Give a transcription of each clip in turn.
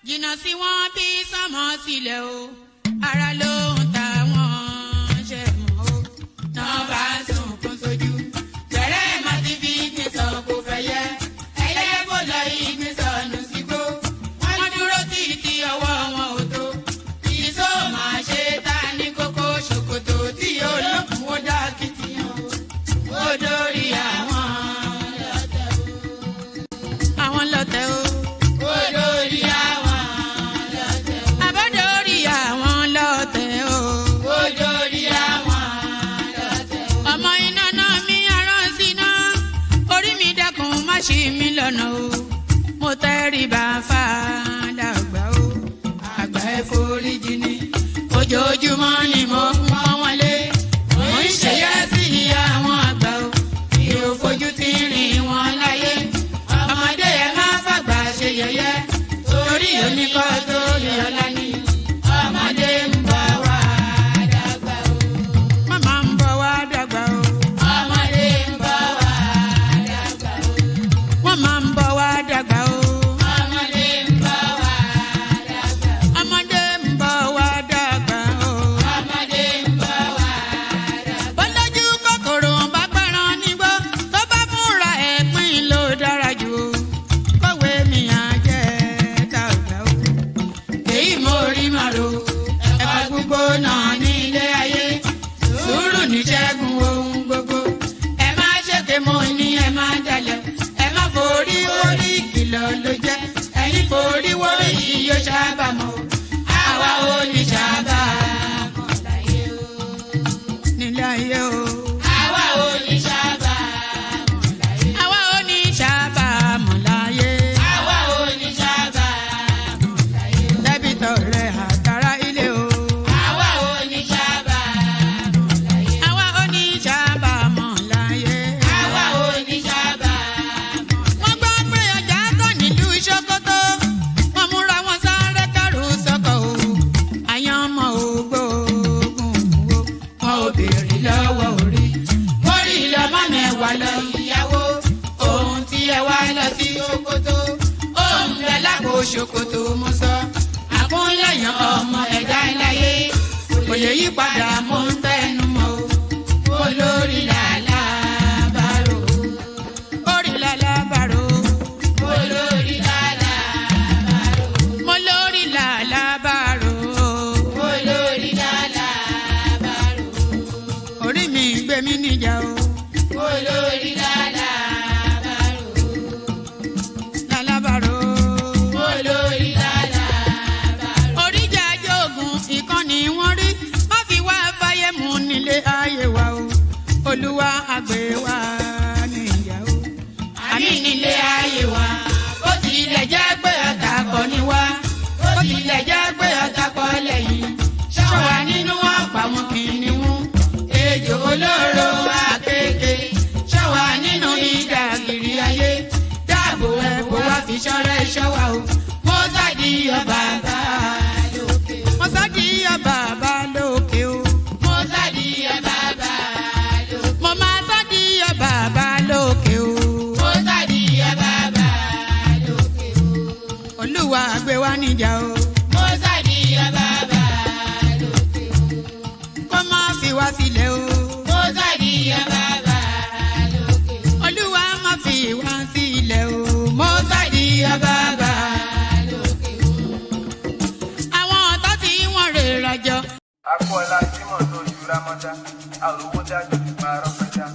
jìnnà sí wọn bí sọmọ sílẹ̀ o ara ló ń ta wọn ṣe mọ́ o náà bá sunkún sójú bẹ̀rẹ̀ má ti fi ìgbín sọ kó fẹ́ yẹ ẹyẹ kó lọ ìgbín sọnù sígbó wọn dúró títí ọwọ́ wọn ò tó ìṣó máa ṣe ta ní kókó ṣòkòtò tí olókùn ó dá kìtìyàn ó dórí àwọn lọ́tẹ̀ o. Ṣí mi lọ́nà o, mo tẹ́rí bá fàdàgbà o, àgbà ẹ̀ foríjì ni, ojoojúmọ́ ni mo ń pọ́n wọn lé, mo ń ṣèyá sí àwọn àgbà o, mi ò fojú tí rìn wọn láyé, ọmọdé ẹ má fàgbà ṣe yẹ̀yẹ́, torí oníkọ́ tó lè ọlá ní, ọmọdé ń bọ̀ wá dàgbà o, màmá ń bọ̀ wá dàgbà o. Máa ń bọ̀ wá dàgbà o. Ọmọdé ń bọ̀ wá dàgbà. Ọmọdé ń bọ̀ wá dàgbà o. Ọmọdé ń bọ̀ wá dàgbà. Bọ́lájú kòkòrò bá gbẹ́ran nígbó tó bá fúnra ẹ̀ pín ló dára jù o. Kọ̀wé mi á jẹ́ dàgbà o. Èyí mo rí màrò ẹ̀ka gbogbo náà ní ilé ayé. Sùúrù ní ṣẹ́gun ohun gbogbo. Ẹ má ṣèké mo ní ẹ má jalè. Forí wórí kìlọ̀ ló jẹ́ ẹ̀yin forí wórí yìí yóò ṣàbàmọ́ àwa ò ní ṣàbàmọ́ láyé o nílé ayé o àwa ò ní ṣàbàmọ́ láyé àwa ò ní ṣàbàmọ́ láyé àwa ò ní ṣàbàmọ́ láyé dẹ́bìtọ̀ rẹ̀ àtàrà ilé o àwa ò ní ṣàbàmọ́ láyé àwa ò ní ṣàbàmọ́ láyé àwa ò ní ṣàbàmọ́. Ṣòkòtò wọn múra wọn sáré kẹrù sọkọ o àyànmọ́ ògbóògùn o wọn ò béèrè lọ́wọ́ orí orí lọ́mọ mẹ́wàá lọ ìyàwó ohun tí ẹ wá lọ sí Ṣòkòtò ohun rẹ lágbo Ṣòkòtò mo sọ àkúnlẹ̀yàn ọmọ ẹ̀dá láyé kò lè yí padà mo ń tẹnu mọ́ o olórí làlá bàrò orí làlá bàrò olórí làlá bàrò mo lórí làlá bàrò olórí làlá bàrò orí mi gbé mi níjà o olórí làlá bàrò làlá bàrò olórí làlá bàrò oríjà jogun ìkànnì wọn rí má fi wá fáyé mu nílé ayé wa o olúwa àgbẹ̀ wa níyà o àmì nílé ayé wa ó tilẹ̀ jẹ́ pé ọ̀tá kọ́ ni wá ó tilẹ̀ jẹ́ pé ọ̀tá kọ́ lẹ́yìn ṣọ́wa nínú ọ̀pá wọn kìnìún ejò olóró àkékè ṣọ́wa nínú ìdàgìrì ayé dáàbò ẹ̀bùn wá fi ṣọ́rẹ́ ṣọ́wa o mo sádì ọba bá lókè mo sádì ọba bá lókè o mo sádì ọba bá lókè mo máa sádì ọba bá lókè o. Olúwa gbé wa níjà o. Mo sádì ọba bá lókè o. Kó má fi wá sílẹ̀ o. Mo sádì ọba bá lókè o. Olúwa má fi wá sílẹ̀ o. Mo sádì ọba bá lókè o. Àwọn ọ̀tá tí wọ́n rè rajọ. Akọ́lá Jímọ̀ tó ju Rámọ́dá, àròwó dájú ti máa rọ́pẹ́dá.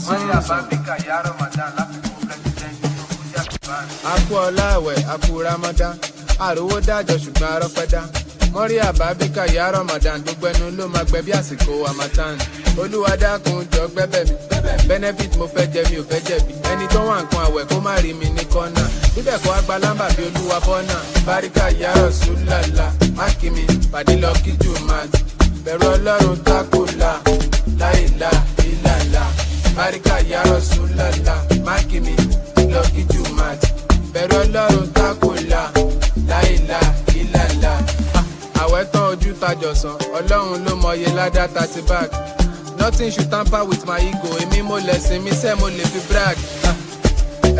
Wọ́n ní àbábíkà yá Ramadan láfikún pẹ́sidẹ́ntì tó kú jáde báyìí. Akọ́lá àwẹ̀ akú Rámọ́dá, àròwó dájọ́ ṣùgbọ́n arọ́pẹ́dá. Mọ́rí àbábíkà yá Ramadan gbogbo ẹnu ló máa gbẹ bí àsìkò Harmattan. Olúwa dákun jọ gbẹ́bẹ̀ mi, benefit mo fẹ́ jẹ mi ò fẹ́ jẹ̀bi. Ẹni tó wà nǹkan àwẹ̀ kó má rí mi ní kọ́nà. Bíbẹ̀ kọ́ agba lámbà bí Olúwa bọ́nà. Báríkà yá Rasulullah, máàkì mi pàdé lọ kí Jùmọ̀. Bẹ̀rù Ọlọ́run tákùlà, láìlà ìlàlà. Báríkà yá Rasulullah, máàkì mi lọ kí Jùmọ̀. Bẹ̀rù Ọlọ́run tákùlà, láìlà ìlàlà. Àwẹ̀ tán ojú tajọ̀sán, Ọlọ́run ló mọye ládá 30 bag. Nothing should tamper with my ego, èmi mo lẹ̀sìn mi sẹ́ mo lè fi brag.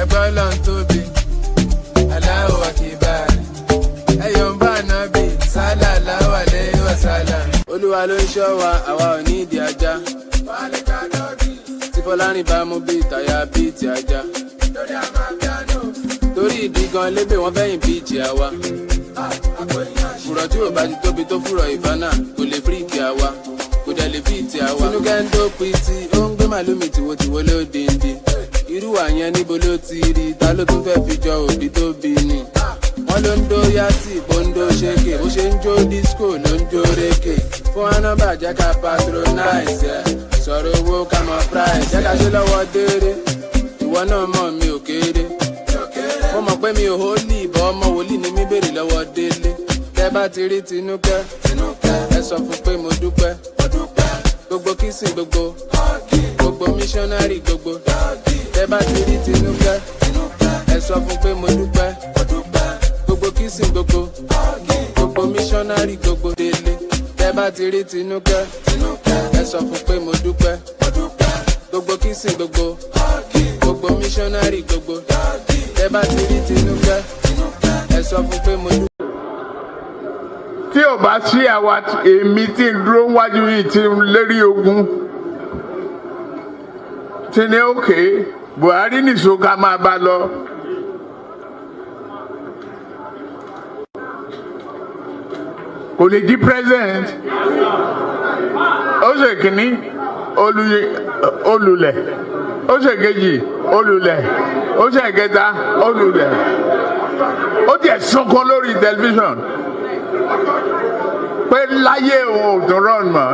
Ẹgbẹ́ Ọlọ́run tóbi, Allahu Akbar. ẹ̀yọ̀ ń bá nábì sálà láwàlẹ̀ wàsálà. Olúwa ló ń ṣọ́ wa àwa ò ní ìdí ajá. Tí Fọlárìn bá mú bí ìtàyà bíi ti ajá. Torí ìdí gan lébè wọ́n fẹ́yìn bíi ìjì àwa. Fùrọ̀ tí ò bá ti tóbi tó fùrọ̀ ìfánà kò lè fíríkì àwa. Kò dẹ̀ lè fíìtì àwa. Tinúkẹ́ ń dópin tí ó ń gbé màlúmi tìwotìwo ló dìndín. Irú àyẹn níbo ló ti rí ta ló tún fẹ́ fi jọ òbí tó bí ni. Wọ́n ló ń dó yàtì bó ń dó ṣéke bó ṣe ń jó disco ló ń jó rékè. Fún anábà jẹ́ ká patronize ẹ̀ sọ̀rọ̀ owó ká mọ price jẹ́ ká ṣe lọ́wọ́ déédé. Ìwọ náà mọ̀ mi ò kéré. Mo mọ̀ pé mi ò hólì ìbọn ọmọ wòlíì ni mi béèrè lọ́wọ́ délé. Tẹ́ bá ti rí Tinúkẹ́ ẹ sọ fún pé mo dúpẹ́. Gbogbo kìsìn gbogbo missionary gbogbo. Tẹ́ bá ti rí Tinúkẹ́ ẹ sọ fún pé mo dúpẹ́. Gbogbo kìsìn gbogbo missionary gbogbo délé. Tẹ́ bá ti rí Tinúkẹ́ ẹ sọ fún pé mo dúpẹ́. Gbogbo kìsìn gbogbo missionary gbogbo. Tẹ́ bá ti rí Tinúkẹ́ ẹ sọ fún pé mo dúpẹ́. Tí ò bá sí àwa èmi tí ń dúró wájú yìí tí ń lérí ogun tí ní òkè Buhari nìṣó ká máa bá lọ. Kò lè di president. Ó ṣe kìíní olùlẹ̀, ó ṣe kejì olùlẹ̀, ó ṣe kẹta olùlẹ̀. Ó tiẹ̀ sunkún lórí tẹlifíṣàn pé láyé òun ò tún rán mọ́.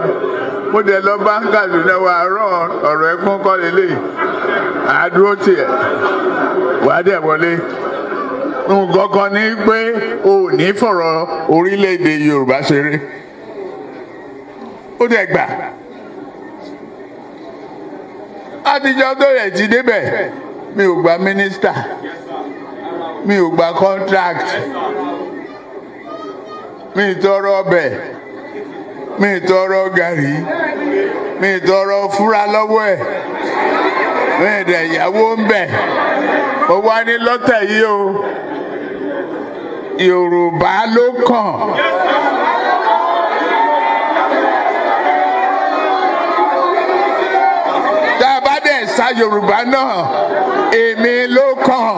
Mo dẹ̀ lọ bá ń Kaduna wa rán ọ̀rọ̀ ẹkún kọ́ lélẹ̀ àdúró tiẹ̀ wà á dẹ̀ wọlé. Nǹkan kan ní pé o ò ní fọ̀rọ̀ orílẹ̀-èdè Yorùbá ṣeré. Ó dẹ̀ gbà. Àtijọ́ tó yẹ ti débẹ̀ mi ò gba mínísítà mi ò gba contract. Mi tọrọ ọbẹ̀, mi tọrọ gàrí, mi tọrọ fúra lọ́wọ́ ẹ̀, mi dẹ̀ ìyàwó ń bẹ̀. Mo wá ní lọ́tẹ̀ yìí o, Yorùbá ló kàn. Tá a bá dẹ̀ sa Yorùbá náà, èmi ló kàn.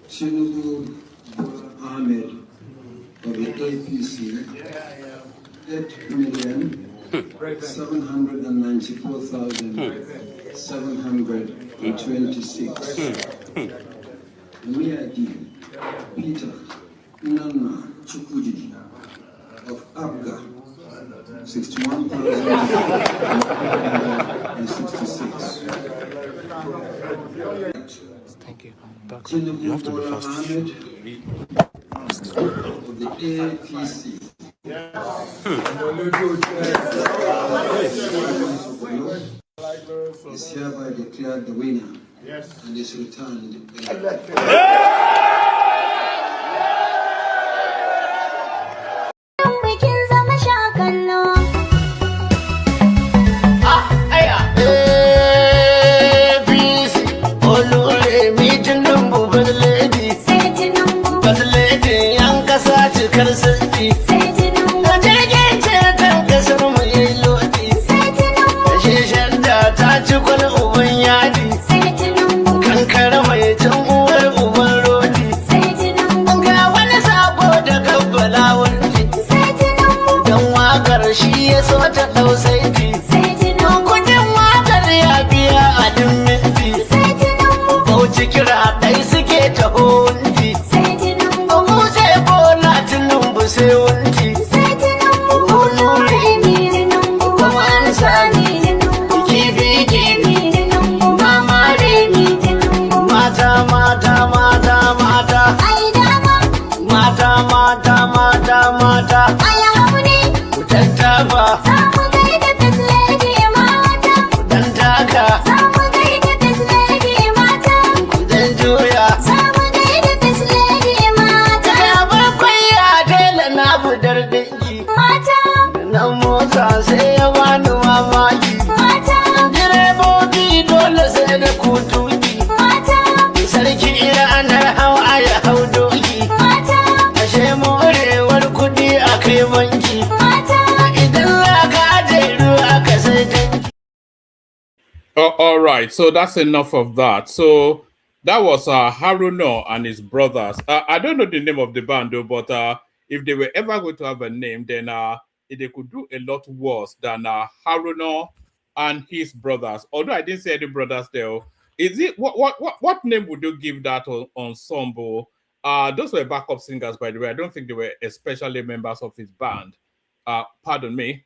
Tinubu Ahmed of the APC, 8,794,726. Miadi Peter Nana Chukudi of Abga, 61,066. Thank you. Tinubu Ahmed of the APC. Is is hereby declared the winner. Yes. And is returned. All right, so that's enough of that. So that was Haruno and his brothers. I don't know the name of the band though, but if they were ever going to have a name, then they could do a lot worse than Haruno and his brothers. Although I didn't say any brothers there. Is it what name would you give that ensemble? Those were backup singers, by the way. I don't think they were especially members of his band. Pardon me.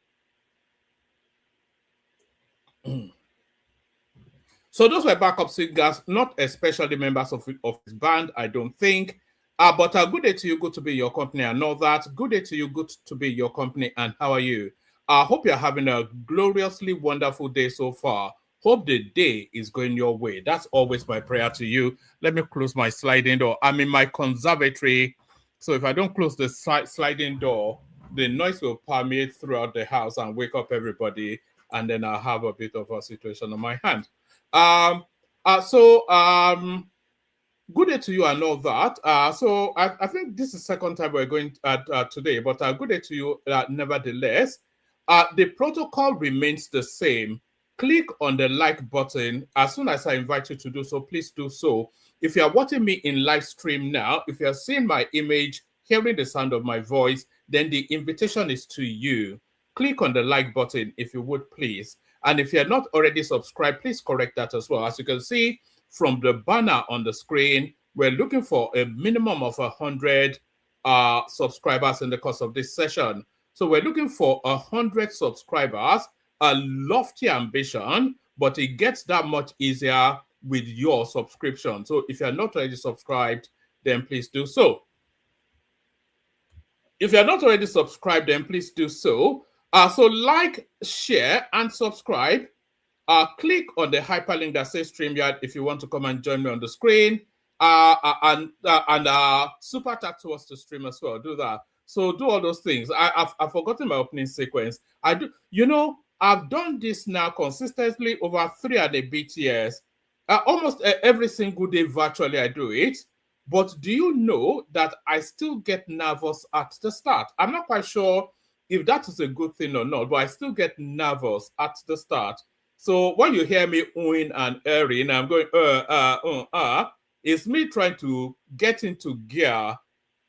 So those were backup singers, not especially members of his band, I don't think. But good day to you, good to be your company and all that. Good day to you, good to be your company, and how are you? I hope you're having a gloriously wonderful day so far. Hope the day is going your way. That's always my prayer to you. Let me close my sliding door. I'm in my conservatory, so if I don't close the sliding door, the noise will permeate throughout the house and wake up everybody, and then I'll have a bit of a situation on my hand. Good day to you and all that. So I think this is the second time we're going today, but good day to you nevertheless. The protocol remains the same. Click on the like button as soon as I invite you to do so. Please do so. If you are watching me in live stream now, if you are seeing my image, hearing the sound of my voice, then the invitation is to you. Click on the like button if you would, please. And if you're not already subscribed, please correct that as well. As you can see from the banner on the screen, we're looking for a minimum of 100 subscribers in the course of this session. So we're looking for 100 subscribers, a lofty ambition, but it gets that much easier with your subscription. So if you're not already subscribed, then please do so. If you're not already subscribed, then please do so. So like, share, and subscribe. Click on the hyperlink that says StreamYard if you want to come and join me on the screen. And super tap towards the stream as well. Do that. So do all those things. I've forgotten my opening sequence. I've done this now consistently over 3 and a bit years. Almost every single day virtually I do it. But do you know that I still get nervous at the start? I'm not quite sure if that is a good thing or not, but I still get nervous at the start. So when you hear me oohing and erring, I'm going, it's me trying to get into gear,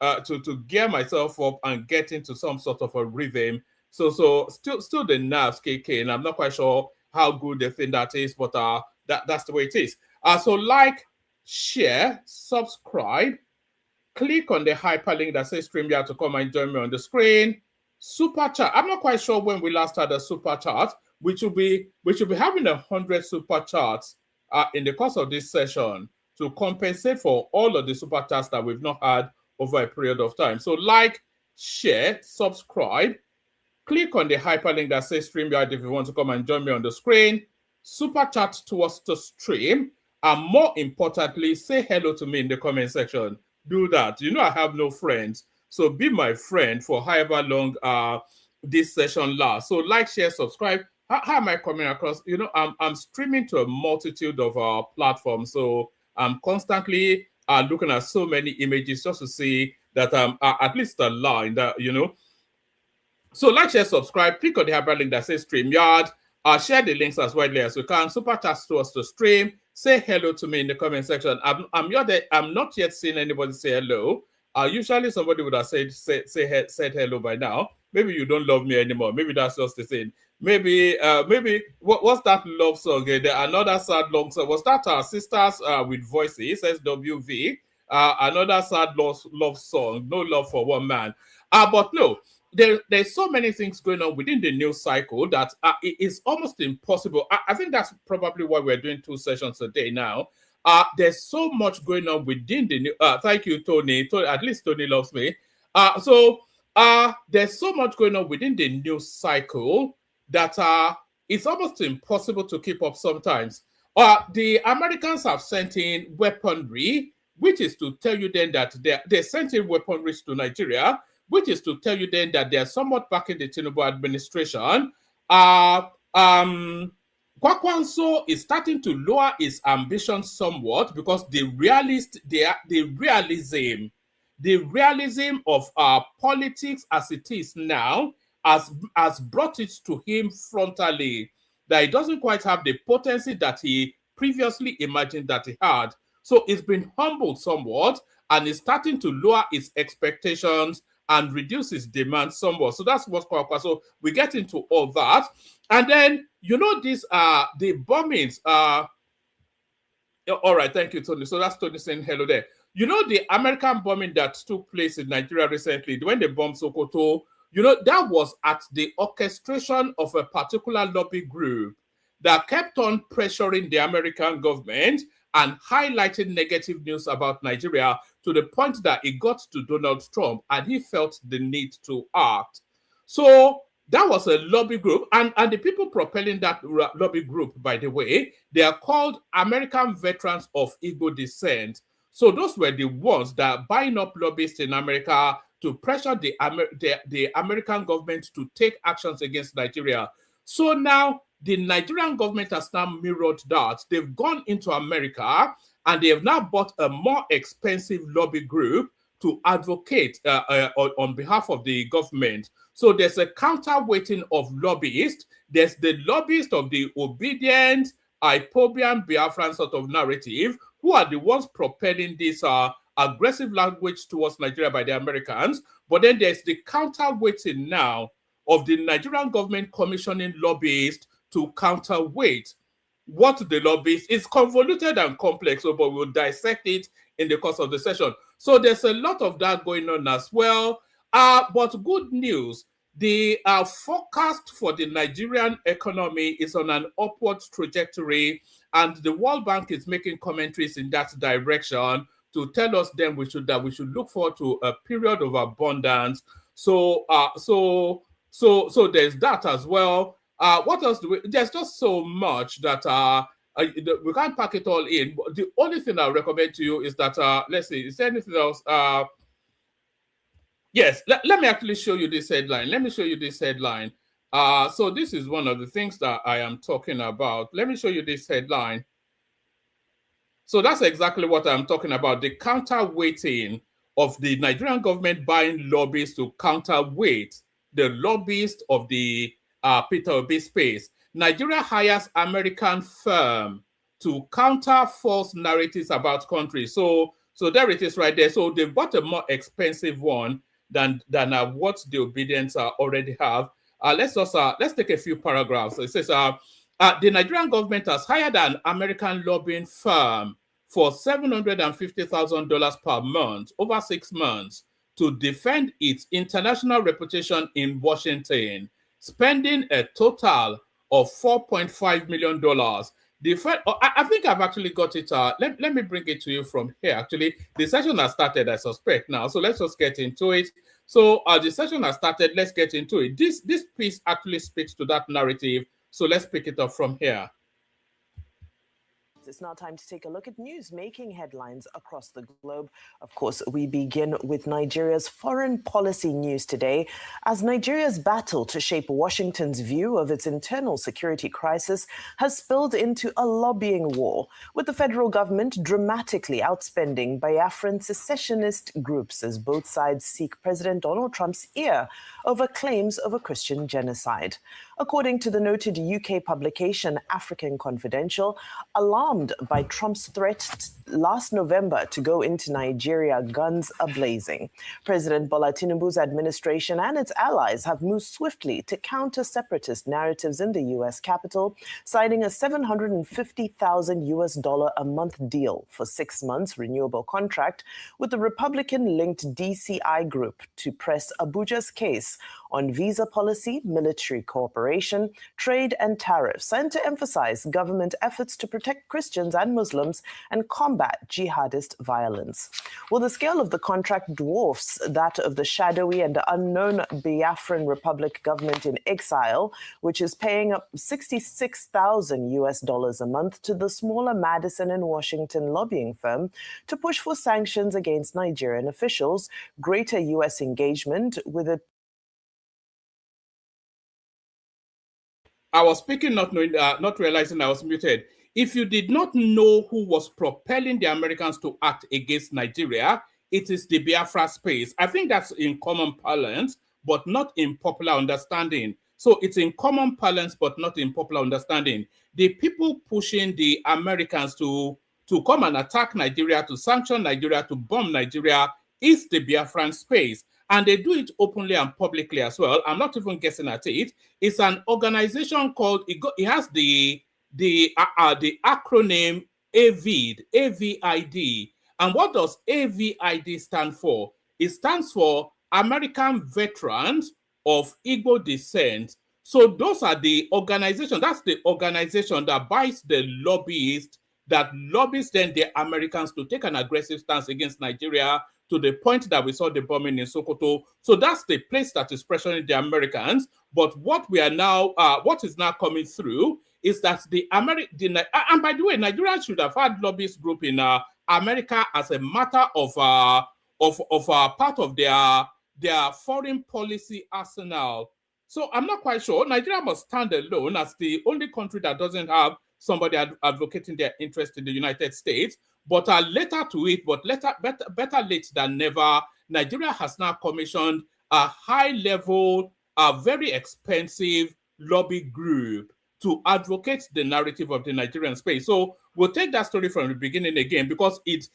to gear myself up and get into some sort of a rhythm. So still the nerves kicking, and I'm not quite sure how good the thing that is, but that's the way it is. So like, share, subscribe, click on the hyperlink that says StreamYard to come and join me on the screen. Super chat. I'm not quite sure when we last had a super chat. We should be having 100 super chats in the course of this session to compensate for all of the super chats that we've not had over a period of time. So like, share, subscribe, click on the hyperlink that says StreamYard if you want to come and join me on the screen. super chat towards the stream, and more importantly, say hello to me in the comment section. Do that. You know I have no friends, so be my friend for however long this session lasts. So like, share, subscribe. How am I coming across? You know, I'm streaming to a multitude of platforms, so I'm constantly looking at so many images just to see that I'm at least aligned. You know. So like, share, subscribe, click on the hyperlink that says StreamYard, share the links as widely as you can, super chat towards the stream, say hello to me in the comment section. I'm not yet seeing anybody say hello. Usually somebody would have said hello by now. Maybe you don't love me anymore. Maybe that's just the thing. Maybe what's that love song? Another sad love song. Was that Sisters with Voices, SWV? Another sad love song. No love for one man. But no. There's so many things going on within the news cycle that it is almost impossible. I think that's probably why we're doing 2 sessions a day now. There's so much going on within the new. Thank you, Tony. At least Tony loves me. So there's so much going on within the news cycle that it's almost impossible to keep up sometimes. The Americans have sent in weaponry, which is to tell you then that they sent in weaponry to Nigeria, which is to tell you then that they are somewhat backing the Tinubu administration. Kwakwanso is starting to lower its ambition somewhat because the realism of politics as it is now has brought it to him frontally, that he doesn't quite have the potency that he previously imagined that he had. So it's been humbled somewhat and is starting to lower its expectations and reduce its demand somewhat. So that's what's called. So we get into all that. And then, you know, these are the bombings. All right, thank you, Tony. So that's Tony saying hello there. You know, the American bombing that took place in Nigeria recently, when they bombed Sokoto, you know, that was at the orchestration of a particular lobby group that kept on pressuring the American government and highlighting negative news about Nigeria to the point that it got to Donald Trump and he felt the need to act. So that was a lobby group, and the people propelling that lobby group, by the way, they are called American Veterans of Igbo Descent. So those were the ones that are buying up lobbyists in America to pressure the American government to take actions against Nigeria. So now the Nigerian government has now mirrored that. They've gone into America and they have now bought a more expensive lobby group to advocate on behalf of the government. So there's a counterweighting of lobbyists. There's the lobbyist of the obedient, Ipobian, Biafran sort of narrative, who are the ones propelling this aggressive language towards Nigeria by the Americans. But then there's the counterweighting now of the Nigerian government commissioning lobbyists to counterweight what the lobbyists is convoluted and complex, but we'll dissect it in the course of the session. So there's a lot of that going on as well. But good news, the forecast for the Nigerian economy is on an upward trajectory, and the World Bank is making commentaries in that direction to tell us then we should look forward to a period of abundance. So there's that as well. What else do we? There's just so much that we can't pack it all in. But the only thing I recommend to you is that let's see, is there anything else? Yes, let me actually show you this headline. Let me show you this headline. So this is one of the things that I am talking about. Let me show you this headline. So that's exactly what I'm talking about, the counterweighting of the Nigerian government buying lobbyists to counterweight the lobbyists of the Peter Obi space. Nigeria hires American firm to counter false narratives about country. So there it is right there. So they bought a more expensive one than what the obedience already have. Let's take a few paragraphs. So it says the Nigerian government has hired an American lobbying firm for $750,000 per month over 6 months to defend its international reputation in Washington, spending a total of $4.5 million. I think I've actually got it. Let me bring it to you from here. Actually, the session has started, I suspect now. So let's just get into it. So the session has started. Let's get into it. This piece actually speaks to that narrative. So let's pick it up from here. It's now time to take a look at news making headlines across the globe. Of course, we begin with Nigeria's foreign policy news today, as Nigeria's battle to shape Washington's view of its internal security crisis has spilled into a lobbying war, with the federal government dramatically outspending Biafran secessionist groups as both sides seek President Donald Trump's ear over claims of a Christian genocide. According to the noted UK publication African Confidential, alarmed by Trump's threat last November to go into Nigeria guns a-blazing, President Bola Tinubu's administration and its allies have moved swiftly to counter separatist narratives in the US capital, signing a $750,000 a month deal for 6 months renewable contract with the Republican-linked DCI group to press Abuja's case on visa policy, military cooperation, trade and tariffs, and to emphasize government efforts to protect Christians and Muslims and combat jihadist violence. Well, the scale of the contract dwarfs that of the shadowy and unknown Biafran Republic government in exile, which is paying up $66,000 a month to the smaller Madison and Washington lobbying firm to push for sanctions against Nigerian officials, greater U.S. engagement with a I was speaking, not realizing I was muted. If you did not know who was propelling the Americans to act against Nigeria, it is the Biafra space. I think that's in common parlance, but not in popular understanding. So it's in common parlance, but not in popular understanding. The people pushing the Americans to come and attack Nigeria, to sanction Nigeria, to bomb Nigeria, is the Biafran space. And they do it openly and publicly as well. I'm not even guessing at it. It's an organization called, it has the acronym AVID, AVID. And what does AVID stand for? It stands for American Veterans of Igbo Descent. So those are the organizations, that's the organization that buys the lobbyists, that lobbies then the Americans to take an aggressive stance against Nigeria, to the point that we saw the bombing in Sokoto. So that's the place that is pressuring the Americans. But what we are now, what is now coming through is that and by the way, Nigeria should have had lobbyist group in America as a matter of part of their foreign policy arsenal. So I'm not quite sure. Nigeria must stand alone as the only country that doesn't have somebody advocating their interest in the United States. But later to it, but better late than never, Nigeria has now commissioned a high-level, very expensive lobby group to advocate the narrative of the Nigerian space. So we'll take that story from the beginning again, because it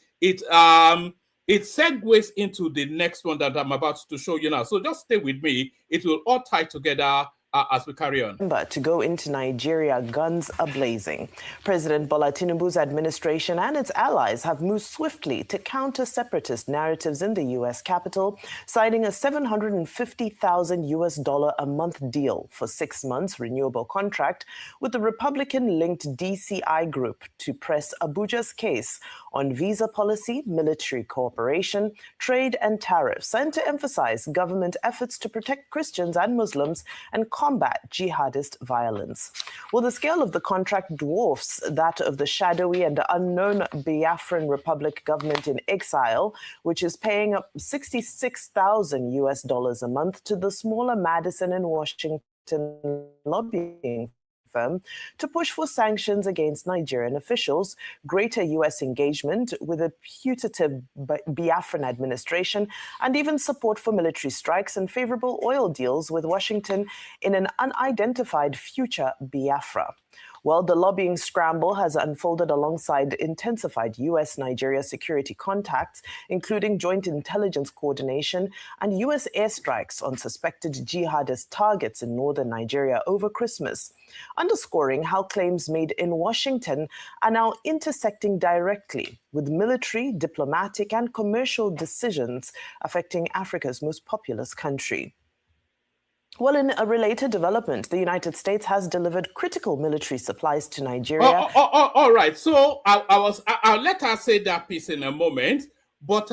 segues into the next one that I'm about to show you now. So just stay with me. It will all tie together as we carry on. To go into Nigeria guns a-blazing. President Bola Tinubu's administration and its allies have moved swiftly to counter separatist narratives in the U.S. capital, signing a $750,000 a month deal for 6 months renewable contract with the Republican-linked DCI group to press Abuja's case on visa policy, military cooperation, trade and tariffs, and to emphasize government efforts to protect Christians and Muslims and combat jihadist violence. Well, the scale of the contract dwarfs that of the shadowy and unknown Biafran Republic government in exile, which is paying up $66,000 a month to the smaller Madison and Washington lobbying firm to push for sanctions against Nigerian officials, greater U.S. engagement with a putative Biafran administration, and even support for military strikes and favorable oil deals with Washington in an unidentified future Biafra. Well, the lobbying scramble has unfolded alongside intensified U.S.-Nigeria security contacts, including joint intelligence coordination and U.S. airstrikes on suspected jihadist targets in northern Nigeria over Christmas, underscoring how claims made in Washington are now intersecting directly with military, diplomatic, and commercial decisions affecting Africa's most populous country. Well, in a related development, the United States has delivered critical military supplies to Nigeria. All right. So I'll let her say that piece in a moment. But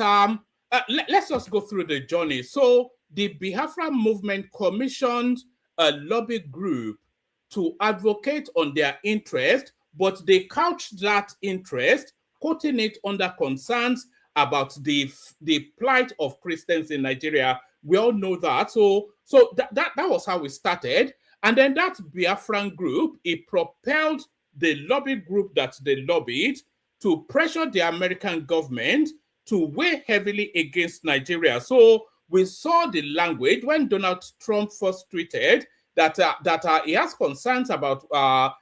let's just go through the journey. So the Biafra movement commissioned a lobby group to advocate on their interest, but they couched that interest, quoting it under concerns about the plight of Christians in Nigeria. We all know that. So that was how we started. And then that Biafran group, it propelled the lobby group that they lobbied to pressure the American government to weigh heavily against Nigeria. So we saw the language when Donald Trump first tweeted that he has concerns about I'm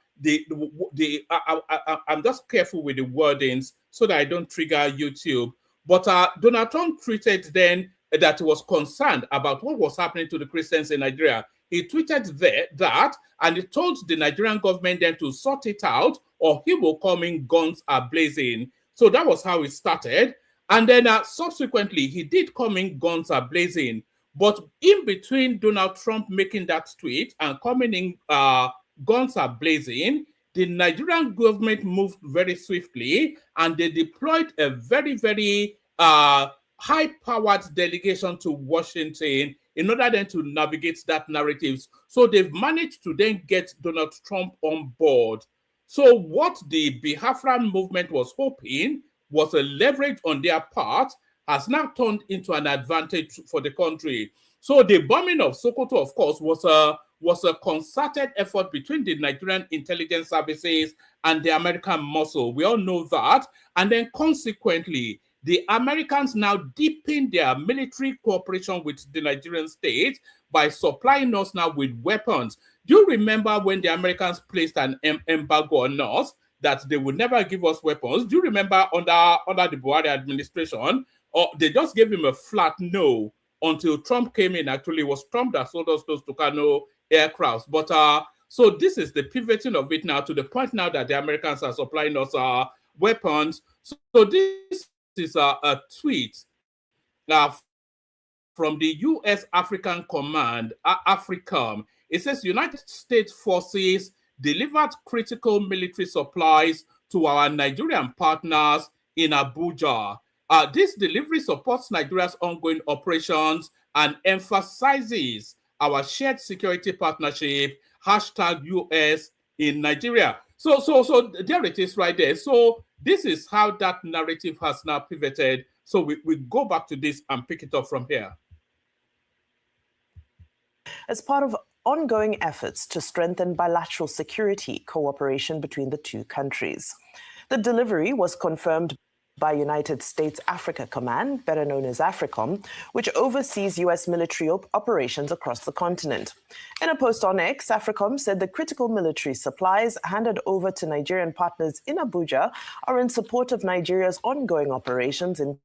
just careful with the wordings so that I don't trigger YouTube. But Donald Trump tweeted then that he was concerned about what was happening to the Christians in Nigeria. He tweeted that, and he told the Nigerian government then to sort it out, or he will come in guns are blazing. So that was how it started. And then subsequently, he did come in guns are blazing. But in between Donald Trump making that tweet and coming in guns are blazing, the Nigerian government moved very swiftly, and they deployed a very, very high-powered delegation to Washington in order then to navigate that narrative. So they've managed to then get Donald Trump on board. So what the Biafran movement was hoping was a leverage on their part has now turned into an advantage for the country. So the bombing of Sokoto, of course, was a concerted effort between the Nigerian intelligence services and the American muscle. We all know that. And then consequently, the Americans now deepen their military cooperation with the Nigerian state by supplying us now with weapons. Do you remember when the Americans placed an embargo on us that they would never give us weapons? Do you remember under the Buhari administration, or they just gave him a flat no until Trump came in? Actually, it was Trump that sold us those Tucano aircrafts. But so this is the pivoting of it now to the point now that the Americans are supplying us weapons. So this is a tweet from the U.S. African Command, AFRICOM. It says United States forces delivered critical military supplies to our Nigerian partners in Abuja. This delivery supports Nigeria's ongoing operations and emphasizes our shared security partnership, #US in Nigeria. So there it is right there. So this is how that narrative has now pivoted. So we go back to this and pick it up from here. As part of ongoing efforts to strengthen bilateral security cooperation between the two countries, the delivery was confirmed by United States Africa Command, better known as AFRICOM, which oversees U.S. military operations across the continent. In a post on X, AFRICOM said the critical military supplies handed over to Nigerian partners in Abuja are in support of Nigeria's ongoing operations in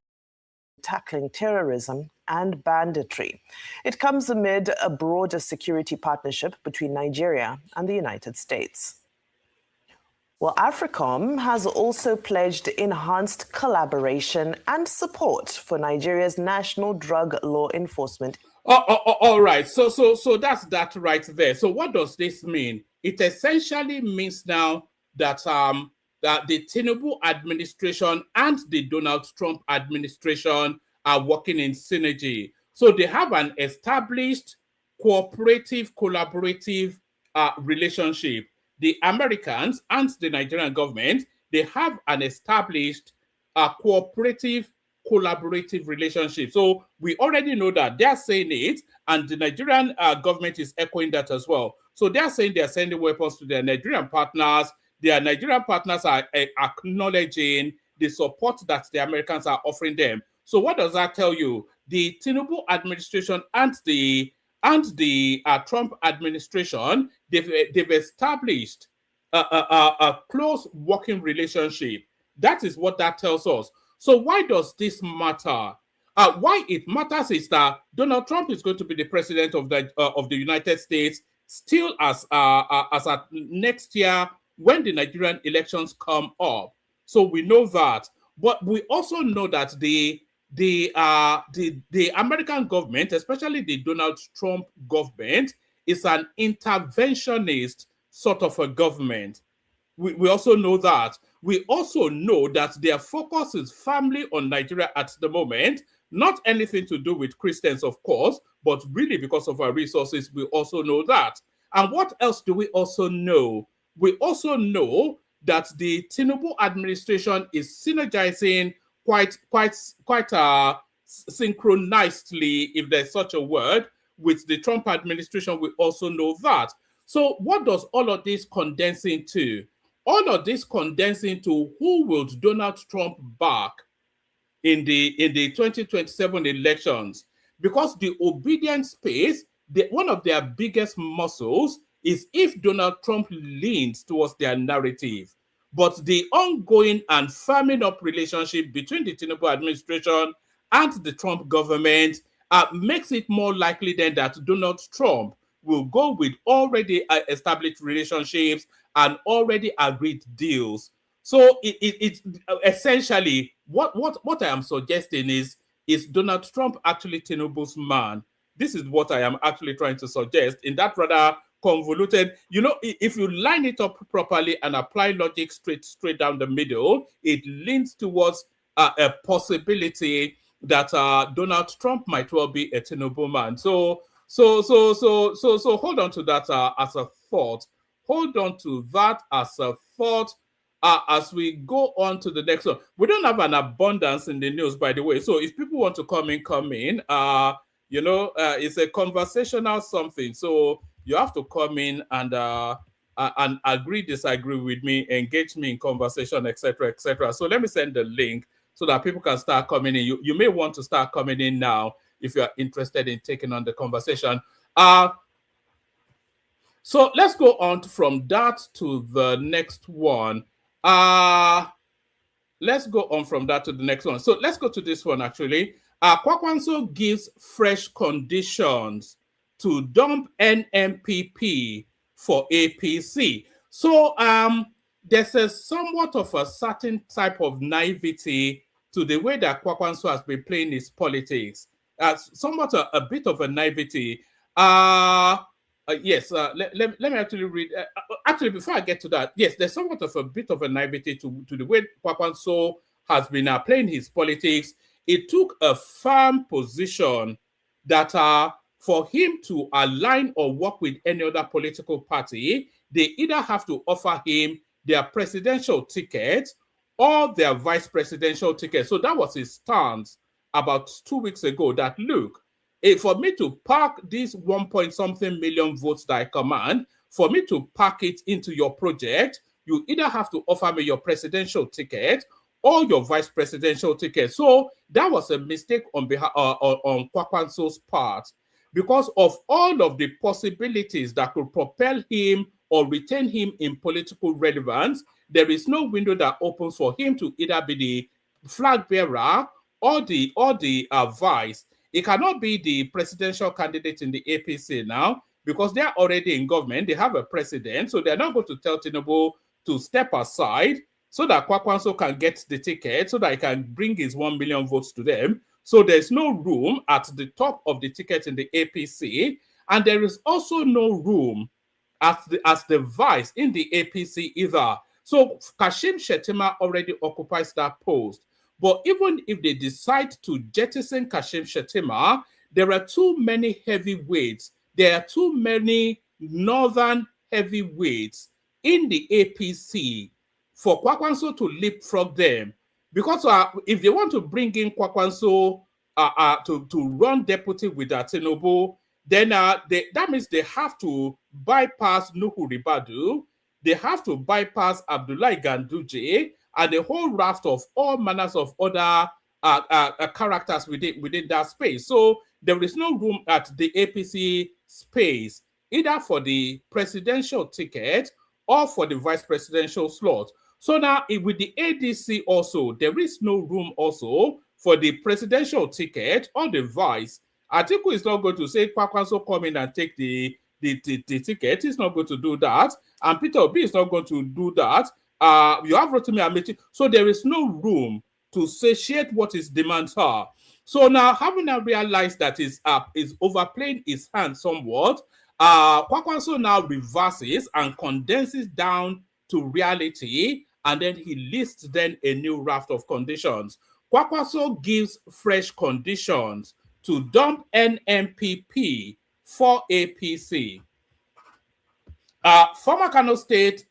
tackling terrorism and banditry. It comes amid a broader security partnership between Nigeria and the United States. Well, AFRICOM has also pledged enhanced collaboration and support for Nigeria's national drug law enforcement. All right. So that's that right there. So what does this mean? It essentially means now that that the Tinubu administration and the Donald Trump administration are working in synergy. So they have an established cooperative, collaborative relationship. The Americans and the Nigerian government, they have an established cooperative, collaborative relationship. So we already know that they're saying it, and the Nigerian government is echoing that as well. So they're saying they're sending weapons to their Nigerian partners. Their Nigerian partners are acknowledging the support that the Americans are offering them. So what does that tell you? The Tinubu administration and the Trump administration, they've established a close working relationship. That is what that tells us. So why does this matter? Why it matters is that Donald Trump is going to be the president of the United States still as at next year when the Nigerian elections come up. So we know that, but we also know that the American government, especially the Donald Trump government, is an interventionist sort of a government. We also know that. We also know that their focus is firmly on Nigeria at the moment, not anything to do with Christians, of course, but really because of our resources, we also know that. And what else do we also know? We also know that the Tinubu administration is synergizing quite synchronizedly, if there's such a word, with the Trump administration. We also know that. So what does all of this condense into? All of this condense into who will Donald Trump back in the 2027 elections, because the obedience space, one of their biggest muscles is if Donald Trump leans towards their narrative. But the ongoing and firming up relationship between the Tinubu administration and the Trump government makes it more likely then that Donald Trump will go with already established relationships and already agreed deals. So it's essentially what I am suggesting is Donald Trump actually Tinubu's man? This is what I am actually trying to suggest in that rather convoluted, if you line it up properly and apply logic straight down the middle, it leans towards a possibility that Donald Trump might well be a Tinubu man. So hold on to that as a thought. Hold on to that as a thought. As we go on to the next one. We don't have an abundance in the news, by the way. So if people want to come in. It's a conversational something. So you have to come in and agree, disagree with me, engage me in conversation, etc., etc. So let me send the link so that people can start coming in. You may want to start coming in now if you are interested in taking on the conversation. So let's go on from that to the next one. Let's go on from that to the next one. So let's go to this one actually. Kwakwanso gives fresh conditions to dump NMPP for APC. So there's a somewhat of a certain type of naivety to the way that Kwakwanso has been playing his politics. Somewhat a bit of a naivety. Yes, let me actually read. Actually, before I get to that, yes, there's somewhat of a bit of a naivety to the way Kwakwanso has been playing his politics. It took a firm position that for him to align or work with any other political party, they either have to offer him their presidential ticket or their vice presidential ticket. So that was his stance about 2 weeks ago, that look, for me to pack these 1-point-something million votes that I command, for me to pack it into your project, you either have to offer me your presidential ticket or your vice presidential ticket. So that was a mistake on behalf on Kwakwanso's part, because of all of the possibilities that could propel him or retain him in political relevance. There is no window that opens for him to either be the flag bearer or the vice. It cannot be the presidential candidate in the APC now, because they are already in government. They have a president, so they're not going to tell Tinubu to step aside so that Kwakwanso can get the ticket, so that he can bring his 1 million votes to them. So there's no room at the top of the ticket in the APC, and there is also no room as the vice in the APC either. So Kashim Shettima already occupies that post. But even if they decide to jettison Kashim Shettima, there are too many heavyweights. There are too many northern heavyweights in the APC for Kwakwanso to leapfrog them. Because if they want to bring in Kwakwanso to run deputy with Tinubu, then that means they have to bypass Nuhu Ribadu, they have to bypass Abdullahi Ganduje, and a whole raft of all manners of other characters within that space. So there is no room at the APC space, either for the presidential ticket or for the vice presidential slot. So now with the ADC also, there is no room also for the presidential ticket or the vice. Atiku is not going to say Kwakwanso come in and take the ticket. He's not going to do that. And Peter Obi is not going to do that. You have Rotimi Amechi. So there is no room to satiate what his demands are. So now, having now realized that is overplaying his hand somewhat, Kwakwanso now reverses and condenses down to reality, and then he lists then a new raft of conditions. Kwakwanso gives fresh conditions to dump NMPP for APC. Former Kano State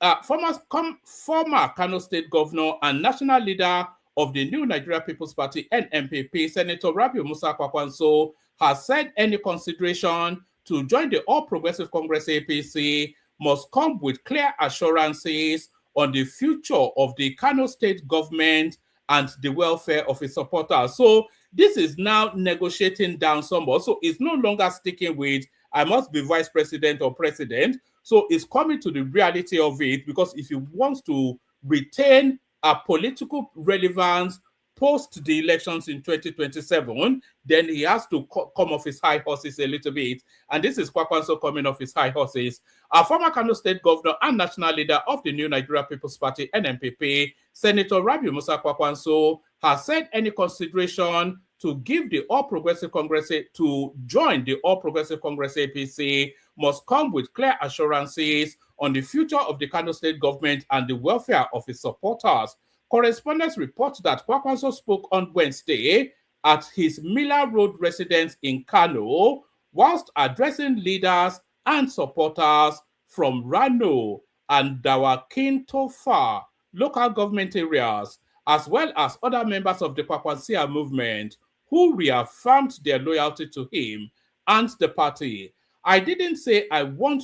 Governor and national leader of the New Nigeria People's Party (NNPP), Senator Rabiu Musa Kwakwanso, has said any consideration to join the All Progressive Congress (APC) must come with clear assurances on the future of the Kano State government and the welfare of its supporters. So this is now negotiating down somewhat. So it's no longer sticking with, I must be vice president or president. So it's coming to the reality of it, because if he wants to retain a political relevance post the elections in 2027, then he has to come off his high horses a little bit. And this is Kwakwanso coming off his high horses. Our former Kano State Governor and national leader of the New Nigeria People's Party (NNPP), Senator Rabiu Musa Kwakwanso, has said any consideration to give the All Progressive Congress to join the All Progressive Congress (APC) must come with clear assurances on the future of the Kano State government and the welfare of its supporters. Correspondents report that Kwakwanso spoke on Wednesday at his Miller Road residence in Kano, whilst addressing leaders and supporters from Rano and Dawakintofa local government areas, as well as other members of the Kwakwansia movement, who reaffirmed their loyalty to him and the party. I didn't say I won't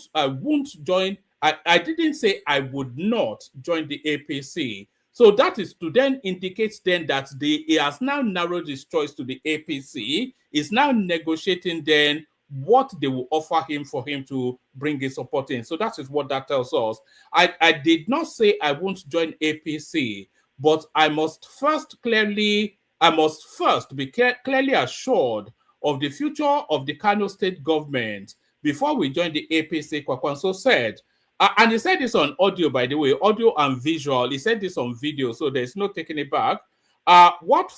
join. I didn't say I would not join the APC. So that is to then indicate then that he has now narrowed his choice to the APC, is now negotiating then what they will offer him for him to bring his support in. So that is what that tells us. I did not say I won't join APC, but I must first be clearly assured of the future of the Kano State government before we join the APC, Kwakwanso said. And he said this on audio, by the way, audio and visual. He said this on video, so there's no taking it back. What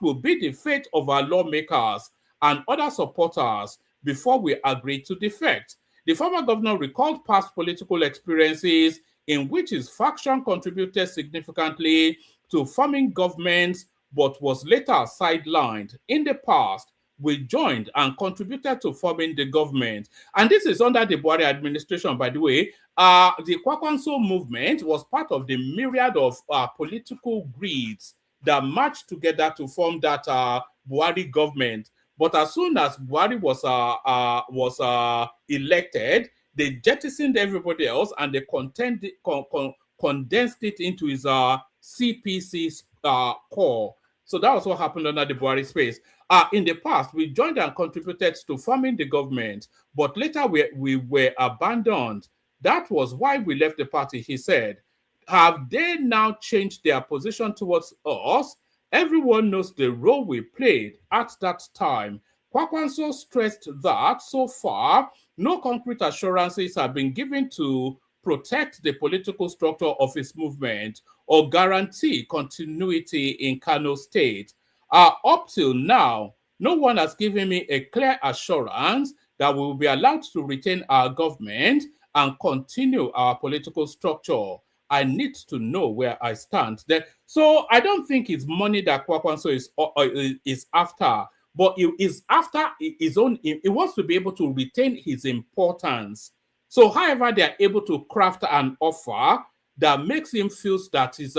will be the fate of our lawmakers and other supporters before we agree to defect? The former governor recalled past political experiences in which his faction contributed significantly to forming governments, but was later sidelined. In the past, we joined and contributed to forming the government. And this is under the Buhari administration, by the way. The Kwakwanso movement was part of the myriad of political greeds that marched together to form that Buhari government. But as soon as Buhari was elected, they jettisoned everybody else and they condensed it into his CPC core. So that was what happened under the Buhari space. In the past, we joined and contributed to forming the government, but later we were abandoned. That was why we left the party, he said. Have they now changed their position towards us? Everyone knows the role we played at that time. Kwakwanso stressed that so far, no concrete assurances have been given to protect the political structure of his movement or guarantee continuity in Kano State. Up till now, no one has given me a clear assurance that we will be allowed to retain our government and continue our political structure. I need to know where I stand. So I don't think it's money that Kwakwanso is after, but it is after his own. He wants to be able to retain his importance. So however they are able to craft an offer that makes him feel that his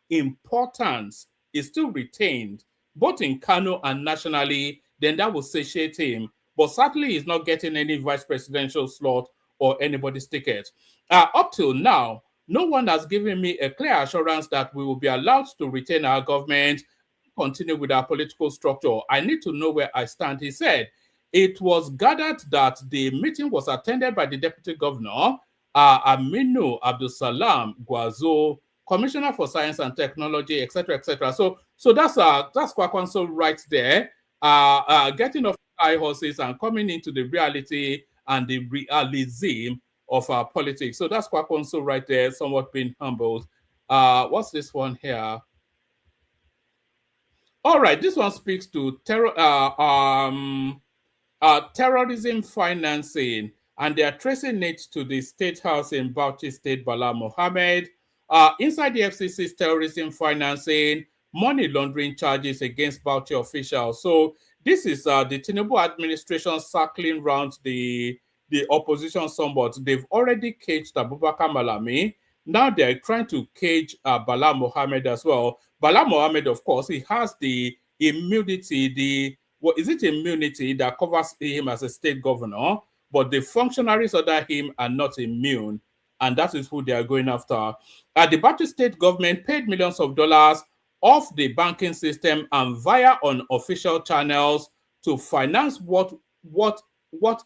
importance is still retained, both in Kano and nationally, then that will satiate him. But certainly he's not getting any vice presidential slot or anybody's ticket. Up till now, no one has given me a clear assurance that we will be allowed to retain our government, continue with our political structure. I need to know where I stand, he said. It was gathered that the meeting was attended by the Deputy Governor, Aminu Abdulsalam Gwazo, Commissioner for Science and Technology, etc., etc. So that's Kwakwanso right there, getting off high horses and coming into the reality and the realism of our politics. So that's Kwakwanso right there, somewhat being humbled. What's this one here? All right, this one speaks to terrorism financing, and they are tracing it to the State House in Bauchi State, Bala Mohammed. Inside the FCC's terrorism financing, money laundering charges against Bauchi officials. So this is the Tinubu administration circling around the the opposition somewhat. They've already caged Abubakar Malami. Now they're trying to cage Bala Mohammed as well. Bala Mohammed, of course, he has the immunity, what is it immunity that covers him as a state governor, but the functionaries under him are not immune, and that is who they are going after. The Bauchi state government paid millions of dollars off the banking system and via unofficial channels to finance what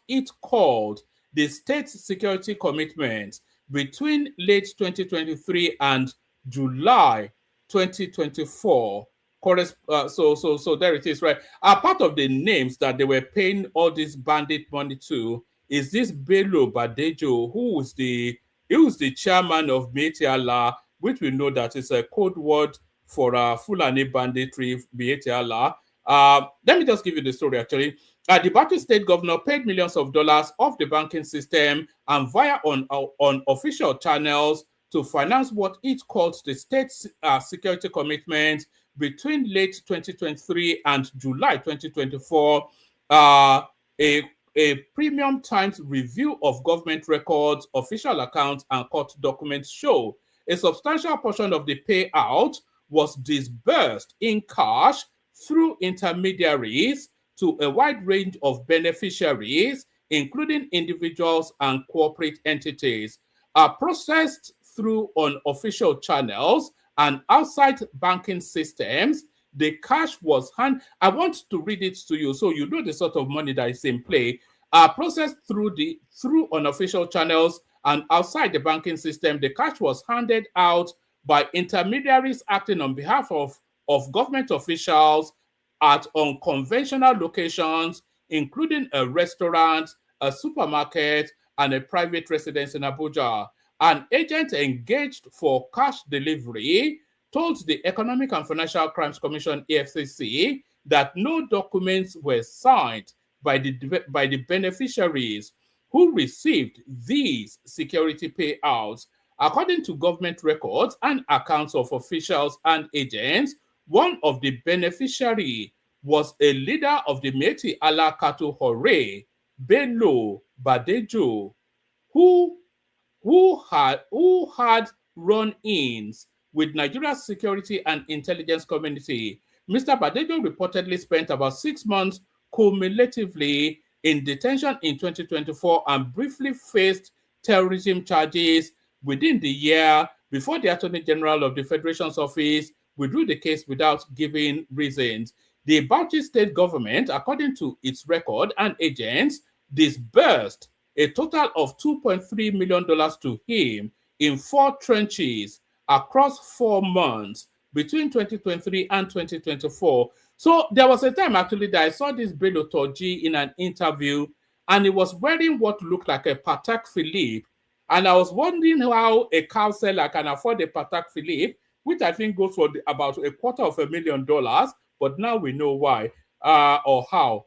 it called the state security commitment between late 2023 and July 2024. So there it is, right? Part of the names that they were paying all this bandit money to is this Bello Badejo, who is the chairman of Miyetti Allah, which we know that is a code word for Fulani banditry, Miyetti Allah. Let me just give you the story, actually. The Bauchi state governor paid millions of dollars off the banking system and via on official channels to finance what it called the state security commitment between late 2023 and July 2024. A premium times review of government records, official accounts, and court documents show a substantial portion of the payout was disbursed in cash through intermediaries to a wide range of beneficiaries, including individuals and corporate entities, are processed through unofficial channels and outside banking systems. The cash was I want to read it to you so you know the sort of money that is in play. Processed through unofficial channels and outside the banking system. The cash was handed out by intermediaries acting on behalf of government officials at unconventional locations, including a restaurant, a supermarket, and a private residence in Abuja. An agent engaged for cash delivery told the Economic and Financial Crimes Commission, EFCC, that no documents were signed by the beneficiaries who received these security payouts. According to government records and accounts of officials and agents, one of the beneficiaries was a leader of the Miyetti Allah Cattle Hooray, Bello Badejo, who had run-ins with Nigeria's security and intelligence community. Mr. Badejo reportedly spent about 6 months cumulatively in detention in 2024 and briefly faced terrorism charges within the year before the Attorney General of the Federation's office withdrew the case without giving reasons. The Bauchi state government, according to its record and agents, disbursed a total of $2.3 million to him in 4 tranches across 4 months between 2023 and 2024. So there was a time actually that I saw this Bello Toji in an interview, and he was wearing what looked like a Patek Philippe. And I was wondering how a cow seller can afford a Patek Philippe, which I think goes for about $250,000, but now we know why or how.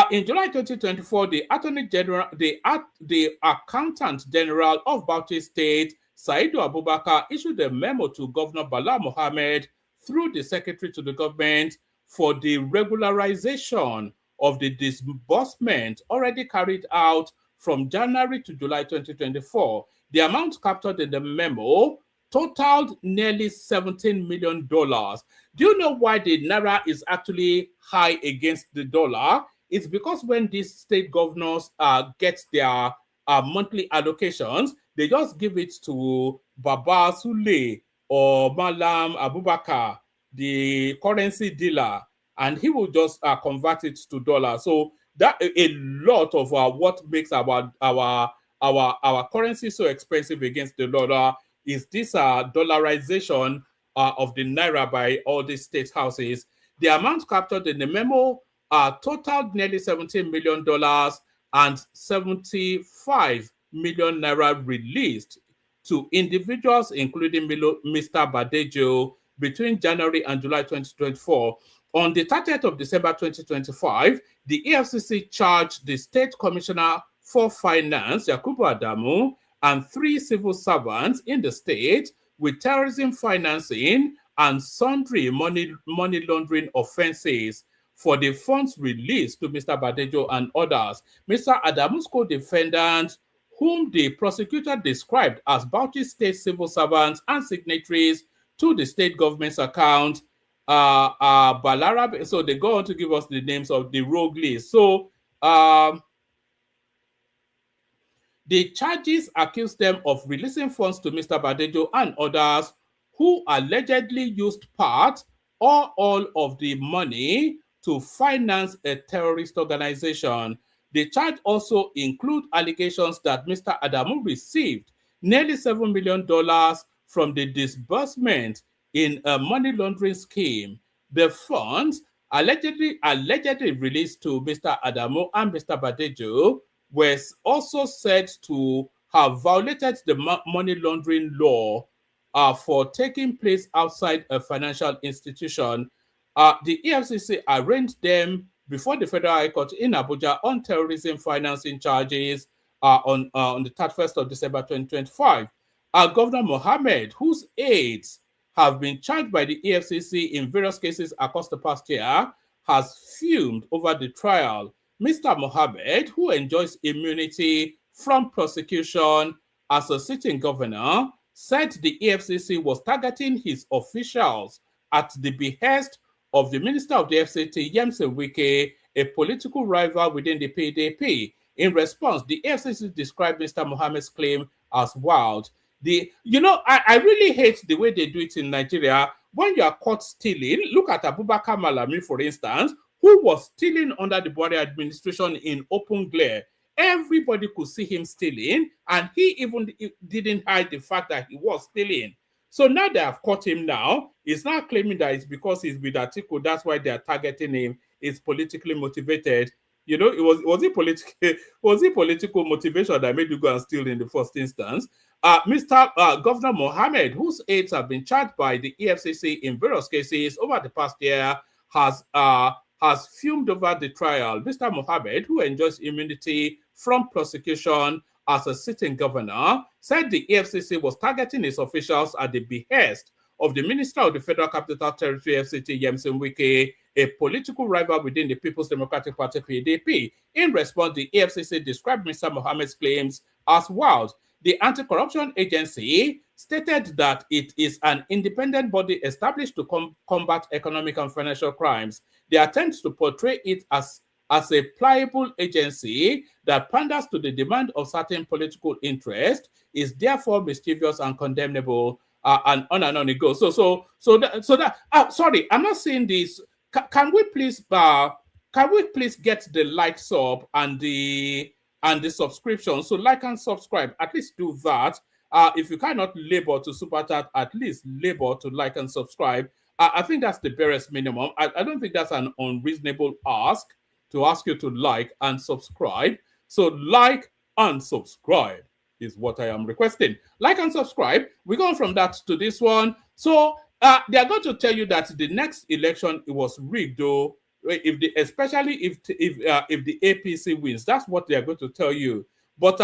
In July 2024, the Attorney General, the Accountant General of Bauchi State, Saidu Abubakar, issued a memo to Governor Bala Mohammed through the Secretary to the government for the regularization of the disbursement already carried out from January to July 2024. The amount captured in the memo totaled nearly $17 million. Do you know why the Naira is actually high against the dollar? It's because when these state governors get their monthly allocations, they just give it to Baba Sule or Malam Abubakar, the currency dealer, and he will just convert it to dollars. So that a lot of what makes our currency so expensive against the dollar is this dollarization of the Naira by all these state houses. The amount captured in the memo totaled nearly $17 million and 75 million Naira released to individuals, including Mr. Badejo, between January and July 2024. On the 30th of December 2025, the EFCC charged the State Commissioner for Finance, Yakubu Adamu, and 3 civil servants in the state with terrorism financing and sundry money laundering offenses. for the funds released to Mr. Badejo and others. Mr. Adamu's co-defendants, whom the prosecutor described as Bauchi state civil servants and signatories to the state government's account, Balarabe. So they go on to give us the names of the rogue list. So the charges accuse them of releasing funds to Mr. Badejo and others who allegedly used part or all of the money to finance a terrorist organization. The charge also includes allegations that Mr. Adamu received nearly $7 million from the disbursement in a money laundering scheme. The funds allegedly released to Mr. Adamu and Mr. Badejo was also said to have violated the money laundering law for taking place outside a financial institution. The EFCC arraigned them before the Federal High Court in Abuja on terrorism financing charges on the 31st of December 2025. Governor Mohammed, whose aides have been charged by the EFCC in various cases across the past year, has fumed over the trial. Mr. Mohammed, who enjoys immunity from prosecution as a sitting governor, said the EFCC was targeting his officials at the behest of the Minister of the FCT, Yemse Wike, a political rival within the PDP. In response, the EFCC described Mr. Mohammed's claim as wild. I really hate the way they do it in Nigeria. When you are caught stealing, look at Abubakar Malami, for instance, who was stealing under the Buhari administration in open glare. Everybody could see him stealing, and he even didn't hide the fact that he was stealing. So now they have caught him now. He's now claiming that it's because he's with Atiku, that's why they are targeting him. It's politically motivated. Was it political motivation that made you go and steal in the first instance? Mr. Governor Mohammed, whose aides have been charged by the EFCC in various cases over the past year, has fumed over the trial. Mr. Mohammed, who enjoys immunity from prosecution as a sitting governor, said the EFCC was targeting his officials at the behest of the Minister of the Federal Capital Territory FCT, Yemse Wike, a political rival within the People's Democratic Party, PDP. In response, the EFCC described Mr. Mohammed's claims as wild. The anti-corruption agency stated that it is an independent body established to combat economic and financial crimes. The attempt to portray it as a pliable agency that panders to the demand of certain political interests is therefore mischievous and condemnable, and on it goes. Sorry, I'm not saying this. Can we please get the likes up and the subscription? So like and subscribe, at least do that. If you cannot labor to super chat, at least labor to like and subscribe. I think that's the barest minimum. I don't think that's an unreasonable ask to ask you to like and subscribe. So like and subscribe is what I am requesting. Like and subscribe. We go on from that to this one. They are going to tell you that the next election, it was rigged, though. Especially if the APC wins, that's what they are going to tell you. But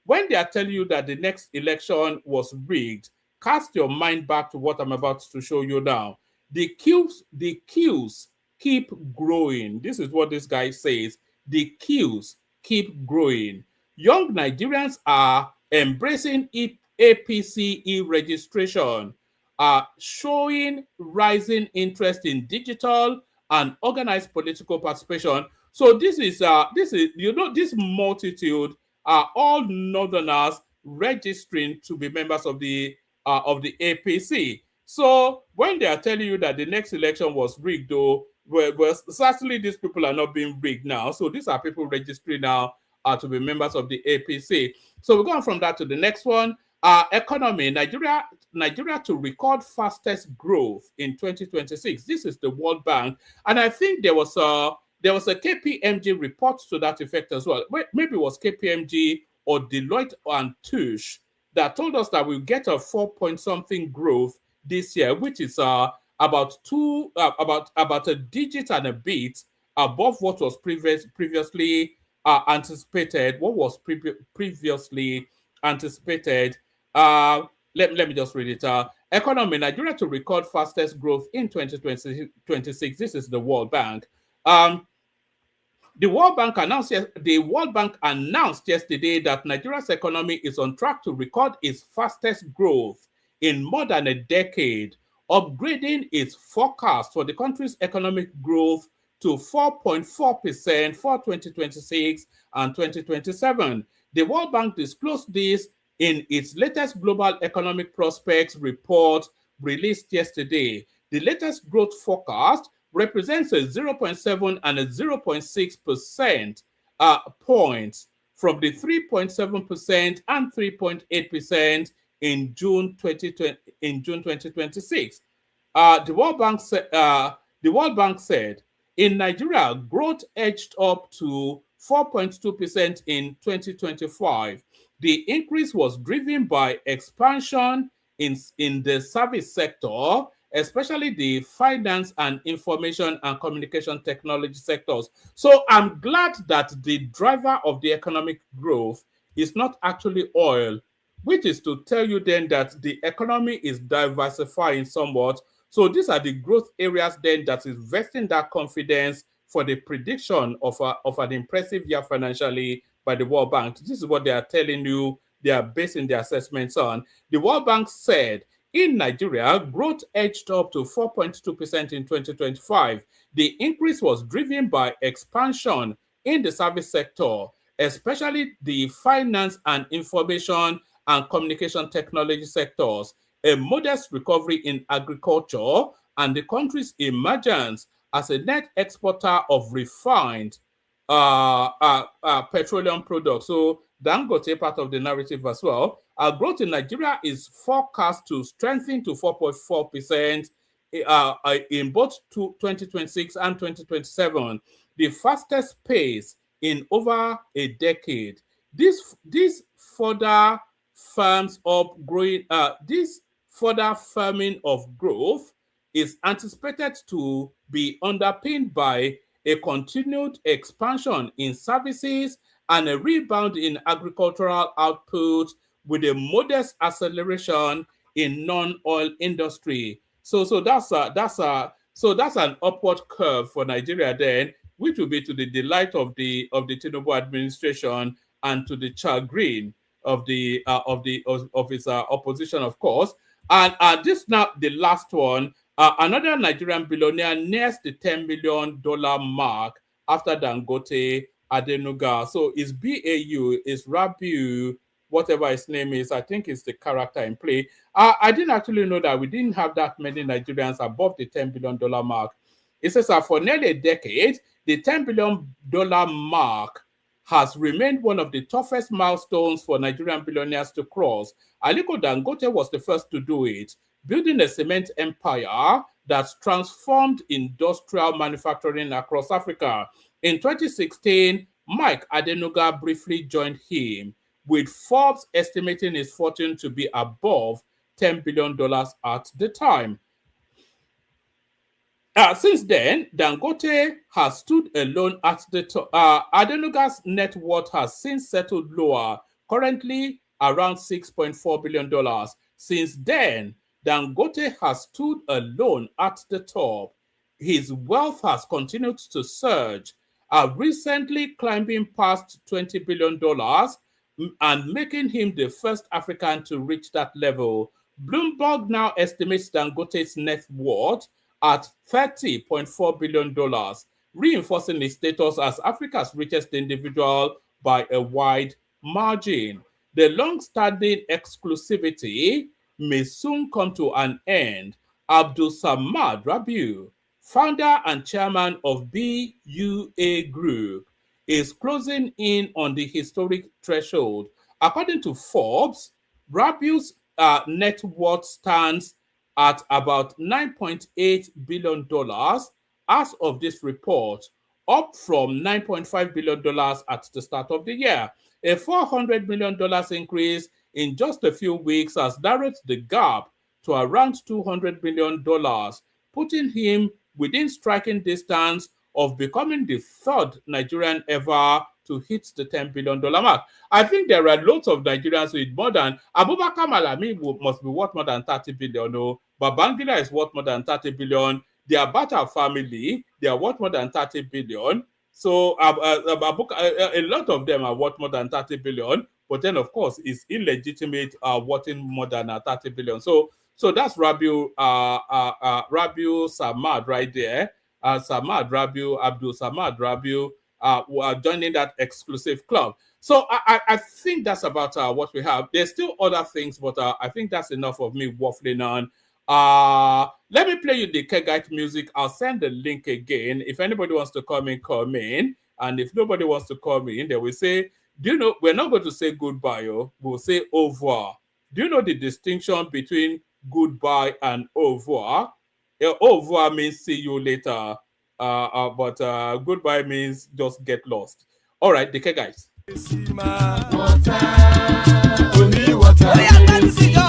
when they are telling you that the next election was rigged, cast your mind back to what I'm about to show you now. The queues keep growing. This is what this guy says. The queues keep growing. Young Nigerians are embracing APC e-registration, showing rising interest in digital and organized political participation. So this multitude are all Northerners registering to be members of the APC. So when they are telling you that the next election was rigged, though, well, certainly these people are not being rigged now. So these are people registering now to be members of the APC. So we're going from that to the next one. Economy, Nigeria to record fastest growth in 2026. This is the World Bank, and I think there was a KPMG report to that effect as well. Maybe it was KPMG or Deloitte and Touche that told us that we'll get a 4-point-something growth this year, which is about a digit and a bit above what was previously anticipated. What was previously anticipated? Let me just read it. Economy, Nigeria to record fastest growth in 2026. This is the World Bank. The World Bank announced yesterday that Nigeria's economy is on track to record its fastest growth in more than a decade, upgrading its forecast for the country's economic growth to 4.4% for 2026 and 2027. The World Bank disclosed this in its latest Global Economic Prospects report released yesterday. The latest growth forecast represents a 0.7 and a 0.6% points from the 3.7% and 3.8% in June 2026. The World Bank said in Nigeria, growth edged up to 4.2% in 2025. The increase was driven by expansion in the service sector, especially the finance and information and communication technology sectors. So I'm glad that the driver of the economic growth is not actually oil, which is to tell you then that the economy is diversifying somewhat. So these are the growth areas then that is vesting that confidence for the prediction of an impressive year financially by the World Bank. This is what they are telling you they are basing their assessments on. The World Bank said in Nigeria, growth edged up to 4.2% in 2025. The increase was driven by expansion in the service sector, especially the finance and information and communication technology sectors, a modest recovery in agriculture, and the country's emergence as a net exporter of refined petroleum products. So Dangote, part of the narrative as well. Our growth in Nigeria is forecast to strengthen to 4.4% in both 2026 and 2027, the fastest pace in over a decade. This further firms up growing. This further firming of growth is anticipated to be underpinned by a continued expansion in services and a rebound in agricultural output with a modest acceleration in non-oil industry. So that's an upward curve for Nigeria then, which will be to the delight of the Tinubu administration and to the chagrin of its opposition, of course. And this now the last one. Another Nigerian billionaire nears the $10 million mark after Dangote Adenuga. So it's BAU, it's Rabiu, whatever his name is. I think it's the character in play. I didn't actually know that we didn't have that many Nigerians above the $10 billion mark. It says that for nearly a decade, the $10 billion mark has remained one of the toughest milestones for Nigerian billionaires to cross. Aliko Dangote was the first to do it, building a cement empire that transformed industrial manufacturing across Africa. In 2016, Mike Adenuga briefly joined him, with Forbes estimating his fortune to be above $10 billion at the time. Since then, Dangote has stood alone at the top. Adenuga's net worth has since settled lower, currently around $6.4 billion. Since then, Dangote has stood alone at the top. His wealth has continued to surge, recently climbing past $20 billion and making him the first African to reach that level. Bloomberg now estimates Dangote's net worth at $30.4 billion, reinforcing his status as Africa's richest individual by a wide margin. The long-standing exclusivity may soon come to an end. Abdul Samad Rabiu, founder and chairman of BUA Group, is closing in on the historic threshold. According to Forbes, Rabiu's net worth stands at about $9.8 billion as of this report, up from $9.5 billion at the start of the year. A $400 million increase in just a few weeks has narrowed the gap to around $200 million, putting him within striking distance of becoming the third Nigerian ever to hit the $10 billion mark. I think there are lots of Nigerians with more than Abubakar Malami must be worth more than 30 billion. No, Babangida is worth more than 30 billion. the Abacha family, they are worth more than 30 billion. So a lot of them are worth more than 30 billion. But then, of course, it's illegitimate worth more than 30 billion. So that's Rabiu Samad right there. Samad Rabiu, Abdul Samad Rabiu joining that exclusive club. So I think that's about what we have. There's still other things, but I think that's enough of me waffling on. Let me play you the Kegite music. I'll send the link again. If anybody wants to come in, come in. And if nobody wants to come in, they will say, do you know, we're not going to say goodbye, we'll say au revoir. Do you know the distinction between goodbye and au revoir? Au revoir means see you later, but goodbye means just get lost. All right, the Kegites. Only water, where they see ma.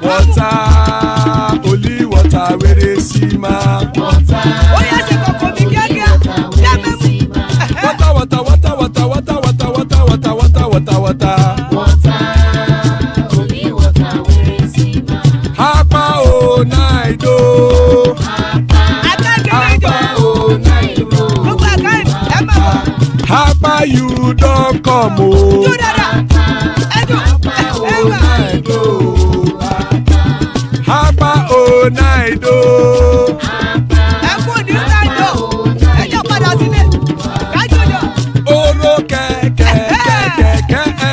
Water, only water, where they see ma. Hapa o naido. Hapa o naido. Hapa you don't come o. Hapa o naido. Hapa o naido. Oro kẹ̀kẹ́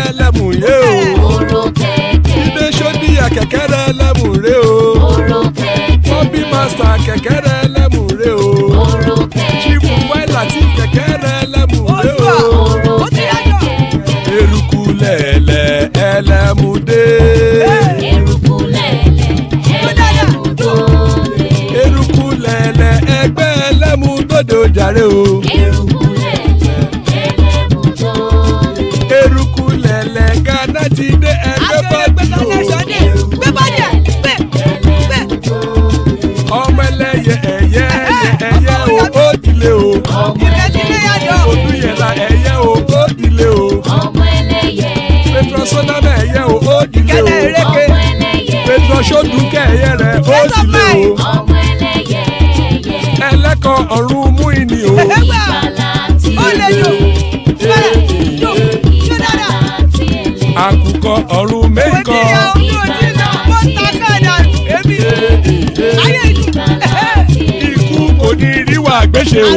ẹlẹ́mù yé o. Ilé sọ́dí àkẹ́kẹ́ ẹlẹ́mù ré o. Bọ́bí Master kẹ̀kẹ́ ẹlẹ́mù ré o. Chifu Wáìlà tí kẹ̀kẹ́ ẹlẹ́mù ré o. Eruku lẹ̀lẹ̀ ẹlẹ́mù dé. Eruku lẹ̀lẹ̀ ẹgbẹ́ ẹlẹ́mù dòde ojàre o. Eruku lẹ̀lẹ̀ Ghana ti dé ẹgbẹ́ bọ́ọ̀dù o. Ọmọ ẹlẹ́yẹ ẹyẹ o ó dìlé o. Odúyẹ̀lá ẹyẹ o ó dìlé o. Petrosodana ẹyẹ o ó dìlé o. Petrosodúnkẹ́ ẹyẹ rẹ̀ ó dìlé o. Ẹlẹ́kọ̀ ọ̀run mú ìní o. Àkùkọ ọ̀run mẹ́kọ̀. Ikú kò ní ríwà gbéṣe o.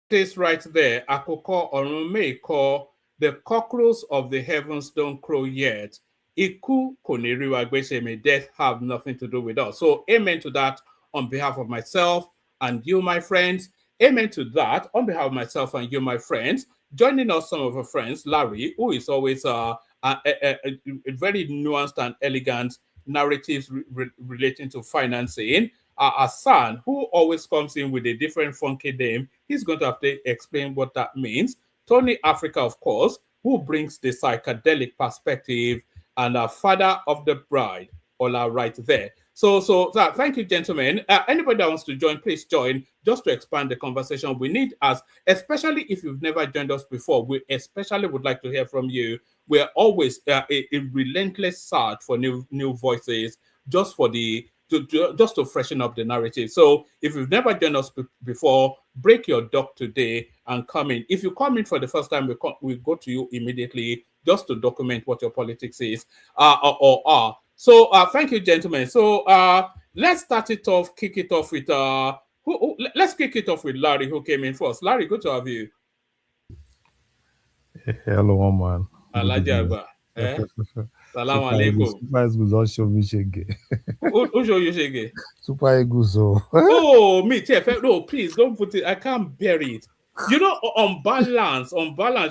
This right there, Àkùkọ ọ̀run mẹ́kọ̀, the cockroach of the heavens don't crow yet. Iku kò ní rí wa gbéṣe, may death have nothing to do with us. So amen to that on behalf of myself and you, my friends. Amen to that on behalf of myself and you, my friends. Joining us, some of our friends, Larry, who is always a very nuanced and elegant narratives relating to financing. Hassan, who always comes in with a different funky name, he's going to have to explain what that means. Tony Africa, of course, who brings the psychedelic perspective, and father of the bride, Ola right there. So thank you, gentlemen. Anybody that wants to join, please join, just to expand the conversation. We need us, especially if you've never joined us before, we especially would like to hear from you. We're always a relentless search for new voices, just for just to freshen up the narrative. So if you've never joined us before, break your duck today and come in. If you come in for the first time, we go to you immediately just to document what your politics is or are. So thank you, gentlemen. So let's kick it off with let's kick it off with Larry, who came in first. Larry, good to have you. Hello, man. Alajaba. Salam alaikum. Super Eagles don't show me shege. Who show you shege? Super Eagles. Oh, me too. No, please don't put it. I can't bear it. You know, on balance,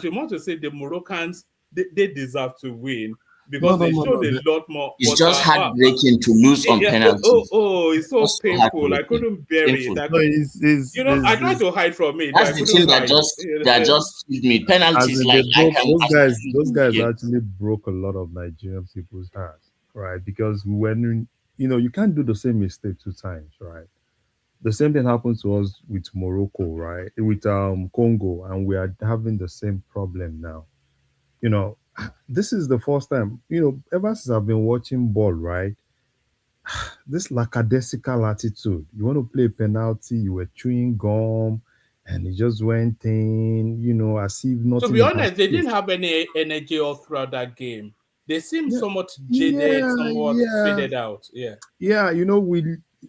you want to say the Moroccans, they deserve to win because they showed a lot more. It's just heartbreaking to lose on penalties. It's so painful. I couldn't bear it. I tried to hide from it. That's the thing that just killed me. Penalties, those guys actually broke a lot of Nigerian people's hearts, right? Because when you can't do the same mistake two times, right? The same thing happened to us with Morocco, right? With Congo, and we are having the same problem now. You know, this is the first time, ever since I've been watching ball, right? This lackadaisical attitude. You want to play penalty, you were chewing gum, and it just went in, as if nothing. To be honest, they didn't have any energy all throughout that game. They seemed somewhat jaded, somewhat faded out. Yeah. Yeah,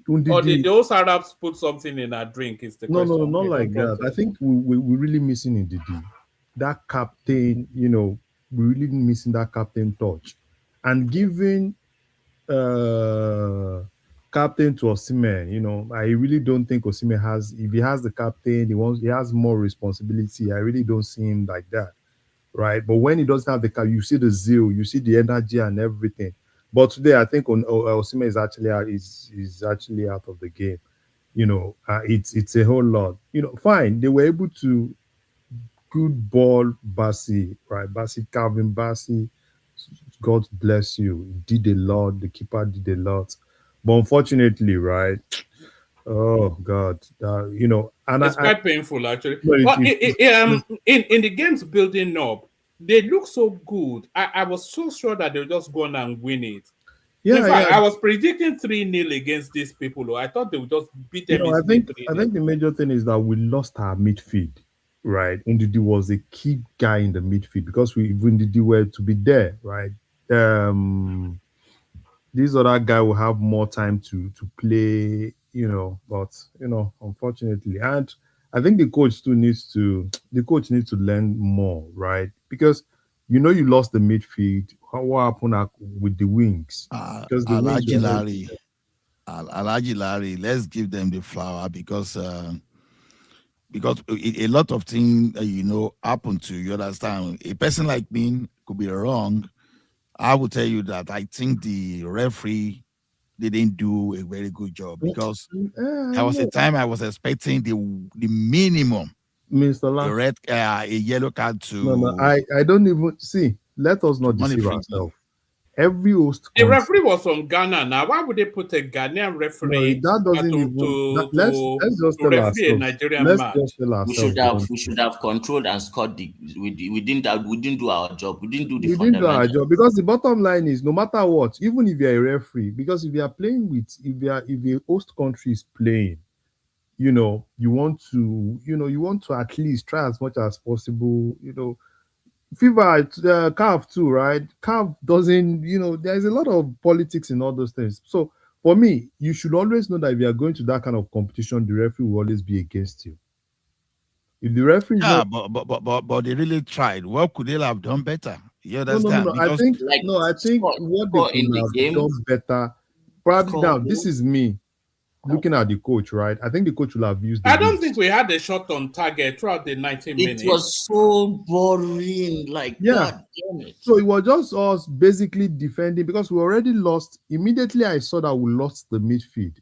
or did those Arabs put something in our drink? Is the question. No, not like that. I think we're really missing in Ndidi. That captain, we're really missing that captain touch. And giving captain to Osimhen, I really don't think Osimhen has, if he has the captain, he has more responsibility. I really don't see him like that. Right. But when he doesn't have the cap, you see the zeal, you see the energy and everything. But today, I think Osimhen is actually out of the game. It's a whole lot. Fine. They were able to good ball, Bassi, right? Calvin Bassi. God bless you. He did a lot. The keeper did a lot. But unfortunately, right? Oh God, and it's quite painful actually. But in the games building up, they look so good. I was so sure that they'll just go on and win it. Yeah, in fact, I was predicting 3-0 against these people. I thought they would just beat them. I think the major thing is that we lost our midfield, right? Ndidi was a key guy in the midfield because we Ndidi were to be there, right? This other guy will have more time to play. But unfortunately, and I think the coach needs to learn more, right? Because you lost the midfield. What happened with the wings? Because the Alhaji Larry, let's give them the flower because a lot of things happen to you. Understand? A person like me could be wrong. I will tell you that I think the referee didn't do a very good job because there was a time I was expecting the minimum, Mr. Lance, the red a yellow card to. No, I don't even see. Let us not deceive ourselves. Every host. The referee was from Ghana. Now, why would they put a Ghanaian referee? No, that doesn't let's just tell referee a Nigerian match? We should have controlled and scored we didn't do our job. We didn't do the fundamental. We didn't do our job because the bottom line is no matter what, even if you're a referee, because if you are playing with if the host country is playing, you want to at least try as much as possible, FIFA, CAF too, right? CAF doesn't, there's a lot of politics in all those things. So for me, you should always know that if you are going to that kind of competition, the referee will always be against you. If the referee, but they really tried. What could they have done better? You understand? No. I think what they could have done better. Probably now, this is me looking at the coach, right? I think the coach will have used. I don't think we had a shot on target throughout the 90 minutes. It was so boring, God damn it. So it was just us basically defending because we already lost. Immediately, I saw that we lost the midfield.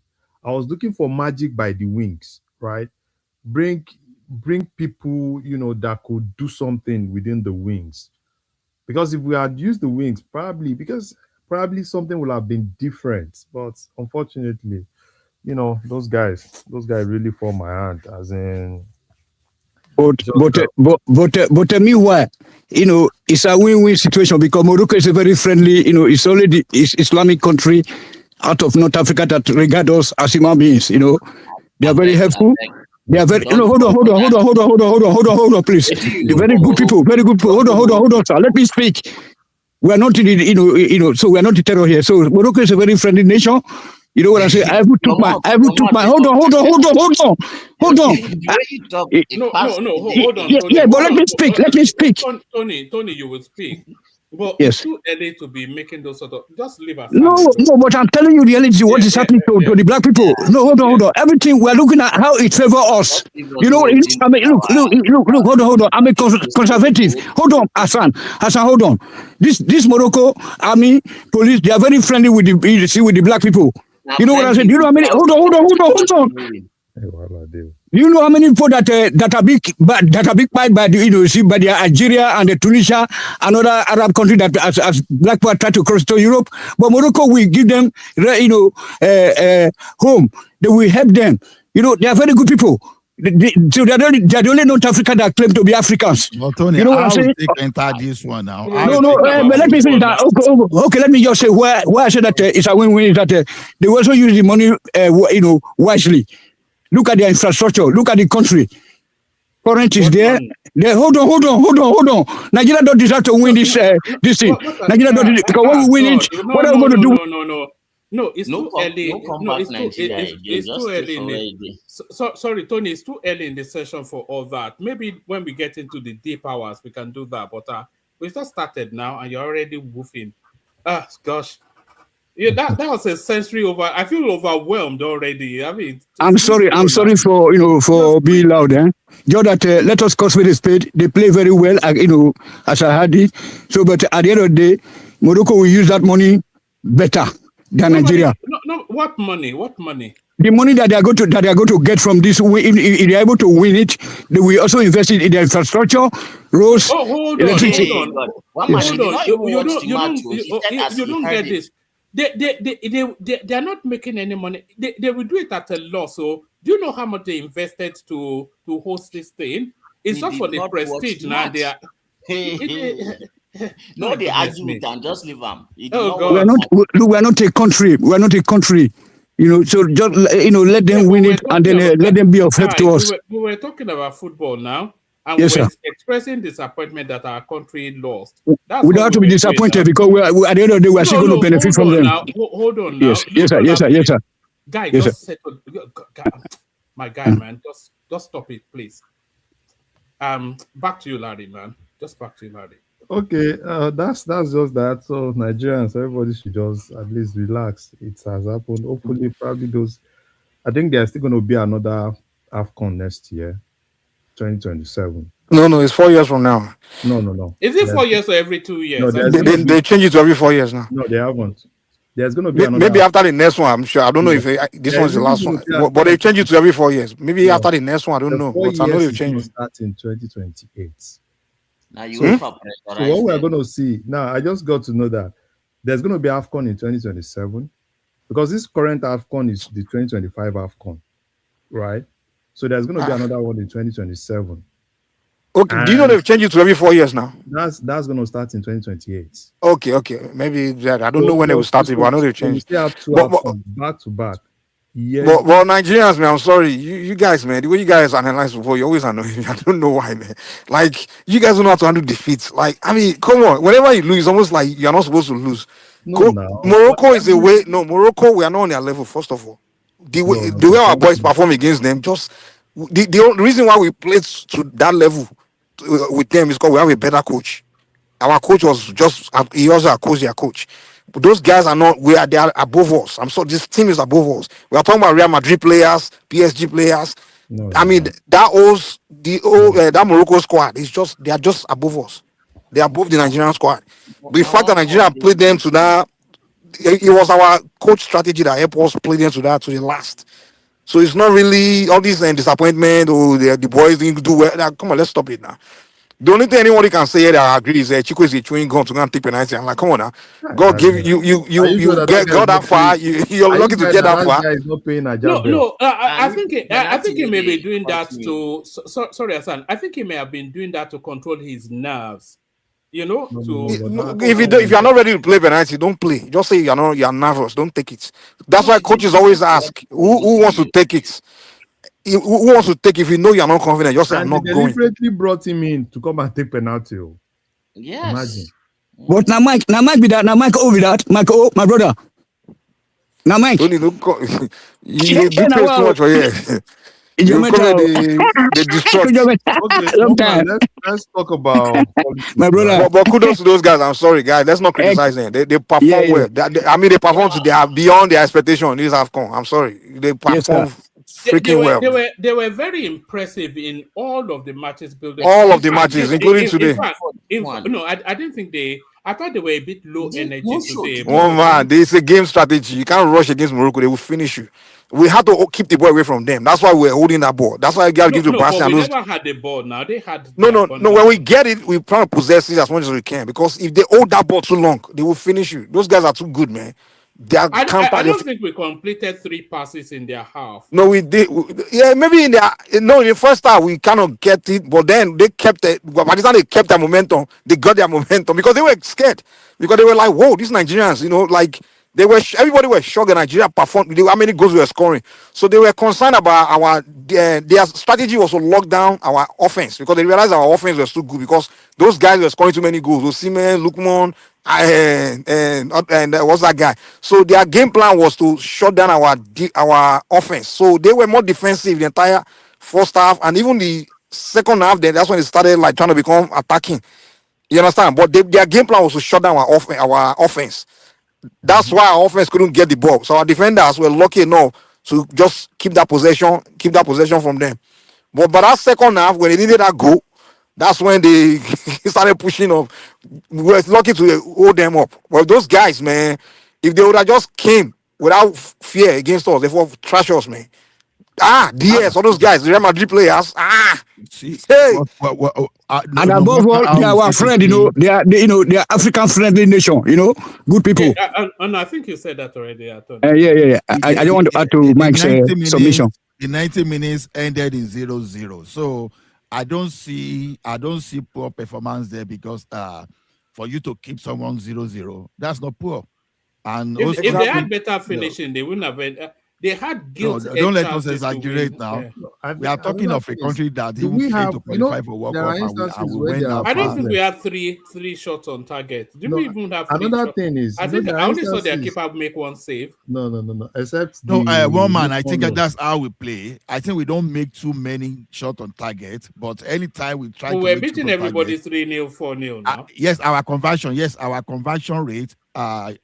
I was looking for magic by the wings, right? Bring people, that could do something within the wings. Because if we had used the wings, probably something would have been different. But unfortunately, those guys really fall my hand, as in. But meanwhile, it's a win-win situation because Morocco is a very friendly, it's only the Islamic country out of North Africa that regard us as human beings, they are very helpful. They are very, hold on, please. They're very good people, Hold on, sir. Let me speak. We are not in the, so we are not the terror here. So Morocco is a very friendly nation. You know what I say? I will took my. Hold on. No, hold on. Yeah, but let me speak. Tony, you will speak. But yes. It's too early to be making those sort of. Just leave us. No, but I'm telling you reality. What is happening to the black people? No, hold on. Everything we're looking at how it favors us. Look. Hold on. I'm a conservative. Hold on, Hassan, hold on. This Morocco army police, they are very friendly with the black people. You know what I said? You know how many? Hold on. You know how many people that are big by the by the Algeria and the Tunisia and other Arab countries that as black people try to cross to Europe, but Morocco will give them home. They will help them. They are very good people. So they're the only North Africa that claim to be Africans. Well, Tony, You know what I'm saying? enter this one now. No, but let me finish that. Okay, let me just say why I said that it's a win-win is that they also use the money, wisely. Look at their infrastructure. Look at the country. Current is there. Hold on. Nigeria don't deserve to win this thing. Nigeria don't deserve, because when we win it, what are we going to do? No, it's too early. It's too early. Sorry, Tony, it's too early in the session for all that. Maybe when we get into the deep hours, we can do that. But we just started now, and you're already woofing. Gosh. Yeah, that was a century over. I feel overwhelmed already. I mean, I'm sorry for being loud. Just that let us cut with the spade. They play very well, as I had it. So, but at the end of the day, Morocco will use that money better than Nigeria. No, what money? The money that they are going to get from this, if they are able to win it, they will also invest it in their infrastructure, roads, electricity. You don't get this. They are not making any money. They will do it at a loss. So do you know how much they invested to host this thing? It's just for the prestige now. They are. No, they argue with them. Just leave them. We are not a country. We are not a country. So just let them win it and then let them be of help to us. We were talking about football now, and we were expressing disappointment that our country lost. We don't have to be disappointed because at the end of the day we are still going to benefit from them. Hold on now. Yes, sir. Guy, just settle. My guy, man, just stop it, please. Back to you, Larry, man. Just back to you, Larry. Okay, that's just that. So Nigerians, everybody should just at least relax. It has happened. Hopefully, probably those. I think there's still going to be another AFCON next year, 2027. No, it's 4 years from now. No. Is it 4 years or every 2 years? No, they change it to every 4 years now. No, they haven't. There's going to be maybe after the next one. I'm sure. I don't know if this one's the last one, but they change it to every 4 years. Maybe after the next one, I don't know. But I know they've changed it. Start in 2028. Now so what we are going to see now, I just got to know that there's going to be AFCON in 2027 because this current AFCON is the 2025 AFCON, right? So there's going to be another one in 2027. Okay, and do you know they've changed it to every 4 years now? That's going to start in 2028. Okay, maybe that. I don't know when they will start it, but I know they've changed. We still have two AFCON back to back. Yeah. Well, Nigerians, man, I'm sorry. You guys, man, the way you guys analyze football, you always annoy me. I don't know why, man. Like, you guys don't know how to handle defeats. Like, I mean, come on. Whenever you lose, it's almost like you're not supposed to lose. Morocco is a way. No, Morocco, we are not on their level, first of all. The way our boys perform against them, just the reason why we played to that level with them is because we have a better coach. Our coach was he also a coach. But those guys are not they are above us. I'm sorry, this team is above us. We are talking about Real Madrid players, PSG players. That Morocco squad is they are just above us. They are above the Nigerian squad. But the fact that Nigeria played them to that, it was our coach strategy that helped us play them to the last. So it's not really all this disappointment or the boys didn't do well. Come on, let's stop it now. The only thing anybody can say that I agree is that Chico is a chewing gum to go and take penalty. I'm like, come on now. God give you get that far. You're lucky to get that far. No. I think he may be doing that to. Sorry, Hassan. I think he may have been doing that to control his nerves. If you're not ready to play penalty, don't play. Just say you're nervous. Don't take it. That's why coaches always ask who wants to take it. Who wants to take if you know you're not confident? Just say I'm not going. They deliberately brought him in to come and take penalty. Yes. Imagine. But now Mike be that. Now Mike over that. Mike, my brother. Now Mike. You do too much for you. They destroyed. Okay, let's talk about my brother. But kudos to those guys. I'm sorry, guys. Let's not criticize them. They perform well. They perform they are beyond their expectation. These AFCON. I'm sorry. They perform freaking well. They were very impressive in all of the matches building. All of the matches, including today. I didn't think I thought they were a bit low energy today. Oh man, this is a game strategy. You can't rush against Morocco. They will finish you. We had to keep the ball away from them. That's why we're holding that ball. That's why I got to give to Brazil. We never had the ball. Now they had. No. When we get it, we try to possess it as much as we can. Because if they hold that ball too long, they will finish you. Those guys are too good, man. their counter. I don't think we completed 3 passes in their half. No, we did. Yeah, maybe in the first half we cannot get it, but then they kept it. By the time they kept their momentum, they got their momentum because they were scared. Because they were like, whoa, these Nigerians, like everybody was shocked that Nigeria performed. How many goals we were scoring? So they were concerned about their strategy was to lock down our offense because they realized our offense was too good because those guys were scoring too many goals. Osimhen, Lukman, and what's that guy? So their game plan was to shut down our offense. So they were more defensive the entire first half, and even the second half. Then that's when they started like trying to become attacking. You understand? But their game plan was to shut down our offense. That's why our offense couldn't get the ball. So our defenders were lucky enough to just keep that possession from them. But by that second half, when they needed that goal, that's when they started pushing up. We were lucky to hold them up. Well, those guys, man, if they would have just came without fear against us, they would trash us, man. DS, all those guys, the Real Madrid players. See, hey. And above all, they are our friend, they are African friendly nation, good people. Yeah, and I think you said that already. Yeah. I don't want to add to Mike's submission. The 90 minutes ended in 0-0. So I don't see poor performance there because for you to keep someone 0-0, that's not poor. And if they had better finishing, they wouldn't have. They had guilt. No, don't let us exaggerate now. Yeah. We are talking of a country that even failed to qualify for World Cup, and we went out. I don't think we had three shots on target. Did we even have three another shots? thing is I think I only saw their keeper make one save. No. Except one man. I think that's how we play. I think we don't make too many shots on target, but anytime we try, we're beating everybody 3-0, 4-0 now. Yes, our conversion rate. I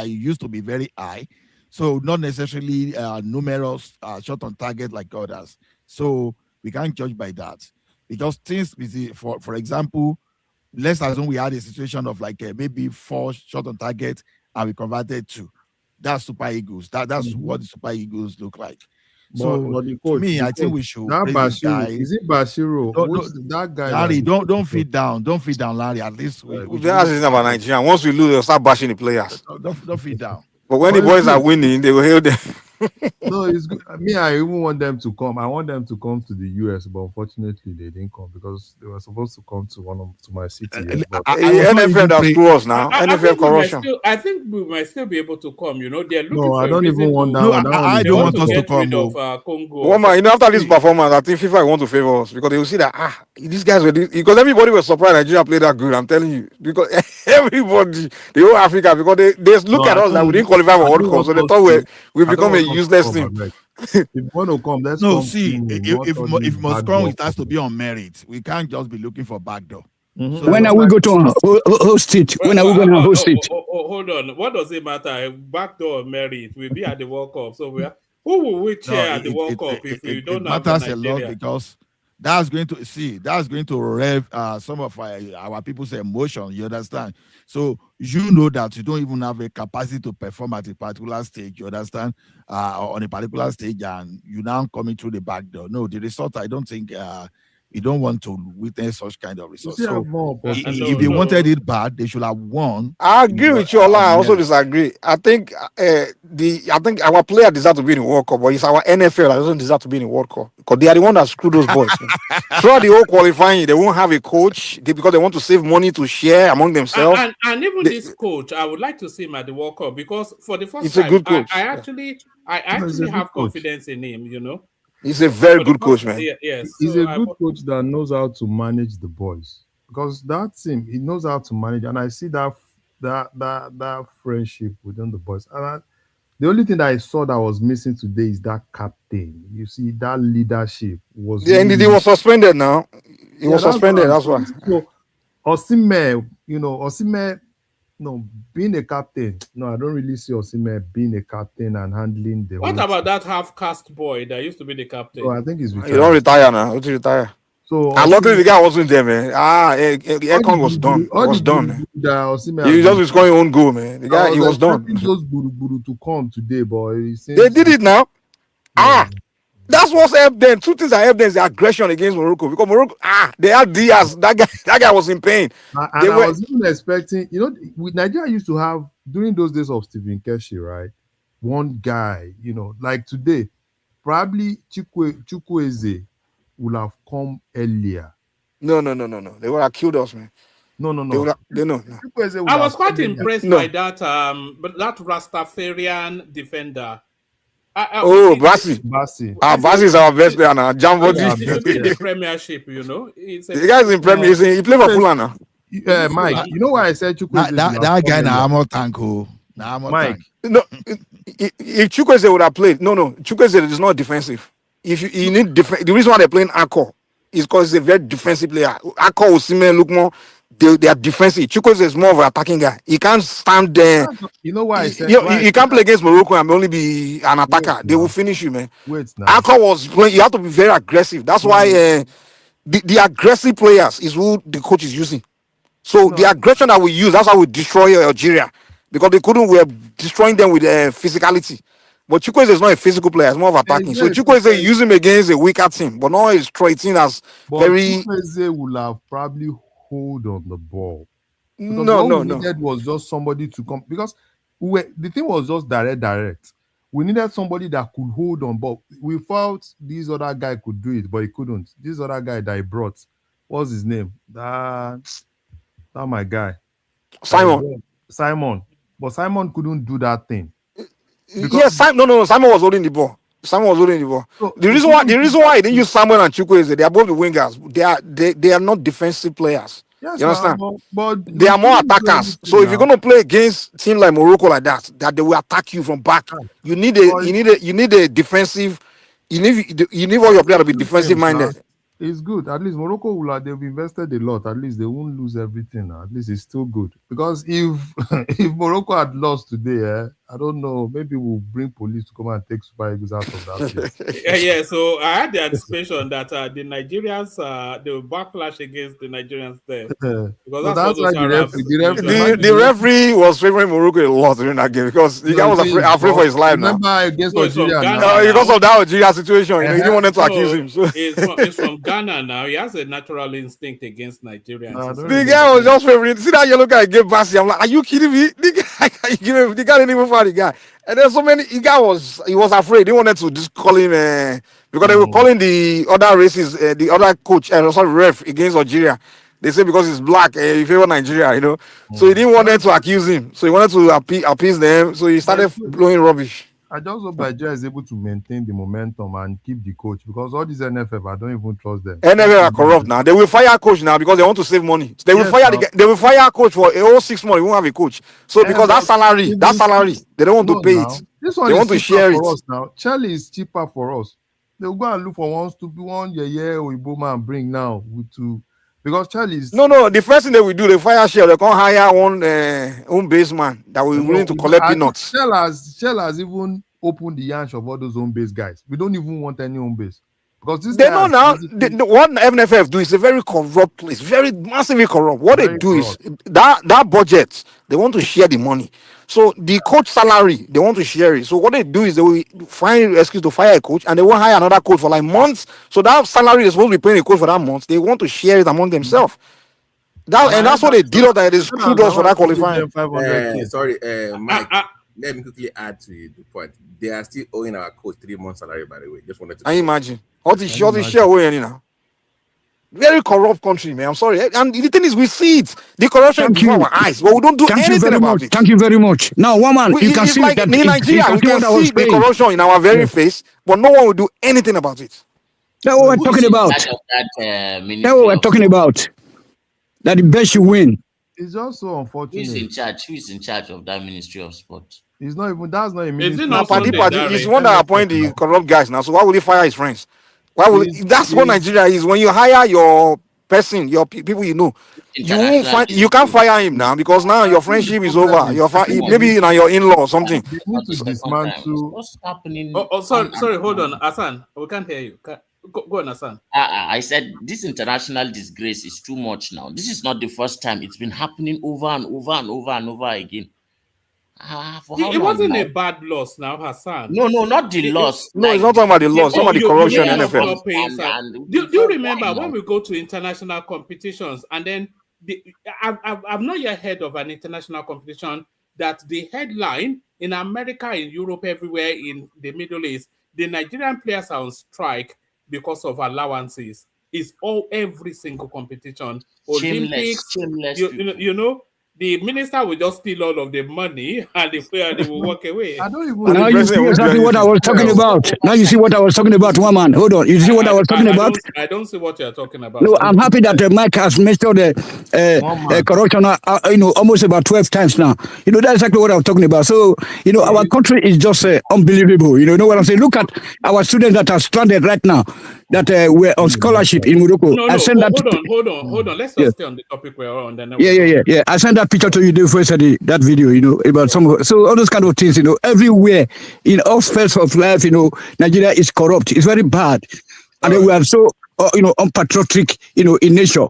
used to be very high. So not necessarily numerous shot on target like others. So we can't judge by that. Because things, for example, let's assume we had a situation of like maybe 4 shot on target and we converted 2. That's Super Eagles. That's what the Super Eagles look like. So to me, I think we should. That Bashiru, is it Bashiru? That guy. Larry, don't feed down. Don't feed down, Larry. At least that's the thing about Nigeria. Once we lose, they'll start bashing the players. Don't feed down. But when the boys are winning, they will hail them. No, it's good. I even want them to come. I want them to come to the US, but unfortunately, they didn't come because they were supposed to come to my city. NFL that screw us now. NFL corruption. I think we might still be able to come. They're looking no, for I don't even want that. No, I don't want us to come. Congo. After this performance, I think FIFA want to favor us because they will see that these guys were because everybody was surprised Nigeria played that good. I'm telling you, because everybody, the whole Africa, because they look at us that we didn't qualify for World Cup, so they thought we become a useless team. If you want to come, let's come. See, if must come, it has to be on merit. We can't just be looking for backdoor. So when are we going to host it? When are we going to host it? Hold on. What does it matter? Backdoor or merit? We'll be at the World Cup. So who will we cheer at the World Cup if we don't have matters a lot because that's going to rev some of our people's emotion. You understand? So you know that you don't even have a capacity to perform at a particular stage. You understand? On a particular stage, and you now coming through the back door. No, the result. I don't think you don't want to witness such kind of results. So if they wanted it bad, they should have won. I agree with you, Ola. I also disagree. I think our player deserve to be in the World Cup, but it's our NFL that doesn't deserve to be in the World Cup because they are the one that screwed those boys. Throughout the whole qualifying, they won't have a coach because they want to save money to share among themselves. And even this coach, I would like to see him at the World Cup because for the first it's time, a good coach. I actually have confidence in him. He's a very good coach, man. Yes, he's a good coach that knows how to manage the boys because that team he knows how to manage, and I see that friendship within the boys. And the only thing that I saw that was missing today is that captain. You see, that leadership was. Yeah, and he was suspended now. He was suspended. That's why. So, Osimhen, being a captain. No, I don't really see Osimhen being a captain and handling the. What about that half-caste boy that used to be the captain? Oh, I think he's retired. He don't retire now. He retire. So and luckily the guy wasn't there, man. Ekong was done. Was done, man. He just was scoring own goal, man. The guy, he was done. Those buru to come today, boy. They did it now. That's what's helped them. Two things that helped them is the aggression against Morocco. Because Morocco, they had Diaz. That guy was in pain. And I was even expecting, with Nigeria used to have, during those days of Stephen Keshi, right? One guy, like today, probably Chukwueze would have come earlier. No. They would have killed us, man. No. I was quite impressed by that that Rastafarian defender. Basi. Basi is our best player now. Jambodi. In the Premiership, The guy's in Premier. He played for Fulani. Mike, you know why I said Chukwueze? That guy now Amo Tanko. Mike. No, if Chukwueze would have played, no, Chukwueze is not defensive. If you need the reason why they're playing Akko is because he's a very defensive player. Akko, Osimhen, look more. They are defensive. Chukwueze is more of an attacking guy. He can't stand there. You know why I said you can't play against Morocco and only be an attacker. They will finish you, man. Akko was playing. You have to be very aggressive. That's why the aggressive players is who the coach is using. So the aggression that we use, that's how we destroy Algeria. Because we're destroying them with physicality. But Chukwueze is not a physical player, it's more of attacking. So Chukwueze use him against a weaker team, but not his team as very. Chukwueze would have probably hold on the ball. Because what we needed was just somebody to come, because the thing was just direct. We needed somebody that could hold on ball. We felt this other guy could do it, but he couldn't. This other guy that he brought, what's his name? That my guy. Simon. But Simon couldn't do that thing. Yes, Simon was holding the ball. So, the reason why they use Samuel and Chukwueze, they are both the wingers. They are not defensive players. Yes, you understand? But they are more attackers. So if you're going to play against a team like Morocco like that they will attack you from back, you need a defensive. You need all your players to be defensive minded. It's good. At least Morocco they've invested a lot. At least they won't lose everything. At least it's still good. Because if Morocco had lost today, I don't know. Maybe we'll bring police to come and take Super Eagles out of that place. Yeah. So I had the anticipation that the Nigerians they will backlash against the Nigerians there. Because that's why the referee was favoring Morocco a lot during that game because the guy was afraid for his life now. Against Nigeria because of that Algeria situation, he didn't want them to accuse him. So. It's from Ghana now. He has a natural instinct against Nigerians. The guy was just favoring. See that yellow guy gave Basi. I'm like, are you kidding me? The guy didn't even find the guy. And there's so many. He was afraid. He wanted to just call him because they were calling the other races, the other coach, ref against Algeria. They say because he's black, he favor Nigeria, So he didn't want them to accuse him. So he wanted to appease them. So he started blowing rubbish. I just hope Nigeria is able to maintain the momentum and keep the coach because all these NFF, I don't even trust them. NFF are corrupt now. They will fire coach now because they want to save money. They will fire coach for a whole 6 months. We won't have a coach. So because that salary, they don't want to pay it. This one they want to share it. Us now. Charlie is cheaper for us. They'll go and look for one stupid one or Iboma and bring now because Charlie is the first thing they will do, they fire Shell. They can't hire one home base man that will be willing to collect peanuts. Shell has even opened the yansh of all those home base guys. We don't even want any home base because they know now. What NFF do is a very corrupt place, very massively corrupt. What they do is that budget they want to share the money. So the coach salary they want to share it. So what they do is they will find an excuse to fire a coach and they won't hire another coach for like months. So that salary they're supposed to be paying a coach for that month, they want to share it among themselves. That's what they did. That they screwed us for that qualifying. Mike. Let me quickly add to the point. They are still owing our coach 3 months salary, by the way. Just wanted to. I imagine. All the share away now. Very corrupt country, man. I'm sorry. And the thing is, we see it. The corruption before our eyes, but we don't do anything about it. Thank you very much. Now, one man, you can see like that in Nigeria, we can see the corruption in our very face, but no one will do anything about it. That's what we're talking about. That's what we're talking about. That the best should win. It's also unfortunate. Who is in charge of that Ministry of Sport? It's not even. That's not a ministry. He's one that appoint the corrupt guys now. So why would he fire his friends? That's what Nigeria is. When you hire your person, your people you know, you can't fire him now because now your friendship is over. Maybe now your in-law or something. They need to dismantle. What's happening? Sorry, hold on, Hassan. We can't hear you. Go on, Hassan. I said this international disgrace is too much now. This is not the first time. It's been happening over and over and over and over again. For how It long wasn't now? a bad loss now, Hassan. No, not the loss. No, it's not talking about the loss. It's talking about the corruption in NFL. Not paying do you remember when we go to international competitions and then I've not yet heard of an international competition that the headline in America, in Europe, everywhere in the Middle East, the Nigerian players are on strike because of allowances. It's every single competition. Olympics, you know, the minister will just steal all of the money and the player they will walk away. Now you see exactly what I was talking about. Now you see what I was talking about, one man. Hold on. You see what I was talking about? I don't see what you're talking about. No, I'm happy that Mike has mentioned the corruption, almost about 12 times now. That's exactly what I was talking about. So, our country is just unbelievable. You know what I'm saying? Look at our students that are stranded right now, that were on scholarship in Morocco. No, hold on. Let's just stay on the topic we're on. Then yeah. I sent that picture to you the first that video, about some. So all those kind of things, everywhere in all spheres of life, Nigeria is corrupt. It's very bad, and we are so unpatriotic, in nature.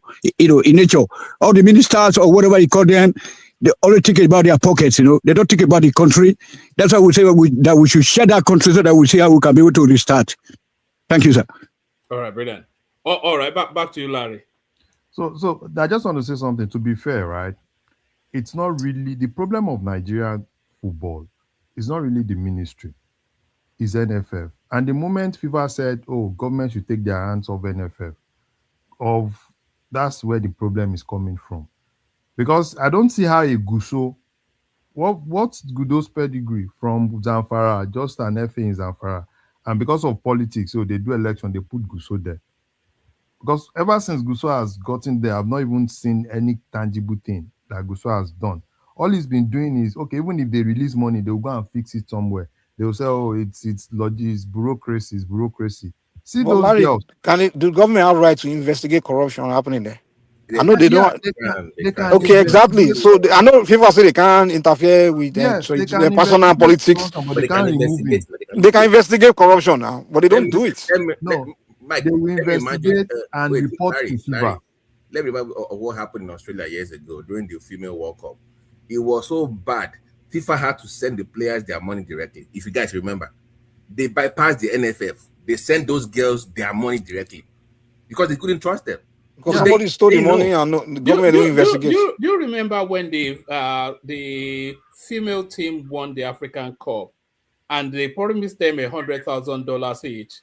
All the ministers or whatever you call them, they only think about their pockets. They don't think about the country. That's why we say that we should share that country so that we see how we can be able to restart. Thank you, sir. All right, brilliant. All right, back to you, Larry. So I just want to say something. To be fair, right? It's not really the problem of Nigerian football. It's not really the ministry. It's NFF. And the moment FIFA said, "Oh, government should take their hands off NFF," that's where the problem is coming from. Because I don't see how a Guso, what's Gudo's pedigree from Zamfara, just an FA in Zamfara, and because of politics, so they do election, they put Guso there. Because ever since Guso has gotten there, I've not even seen any tangible thing that Guso has done. All he's been doing is, okay, even if they release money, they'll go and fix it somewhere. They'll say, "Oh, it's bureaucracy. See But those Larry, girls. do government have right to investigate corruption happening there? I know they don't. They can Okay, exactly. So I know people say they can't interfere with them, Yes, so they it's can their personal politics. but they can't remove it. They can investigate corruption now, but they don't do it. They will investigate and report to FIFA. Let me remember of what happened in Australia years ago during the Female World Cup. It was so bad. FIFA had to send the players their money directly. If you guys remember, they bypassed the NFF. They sent those girls their money directly because they couldn't trust them. Because somebody stole the money and the government don't investigate. Do you remember when the female team won the African Cup and they promised them $100,000 each?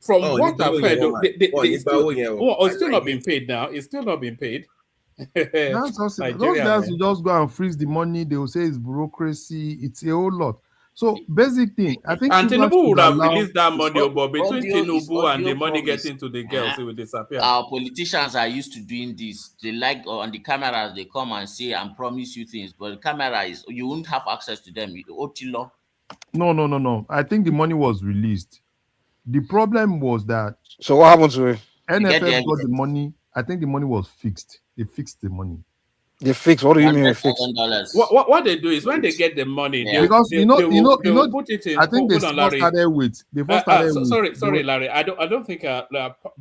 From what I've heard, it's still not been paid now. It's still not been paid. Those guys will just go and freeze the money. They will say it's bureaucracy. It's a whole lot. So basic thing, I think. And Tinubu would have released that money, but between Tinubu and the money getting to the girls, it will disappear. Our politicians are used to doing this. They like on the cameras, they come and say and promise you things, but the camera is you won't have access to them. No. I think the money was released. The problem was that. So what happened to it? NFF got the money. I think the money was fixed. They fixed the money. They fix. What do you mean? Fix? What they do is when they get the money, because they will put it in. I think they first started with. Sorry, Larry. I don't think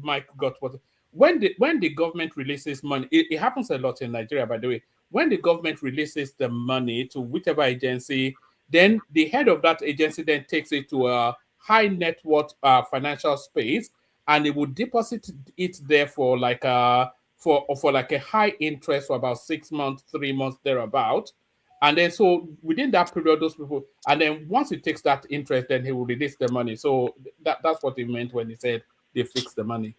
Mike got what. When the government releases money, it happens a lot in Nigeria, by the way. When the government releases the money to whichever agency, then the head of that agency then takes it to a high net worth financial space, and it would deposit it there for like a high interest for about 6 months, 3 months thereabout. And then so within that period, those people, and then once he takes that interest, then he will release the money. So that's what he meant when he said they fix the money.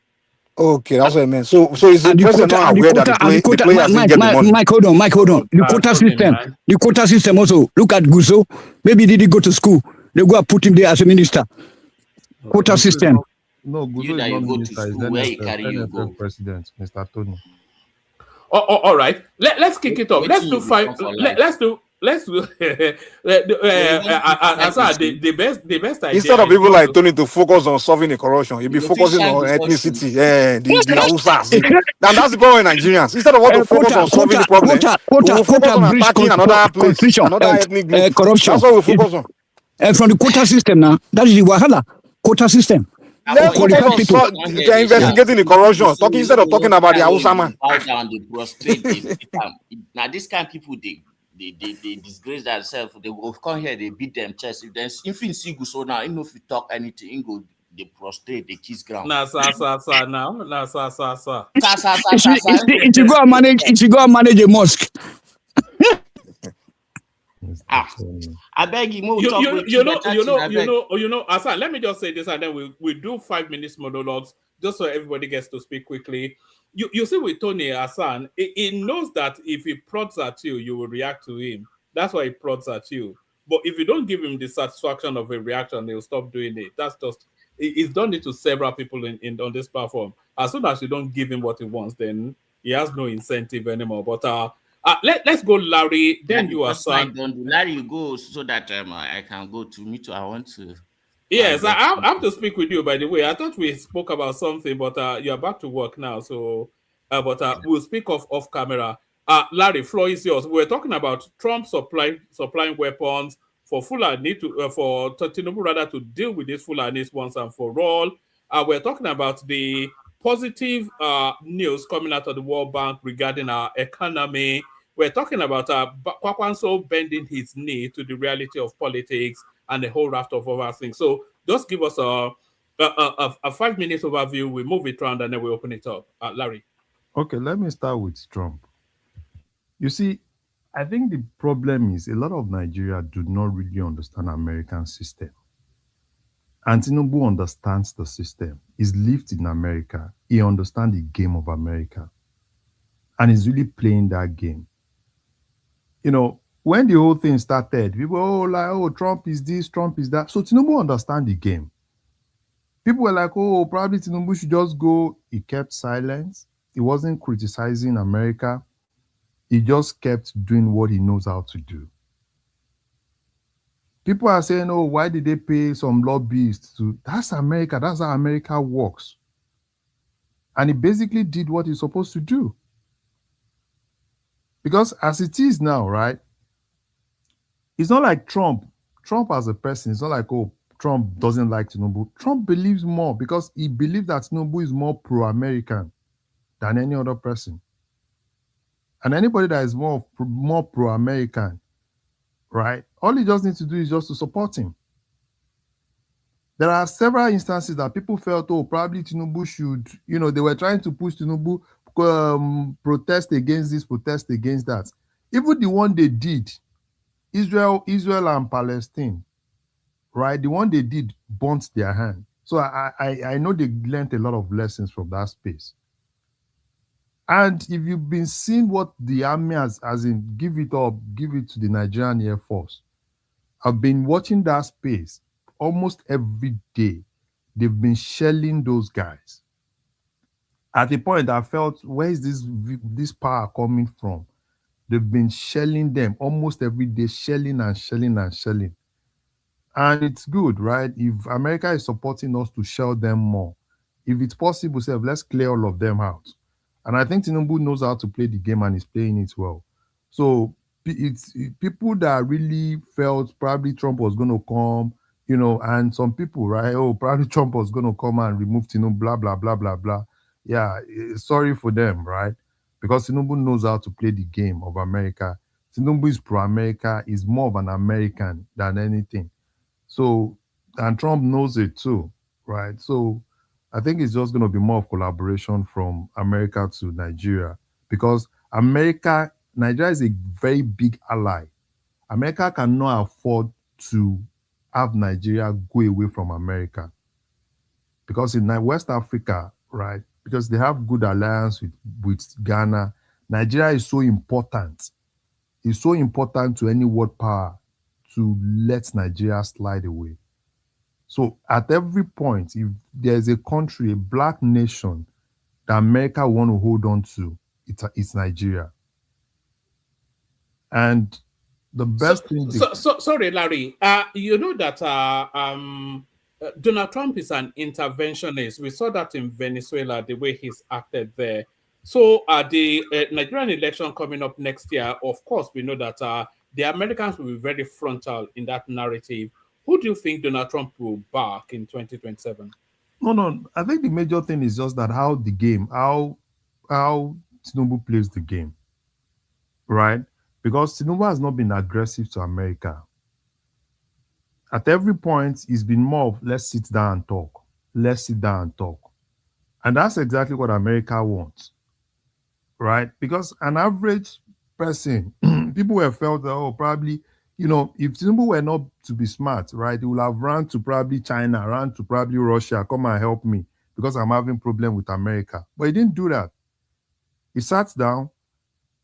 Okay, that's what I meant. So is the president not aware that the players didn't get the money? Mike, hold on. The quota system also. Look at Guso. Maybe did he go to school? They go and put him there as a minister. Quota system. No, Guso is not minister. He's NFF president, Mr. Tony. All right. Let's kick it off. Let's do five. Let's do. The best idea. Instead of people like Tony to focus on solving the corruption, you'll be focusing on ethnicity. The Hausas. And that's the problem in Nigerians. Instead of what to focus on solving the problem, we focus on attacking another place, another ethnic group. Corruption. That's what we focus on. And from the quota system now, that is the Wahala. Quota system. They're investigating the corruption. Instead of talking about the Hausa man. Now, this kind of people, they disgrace themselves. They go come here, they beat them chest. If he see go so now, he know if you talk anything, he go they prostrate, they kiss ground. Nah, sir, now. Nah, sir. It should go and manage a mosque. I beg you, Hassan, let me just say this and then we'll do 5 minutes monologues just so everybody gets to speak quickly. You see with Tony Hassan, he knows that if he prods at you, you will react to him. That's why he prods at you. But if you don't give him the satisfaction of a reaction, he'll stop doing it. That's just, he's done it to several people on this platform. As soon as you don't give him what he wants, then he has no incentive anymore. But let's go, Larry. Then you are son. Larry, you go so that I can go to me too. I want to. Yes, I have to speak with you. By the way, I thought we spoke about something, but you're back to work now. So, we'll speak off camera. Larry, floor is yours. We're talking about Trump supplying weapons for Fulani for Tinubu rather to deal with these Fulanis once and for all. We're talking about the positive news coming out of the World Bank regarding our economy. We're talking about Kwakwanso bending his knee to the reality of politics and a whole raft of other things. So just give us a 5-minute overview. We move it around and then we open it up. Larry. Okay, let me start with Trump. You see, I think the problem is a lot of Nigeria do not really understand American system. And Tinubu understands the system. He's lived in America. He understands the game of America. And he's really playing that game. You know, when the whole thing started, people Trump is this, Trump is that. So Tinubu understands the game. People were like, probably Tinubu should just go. He kept silence. He wasn't criticizing America. He just kept doing what he knows how to do. People are saying, why did they pay some lobbyists to? That's America. That's how America works. And he basically did what he's supposed to do. Because as it is now, right? It's not like Trump. Trump as a person, it's not like, Trump doesn't like Tinubu. Trump believes more because he believes that Tinubu is more pro-American than any other person. And anybody that is more pro-American, right? All he just needs to do is just to support him. There are several instances that people felt, probably Tinubu should, they were trying to push Tinubu, protest against this, protest against that. Even the one they did, Israel and Palestine, right? The one they did burnt their hand. So I know they learned a lot of lessons from that space. And if you've been seeing what the army has in give it to the Nigerian Air Force, I've been watching that space almost every day. They've been shelling those guys. At the point I felt, where is this power coming from? They've been shelling them almost every day, shelling and shelling and shelling. And it's good, right? If America is supporting us to shell them more, if it's possible, let's clear all of them out. And I think Tinubu knows how to play the game and is playing it well. So it's people that really felt probably Trump was going to come, and some people, right? Probably Trump was going to come and remove Tinubu, blah, blah, blah, blah, blah. Yeah, sorry for them, right? Because Tinubu knows how to play the game of America. Tinubu is pro-America, is more of an American than anything. So, and Trump knows it too, right? So I think it's just going to be more of collaboration from America to Nigeria because Nigeria is a very big ally. America cannot afford to have Nigeria go away from America because in West Africa, right, because they have good alliance with Ghana, Nigeria is so important. It's so important to any world power to let Nigeria slide away. So at every point, if there's a country, a black nation that America want to hold on to, it's Nigeria. And the best thing... sorry, Larry. You know that Donald Trump is an interventionist. We saw that in Venezuela, the way he's acted there. So the Nigerian election coming up next year, of course, we know that the Americans will be very frontal in that narrative. Who do you think Donald Trump will back in 2027? No. I think the major thing is just that how Tinubu plays the game, right? Because Tinubu has not been aggressive to America. At every point, it's been more of let's sit down and talk. Let's sit down and talk. And that's exactly what America wants, right? Because an average person, people have felt that, oh, probably, you know, if Tinubu were not to be smart, right, he would have run to probably China, run to probably Russia, come and help me because I'm having problem with America. But he didn't do that. He sat down,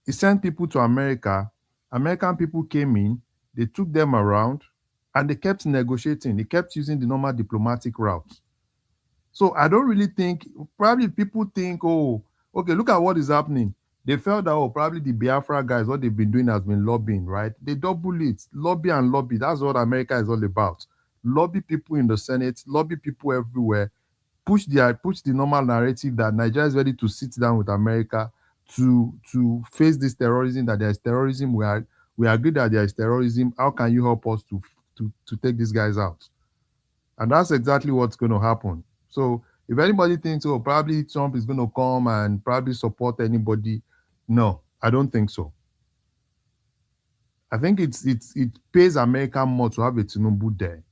he sent people to America. American people came in, they took them around, and they kept negotiating. They kept using the normal diplomatic route. So I don't really think, probably people think, oh, okay, look at what is happening. They felt that, oh, probably the Biafra guys, what they've been doing has been lobbying, right? They double it, lobby and lobby. That's what America is all about. Lobby people in the Senate, lobby people everywhere, push the normal narrative that Nigeria is ready to sit down with America to face this terrorism, that there is terrorism. We agree that there is terrorism. How can you help us to take these guys out? And that's exactly what's going to happen. So if anybody thinks, oh, probably Trump is going to come and probably support anybody, no, I don't think so. I think it pays America more to have a Tinubu there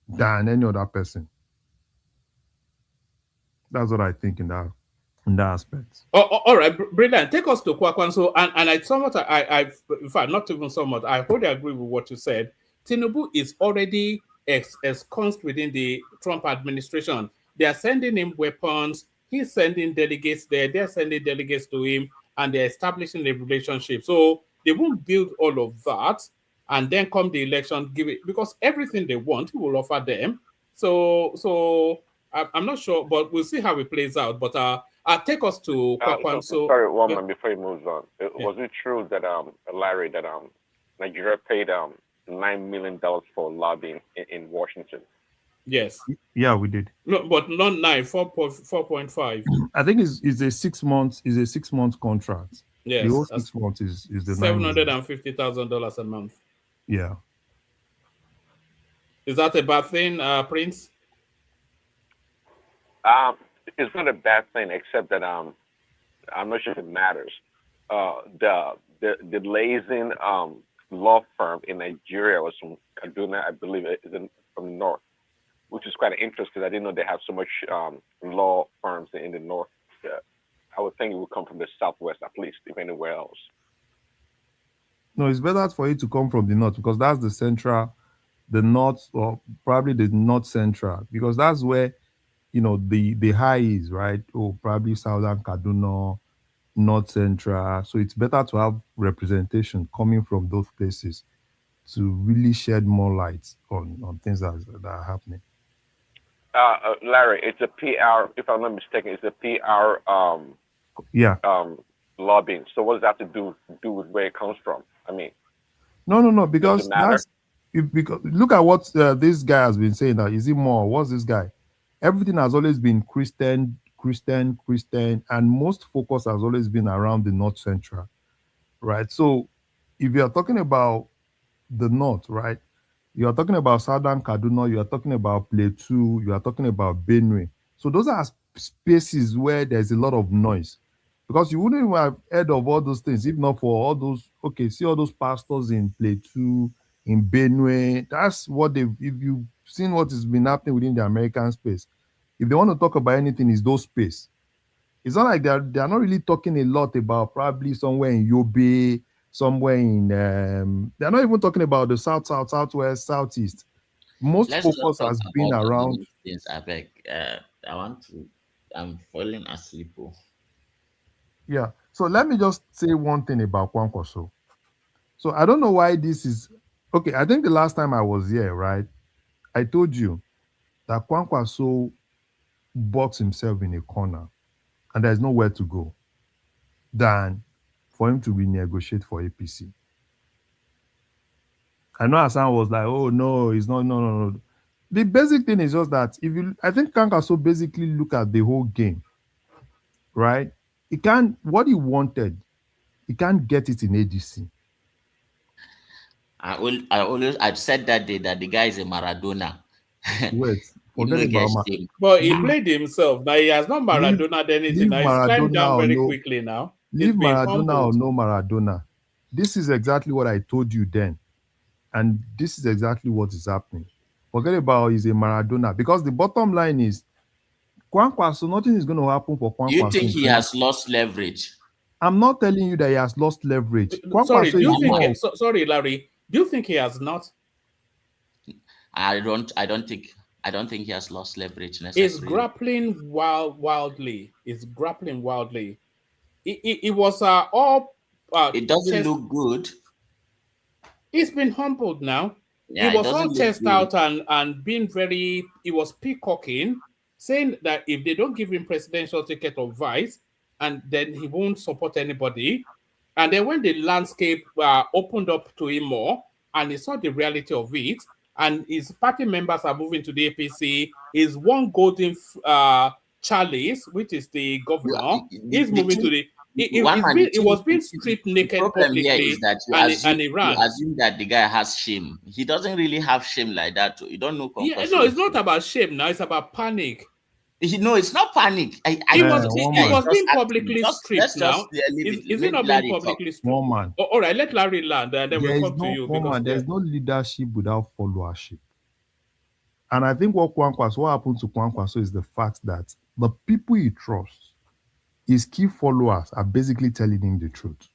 than any other person. That's what I think in that aspect. Oh, all right, brilliant. Take us to Kwakwanso, and I somewhat, in fact, not even somewhat, I wholly agree with what you said. Tinubu is already ensconced within the Trump administration. They are sending him weapons. He's sending delegates there. They're sending delegates to him, and they're establishing a relationship. So they won't build all of that, and then come the election, give it, because everything they want, he will offer them. So I'm not sure, but we'll see how it plays out. But take us to Kwakwanso. Sorry, one minute before he moves on. Was it true that Larry, that Nigeria paid $9 million for lobbying in Washington? Yes. Yeah, we did. No, but not 9, 4.5. I think it's a 6 months. Is a 6 month contract. Yes. The whole 6 months is the $750,000 a month. Yeah. Is that a bad thing, Prince? It's not a bad thing, except that I'm not sure if it matters. The Lazing law firm in Nigeria was from Kaduna, I believe it is from the north, which is quite interesting because I didn't know they have so much law firms in the north. I would think it would come from the southwest at least, if anywhere else. No, it's better for it to come from the north because that's the north, or probably the north central, because that's where, you know, the high is, right? Or probably southern Kaduna, north central. So it's better to have representation coming from those places to really shed more light on things that are happening. Larry, it's a PR, if I'm not mistaken, it's a PR lobbying. So what does that have to do with where it comes from? I mean, no, because because look at what this guy has been saying. Now, is it more? What's this guy? Everything has always been Christian, and most focus has always been around the North Central, right? So if you are talking about the North, right, you are talking about Southern Kaduna, you are talking about Plateau, you are talking about Benue. So those are spaces where there's a lot of noise, because you wouldn't even have heard of all those things if not for all those, see all those pastors in Plateau, in Benue. That's what if you've seen what has been happening within the American space, if they want to talk about anything, it's those space. It's not like they're not really talking a lot about probably somewhere in Yobe, somewhere in they're not even talking about the south, southwest, southeast. Most focus has been around things. I beg. I'm falling asleep. Yeah. So let me just say one thing about Kwankwaso. So I don't know why this is okay. I think the last time I was here, right, I told you that Kwankwaso boxed himself in a corner and there's nowhere to go than for him to renegotiate for APC. I know Hassan was like, oh no, it's not, no. The basic thing is just that I think Kwankwaso basically look at the whole game, right? What he wanted, he can't get it in ADC. I've said that day that the guy is a Maradona. Wait, forget about but he played himself. Now he has not Maradona anything. Now he's climbed down very quickly now. Leave Maradona or no Maradona. This is exactly what I told you then. And this is exactly what is happening. Forget about he's a Maradona. Because the bottom line is, Kwankwaso, nothing is going to happen for Do you Kwankwaso think in he has lost leverage? I'm not telling you that he has lost leverage. Sorry, do you think? more. Sorry, Larry. Do you think he has not? I don't think he has lost leverage necessarily. He's grappling wildly. He's grappling wildly. It was all. It doesn't look good. He's been humbled now. Yeah, he was all chest out and being very. He was peacocking, saying that if they don't give him presidential ticket or vice, and then he won't support anybody. And then when the landscape opened up to him more, and he saw the reality of it, and his party members are moving to the APC, his one golden chalice, which is the governor, is moving to the. It was being stripped naked publicly, here is that and he ran. You assume that the guy has shame. He doesn't really have shame like that. You don't know. Yeah, no, it's not about shame now. It's about panic. No, it's not panic. It was being publicly stripped now. Is it not being publicly stripped? All right, let Larry land, and then we'll come to you. There's no leadership without followership. And I think what happened to Kwankwaso is the fact that the people he trusts, his key followers, are basically telling him the truth.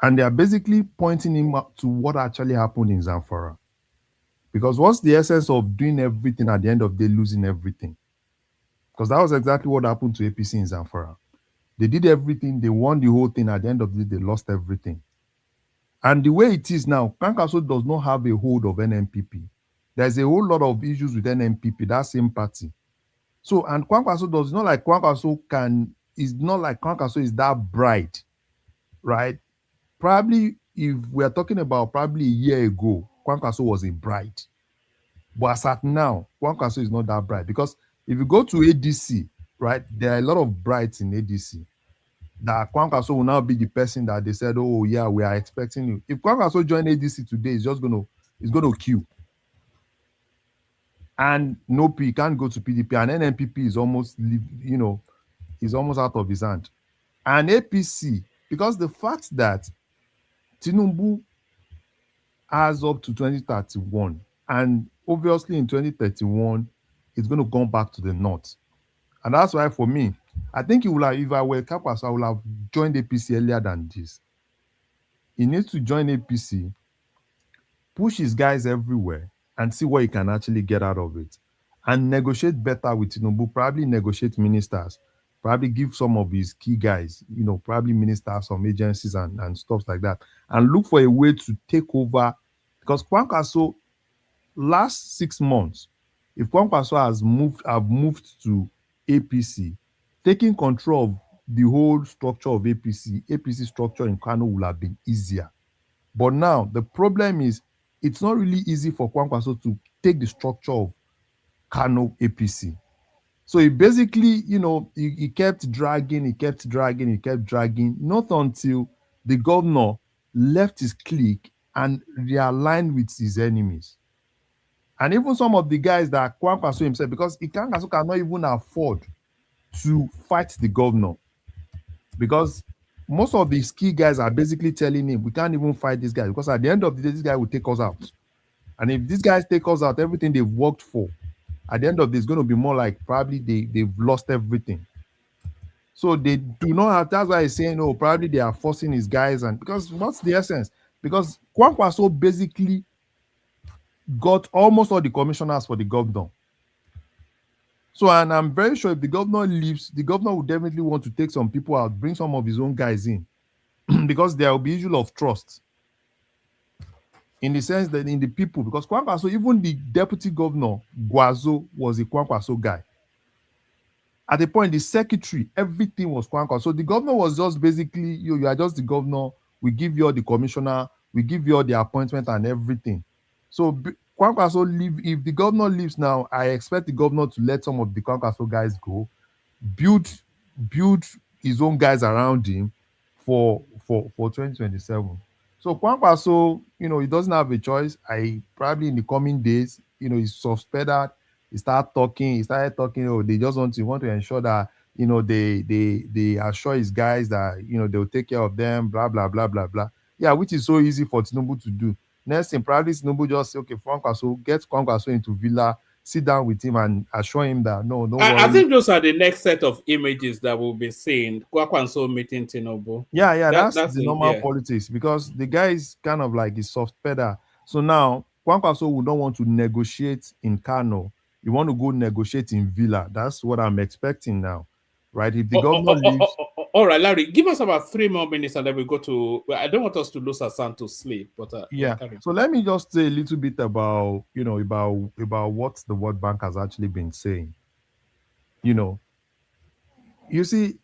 And they are basically pointing him up to what actually happened in Zamfara. Because what's the essence of doing everything at the end of the day, losing everything? Because that was exactly what happened to APC in Zamfara. They did everything, they won the whole thing. At the end of the day, they lost everything. And the way it is now, Kwankwaso does not have a hold of NNPP. There's a whole lot of issues with NNPP, that same party. So, and Kwankwaso does not like Kwankwaso is that bright, right? Probably, if we're talking about probably a year ago, Kwankwaso was a bright. But as at now, Kwankwaso is not that bright. Because if you go to ADC, right, there are a lot of brights in ADC. That Kwankwaso will now be the person that they said, oh yeah, we are expecting you. If Kwankwaso join ADC today, it's gonna queue. And no, he can't go to PDP, and NNPP is almost, is almost out of his hand. And APC, because the fact that Tinubu has up to 2031, and obviously in 2031, it's going to come back to the north. And that's why for me, I think he will have, if I were Kwankwaso, I would have joined APC earlier than this. He needs to join APC, push his guys everywhere, and see what he can actually get out of it. And negotiate better with Tinubu, probably negotiate ministers, probably give some of his key guys, probably ministers, some agencies and stuff like that. And look for a way to take over. Because Kwankwaso, last 6 months, if Kwankwaso have moved to APC, taking control of the whole structure of APC structure in Kano would have been easier. But now, the problem is, it's not really easy for Kwankwaso to take the structure of Kano APC. So he basically, he kept dragging, not until the governor left his clique and realigned with his enemies. And even some of the guys that Kwankwaso himself, because Kwankwaso cannot even afford to fight the governor. Because most of these key guys are basically telling him, we can't even fight this guy, because at the end of the day, this guy will take us out. And if these guys take us out, everything they've worked for, at the end of this, it's going to be more like probably they've lost everything. So they do not have, that's why he's saying, oh, probably they are forcing his guys. And because what's the essence? Because Kwankwaso basically got almost all the commissioners for the governor. So, and I'm very sure if the governor leaves, the governor would definitely want to take some people out, bring some of his own guys in, because there will be issue of trust. In the sense that in the people, because Kwankwaso, even the deputy governor, Guazo, was a Kwankwaso guy. At the point, the secretary, everything was Kwankwaso. So the governor was just basically, you are just the governor, we give you all the commissioner, we give you all the appointment and everything. So Kwankwaso leave. If the governor leaves now, I expect the governor to let some of the Kwankwaso guys go, build his own guys around him for 2027. So Kwankwaso, he doesn't have a choice. I probably in the coming days, he's suspended. He started talking. They just want to ensure that they assure his guys that they'll take care of them. Blah blah blah blah blah. Yeah, which is so easy for Tinubu to do. Next thing, probably Tinubu just say, okay, Kwankwaso, get Kwankwaso into Villa, sit down with him and assure him that no, don't I worry. think those are the next set of images that we'll be seeing. Kwakwanso meeting Tinubu. Yeah, that's the it, normal politics because the guy is kind of like a soft pedal. So now Kwankwaso would not want to negotiate in Kano. You want to go negotiate in Villa. That's what I'm expecting now, right? If the governor leaves. All right, Larry, give us about 3 more minutes and then we go to. I don't want us to lose Hassan to sleep, but Yeah. So let me just say a little bit about about what the World Bank has actually been saying. You see,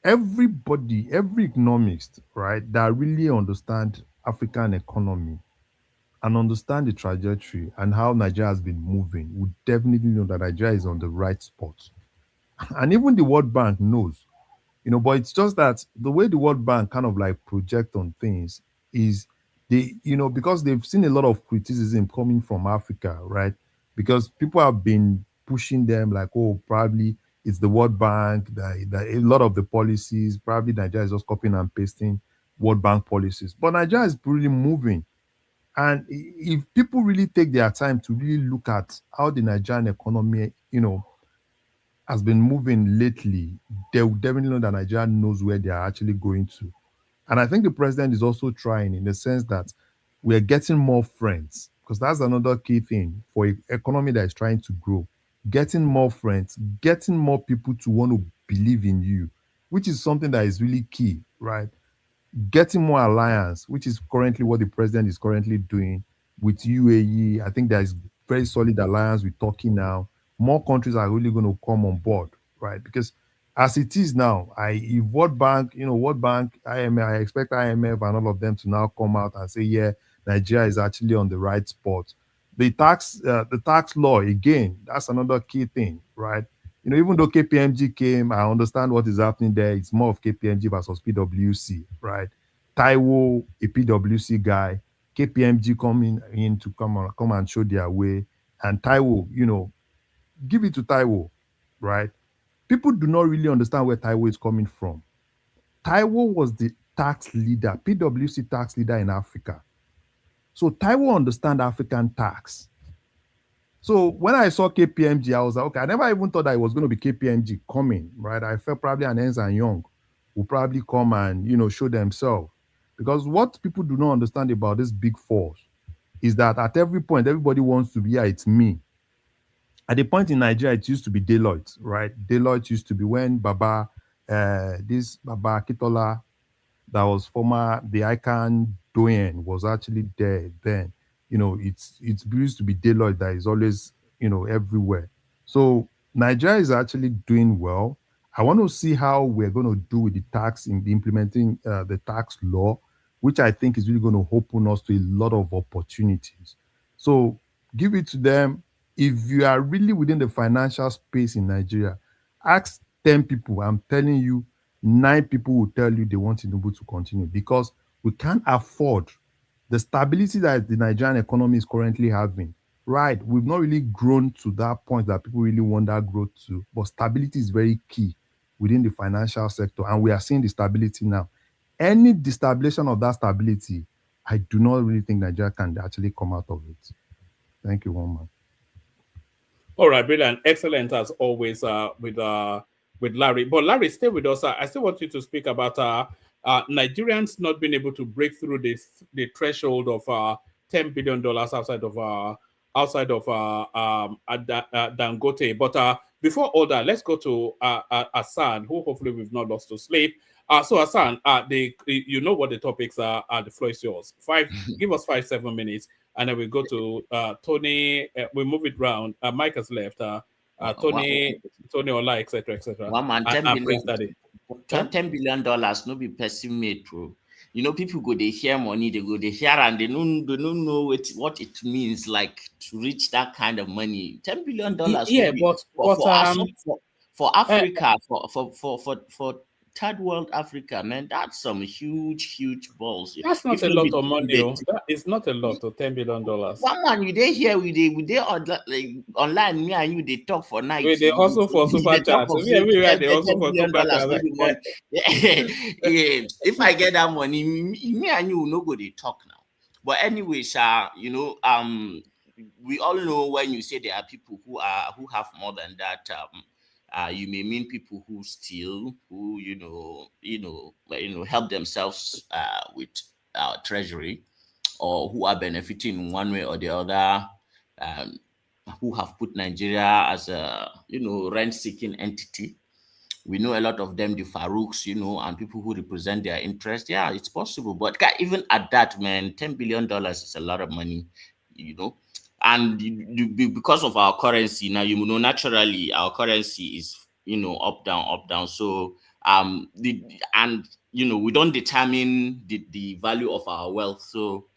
everybody, every economist, right, that really understand African economy and understand the trajectory and how Nigeria has been moving would definitely know that Nigeria is on the right spot. And even the World Bank knows, but it's just that the way the World Bank kind of like project on things is because they've seen a lot of criticism coming from Africa, right? Because people have been pushing them like, oh, probably it's the World Bank, that a lot of the policies, probably Nigeria is just copying and pasting World Bank policies. But Nigeria is really moving. And if people really take their time to really look at how the Nigerian economy, has been moving lately, they will definitely know that Nigeria knows where they are actually going to. And I think the president is also trying in the sense that we're getting more friends, because that's another key thing for an economy that is trying to grow. Getting more friends, getting more people to want to believe in you, which is something that is really key, right? Getting more alliance, which is currently what the president is currently doing with UAE. I think there is very solid alliance with Turkey now. More countries are really going to come on board, right? Because as it is now, if World Bank, IMF, I expect IMF and all of them to now come out and say, yeah, Nigeria is actually on the right spot. The tax law, again, that's another key thing, right? Even though KPMG came, I understand what is happening there. It's more of KPMG versus PwC, right? Taiwo, a PwC guy, KPMG coming in to come and show their way. And Taiwo, give it to Taiwo, right? People do not really understand where Taiwo is coming from. Taiwo was the tax leader, PwC tax leader in Africa. So Taiwo understands African tax. So when I saw KPMG, I was like, okay, I never even thought that it was going to be KPMG coming, right? I felt probably an Ernst & Young will probably come and, show themselves. Because what people do not understand about this big force is that at every point, everybody wants to be, yeah, it's me. At the point in Nigeria, it used to be Deloitte, right? Deloitte used to be when Baba Akitola, that was former, the ICANN Doyen, was actually there then. It's used to be Deloitte that is always, everywhere. So Nigeria is actually doing well. I want to see how we're going to do with the tax in implementing the tax law, which I think is really going to open us to a lot of opportunities. So give it to them. If you are really within the financial space in Nigeria, ask 10 people. I'm telling you, 9 people will tell you they want Tinubu to continue because we can't afford the stability that the Nigerian economy is currently having. Right, we've not really grown to that point that people really want that growth to, but stability is very key within the financial sector, and we are seeing the stability now. Any destabilization of that stability, I do not really think Nigeria can actually come out of it. Thank you, one man. All right, brilliant, excellent as always with Larry. But Larry, stay with us. I still want you to speak about Nigerians not being able to break through the threshold of $10 billion outside of Dangote. But before all that, let's go to Hassan, who hopefully we've not lost to sleep. So Hassan, you know what the topics are. The floor is yours. Give us 5-7 minutes, and then we go to Tony. We move it round. Mike has left. Tony Ola, etc., etc. One man, $10 billion, no be person made, bro. People go, they hear money, they go, they hear, and they don't know what it means, like to reach that kind of money. $10 billion. Yeah, but for Africa, for third world Africa, man, that's some huge balls. That's not a lot of money. That is not a lot of $10 billion. One man, you dey here, we dey on like online. Me and you, they talk for night. They also for super chats. Everywhere they also for super chats. If I get that money, me and you will not go. They talk now. But anyway, you know, we all know when you say there are people who have more than that. You may mean people who steal, who help themselves with treasury, or who are benefiting in one way or the other, who have put Nigeria as a rent-seeking entity. We know a lot of them, the Farouks, and people who represent their interest. Yeah, it's possible, but even at that, man, $10 billion is a lot of money, And because of our currency now, naturally our currency is up down. So we don't determine the value of our wealth. So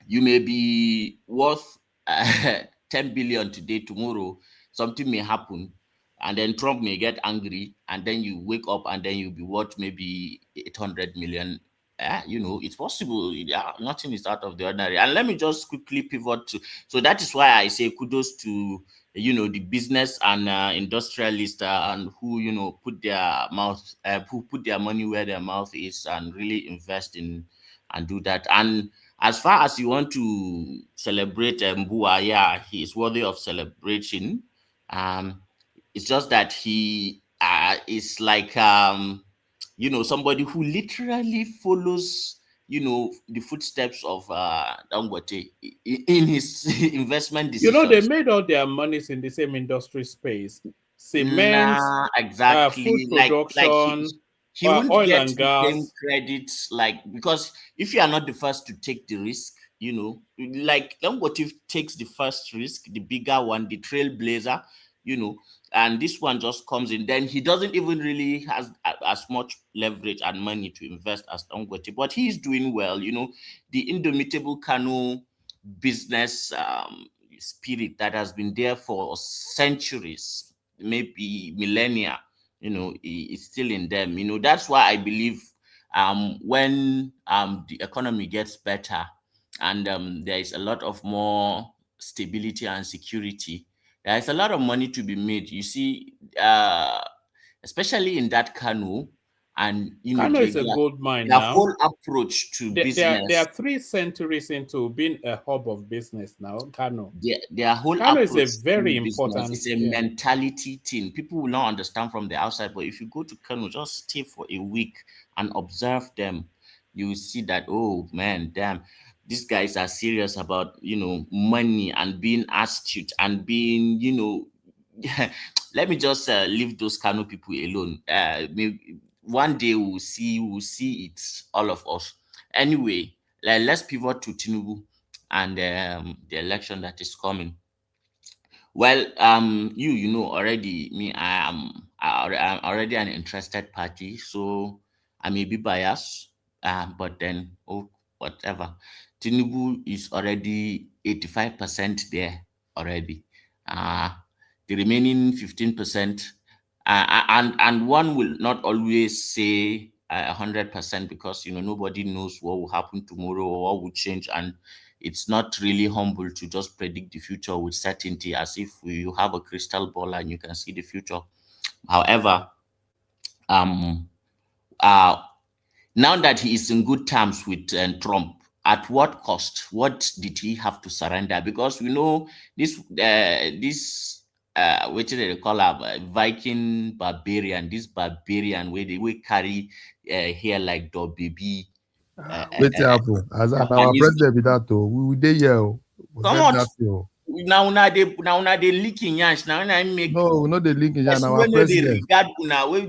you may be worth 10 billion today, tomorrow something may happen, and then Trump may get angry, and then you wake up and then you'll be worth maybe 800 million. It's possible. Yeah, nothing is out of the ordinary. And let me just quickly pivot to, so that is why I say kudos to the business and industrialists and who put their money where their mouth is and really invest in and do that. And as far as you want to celebrate Mbua, yeah, he is worthy of celebration. It's just that he is like somebody who literally follows, the footsteps of Dangote in his investment decisions. They made all their monies in the same industry space. Cement, exactly. Food production, he wouldn't oil get and the gas. same credit, because if you are not the first to take the risk, like Dangote takes the first risk, the bigger one, the trailblazer, and this one just comes in. Then he doesn't even really has as much leverage and money to invest as Dangote, but he's doing well. The indomitable Kano business spirit that has been there for centuries, maybe millennia, it's still in them. That's why I believe when the economy gets better and there is a lot of more stability and security, there's a lot of money to be made. You see, especially in that Kano, and Kano is a gold mine their now. whole approach to business. They are 3 centuries into being a hub of business now. Kano. Their whole Kano approach is a very important. It's a mentality thing. People will not understand from the outside, but if you go to Kano, just stay for a week and observe them, you will see that, oh man, damn, these guys are serious about money and being astute and being let me just leave those Kano people alone. Maybe one day we'll see it, all of us. Anyway, let's pivot to Tinubu and the election that is coming. Well, already, me, I'm already an interested party, so I may be biased, but then whatever. Tinubu is already 85% there already. The remaining 15%, and one will not always say 100% because nobody knows what will happen tomorrow or what will change, and it's not really humble to just predict the future with certainty as if you have a crystal ball and you can see the future. However, now that he is in good terms with Trump, at what cost? What did he have to surrender? Because we know this what do they call a Viking barbarian? This barbarian where they will carry hair like dog baby. Wait happen. As our president be that though, we dey here. Come on. Now they leaking yansh. Now I make no they leaking yansh. Our president.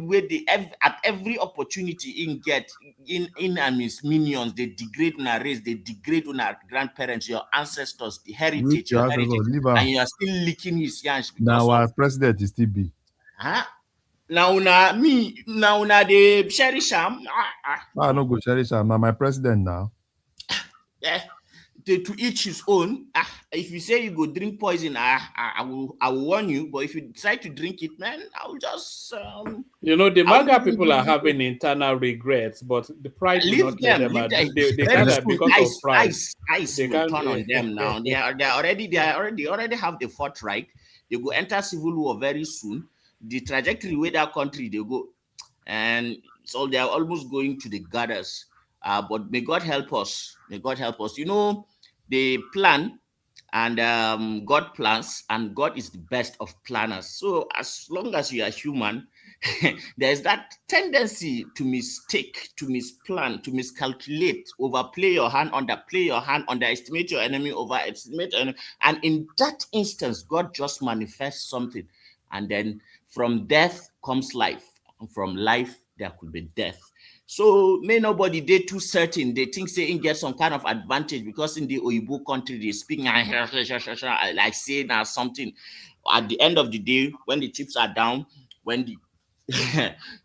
Where they at every opportunity in get in and his minions, they degrade una race, they degrade una grandparents, your ancestors, the heritage, and you are still leaking his yansh. Now our president is still be. Huh? Now they cherish him. I no go cherish him. Now my president now. Yeah. to each his own. If you say you go drink poison, I will warn you. But if you decide to drink it, man, I will just you know, the MAGA people are having internal regrets, but the pride will not let them. They gather because of pride. Ice will turn on them now. They already have the forthright. They go enter civil war very soon. The trajectory where that country they go, and so they are almost going to the gutters. But may God help us. May God help us. You know, they plan, and God plans, and God is the best of planners. So as long as you are human, there's that tendency to mistake, to misplan, to miscalculate, overplay your hand, underplay your hand, underestimate your enemy, overestimate your enemy. And in that instance, God just manifests something. And then from death comes life. And from life, there could be death. So may nobody they too certain. They think saying get some kind of advantage because in the Oyibo country they speak like say now something. At the end of the day, when the chips are down, when the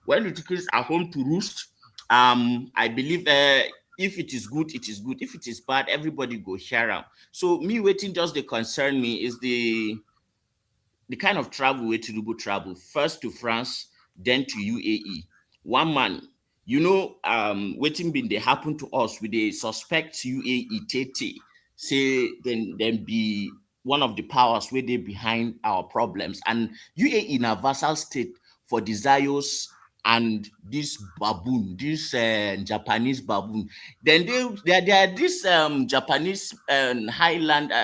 when the chickens are home to roost, I believe if it is good, it is good. If it is bad, everybody go share out. So me waiting just the concern me is the kind of travel where Tinubu travel. First to France, then to UAE. One man. You know, waiting been they happen to us with the suspect UAE Tete, say then be one of the powers where they behind our problems. And UAE in a vassal state for the Zayos and this baboon, this Japanese baboon. Then there are these Japanese highland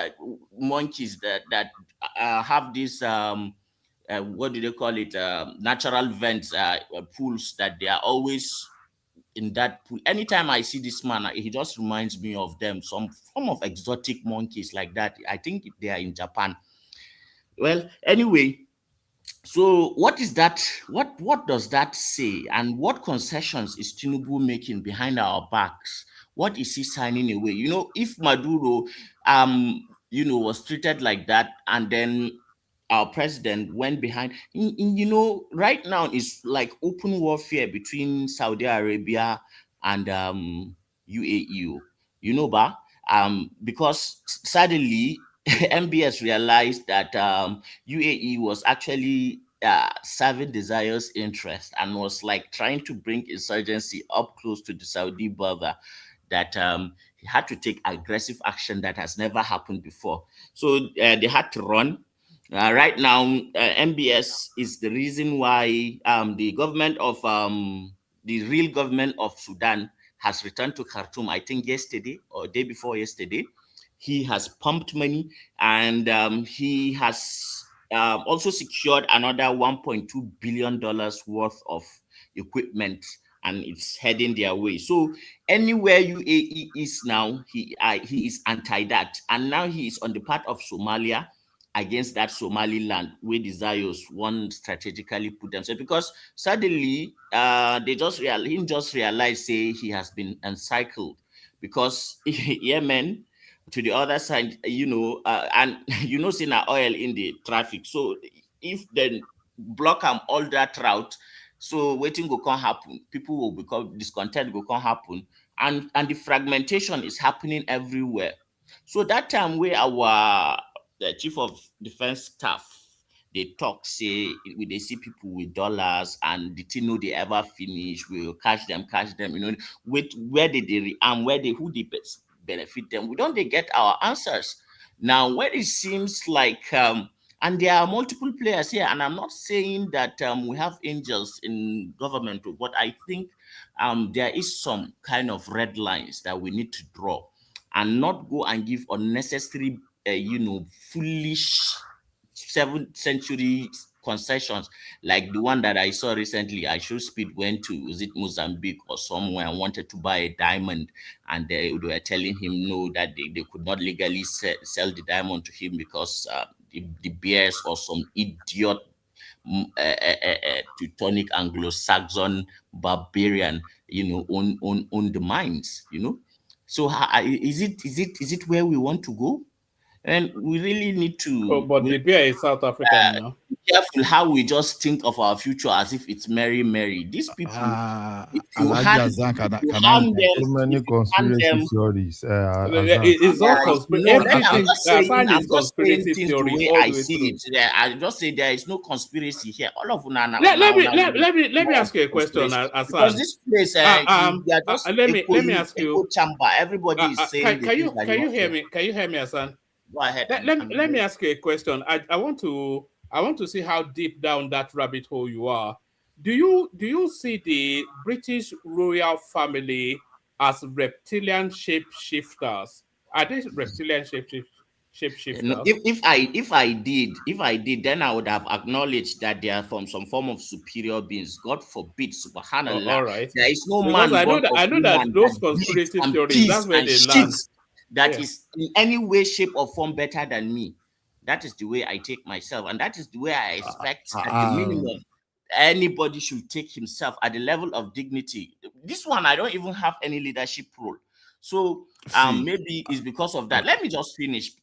monkeys that have this what do they call it? Natural vents, pools that they are always in that pool. Anytime I see this man, he just reminds me of them, some form of exotic monkeys like that. I think they are in Japan. Well, anyway, so what is that? What does that say? And what concessions is Tinubu making behind our backs? What is he signing away? You know, if Maduro, was treated like that, and then our president went behind, you know, right now it's like open warfare between Saudi Arabia and UAE. You know, because suddenly MBS realized that UAE was actually serving the Zion's interest and was like trying to bring insurgency up close to the Saudi border, that he had to take aggressive action that has never happened before. So they had to run. Right now, MBS is the reason why the government of the real government of Sudan has returned to Khartoum, I think yesterday or day before yesterday. He has pumped money, and he has also secured another $1.2 billion worth of equipment, and it's heading their way. So anywhere UAE is now, he is anti that, and now he is on the part of Somalia against that Somaliland where the Zayos want strategically put themselves, because suddenly he just realized say he has been encircled, because Yemen to the other side, and seeing oil in the traffic. So if then block all that route, so waiting will can't happen. People will become discontent, will can't happen, and the fragmentation is happening everywhere. So that time where our the chief of defense staff, they talk, say they see people with dollars and the thing they ever finish, we'll catch them, with where did they rearm, who they benefit them. We don't they get our answers. Now where it seems like and there are multiple players here, and I'm not saying that we have angels in government, but I think there is some kind of red lines that we need to draw and not go and give unnecessary foolish 7th century concessions like the one that I saw recently. I should speed went to, is it Mozambique or somewhere, and wanted to buy a diamond, and they were telling him no, that they could not legally sell the diamond to him because the bears or some idiot Teutonic Anglo-Saxon barbarian own the mines. So is it where we want to go? And we really need to. But the bear is South African now. careful how we just think of our future as if it's merry, merry. These people, if you Alhaji hand, Hassan, if you can hand I? them, So many if you hand conspiracy them, theories. It's all conspiracy. no, then I'm Everything just saying, is conspiracy things the theory way all I the way see through. it. Yeah, I just say there is no conspiracy here. All of Let me ask you a question, because Hassan. this place, they are just Let me ask you. echo chamber. Everybody is saying the things that Can you want hear to. me? Can you hear me, Hassan? Go ahead. Let me ask you a question. I want to see how deep down that rabbit hole you are. Do you see the British royal family as reptilian shapeshifters? Are they reptilian shapeshifters? No, if I did, then I would have acknowledged that they are from some form of superior beings. God forbid, subhanallah. All right. There is no Because man born I of know that woman those that conspiracy bleeds and theories, peace that's where and they shit land. that is in any way, shape, or form better than me. That is the way I take myself, and that is the way I expect at the minimum anybody should take himself at the level of dignity. This one, I don't even have any leadership role. So maybe it's because of that. Let me just finish,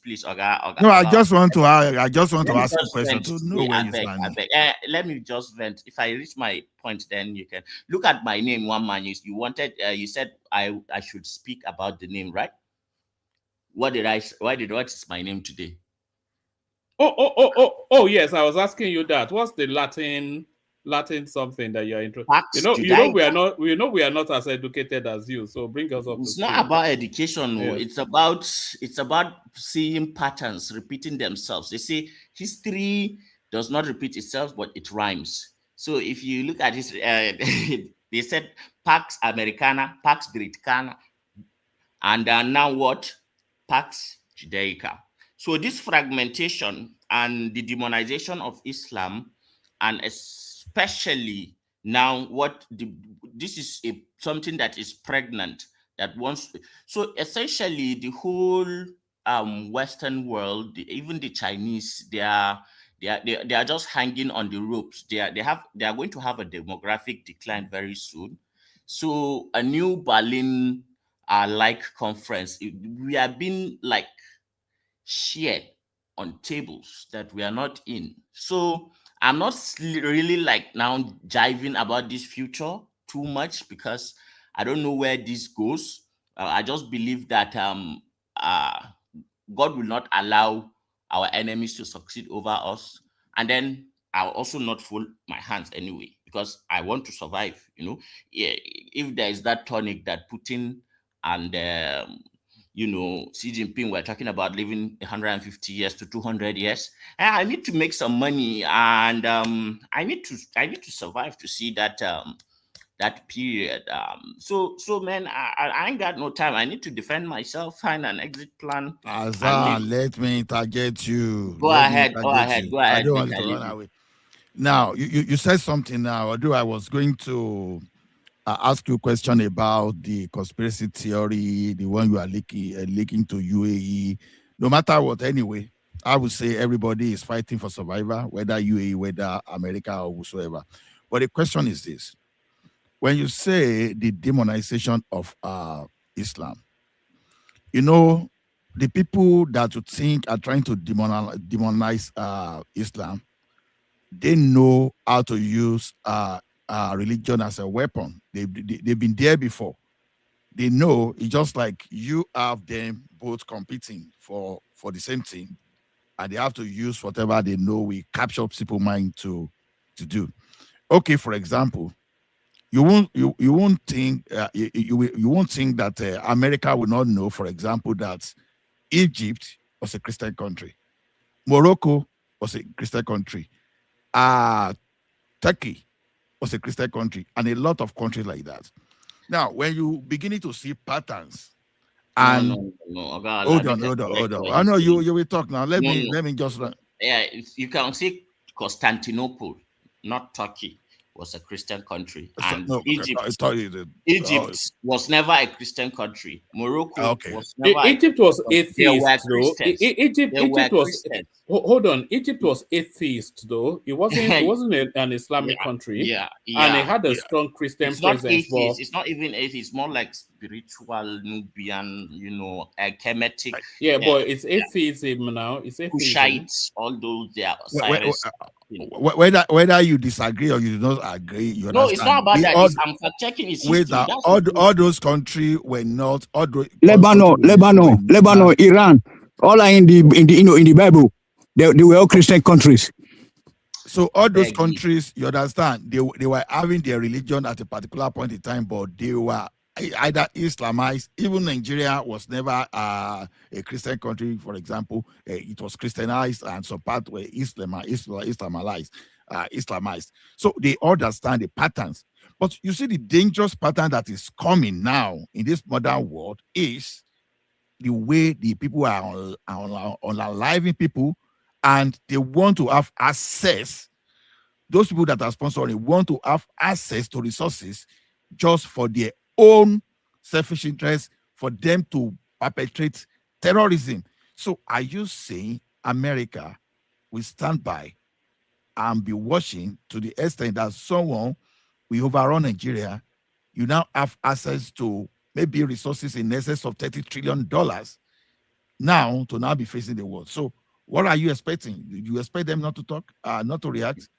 please. Oga, No, I just want to ask a question vent. to know where you I stand. beg. Let me just vent. If I reach my point, then you can look at my name. One man, you wanted, you said I should speak about the name, right? What is my name today? Oh, yes, I was asking you that. What's the Latin something that you're interested? We are not as educated as you, so bring us up. It's not about education, no. Yes. It's about seeing patterns repeating themselves. They say history does not repeat itself, but it rhymes. So if you look at this, they said Pax Americana, Pax Britannica, and now what? Pax Judaica. So this fragmentation and the demonization of Islam, and especially now this is something that is pregnant, that wants. So essentially the whole Western world, even the Chinese, they are just hanging on the ropes. They are going to have a demographic decline very soon. So a new Berlin like conference, we have been like shared on tables that we are not in. So I'm not really like now jiving about this future too much because I don't know where this goes. I just believe that God will not allow our enemies to succeed over us, and then I'll also not fold my hands anyway because I want to survive. If there is that tonic that Putin and Xi Jinping were talking about living 150 years to 200 years. I need to make some money, and I need to survive to see that that period. So man, I ain't got no time. I need to defend myself, find an exit plan. Azan, let me target you. Go ahead. I don't want you to run away. Now, you said something now. Although I was going to ask you a question about the conspiracy theory, the one you are linking to UAE. No matter what, anyway, I would say everybody is fighting for survival, whether UAE, whether America, or whosoever. But the question is this: when you say the demonization of Islam, the people that you think are trying to demonize Islam, they know how to use religion as a weapon. They've been there before. They know. It's just like you have them both competing for the same thing, and they have to use whatever they know will capture people's mind to do. Okay, for example, you won't think that America will not know, for example, that Egypt was a Christian country, Morocco was a Christian country, Turkey was a Christian country, and a lot of countries like that. Now, when you beginning to see patterns, and no. Hold on. I know you will talk now. Let me just run. Yeah, you can see Constantinople, not Turkey, was a Christian country, and Egypt was never a Christian country. Morocco was never. Egypt was atheist, though. Egypt was atheist, though. It wasn't an Islamic country. Yeah. And it had a strong Christian presence. It's not even atheist. It's more like spiritual Nubian, Kemetic. Yeah, but it's atheism now. It's atheism. Kushites, all those they are Osiris. Whether you disagree or you do not agree, you No, understand. it's not about that. I'm checking its history. All those countries were not Lebanon, Iran, all are in the Bible. They were all Christian countries. So all those countries, you understand, they were having their religion at a particular point in time, but they were either Islamized. Even Nigeria was never a Christian country, for example. It was Christianized, and some part were Islamized. So they understand the patterns. But you see, the dangerous pattern that is coming now in this modern world is the way the people are unaliving people, and they want to have access. Those people that are sponsoring want to have access to resources just for their own selfish interest, for them to perpetrate terrorism. So are you saying America will stand by and be watching to the extent that someone will overrun Nigeria? You now have access to maybe resources in excess of $30 trillion now to now be facing the world. So what are you expecting? You expect them not to talk, not to react?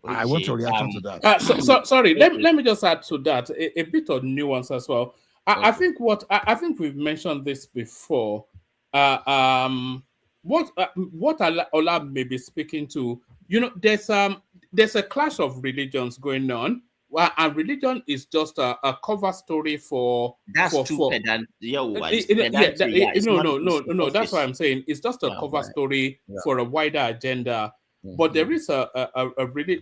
Okay, I want your reaction to that. Sorry, let me just add to that a bit of nuance as well. I think we've mentioned this before. What Ola may be speaking to, there's a clash of religions going on. And religion is just a cover story for that's stupid. No. That's what I'm saying. It's just a cover story for a wider agenda. Mm-hmm. But there is a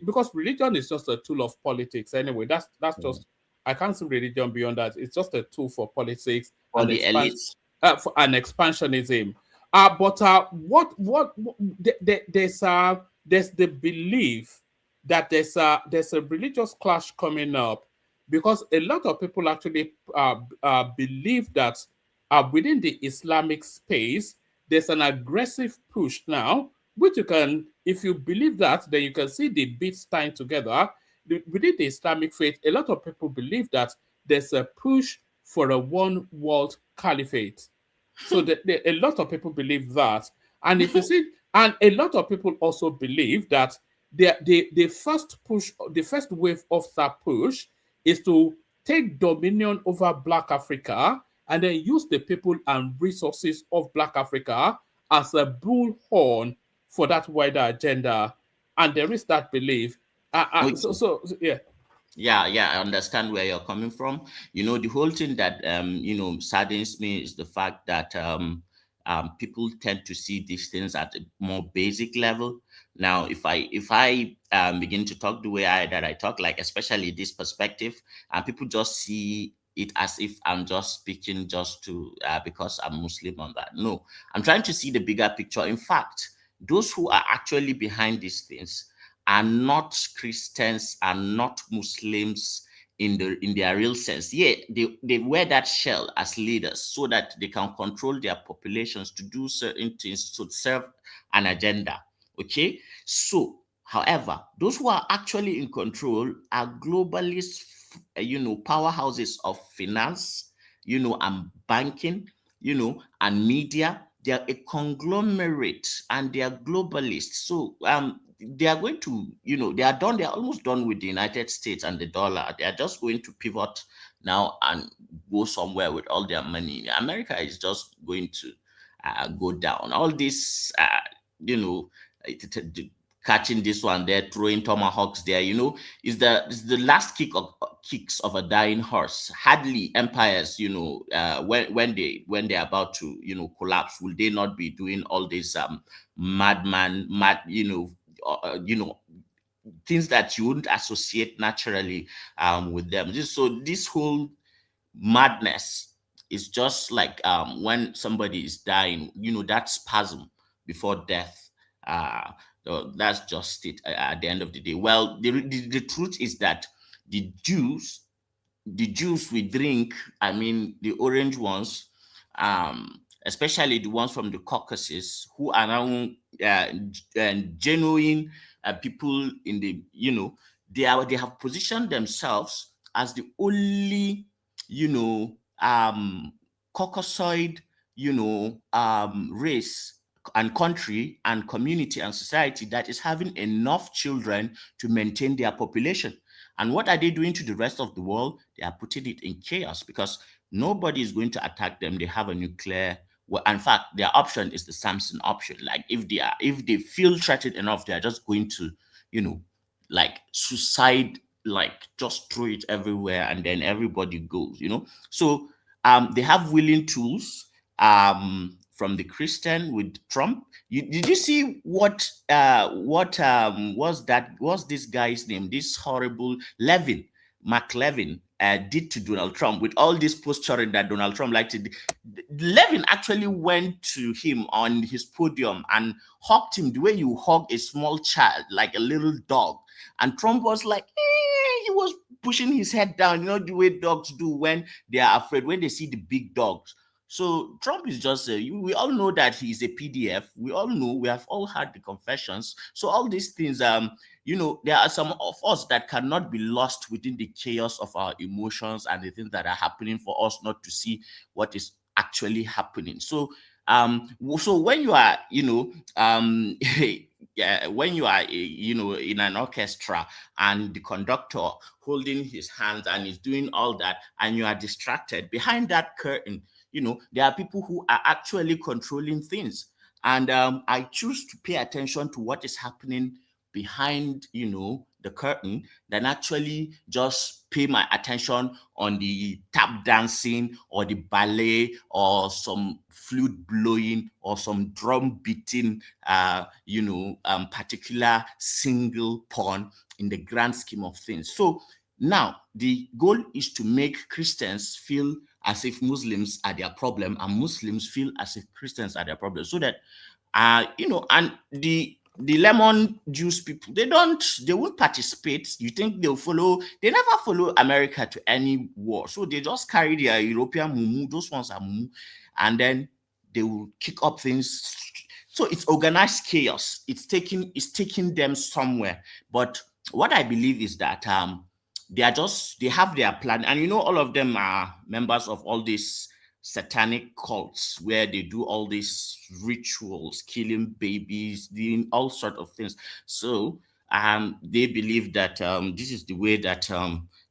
because religion is just a tool of politics anyway. That's just, I can't see religion beyond that. It's just a tool for politics for the elites, for an expansionism. There's the belief that there's a religious clash coming up, because a lot of people actually believe that within the Islamic space there's an aggressive push now, which you can, if you believe that, then you can see the bits tying together. Within the Islamic faith, a lot of people believe that there's a push for a one world caliphate. So a lot of people believe that, and if you see, and a lot of people also believe that the first wave of that push is to take dominion over Black Africa and then use the people and resources of Black Africa as a bullhorn for that wider agenda. And there is that belief. Yeah, I understand where you're coming from. The whole thing that saddens me is the fact that people tend to see these things at a more basic level. Now, if I begin to talk the way I talk, like especially this perspective, and people just see it as if I'm just speaking just to because I'm Muslim on that. No, I'm trying to see the bigger picture. In fact, those who are actually behind these things are not Christians, are not Muslims in their real sense. Yeah, they wear that shell as leaders so that they can control their populations to do certain things to serve an agenda. Okay, so however, those who are actually in control are globalist, powerhouses of finance, and banking, and media. They are a conglomerate and they are globalists. So they are going to, they are almost done with the United States and the dollar. They are just going to pivot now and go somewhere with all their money. America is just going to go down. All this, catching this one there, throwing tomahawks there, is the last kicks of a dying horse. Hardly empires, when they're about to, collapse, will they not be doing all this things that you wouldn't associate naturally with them. This whole madness is just like when somebody is dying, that spasm before death. So that's just it at the end of the day. Well, the truth is that the juice we drink, I mean the orange ones, especially the ones from the Caucasus, who are now genuine people in the, they have positioned themselves as the only, Caucasoid, race and country and community and society that is having enough children to maintain their population. And what are they doing to the rest of the world? They are putting it in chaos because nobody is going to attack them. They have a nuclear. Well, in fact, their option is the Samson option. Like if they feel threatened enough, they are just going to, like suicide, like just throw it everywhere, and then everybody goes. So they have willing tools. From the Christian with Trump. Did you see what was this guy's name? This horrible McLevin did to Donald Trump with all this posturing that Donald Trump liked to do. Levin actually went to him on his podium and hugged him the way you hug a small child, like a little dog. And Trump was like, he was pushing his head down, the way dogs do when they are afraid, when they see the big dogs. So Trump is just, we all know that he's a PDF. We all know, we have all heard the confessions. So all these things, there are some of us that cannot be lost within the chaos of our emotions and the things that are happening for us not to see what is actually happening. So, when you are, when you are, in an orchestra and the conductor holding his hands and is doing all that, and you are distracted, behind that curtain, there are people who are actually controlling things. And I choose to pay attention to what is happening behind, the curtain than actually just pay my attention on the tap dancing or the ballet or some flute blowing or some drum beating, particular single pawn in the grand scheme of things. So now the goal is to make Christians feel as if Muslims are their problem and Muslims feel as if Christians are their problem, so that, and the lemon juice people, they won't participate. You think they'll follow? They never follow America to any war. So they just carry their European mumu. Those ones are mumu. And then they will kick up things. So it's organized chaos. It's taking them somewhere. But what I believe is that they have their plan. And all of them are members of all these satanic cults where they do all these rituals, killing babies, doing all sorts of things. So they believe that this is the way that they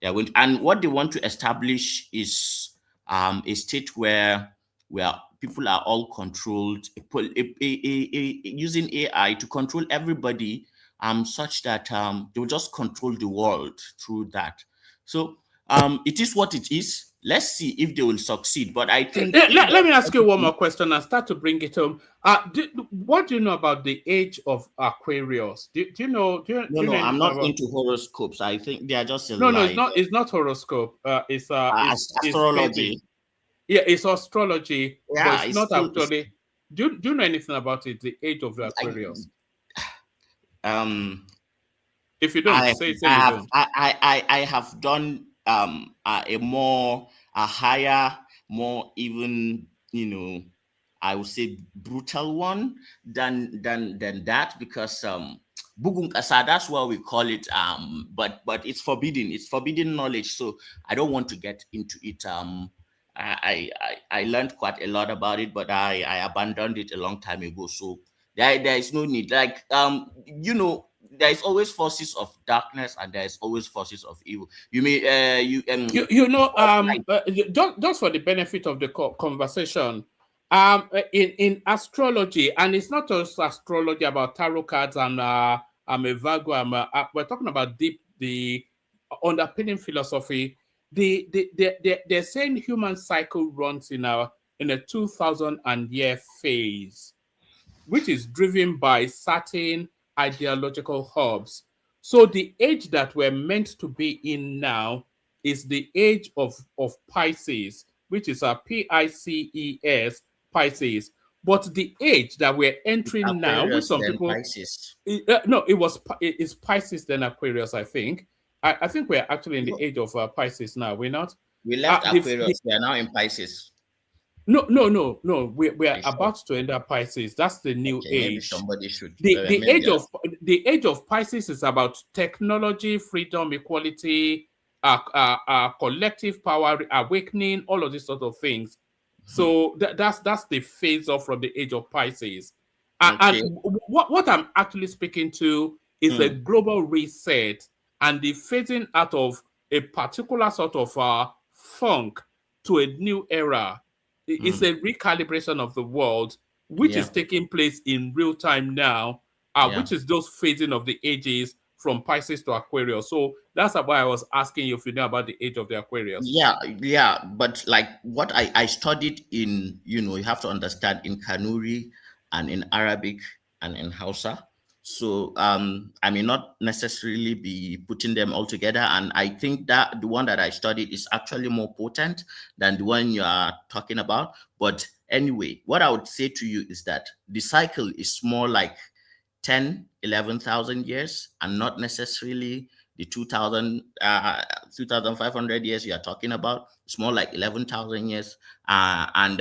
are going to, and what they want to establish is a state where people are all controlled, using AI to control everybody, such that they will just control the world through that. So it is what it is. Let's see if they will succeed. But I think... Let me ask you one more question and start to bring it home. What do you know about the age of Aquarius? Do you know? No, I'm not into horoscopes. I think they are just a No, lie. it's not horoscope. It's astrology. It's astrology. Yeah, but it's not actually... Do you know anything about it, the age of Aquarius? If you don't, I have done a higher, more even, I would say brutal one than that, because Bugung Asa, that's what we call it. But it's forbidden. It's forbidden knowledge. So I don't want to get into it. I learned quite a lot about it, but I abandoned it a long time ago. So there is no need. Like there is always forces of darkness and there is always forces of evil. Just for the benefit of the conversation, in astrology, and it's not just astrology about tarot cards and Virgo. We're talking about the underpinning philosophy. They're saying human cycle runs in a 2,000-year phase, which is driven by certain ideological hubs. So the age that we're meant to be in now is the age of Pisces, which is a PICES, Pisces. But the age that we're entering now, with some people, Pisces. It's Pisces then Aquarius, I think. I think we're actually in the age of Pisces now. We're not. We left Aquarius. We are now in Pisces. No. We're about to enter Pisces. That's the new age. Maybe somebody should. The age of Pisces is about technology, freedom, equality, collective power awakening, all of these sort of things. So that's the phase off from the age of Pisces. And what I'm actually speaking to is a global reset and the phasing out of a particular sort of funk to a new era. It's a recalibration of the world, which is taking place in real time now, which is those phasing of the ages from Pisces to Aquarius. So that's why I was asking you if you know about the age of the Aquarius. Yeah, but like what I studied in, you have to understand, in Kanuri and in Arabic and in Hausa. So I may not necessarily be putting them all together, and I think that the one that I studied is actually more potent than the one you are talking about. But anyway, what I would say to you is that the cycle is more like 11,000 years, and not necessarily the 2,500 years you are talking about. It's more like 11,000 years, and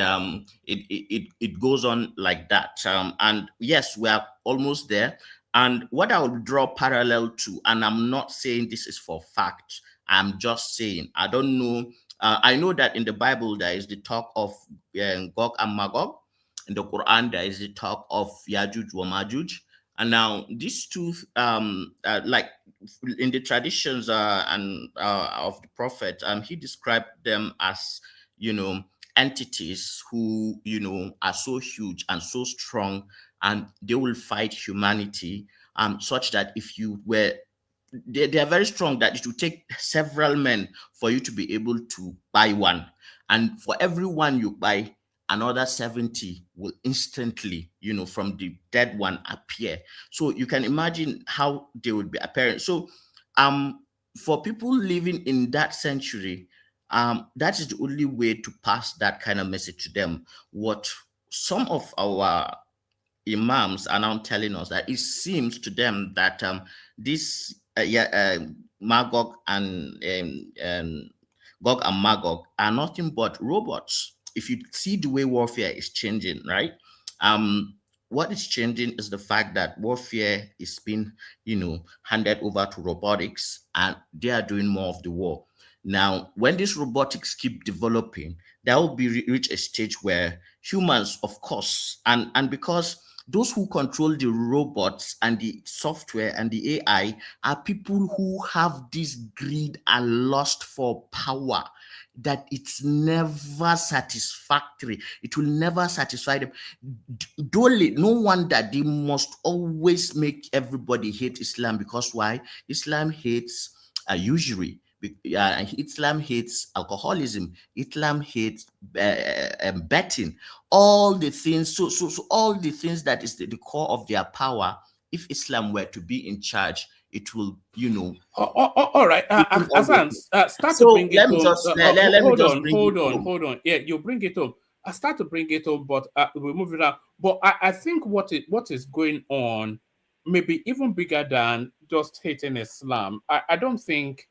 it goes on like that. And yes, we are almost there. And what I would draw parallel to, and I'm not saying this is for fact, I'm just saying, I don't know. I know that in the Bible there is the talk of Gog and Magog. In the Quran there is the talk of Yajuj wa Majuj. And now these two, like in the traditions of the prophet, he described them as, entities who, are so huge and so strong, and they will fight humanity, such that if you were, they are very strong, that it will take several men for you to be able to buy one. And for every one you buy, another 70 will instantly, from the dead one appear. So you can imagine how they would be apparent. So for people living in that century, that is the only way to pass that kind of message to them. What some of our imams are now telling us, that it seems to them that this Magog and Gog and Magog are nothing but robots. If you see the way warfare is changing, right? What is changing is the fact that warfare is being, handed over to robotics, and they are doing more of the war. Now, when these robotics keep developing, there will be reach a stage where humans, of course, and because those who control the robots and the software and the AI are people who have this greed and lust for power, that it's never satisfactory. It will never satisfy them. No wonder they must always make everybody hate Islam. Because why? Islam hates usury. Islam hates alcoholism. Islam hates betting. All the things. So all the things that is the core of their power. If Islam were to be in charge, it will, all right, Hassan, start so to bring let it me home. just let me just bring it home. Hold on. Yeah, you bring it home. I start to bring it home, but we'll move it out. But I think what is going on, maybe even bigger than just hating Islam. I don't think.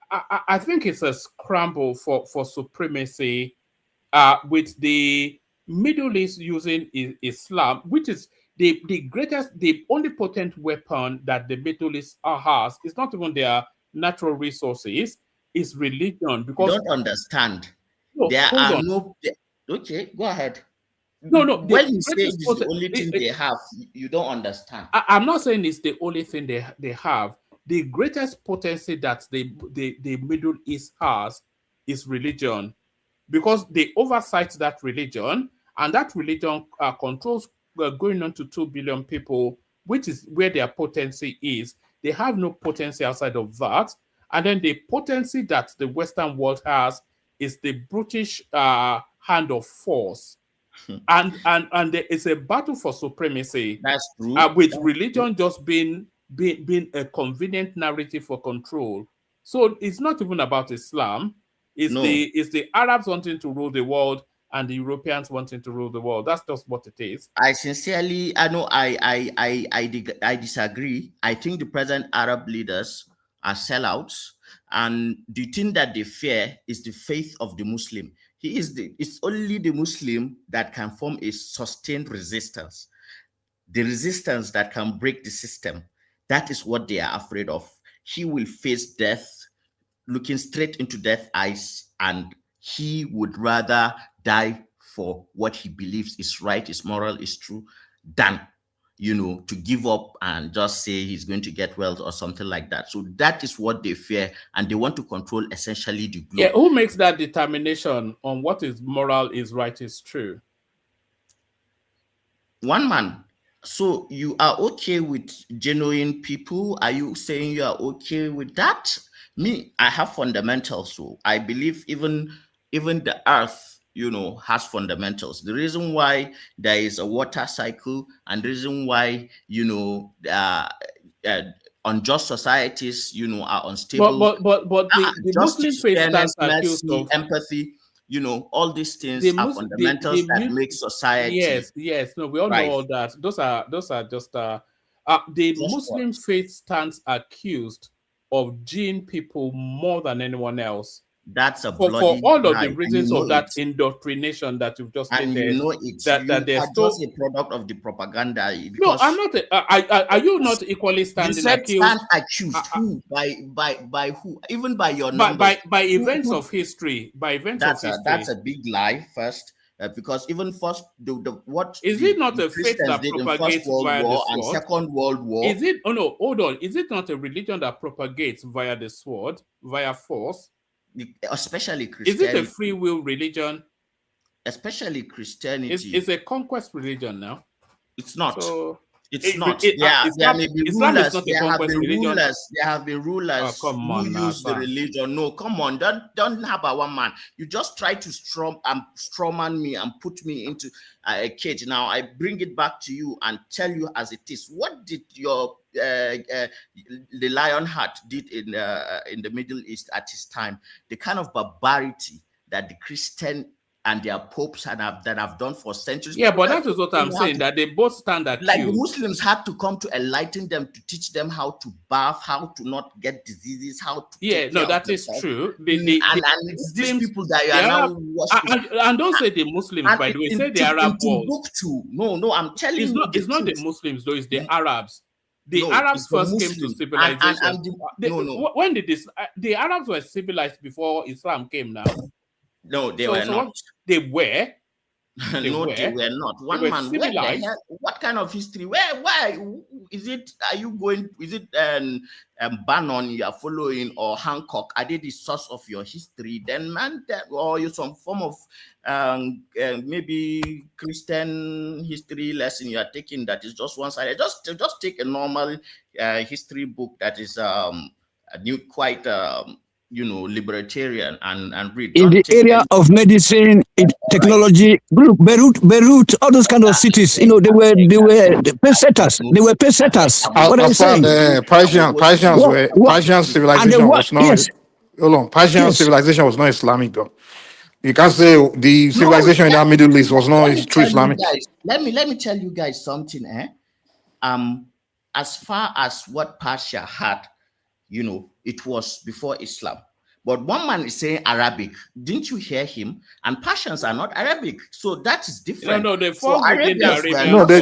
I think it's a scramble for supremacy, with the Middle East using Islam, which is the greatest, the only potent weapon that the Middle East has. Is not even their natural resources, is religion. Because you don't understand. No, there hold are on. no. Okay, go ahead. No. When you say it's the only thing they have, you don't understand. I'm not saying it's the only thing they have. The greatest potency that the Middle East has is religion, because they oversight that religion, and that religion controls going on to 2 billion people, which is where their potency is. They have no potency outside of that. And then the potency that the Western world has is the British hand of force. and there is a battle for supremacy. That's true. With religion just being a convenient narrative for control. So it's not even about Islam. It's the Arabs wanting to rule the world and the Europeans wanting to rule the world. That's just what it is. I disagree. I think the present Arab leaders are sellouts, and the thing that they fear is the faith of the Muslim. It's only the Muslim that can form a sustained resistance, the resistance that can break the system. That is what they are afraid of. he will face death, looking straight into death's eyes, and he would rather die for what he believes is right, is moral, is true, than, you know, to give up and just say he's going to get wealth or something like that. So that is what they fear, and they want to control essentially the globe. Yeah, who makes that determination on what is moral, is right, is true? One man. So you are okay with genuine people? Are you saying you are okay with that? Me, I have fundamentals. So I believe even the earth, you know, has fundamentals. The reason why there is a water cycle, and the reason why, you know, unjust societies, you know, are unstable. But the Muslim faith stands accused of empathy. You know, all these things are fundamentals that make society. Yes. No, we all know all that. Those are just the Muslim faith stands accused of geeing people more than anyone else. That's a for all of the reasons of that indoctrination that you've just stated. And you know it's that they're just a product of the propaganda. No, I'm not. Are you not equally standing accused? Stand accused who? By who? Even by your numbers. By events of history. By events of history. That's a big lie. First, because even first, what is it not a faith that propagates via the sword? And Second World War? Is it? Oh no, hold on. Is it not a religion that propagates via the sword, via force? Especially Christianity. Is it a free will religion? Especially Christianity. It's a conquest religion now. It's not. So it's not. There may be rulers. There have been rulers who use the religion. No, come on. Don't have a one man. You just try to strawman me and put me into a cage. Now I bring it back to you and tell you as it is. What did your the Lionheart did in the Middle East at his time? The kind of barbarity that the Christian and their popes that have done for centuries. Yeah, but that is what I'm saying, that they both stand accused. Like the Muslims had to come to enlighten them, to teach them how to bath, how to not get diseases, how to that is true. And it's these people that you are now and don't say the Muslims, by the way, say the Arab world. No, I'm telling you. It's not the Muslims, though, it's the Arabs. The Arabs first came to civilization. When did this? The Arabs were civilized before Islam came now. No, they were not. They were. They were not. One man. What kind of history? Why is it? Are you going? Is it Bannon you are following, or Hancock? Are they the source of your history? Then, man, or you some form of maybe Christian history lesson you are taking that is just one sided. Just take a normal history book that is quite libertarian and read. In the area of medicine, technology, Beirut, all those kind of cities, they were pace setters. They were pace setters. What are you saying? Persian civilization was not. Yes. Hold on, Persian civilization was not Islamic though. You can't say the civilization in the Middle East was not true Islamic. Let me tell you guys something. As far as what Persia had, it was before Islam. But one man is saying Arabic. Didn't you hear him? And Persians are not Arabic, so that is different. No, they fall within the Arabian. No, they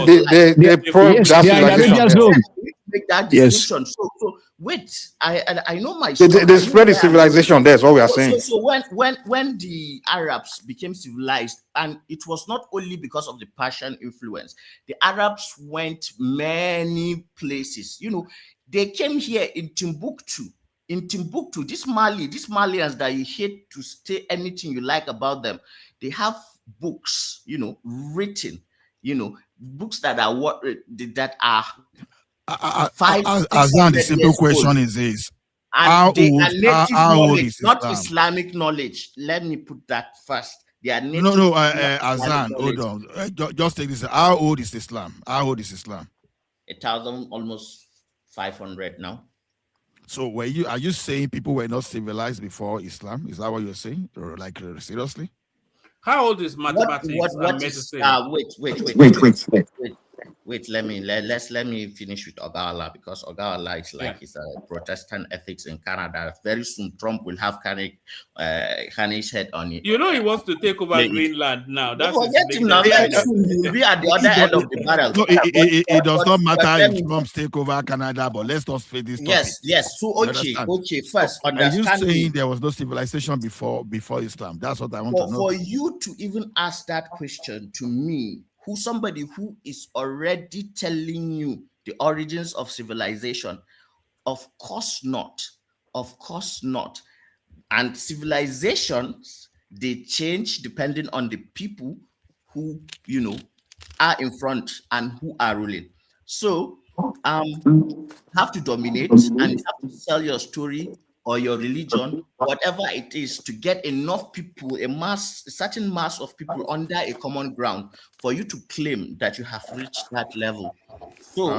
make that distinction. Yes. So wait, I know my. They spread the civilization. That's what we are saying. So when the Arabs became civilized, and it was not only because of the Persian influence, the Arabs went many places. They came here in Timbuktu. This Malians that you hate to say anything you like about them, they have books, written, books that are Azan, the simple question is this: how old is not Islamic knowledge? Let me put that first. They are native. No, Azan, hold on. Just take this. How old is Islam? 1,000, almost 500 now. So are you saying people were not civilized before Islam? Is that what you're saying? Or seriously? How old is mathematics and medicine? Wait. wait, let me finish with Ogala, because Ogala is like it's a Protestant ethics in Canada. Very soon Trump will have Khane's head on it. You know he wants to take over Greenland now. That's forget him now. Very soon he will be at the other end of the barrel. No, it does not matter if Trump take over Canada, but let's not face this topic. Yes. So okay. First, are you saying there was no civilization before Islam? That's what I want to know. For you to even ask that question to me, somebody who is already telling you the origins of civilization, of course not. And civilizations, they change depending on the people who are in front and who are ruling. So have to dominate and you have to sell your story or your religion, whatever it is, to get enough people, a certain mass of people under a common ground for you to claim that you have reached that level. So, we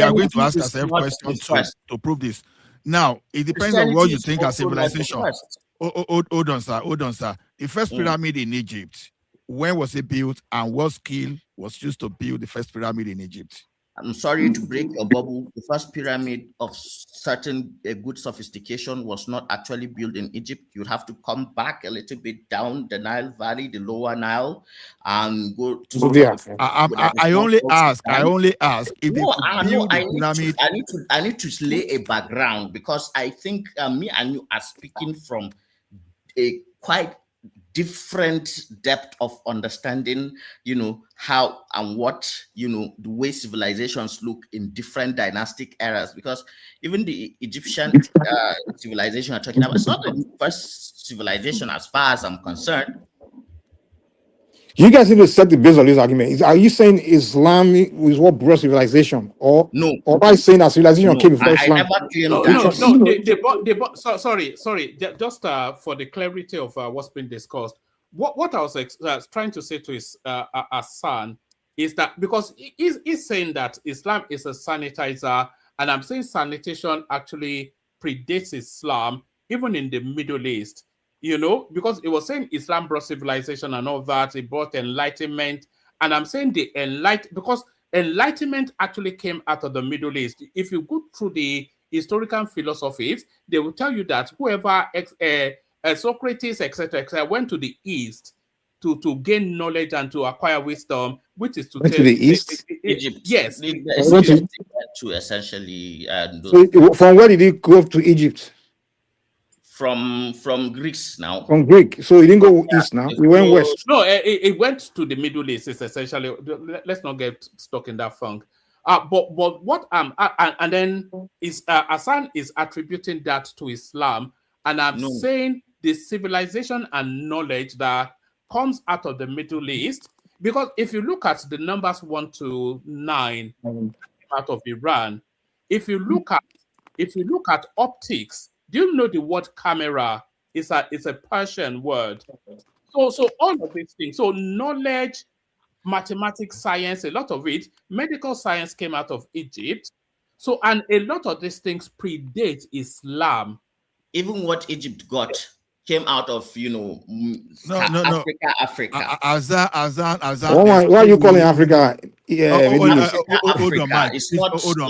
are going to ask ourselves questions to prove this. Now, it depends on what you think as civilization. Hold on, sir. The first pyramid in Egypt, when was it built, and what skill was used to build the first pyramid in Egypt? I'm sorry to break a bubble. The first pyramid of certain good sophistication was not actually built in Egypt. You'd have to come back a little bit down the Nile Valley, the lower Nile, and go to. I only ask if they could build the pyramid. I need to lay a background, because I think me and you are speaking from a quite different depth of understanding, how and what, the way civilizations look in different dynastic eras. Because even the Egyptian civilization you're talking about, it's not the first civilization as far as I'm concerned. You guys need to set the base of this argument. Are you saying Islam is what brought civilization, or no? Or are you saying that civilization came before Islam? Sorry. Just for the clarity of what's been discussed, what I was trying to say to Hassan is that, because he's saying that Islam is a sanitizer, and I'm saying sanitation actually predates Islam, even in the Middle East. Because it was saying Islam brought civilization and all that, it brought enlightenment. And I'm saying because enlightenment actually came out of the Middle East. If you go through the historical philosophies, they will tell you that whoever, Socrates, etc., went to the East to gain knowledge and to acquire wisdom, which is to the East? Egypt. Yes. To essentially. So from where did he go to Egypt? From Greece now. From Greek. So he didn't go east now. He went west. No, it went to the Middle East. It's essentially, let's not get stuck in that funk. But what and then is Hassan is attributing that to Islam, and I'm saying the civilization and knowledge that comes out of the Middle East, because if you look at the numbers 1 to 9 out of Iran, if you look at optics, do you know the word camera is a Persian word? So all of these things. So knowledge, mathematics, science, a lot of it, medical science came out of Egypt. So, and a lot of these things predate Islam. Even what Egypt got came out of, Africa. Azan. Why are you calling Africa? Hold on,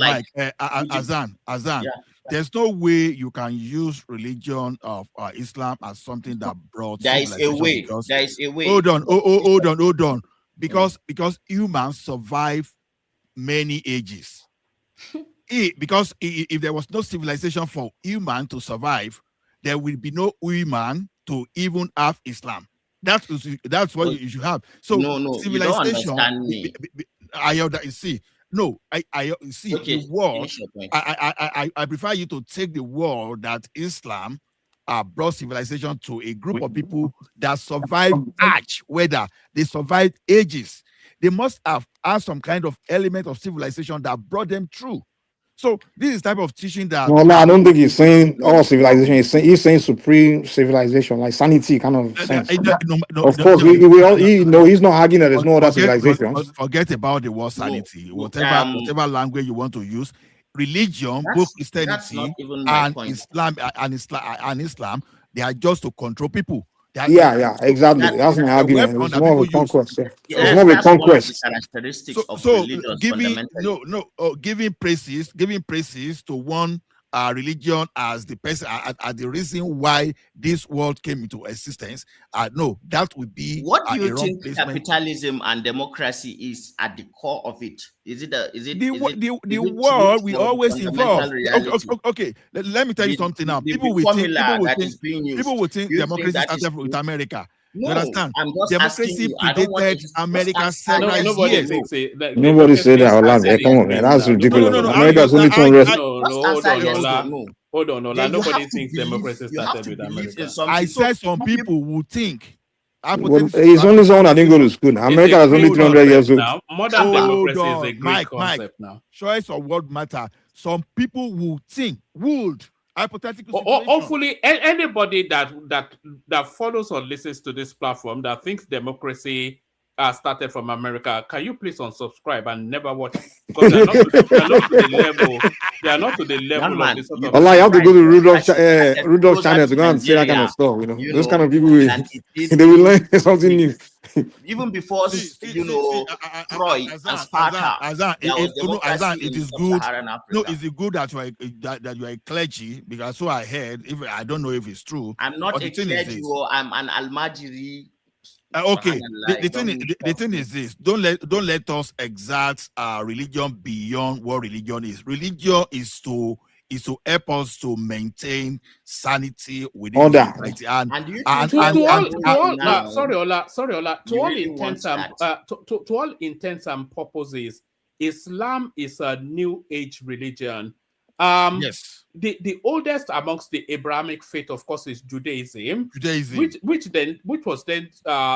Mike. Azan. Yeah. There's no way you can use religion of Islam as something that brought. There is a way. Hold on. Because humans survive many ages. Because if there was no civilization for human to survive, there will be no human to even have Islam. That's what you should have. So civilization. You don't understand me. I see the world. I prefer you to take the world that Islam brought civilization to a group of people that survived harsh weather. They survived ages. They must have had some kind of element of civilization that brought them through. So this is type of teaching that. No, I don't think he's saying all civilization. He's saying supreme civilization, like sanity kind of sense. Of course, he's not arguing that there's no other civilization. Forget about the word sanity. Whatever language you want to use, religion, both Christianity and Islam, they are just to control people. Yeah, exactly. That's my the argument. weapon It's that more people of a use. conquest. Yeah. So, It's more of a That's one of the conquest. characteristics of so religious giving fundamentalism. giving praises to one religion as the person as the reason why this world came into existence. No, that would be What do a you wrong think placement. capitalism and democracy is at the core of it? Is it The world we always involve? Okay. Let me tell you something now. People will think democracy started with America. No, You understand? I'm just Democracy asking you. I don't want predated to America several Nobody years. thinks it. Nobody said that, Orlando. Come on, man. That's ridiculous. No. America's only 200. Hold on, Ola. Nobody thinks democracy started with America. I said some people would think. Well, it's only someone that didn't go to school. America is only 300 years old. Now, modern democracy is a great concept now. Choice of word matter. Some people would hypothetical. Hopefully, anybody that follows or listens to this platform that thinks democracy started from America, can you please unsubscribe and never watch? Because they are not to the level. They are not to the level of this sort of. Allah, you have to go to Rudolph's channel to go and say that kind of stuff. Those kind of people, they will learn something new. Even before, Troy and Sparta. Azan, it is good. No, is it good that you are a clergy? Because so I heard. If I don't know if it's true. I'm not a clergy. I'm an almajiri. Okay. The thing is this: don't let us exalt religion beyond what religion is. Religion is to help us to maintain sanity within society. To all intents and purposes, Islam is a new age religion. Yes. The oldest amongst the Abrahamic faith, of course, is Judaism. Which was then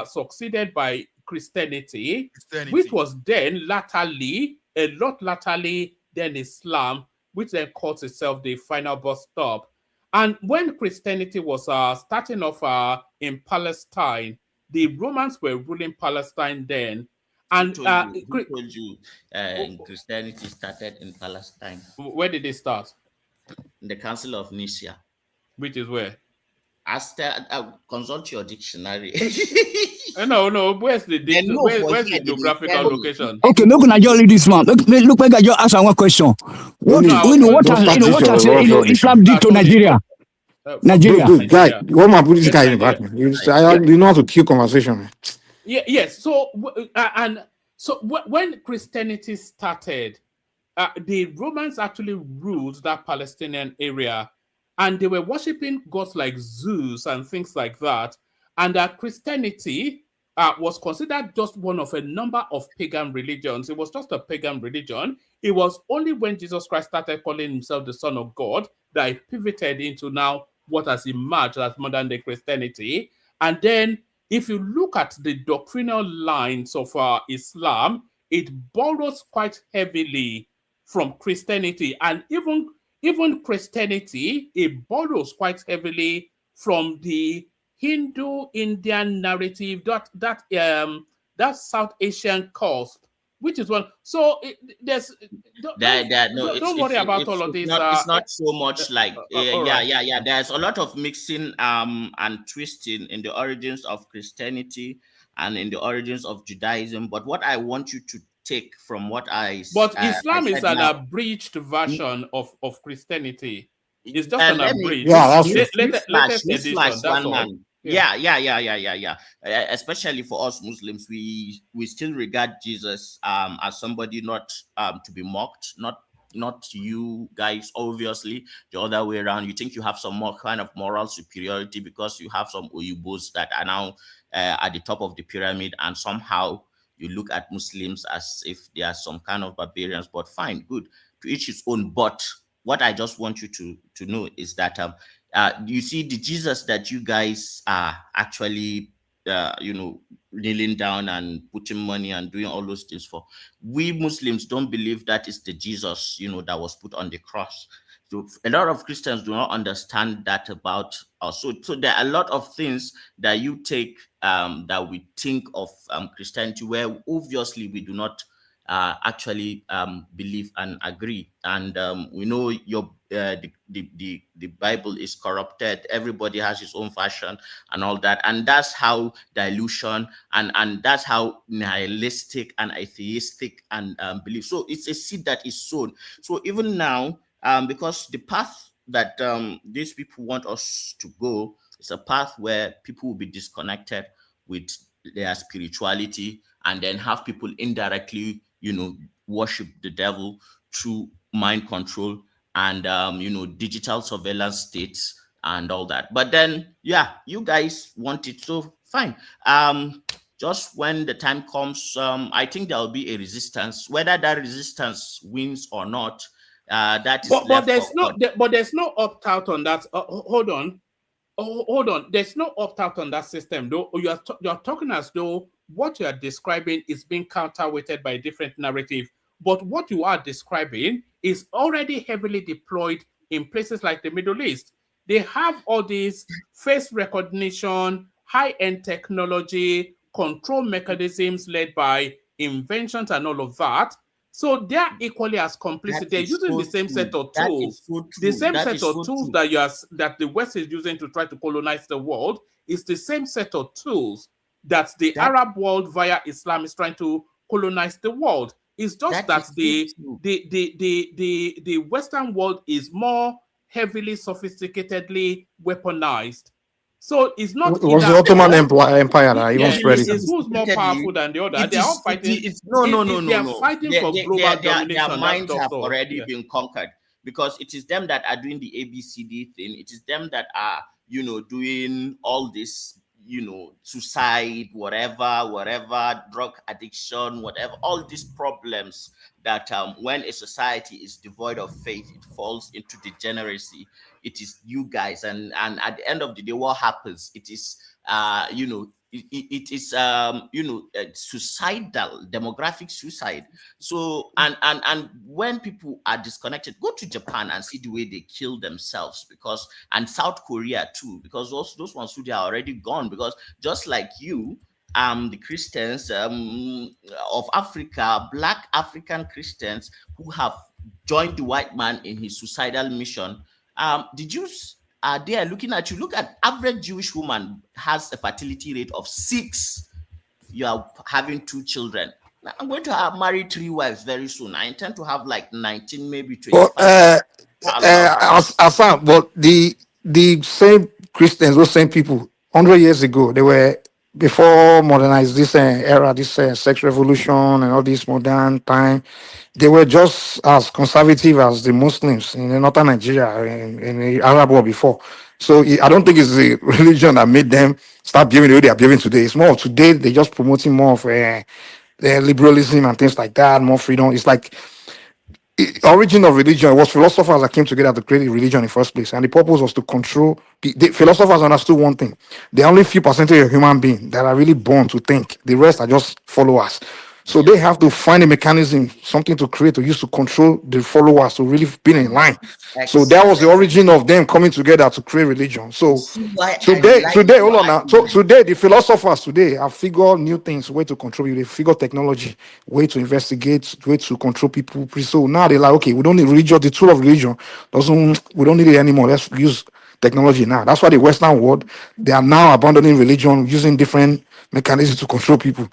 succeeded by Christianity, which was then a lot latterly, then Islam, which then calls itself the final bus stop. And when Christianity was starting off in Palestine, the Romans were ruling Palestine then. And who told you Christianity started in Palestine? Where did it start? In the Council of Nicaea. Which is where? Consult your dictionary. No. Where's the geographical location? Okay, look at your this one. Look back at your answer one question. What has Islam did to Nigeria? Guy, what my British guy in the back, man? You know how to kill conversation, man. Yes. So when Christianity started, the Romans actually ruled that Palestinian area, and they were worshiping gods like Zeus and things like that. And Christianity was considered just one of a number of pagan religions. It was just a pagan religion. It was only when Jesus Christ started calling himself the Son of God that he pivoted into now what has emerged as modern day Christianity. And then if you look at the doctrinal lines of Islam, it borrows quite heavily from Christianity, and even Christianity, it borrows quite heavily from the Hindu-Indian narrative, that South Asian cusp, which is one. So don't worry about all of this. It's not so much like There's a lot of mixing and twisting in the origins of Christianity and in the origins of Judaism. But what I want you to take from what Islam is an abridged version of Christianity. It's just an abridged. Latest edition. That's all. Yeah. Especially for us Muslims, we still regard Jesus as somebody not to be mocked, not you guys, obviously the other way around. You think you have some more kind of moral superiority because you have some Oyubos that are now at the top of the pyramid, and somehow you look at Muslims as if they are some kind of barbarians. But fine, good, to each his own. But what I just want you to know is that you see the Jesus that you guys are actually kneeling down and putting money and doing all those things for, we Muslims don't believe that is the Jesus that was put on the cross. So a lot of Christians do not understand that about us. So there are a lot of things that you take that we think of Christianity, where obviously we do not actually believe and agree. And we know the Bible is corrupted. Everybody has his own fashion and all that, and that's how delusion and that's how nihilistic and atheistic and belief. So it's a seed that is sown. So even now, because the path that these people want us to go is a path where people will be disconnected with their spirituality, and then have people indirectly, worship the devil through mind control and digital surveillance states and all that. But then, yeah, you guys want it, so fine. Just when the time comes, I think there will be a resistance. Whether that resistance wins or not, that is but there's no opt out on that. Hold on. There's no opt out on that system, though. You're talking as though what you are describing is being counterweighted by a different narrative. But what you are describing is already heavily deployed in places like the Middle East. They have all these face recognition, high-end technology, control mechanisms led by inventions and all of that. So they're equally as complicit. They're using the same set of tools. The same set of tools that the West is using to try to colonize the world is the same set of tools that the Arab world via Islam is trying to colonize the world. It's just that the Western world is more heavily sophisticatedly weaponized. So it's not. It was the Ottoman Empire that even spread it. It's who's more powerful than the other. They are all fighting. They are fighting for global domination. Their minds have already been conquered, because it is them that are doing the ABCD thing. It is them that are, doing all this, suicide, whatever, drug addiction, whatever, all these problems that when a society is devoid of faith, it falls into degeneracy. It is you guys, and at the end of the day, what happens? It is it is suicidal, demographic suicide. So and when people are disconnected, go to Japan and see the way they kill themselves, and South Korea too, because those ones who they are already gone, because just like you, the Christians of Africa, Black African Christians who have joined the white man in his suicidal mission, the Jews are there looking at you. Look at average Jewish woman has a fertility rate of 6. You are having 2 children. Now, I'm going to marry 3 wives very soon. I intend to have like 19, maybe 25. But the same Christians, those same people, 100 years ago, they were, before modernized this era, this sex revolution and all this modern time, they were just as conservative as the Muslims in northern Nigeria, in the Arab world before. So I don't think it's the religion that made them start behaving the way they are behaving today. It's more of today, they're just promoting more of liberalism and things like that, more freedom. It's like origin of religion was philosophers that came together to create a religion in the first place, and the purpose was to control. The philosophers understood one thing: there are only few percentage of human beings that are really born to think. The rest are just followers. So they have to find a mechanism, something to create, to use to control the followers to really be in line. So that was the origin of them coming together to create religion. So today, hold on now. So today, the philosophers today have figured new things, way to control you. They figure technology, way to investigate, way to control people. So now they're like, okay, we don't need religion. The tool of religion we don't need it anymore. Let's use technology now. That's why the Western world, they are now abandoning religion, using different mechanisms to control people.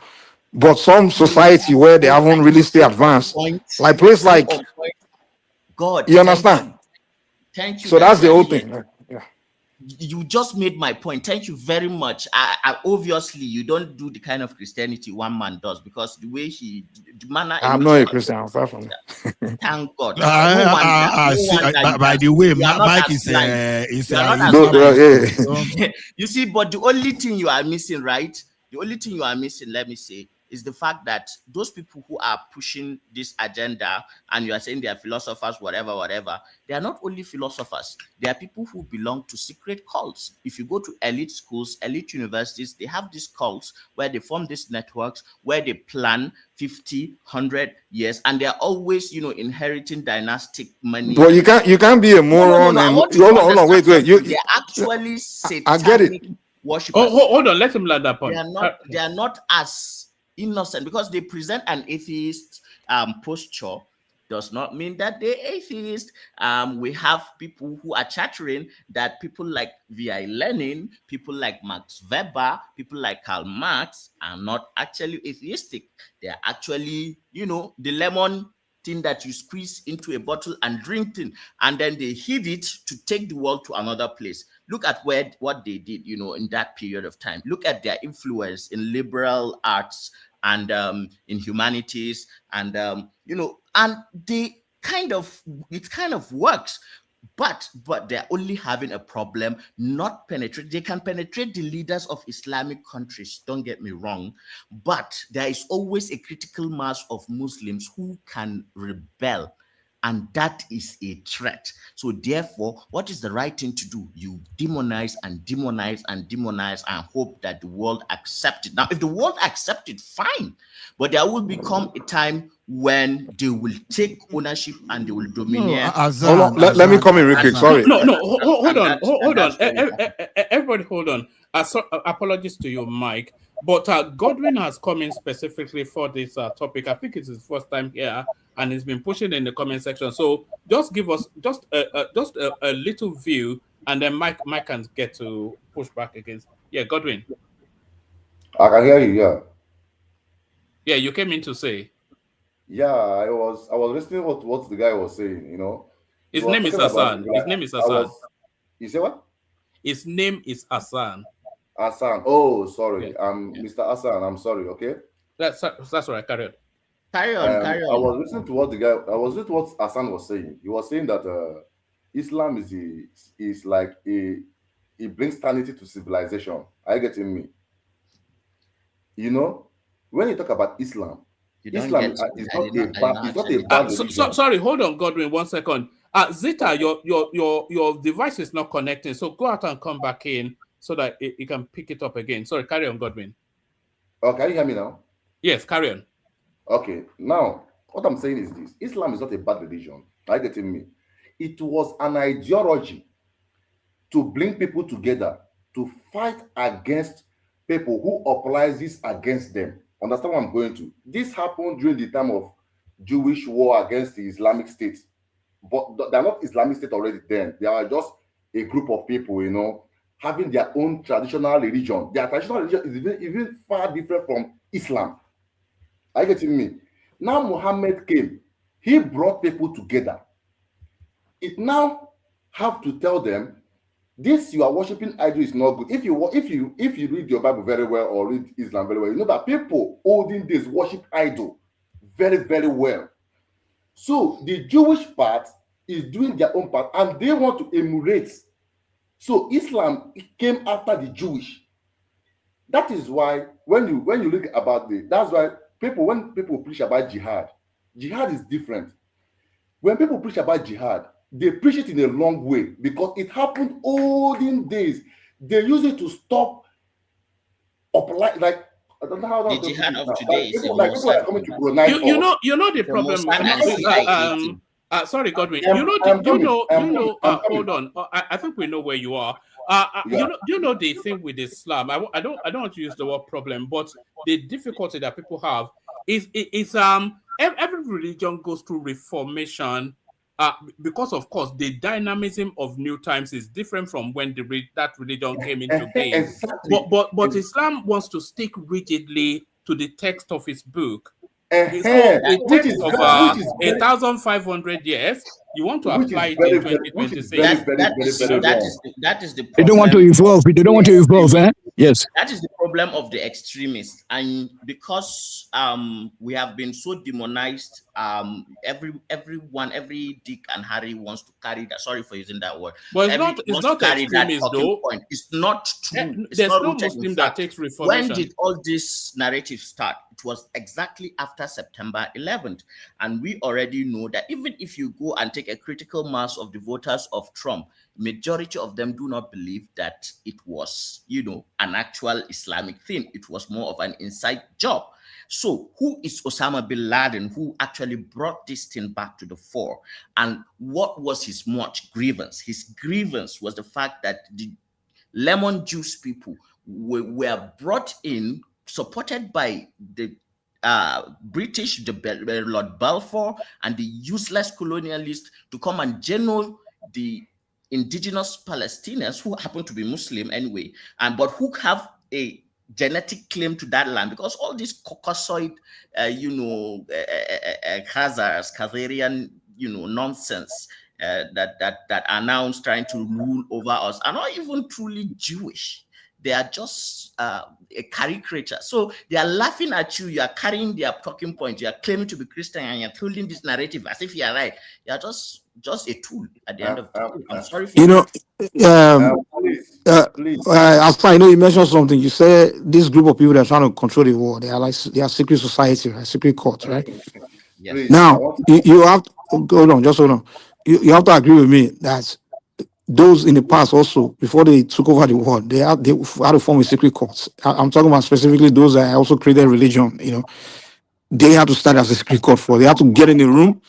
But some society where they haven't really stay advanced, like place like God, you understand? Thank you. So that's the whole thing. Yeah. You just made my point. Thank you very much. I obviously you don't do the kind of Christianity one man does, because the way the manner. I'm not a Christian. I'm far from it. Thank God. By the way, Mike is you see, but the only thing you are missing, right? The only thing you are missing, let me say, is the fact that those people who are pushing this agenda, and you are saying they are philosophers, whatever, they are not only philosophers. They are people who belong to secret cults. If you go to elite schools, elite universities, they have these cults where they form these networks, where they plan 50, 100 years, and they are always, inheriting dynastic money. But you can't be a moron. Hold on, wait. They're actually satanic. I get it. Worshippers. Hold on, let him land that point. They are not as innocent, because they present an atheist posture, does not mean that they're atheist. We have people who are chattering that people like V.I. Lenin, people like Max Weber, people like Karl Marx are not actually atheistic. They're actually, the lemon thing that you squeeze into a bottle and drink it, and then they hid it to take the world to another place. Look at what they did, in that period of time. Look at their influence in liberal arts and in humanities, and and it kind of works. But they're only having a problem not penetrate. They can penetrate the leaders of Islamic countries, don't get me wrong, but there is always a critical mass of Muslims who can rebel, and that is a threat. So therefore, what is the right thing to do? You demonize and demonize and demonize and hope that the world accepts it. Now, if the world accepts it, fine, but there will become a time when they will take ownership and they will domineer. Hold on, let me come in real quick. Sorry. Hold on. Everybody, hold on. Apologies to you, Mike. But Godwin has come in specifically for this topic. I think it's his first time here, and he's been pushing in the comment section. So just give us just a little view, and then Mike can get to push back against. Yeah, Godwin. I can hear you. Yeah. Yeah, you came in to say. Yeah, I was listening to what the guy was saying. His name is Hassan. His name is Hassan. You say what? His name is Hassan. Hassan. Oh, sorry. Yeah. Mr. Hassan. I'm sorry. Okay. That's right. Carry on. Carry on. I was listening to what Hassan was saying. He was saying that Islam is like it brings sanity to civilization. Are you getting me? When you talk about Islam is not a bad religion. Sorry, hold on, Godwin, 1 second. Zita, your device is not connecting, so go out and come back in so that you can pick it up again. Sorry, carry on, Godwin. Oh, can you hear me now? Yes, carry on. Okay, now what I'm saying is this: Islam is not a bad religion. Are you getting me? It was an ideology to bring people together to fight against people who applies this against them. Understand what I'm going to? This happened during the time of Jewish war against the Islamic State. But they're not Islamic State already then. They are just a group of people, having their own traditional religion. Their traditional religion is even far different from Islam. Are you getting me? Now Muhammad came. He brought people together. It now have to tell them, this you are worshiping idol is not good. If you read your Bible very well or read Islam very well, you know that people olden days worship idol very, very well. So the Jewish part is doing their own part, and they want to emulate. So Islam came after the Jewish. That is why when you look about that's why when people preach about jihad is different. When people preach about jihad, they preach it in a long way because it happened olden days. They use it to stop like I don't know how the jihad of today is people are coming to colonize. You know the problem. Sorry, Godwin. Hold on. I think we know where you are. You know the thing with Islam. I don't want to use the word problem, but the difficulty that people have is every religion goes through reformation. Because of course the dynamism of new times is different from when that religion came into being. Exactly. But Islam wants to stick rigidly to the text of its book. A text of 1,500 years. You want to apply it in 2026. That is the problem. They don't want to evolve. They don't want to evolve. Yes. That is the problem of the extremists, and because we have been so demonized, everyone, every Dick and Harry wants to carry that. Sorry for using that word. But it's not extremist though. Point. It's not true. There's no Muslim that takes reformation. When did all this narrative start? It was exactly after September 11th, and we already know that even if you go and take a critical mass of the voters of Trump, majority of them do not believe that it was, an actual Islamic thing. It was more of an inside job. So who is Osama bin Laden, who actually brought this thing back to the fore? And what was his much grievance? His grievance was the fact that the lemon juice people were brought in, supported by the British, Lord Balfour, and the useless colonialists to come and genoa the indigenous Palestinians who happen to be Muslim anyway, but who have a genetic claim to that land, because all these Caucasoid, Khazarian, nonsense that are now trying to rule over us are not even truly Jewish. They are just a caricature. So they are laughing at you. You are carrying their talking points. You are claiming to be Christian, and you're holding this narrative as if you are right. You are just a tool at the end of the day. I'm sorry for as far I know, you mentioned something. You said this group of people that are trying to control the world, they are secret society, right? Secret court, right? Yes. Now you have to hold on, just hold on. You have to agree with me that those in the past also, before they took over the world, they had to form a secret court. I'm talking about specifically those that also created religion. They had to start as a secret court for. They had to get in the room,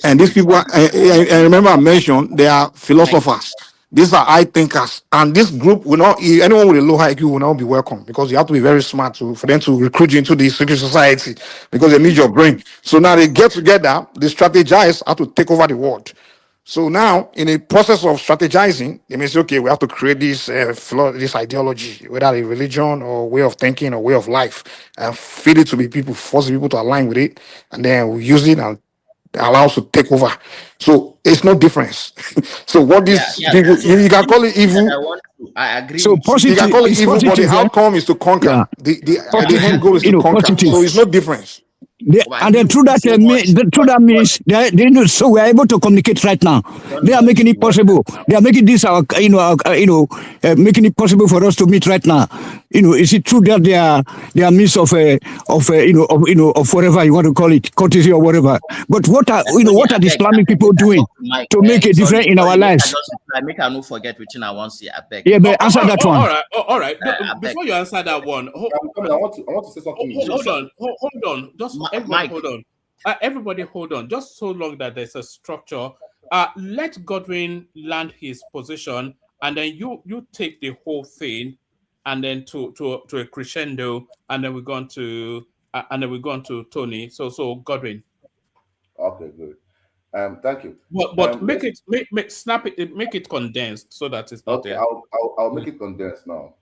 and these people. I remember I mentioned they are philosophers. These are high thinkers, and this group will not. Anyone with a low IQ will not be welcome, because you have to be very smart for them to recruit you into the secret society, because they need your brain. So now they get together, they strategize how to take over the world. So now, in a process of strategizing, they may say, okay, we have to create this this ideology, whether a religion or way of thinking or way of life, and feed it to the people, force the people to align with it, and then we use it and allow us to take over. So it's no difference. So what these people, you can call it evil. I agree. So with you can call it evil, but the outcome is to conquer. Yeah. The end goal is to conquer. Positive. So it's no difference. And then through that means they know, so we are able to communicate right now. They are making it possible. They are making this making it possible for us to meet right now. Is it true that they are means of whatever you want to call it, courtesy or whatever? But what are the Islamic people doing to make a difference in our lives? Make I not forget which I want to say. I beg. Yeah, but answer that one. All right. Before you answer that one, I want to say something. Hold on. Just everybody, hold on. Everybody, hold on. Just so long that there's a structure. Let Godwin land his position, and then you take the whole thing, and then to a crescendo, and then we're going to Tony. So Godwin. Okay, good. Thank you. But make it condensed so that it's not there. I'll make it condensed now.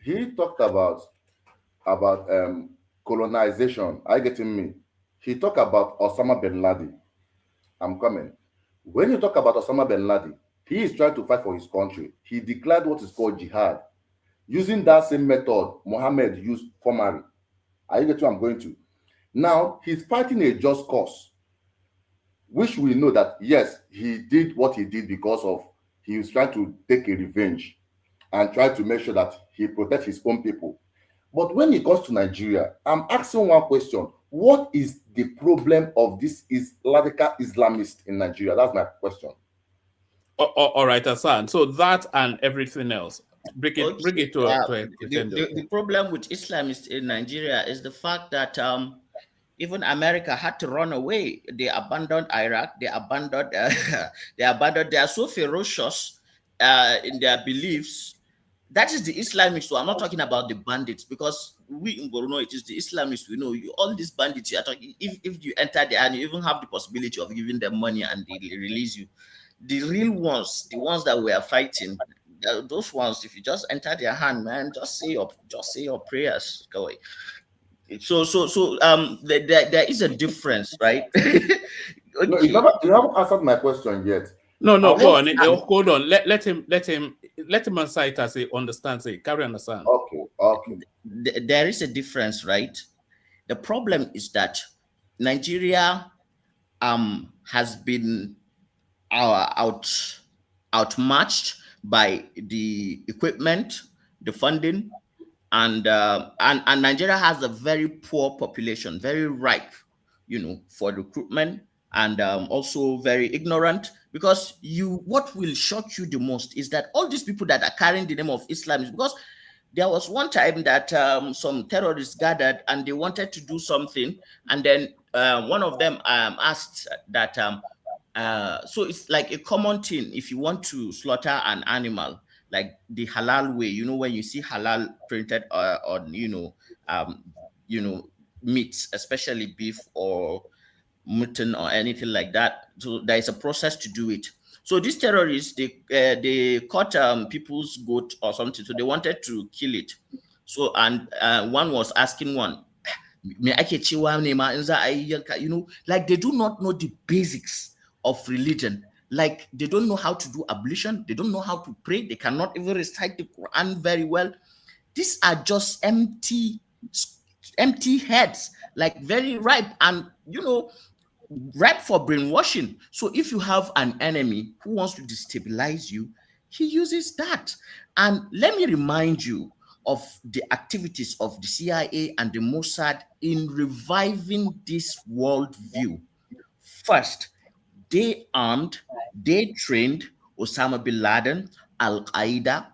He talked about colonization. Are you getting me? He talked about Osama bin Laden. I'm coming. When you talk about Osama bin Laden, he is trying to fight for his country. He declared what is called jihad, using that same method Mohammed used formerly. Are you getting where I'm going to? Now he's fighting a just cause, which we know that yes, he did what he did because of he was trying to take a revenge and try to make sure that he protects his own people. But when it comes to Nigeria, I'm asking one question. What is the problem of this radical Islamist in Nigeria? That's my question. All right, Hassan. So that and everything else. Bring it to the problem with Islamists in Nigeria is the fact that even America had to run away. They abandoned Iraq. They abandoned. They are so ferocious in their beliefs. That is the Islamists. So I'm not talking about the bandits, because we in Borno, it is the Islamists. We know you. All these bandits you are talking. If you enter there and you even have the possibility of giving them money and they release you, the real ones, the ones that we are fighting, those ones, if you just enter their hand, man, just say your prayers. Go away. So there is a difference, right? Okay. No, you haven't answered my question yet. No, go on. Hold on. Let him answer it as he understands it. Carry on, Hassan. Okay. There is a difference, right? The problem is that Nigeria has been outmatched by the equipment, the funding, and Nigeria has a very poor population, very ripe, for recruitment, and also very ignorant. Because what will shock you the most is that all these people that are carrying the name of Islam is because there was one time that some terrorists gathered and they wanted to do something, and then one of them asked that so it's like a common thing if you want to slaughter an animal, like the halal way, when you see halal printed on meats, especially beef or mutton or anything like that. So there is a process to do it. So these terrorists, they caught people's goat or something, so they wanted to kill it. So and one was asking one, like they do not know the basics of religion. Like they don't know how to do ablution, they don't know how to pray, they cannot even recite the Quran very well. These are just empty heads, like very ripe and ripe for brainwashing. So if you have an enemy who wants to destabilize you, he uses that. And let me remind you of the activities of the CIA and the Mossad in reviving this worldview. First, they armed, they trained Osama bin Laden, Al-Qaeda.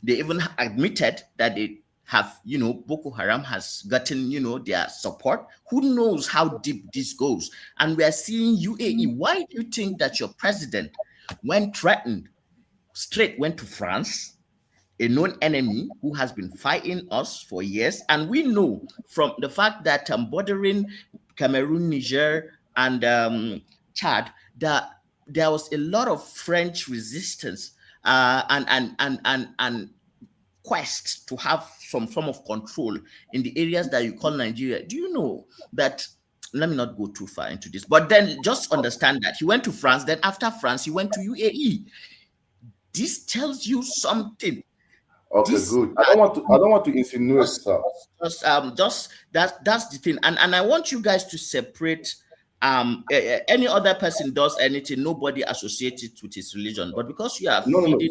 They even admitted that they have, Boko Haram has gotten, their support. Who knows how deep this goes? And we are seeing UAE. Why do you think that your president, when threatened, straight went to France, a known enemy who has been fighting us for years? And we know from the fact that bordering Cameroon, Niger, and Chad, that there was a lot of French resistance and quest to have some form of control in the areas that you call Nigeria. Do you know that? Let me not go too far into this, but then just understand that he went to France. Then after France, he went to UAE. This tells you something. Okay, good. I don't want to insinuate stuff. Just that's the thing, and I want you guys to separate. Any other person does anything, nobody associates it with his religion. But because you are feeding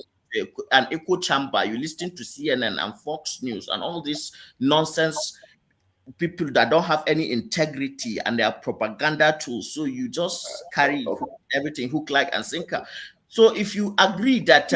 an echo chamber, you listen to CNN and Fox News and all this nonsense, people that don't have any integrity and they are propaganda tools. So you just carry everything hook, line, and sinker. So if you agree that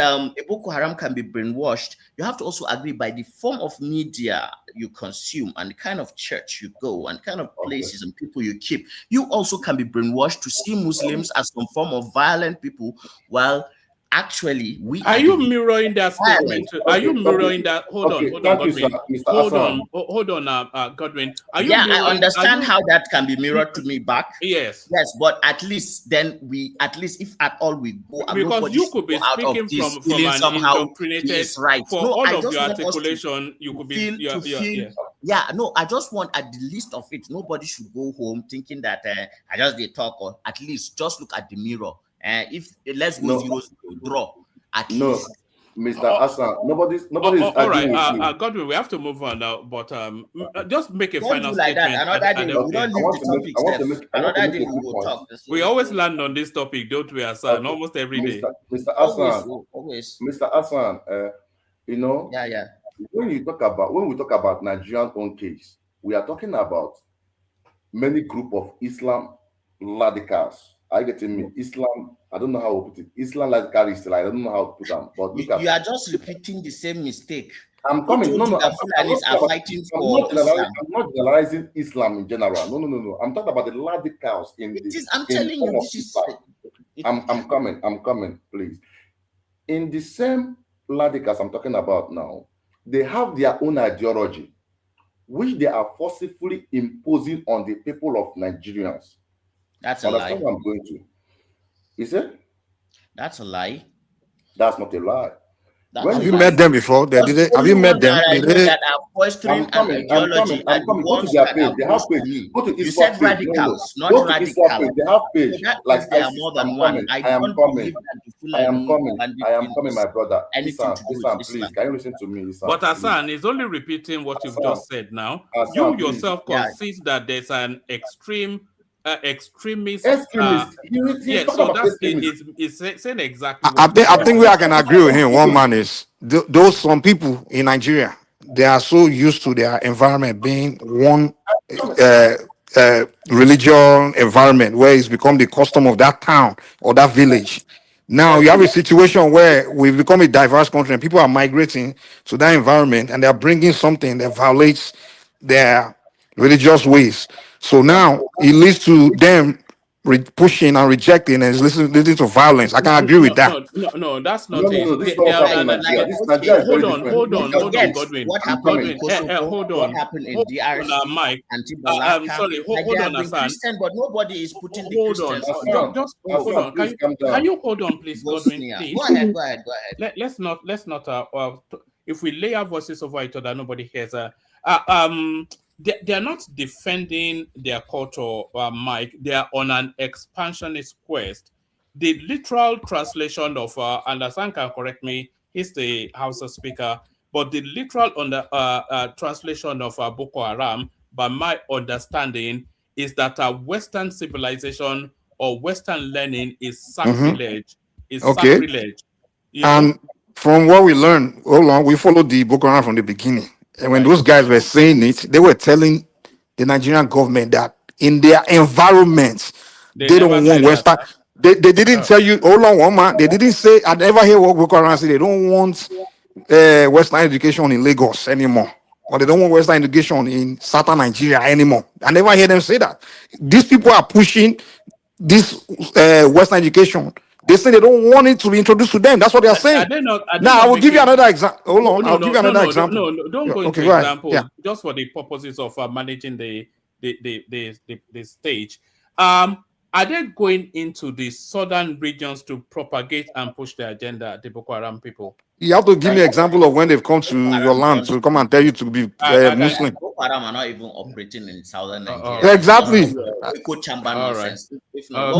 Boko Haram can be brainwashed, you have to also agree by the form of media you consume and the kind of church you go and kind of places and people you keep. You also can be brainwashed to see Muslims as some form of violent people, while actually we are you mirroring that statement? Are you mirroring that? Hold on, Godwin. Hold on, Godwin. Are you I understand how that can be mirrored to me back. Yes, but at least then if at all we go, because you could be speaking from an indoctrinated right. For all of your articulation, you could be I just want at the least of it. Nobody should go home thinking that I just did talk, or at least just look at the mirror. If let's go 0-0 draw at least. Mr. Hassan, nobody's all right, Godwin, we have to move on now, but just make a final statement. We always land on this topic, don't we, Hassan? Almost every day. Mr. Hassan, Mr. Hassan, when we talk about Nigerian own case, we are talking about many group of Islam radicals. Are you getting me? Islam, I don't know how to put it. Islam radicalists, I don't know how to put them. But you are just repeating the same mistake. I'm coming. I'm not generalizing Islam in general. No. I'm talking about the radicals in this. I'm telling you, this is. I'm coming, please. In the same radicals I'm talking about now, they have their own ideology, which they are forcibly imposing on the people of Nigerians. That's a lie. That's what I'm going to. Is it? That's a lie. That's not a lie. Have you met them before? Have you met them? That are fostering an ideology. I'm coming. Go to their page. They have page. Go to you said radicals, not radicals. They have page. Like there are more than one. I am coming. My brother. Listen, please. Can you listen to me? But Hassan is only repeating what you've just said now. You yourself concede that there's an extremist. Yeah, so that's it's saying exactly. I think I can agree with him. One man is some people in Nigeria. They are so used to their environment being one religion environment where it's become the custom of that town or that village. Now you have a situation where we've become a diverse country and people are migrating to that environment and they're bringing something that violates their religious ways. So now it leads to them pushing and rejecting and is leading to violence. I can agree with that. No, that's not No, it. this is not what happened in Nigeria. This Nigeria is very different. Hold on, Godwin. What happened in Godwin, Kosovo? hold on. What happened in DRC? Mike. Anti-Balaka? Sorry, hold on, Hassan. Christian, but nobody is putting the Hold on. Christians. Just hold on. Can you hold on, please, Godwin? Please. Go ahead. Let's not. If we lay our voices over each other, nobody hears. They are not defending their culture, Mike. They are on an expansionist quest. The literal translation of, and Hassan can correct me, he's the House speaker, but the literal translation of Boko Haram, by my understanding, is that Western civilization or Western learning is sacrilege. Sacrilege. And from what we learned, we followed the Boko Haram from the beginning. And when those guys were saying it, they were telling the Nigerian government that in their environment, they don't want Western. They didn't tell you, hold on, one man. They didn't say, I never hear what Boko Haram say. They don't want Western education in Lagos anymore. Or they don't want Western education in southern Nigeria anymore. I never hear them say that. These people are pushing this Western education. They say they don't want it to be introduced to them. That's what they are saying. Now, I will give you another example. Hold on. I'll give you another example. No, don't go into examples. Yeah. Just for the purposes of managing the stage. Are they going into the southern regions to propagate and push their agenda, the Boko Haram people? You have to give me an example of when they've come to your land to come and tell you to be Muslim. Boko Haram are not even operating in southern Nigeria. Exactly. Echo chamber nonsense. I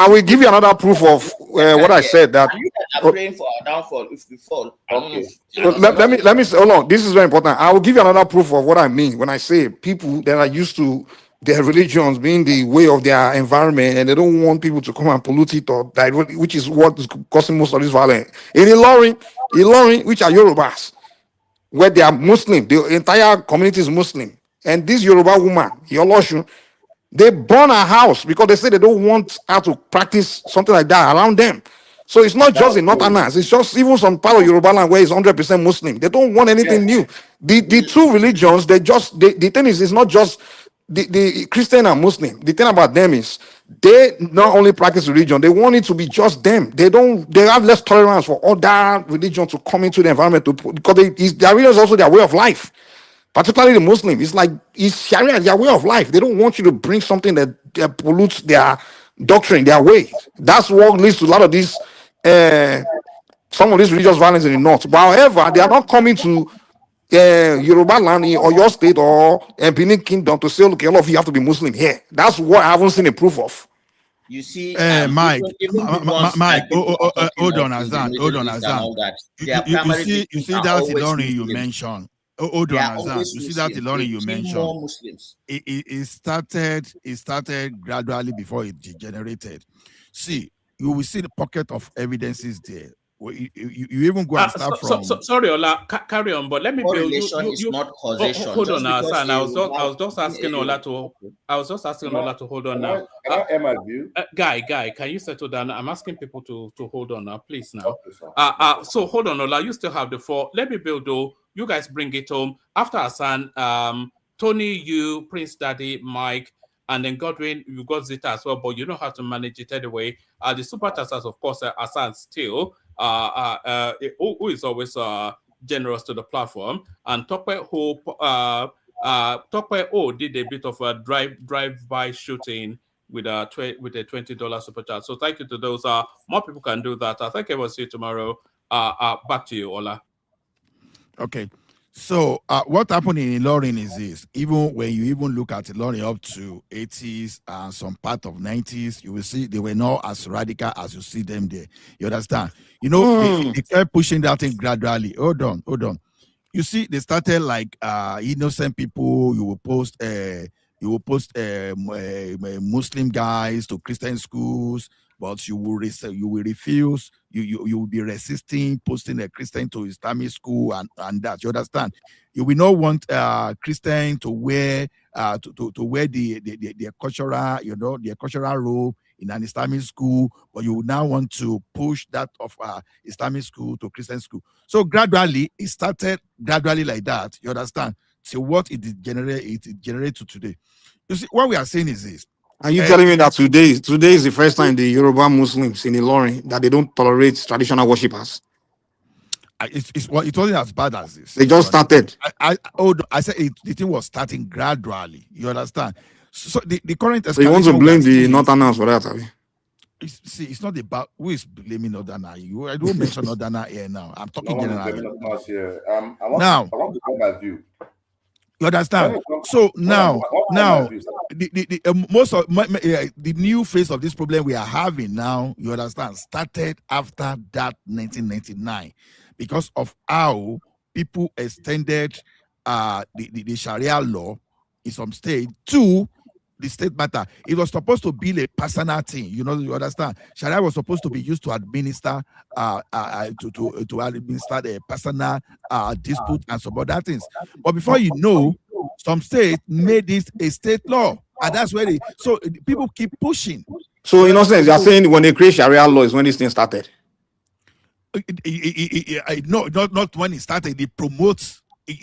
will give you another proof of what I said. That you are praying for our downfall if we fall. Okay. Let me say, hold on. This is very important. I will give you another proof of what I mean when I say people that are used to their religions being the way of their environment, and they don't want people to come and pollute it or divert, which is what is causing most of this violence. In Ilorin, which are Yorubas, where they are Muslim, the entire community is Muslim, and this Yoruba woman, Yoloshun, they burn her house because they say they don't want her to practice something like that around them. So it's not just in Northerners, it's just even some part of Yoruba land where it's 100% Muslim. They don't want anything new. The two religions, the thing is, it's not just the Christian and Muslim. The thing about them is they not only practice religion, they want it to be just them. They have less tolerance for other religions to come into the environment because their religion is also their way of life. Particularly the Muslim, it's Sharia, their way of life. They don't want you to bring something that pollutes their doctrine, their way. That's what leads to a lot of these some of this religious violence in the north. But however, they are not coming to Yoruba land or your state or Benin Kingdom to say, look, all of you have to be Muslim here. That's what I haven't seen a proof of. You see, Mike, hold on, Azan. You see that Ilorin you mentioned. Hold on, Azan. You see that Ilorin you mentioned. It started gradually before it degenerated. See, you will see the pocket of evidences there. You even go and start from. Sorry, Ola, carry on. But let me build. Correlation is not causation. Hold on, Hassan. I was just asking Ola to. Hold on now. Can I air my view? Guy, can you settle down? I'm asking people to hold on now, please now. So hold on, Ola. You still have the floor. Let me build though. You guys bring it home after Hassan. Tony, you, Prince Daddy, Mike. And then Godwin, you got Zita as well, but you know how to manage it anyway. The super taxers, of course, Hassan still, who is always generous to the platform. And Tope did a bit of a drive-by shooting with a $20 super chat. So thank you to those. More people can do that. I think I will see you tomorrow. Back to you, Ola. Okay. So what happened in Ilorin is this. Even when you look at Ilorin up to 80s and some part of 90s, you will see they were not as radical as you see them there. You understand? You know, they kept pushing that thing gradually. Hold on. You see, they started like innocent people. You will post Muslim guys to Christian schools, but you will refuse. You will be resisting posting a Christian to Islamic school and that. You understand? You will not want Christian to wear to wear the cultural, the cultural robe in an Islamic school, but you now want to push that of Islamic school to Christian school. So gradually, it started like that. You understand? to what it generates to today. You see, what we are saying is this. Are you telling me that today is the first time the Yoruba Muslims in Ilorin that they don't tolerate traditional worshippers? It wasn't as bad as this. They just started. I said the thing was starting gradually. You understand? So the current. So you want to blame the Northerners for that, have you? It's not about who is blaming Northerner. I don't mention Northerner here now. I'm talking generally. I want to go my view. You understand? So now, the most of the new phase of this problem we are having now, you understand, started after that 1999 because of how people extended the Sharia law in some state to the state matter. It was supposed to be a personal thing, you understand. Sharia was supposed to be used to administer to administer the personal dispute and some other things. But before you know, some states made this a state law, and that's where people keep pushing. So in essence, you're saying when they create Sharia law is when this thing started. No, not when it started. It promotes the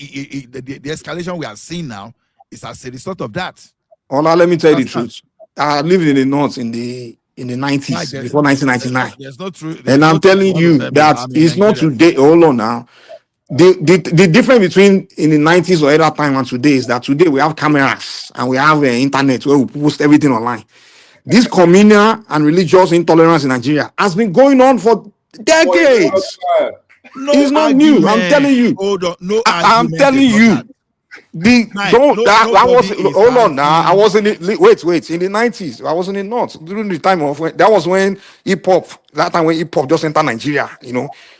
escalation we are seeing now is as a result of that. Ola, let me tell you the truth. I lived in the north in the 90s, before 1999. There's no truth. And I'm telling you that it's not today. Hold on now. The difference between in the 90s or other time and today is that today we have cameras and we have internet where we post everything online. This communal and religious intolerance in Nigeria has been going on for decades. It's not new. I'm telling you. Hold on. No, I'm telling you. Hold on now. I was in the wait in the 90s. I was in the north during the time of that was when hip hop. That time when hip hop just entered Nigeria,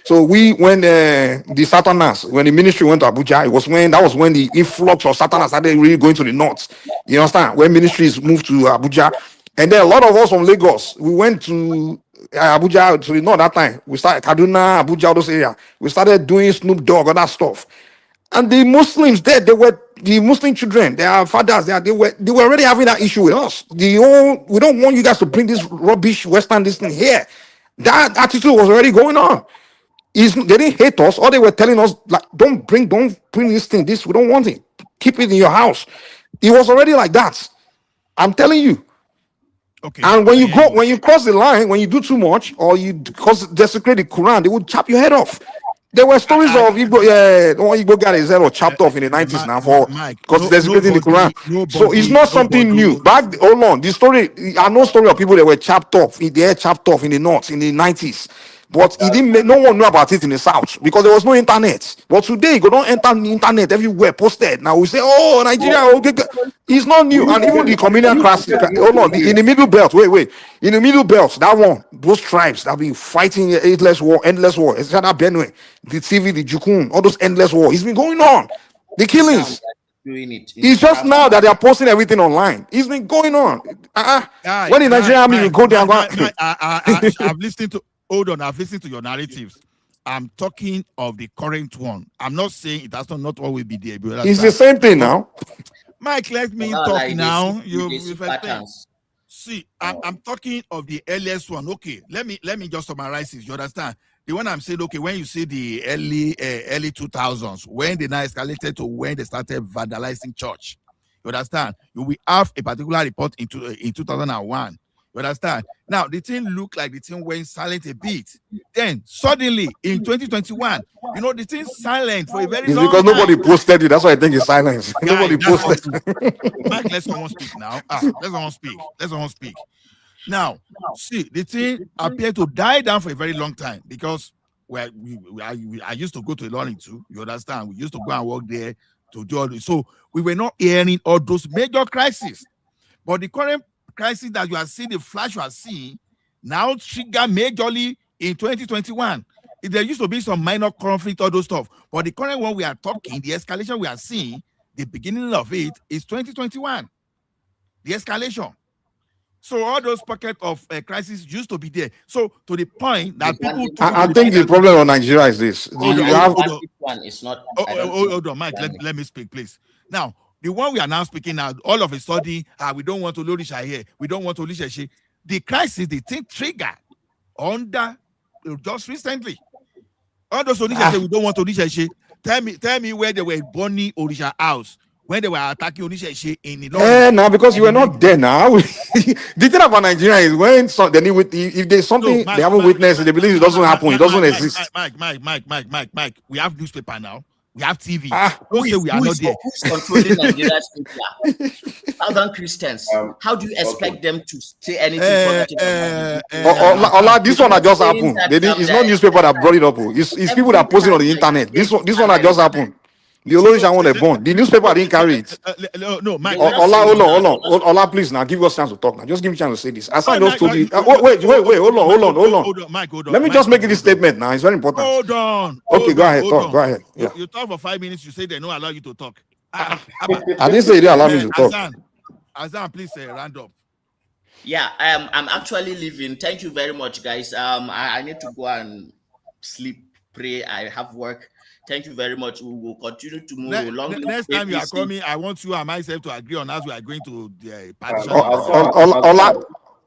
So when the Southerners, when the ministry went to Abuja, that was when the influx of Southerners started really going to the north. You understand? When ministries moved to Abuja, and then a lot of us from Lagos, we went to Abuja to the north that time. We started Kaduna, Abuja, all those areas. We started doing Snoop Dogg, all that stuff. And the Muslims there, the Muslim children, their fathers, they were already having that issue with us. We don't want you guys to bring this rubbish Western this thing here. That attitude was already going on. They didn't hate us. All they were telling us, like, don't bring this thing. We don't want it. Keep it in your house. It was already like that. I'm telling you. Okay. And when you cross the line, when you do too much or you desecrate the Quran, they would chop your head off. There were stories of Igbo got his head or chopped off in the 90s now for because desecrating the Quran. So it's not something new. Hold on, the story. I know story of people that were chopped off. They were chopped off in the north in the 90s. But no one knew about it in the south because there was no internet. But today, you don't enter the internet everywhere posted. Now we say, oh, Nigeria, it's not new. And even the communal class, hold on, in the middle belt, wait. In the middle belt, that one, those tribes that have been fighting endless war, it's that Benue, the TV, the Jukun, all those endless war. It's been going on. The killings. It's just now that they are posting everything online. It's been going on. When the Nigerian army will go there, I've listened to. Hold on, I've listened to your narratives. I'm talking of the current one. I'm not saying it has not always be there. It's the same thing now. Mike, let me talk now. See, I'm talking of the earliest one. Okay, let me just summarize it. You understand? The one I'm saying, okay, when you see the early 2000s, when they now escalated to when they started vandalizing church, you understand? You will have a particular report in 2001. You understand? Now, the thing looked like the thing went silent a bit. Then, suddenly, in 2021, the thing silent for a very long time. It's because nobody posted it. That's why I think it's silence. Nobody posted Mike, let someone speak now. Let someone speak. Now, see, the thing appeared to die down for a very long time because I used to go to Ilorin too. You understand? We used to go and work there to do all this. So, we were not hearing all those major crises. But the current crisis that you are seeing, the flash you are seeing, now trigger majorly in 2021. There used to be some minor conflict, all those stuff. But the current one we are talking, the escalation we are seeing, the beginning of it is 2021. The escalation. So all those pockets of crisis used to be there. So to the point that people... I think the problem of Nigeria is this. One is not... Hold on, Mike, let me speak, please. Now, the one we are now speaking now, all of a sudden, we don't want to Lorisha here. We don't want to Lorisha. The crisis, the thing triggered under just recently. All those Lorisha say we don't want to Lorisha. Tell me where they were burning Orisha house when they were attacking Onisha in the now because you were not there now. The thing about Nigeria is when they need if there's something they haven't witnessed, they believe it doesn't happen, it doesn't exist. Mike, we have newspaper now. We have TV. Who is controlling Nigeria's media? Southern Christians. How do you expect them to say anything positive? This one that just happened. It's not newspaper that brought it up. It's people that post it on the internet. This one that just happened. The Olorisha one they born. The newspaper didn't carry it. No, Mike. Hold on, please now give us a chance to talk now. Just give me a chance to say this. As I just told you. Wait, hold on. Mike, hold on. Let me just make this statement now. It's very important. Hold on. Okay, go ahead. Go ahead. Yeah. You talk for 5 minutes. You say they don't allow you to talk. I didn't say they didn't allow me to talk. Azan, please round up. Yeah, I'm actually leaving. Thank you very much, guys. I need to go and sleep, pray. I have work. Thank you very much. We will continue tomorrow. Next time you are coming, I want you and myself to agree on as we are going to the partition.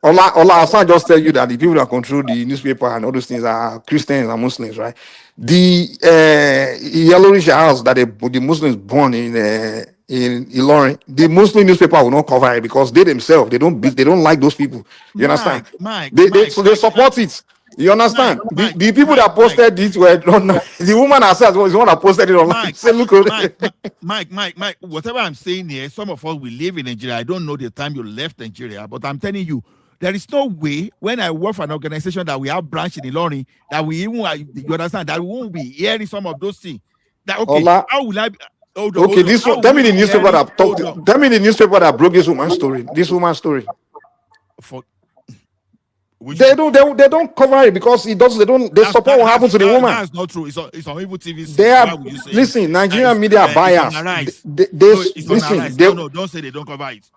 Ola, Hassan just tell you that the people that control the newspaper and all those things are Christians and Muslims, right? The Yellowish house that the Muslims born in Ilorin, the Muslim newspaper will not cover it because they themselves they don't like those people. You understand? They support it. You understand? The people that posted it were the woman herself was the one that posted it online. Mike, whatever I'm saying here, some of us will live in Nigeria. I don't know the time you left Nigeria, but I'm telling you, there is no way when I work for an organization that we have branch in Ilorin that we even, you understand, that we won't be hearing some of those things. That, okay, how will I be? Tell me the newspaper that tell me the newspaper that broke this woman's story. This woman's story. They don't cover it because they support what happened to the woman. That's not true. It's on Evil TV. They are listen. Nigerian media are biased. No, don't say they don't cover it.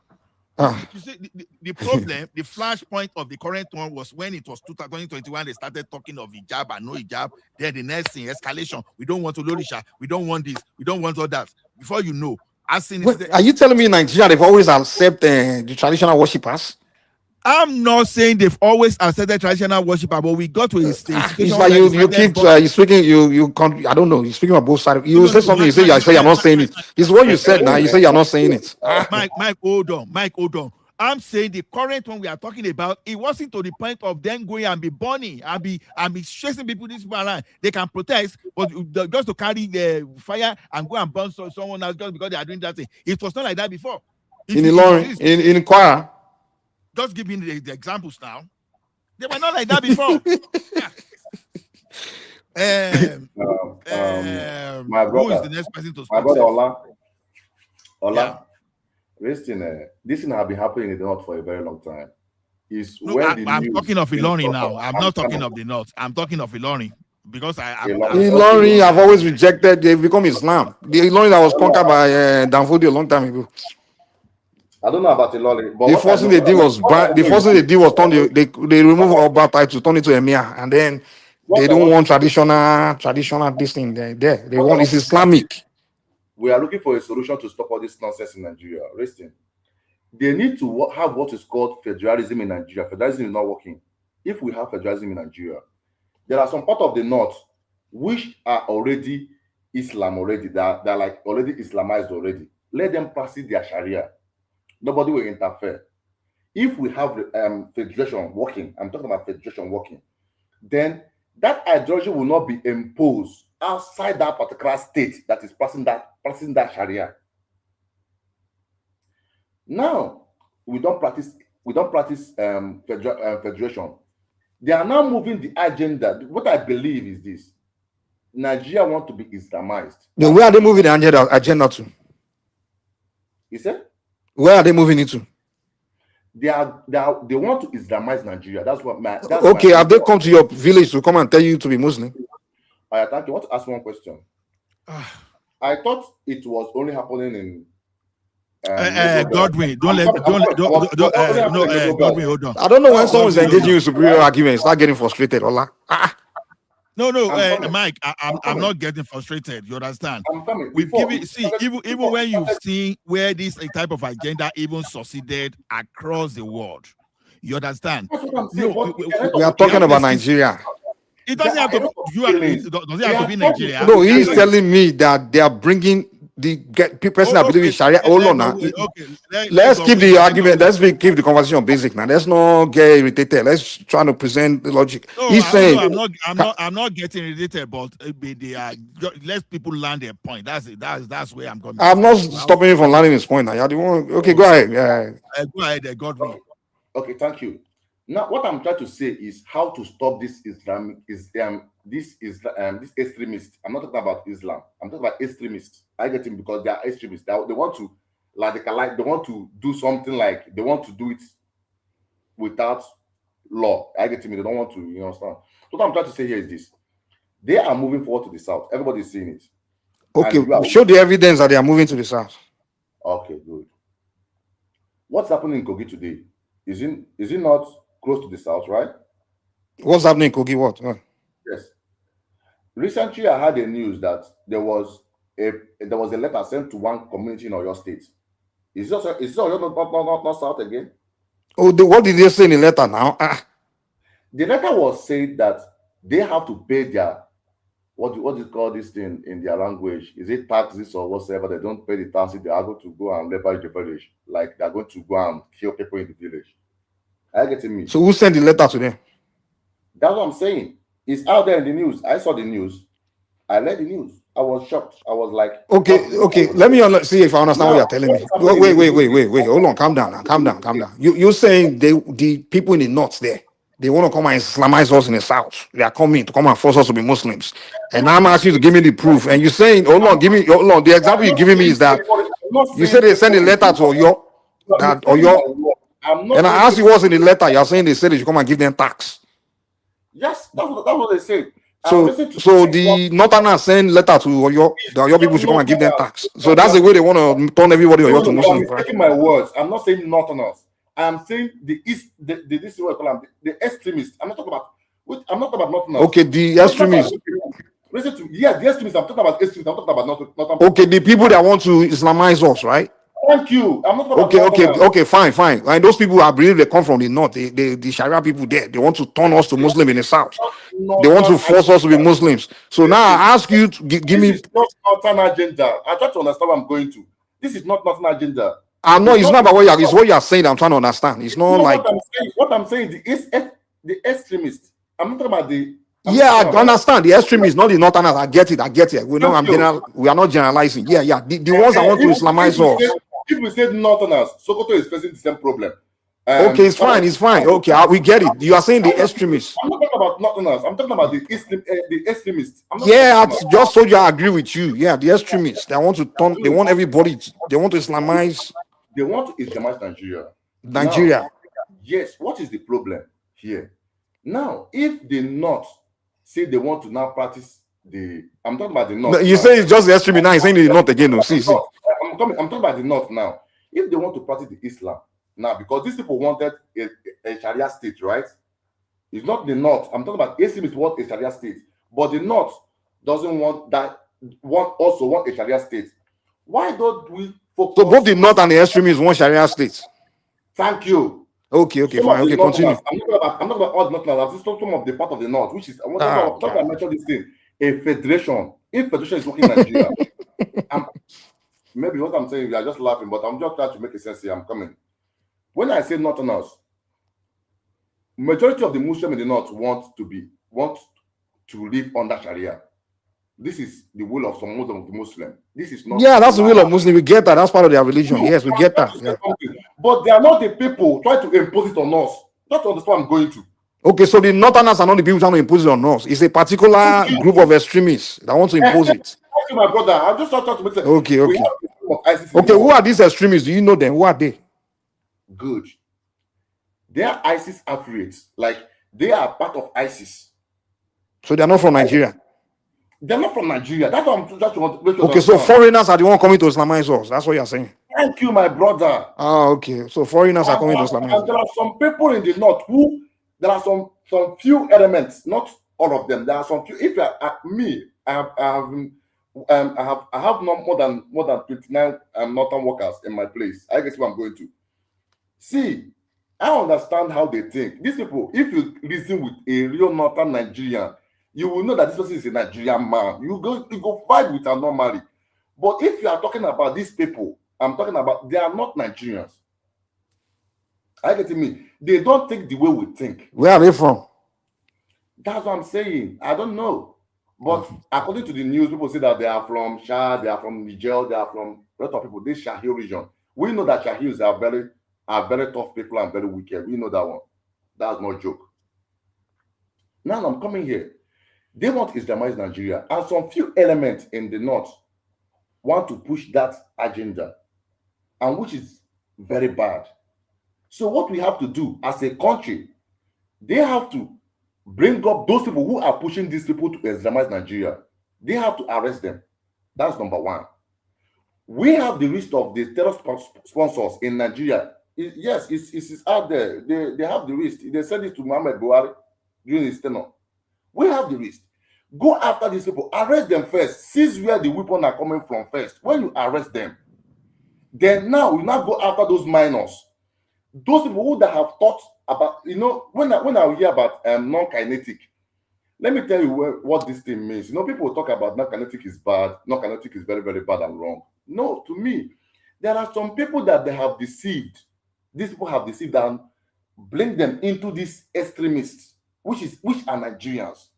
You see, the problem, the flashpoint of the current one was when it was 2021. They started talking of hijab and no hijab. Then the next thing, escalation. We don't want Olorisha. We don't want this. We don't want all that. Before you know, are you telling me in Nigeria they've always accepted the traditional worshippers? I'm not saying they've always accepted traditional worshipper, but we got to a stage. It's like you keep you speaking. You I don't know. You're speaking on both sides. You say something. You say you're not saying it. It's what you said now. You say you're not saying it. Mike, hold on. I'm saying the current one we are talking about. It wasn't to the point of them going and be burning and be chasing people this around. They can protest, but just to carry the fire and go and burn someone else just because they are doing that thing. It was not like that before. In Kwara. Just give me the examples now. They were not like that before. My brother, who is the next person to speak? My brother Ola. Yeah. Listen, this thing has been happening in the north for a very long time. I'm talking of Ilorin now. I'm not talking of the north. I'm talking of Ilorin because Ilorin I've always rejected. They've become Islam. The Ilorin that was conquered by Danfodi a long time ago. I don't know about Ilorin, but the first thing they did was turn they remove all bad types to turn it to Emir, and then they don't want traditional this thing there. They want it's Islamic. We are looking for a solution to stop all this nonsense in Nigeria. Listen, they need to have what is called federalism in Nigeria. Federalism is not working. If we have federalism in Nigeria, there are some part of the north which are already Islam already. They're like already Islamized already. Let them practice their Sharia. Nobody will interfere. If we have federation working, I'm talking about federation working, then that ideology will not be imposed outside that particular state that is practicing that Sharia. Now we don't practice federation. They are now moving the agenda. What I believe is this: Nigeria want to be Islamized. Then where are they moving the agenda to? You said? Where are they moving it to? They want to Islamize Nigeria. That's what my. Have they come to your village to come and tell you to be Muslim? I thank you. I want to ask one question. I thought it was only happening in. Godwin, Godwin, hold on. I don't know when someone's engaging you in superior arguments, start getting frustrated, Ola. No, Mike, I'm not getting frustrated. You understand? We've given even when you've seen where this type of agenda even succeeded across the world. You understand? We are talking about Nigeria. It doesn't have to. Does it have to be Nigeria? No, he's telling me that they are bringing the person that believes in Sharia. Hold on now. Let's keep the argument. Let's keep the conversation basic now. Let's not get irritated. Let's try to present the logic. No, He's saying, I'm not getting irritated, but they are. Let people land their point. That's it. That's where I'm coming. I'm not stopping you from landing his point now. You're the one. Okay, go ahead. Go ahead, Godwin. Okay, thank you. Now, what I'm trying to say is how to stop this this extremist. I'm not talking about Islam. I'm talking about extremists. I get him because they are extremists. They want to they want to do something like they want to do it without law. I get him. They don't want to. You understand? So what I'm trying to say here is this: they are moving forward to the south. Everybody's seeing it. Okay, show the evidence that they are moving to the south. Okay, good. What's happening in Kogi today? Is it not close to the south, right? What's happening in Kogi? What? Yes. Recently, I had a news that there was a letter sent to one community in Oyo State. Is it not south again? Oh, what did they say in the letter now? The letter was saying that they have to pay their what do you call this thing in their language? Is it taxes or whatever? They don't pay the taxes. They are going to go and leverage the village, like they're going to go and kill people in the village. Are you getting me? So who sent the letter to them? That's what I'm saying. It's out there in the news. I saw the news. I read the news. I was shocked. I was like, okay. Let me see if I understand what you're telling me. Wait. Hold on. Calm down. You're saying the people in the north there, they want to come and Islamize us in the south. They are coming to come and force us to be Muslims. And I'm asking you to give me the proof. And you're saying, hold on. The example you're giving me is that you said they send a letter to Oyo. And I asked you what's in the letter. You're saying they said they should come and give them tax. Yes, that's what they said. So the Northerners send letter to Oyo. The Oyo people should come and give them tax. So that's the way they want to turn everybody Oyo to Muslims. I'm taking my words. I'm not saying Northerners. I'm saying the extremists. I'm not talking about Northerners. Okay, the extremists. Listen to the extremists. I'm talking about extremists. I'm talking about Northerners. Okay, the people that want to Islamize us, right? Thank you. I'm not talking about okay, fine. And those people, I believe they come from the north. The Sharia people there, they want to turn us to Muslim in the south. They want to force us to be Muslims. So now I ask you to give me. This is not Northern agenda. I try to understand what I'm going to. This is not Northern agenda. It's not about what you're saying. I'm trying to understand. It's not like what I'm saying. The extremists. I'm not talking about the. I understand the extremists, not the Northerners. I get it. We know we are not generalizing. Yeah. The ones that want to Islamize us. If we say Northerners, Sokoto is facing the same problem. Okay, it's fine. Okay, we get it. You are saying the extremists. I'm not talking about Northerners. I'm talking about the extremists. I just told you I agree with you. Yeah, the extremists. They want to turn. They want everybody. They want to Islamize. They want to Islamize Nigeria. Now, yes. What is the problem here? Now, if the North say they want to now practice I'm talking about the North. No, you say it's just the extremists. Now you're saying the North again. No, see. I'm talking about the North now. If they want to practice the Islam now, because these people wanted a Sharia state, right? It's not the North. I'm talking about extremists want a Sharia state, but the North doesn't want that. Also want a Sharia state. Why don't we focus? So both the North and the extremists want Sharia states. Thank you. Okay, fine. Okay, continue. I'm not about all the North. This is some of the part of the North, which is I mentioned this thing. A federation. If federation is working in Nigeria. Maybe what I'm saying, we are just laughing, but I'm just trying to make a sense here. I'm coming. When I say Northerners, majority of the Muslims in the North want to live under Sharia. This is the will of some Muslim. This is not. Yeah, that's the will of Muslim. We get that. That's part of their religion. Yes, we get that. Yeah. But they are not the people trying to impose it on us. That's what I'm going to. Okay, so the Northerners are not the people trying to impose it on us. It's a particular group of extremists that want to impose it. My brother, I'm just trying to make sense. Okay. Who are these extremists? Do you know them? Who are they? Good. They are ISIS affiliates. Like they are part of ISIS. So they're not from Nigeria. They're not from Nigeria. That's what I'm just want to make sure. Okay, so foreigners are the one coming to Islamize us. That's what you're saying. Thank you, my brother. Okay. So foreigners are coming to Islamize us. There are some people in the North who there are some few elements, not all of them. There are some few. If you are me, I have no more than 29 Northern workers in my place. I guess where I'm going to. See, I understand how they think. These people, if you reason with a real Northern Nigerian, you will know that this person is a Nigerian man. You go fight with her normally. But if you are talking about these people, I'm talking about, they are not Nigerians. I get me. They don't think the way we think. Where are they from? That's what I'm saying. I don't know. But according to the news, people say that they are from Shah, they are from Niger, they are from a lot of people. This Shahil region. We know that Shahils are very tough people and very wicked. We know that one. That's no joke. Now I'm coming here. They want to Islamize Nigeria, and some few elements in the north want to push that agenda, and which is very bad. So what we have to do as a country, they have to bring up those people who are pushing these people to Islamize Nigeria. They have to arrest them. That's number one. We have the list of the terror sponsors in Nigeria. Yes, it's out there. They have the list. They sent it to Muhammad Buhari during his tenure. We have the list. Go after these people. Arrest them first. Seize where the weapons are coming from first. When you arrest them, then now we now go after those minors. Those people who that have thought about, when I hear about non-kinetic, let me tell you what this thing means. People talk about non-kinetic is bad, non-kinetic is very, very bad and wrong. No, to me, there are some people that they have deceived. These people have deceived and bring them into these extremists, which are Nigerians.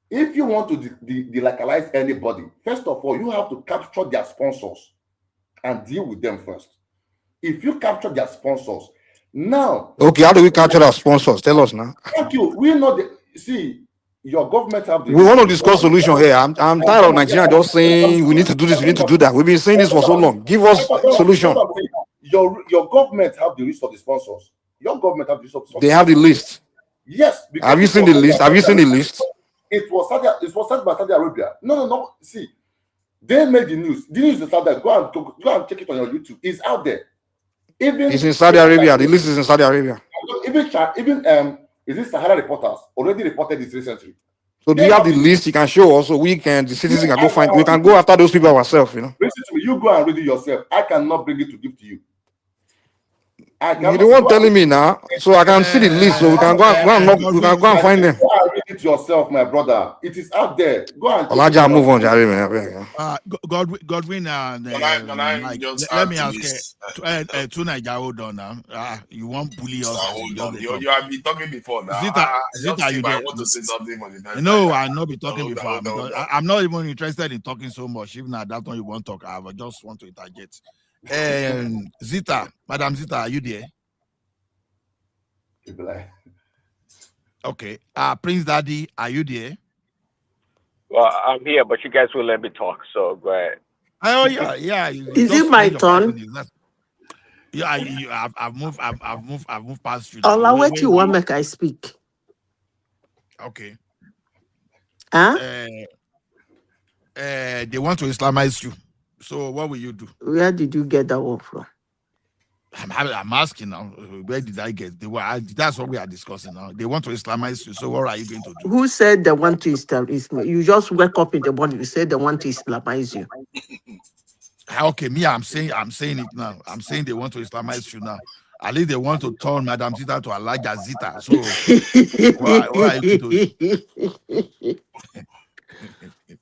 If you want to de-localize anybody, first of all, you have to capture their sponsors and deal with them first. If you capture their sponsors, now... Okay, how do we capture our sponsors? Tell us now. Thank you. We know see, your government have the... We want to discuss solution here. I'm tired of Nigeria just saying we need to do this, we need to do that. We've been saying this for so long. Give us solution. Your government have the list of the sponsors. Your government have the list of the sponsors. They have the list. Yes. Have you seen the list? Have you seen the list? It was sent by Saudi Arabia. No. See, they made the news. The news is out there. Go and check it on your YouTube. It's out there. It's in Saudi Arabia. The list is in Saudi Arabia. Even is it Sahara Reporters already reported this recently? So do you have the list? You can show us so the citizens can go find. We can go after those people ourselves. Listen to me. You go and read it yourself. I cannot bring it to give to you. You don't want telling me now, so I can see the list, so we can go and find them. Go and read it yourself, my brother. It is out there. Go and move on, Jerry, man. Godwin, let me ask two Nigeria, hold on now. You won't bully us? Hold on. You have been talking before now. Zita, you I want to say something on the No, I'll not be talking before. I'm not even interested in talking so much. Even at that one you won't talk, I just want to interject. Zita, Madam Zita, are you there? Okay. Prince Daddy, are you there? Well, I'm here, but you guys will let me talk, so go ahead. Oh yeah. Is it my turn? Yeah, I've moved past you. Ola, what you want make I speak? Okay. Huh? They want to Islamize you. So what will you do? Where did you get that one from? I'm asking now. Where did I get? That's what we are discussing now. They want to Islamize you. So what are you going to do? Who said they want to Islamize? You just wake up in the morning. You said they want to Islamize you. Okay, me, I'm saying it now. I'm saying they want to Islamize you now. At least they want to turn Madam Zita to Elijah Zita. So what are you going to do?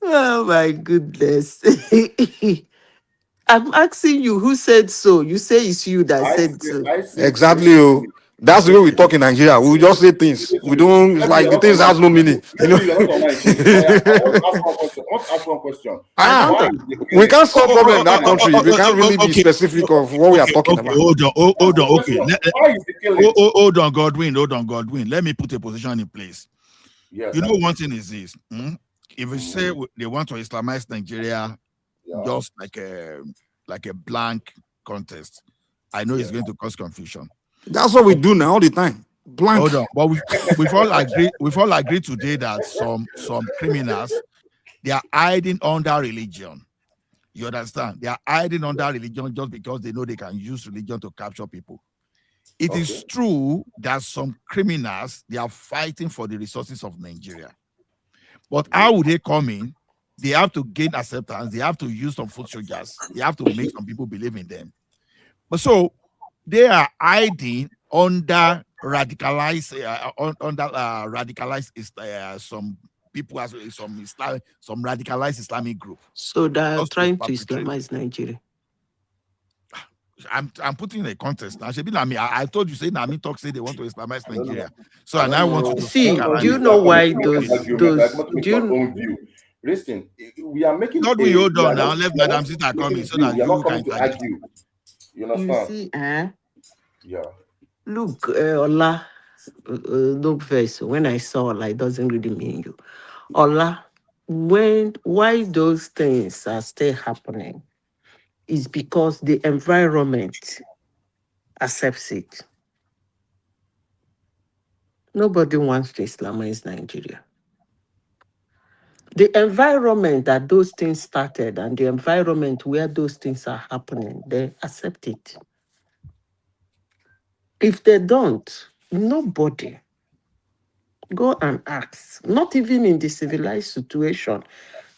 Oh my goodness. I'm asking you, who said so? You say it's you that said so. Exactly. That's the way we talk in Nigeria. We just say things. We don't, like, the things has no meaning. You know? I want to ask one question. We can't solve problem in that country. We can't really be specific of what we are talking about. Hold on. Okay. Hold on, Godwin. Let me put a position in place. Yes, you know, one thing is this. If we say they want to Islamize Nigeria, just like a blank contest, I know it's going to cause confusion. That's what we do now all the time. Blank. Hold on, but we've all agreed today that some criminals, they are hiding under religion. You understand? They are hiding under religion just because they know they can use religion to capture people. It is true that some criminals, they are fighting for the resources of Nigeria. But how would they come in? They have to gain acceptance. They have to use some foot soldiers. They have to make some people believe in them. But so they are hiding under radicalize radicalize some people as some radicalized Islamic group. So they're Just trying to perpetrate. Islamize Nigeria. I'm putting in a contest now. I told you, say Nami talk say they want to Islamize Nigeria. So I and don't I want know. to See, I don't know do you if know that why argument. I want to make do my you own view. Listen, we are making God, we hold on now. Let Madam Sita come in so that we are not you coming can to argue. You you understand? see, Yeah. look, Ola, look first. When I saw Ola, it doesn't really mean you. Ola, why those things are still happening is because the environment accepts it. Nobody wants to Islamize Nigeria. The environment that those things started and the environment where those things are happening, they accept it. If they don't, nobody go and ask, not even in the civilized situation,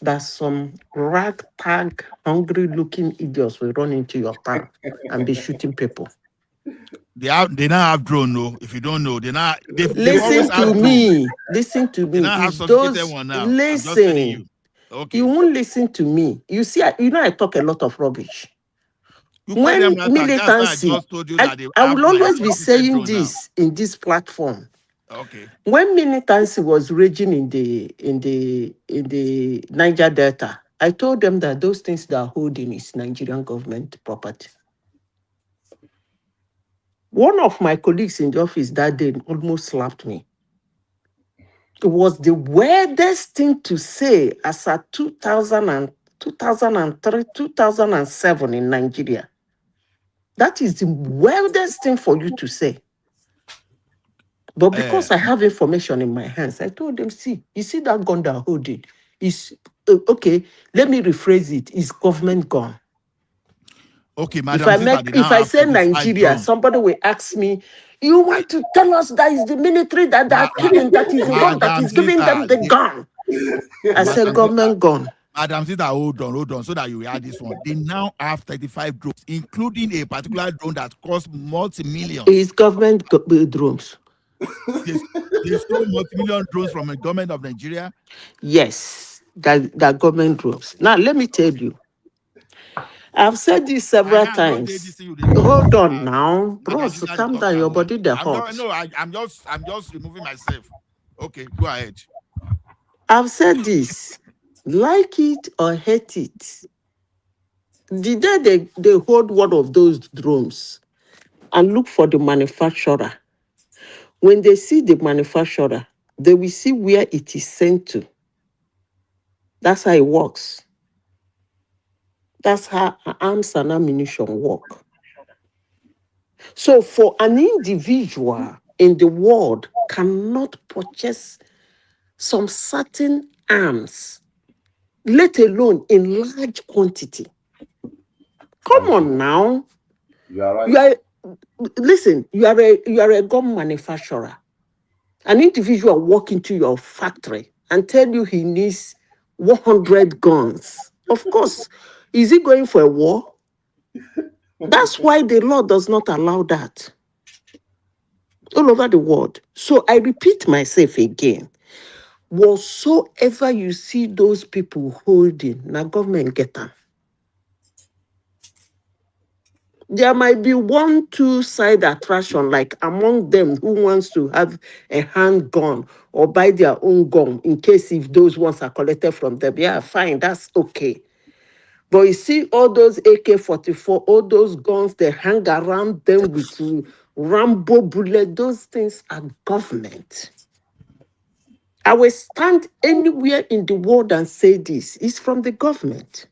that some ragtag, hungry-looking idiots will run into your town and be shooting people. They now have drone, no. If you don't know, they've always Listen had to drone. me. Listen to They me. now have It's sophisticated those. one now. I'm just telling you. Listen. Okay. You won't listen to me. You see, I talk a lot of rubbish. You call them When attack. That's why I militancy, just told you that they I have will like always be sophisticated saying drone now. this in this platform. Okay. When militancy was raging in the Niger Delta, I told them that those things that are holding is Nigerian government property. One of my colleagues in the office that day almost slapped me. It was the weirdest thing to say as at 2003, 2007 in Nigeria. That is the weirdest thing for you to say. But because I have information in my hands, I told them, see, you see that gun they're holding? Is okay, let me rephrase it. It's government gun. Okay, Madam If I say Nigeria, somebody will ask me, you want to tell us that is the military that they are killing, that is the one that is giving them the gun? I said government gun. Madam Sita, hold on, so that you hear this one. They now have 35 drones, including a particular drone that costs multi-millions. It's government drones. They stole multi-million drones from the government of Nigeria? Yes, that government drones. Now, let me tell you. I've said this several times. Hold on now. Bros, calm down. Your body, the hot. I'm just removing myself. Okay, go ahead. I've said this. Like it or hate it. The day they hold one of those drones and look for the manufacturer, when they see the manufacturer, they will see where it is sent to. That's how it works. That's how arms and ammunition work. So for an individual in the world cannot purchase some certain arms, let alone in large quantity. Come on now. You are right. Listen, you are a gun manufacturer. An individual walk into your factory and tell you he needs 100 guns. Of course, is he going for a war? That's why the law does not allow that all over the world. So I repeat myself again. Whatsoever you see those people holding, now government get them. There might be 1-2 side attraction, like among them who wants to have a handgun or buy their own gun in case if those ones are collected from them. Yeah, fine, that's okay. But you see all those AK-44, all those guns, they hang around them with Rambo bullet. Those things are government. I will stand anywhere in the world and say this. It's from the government.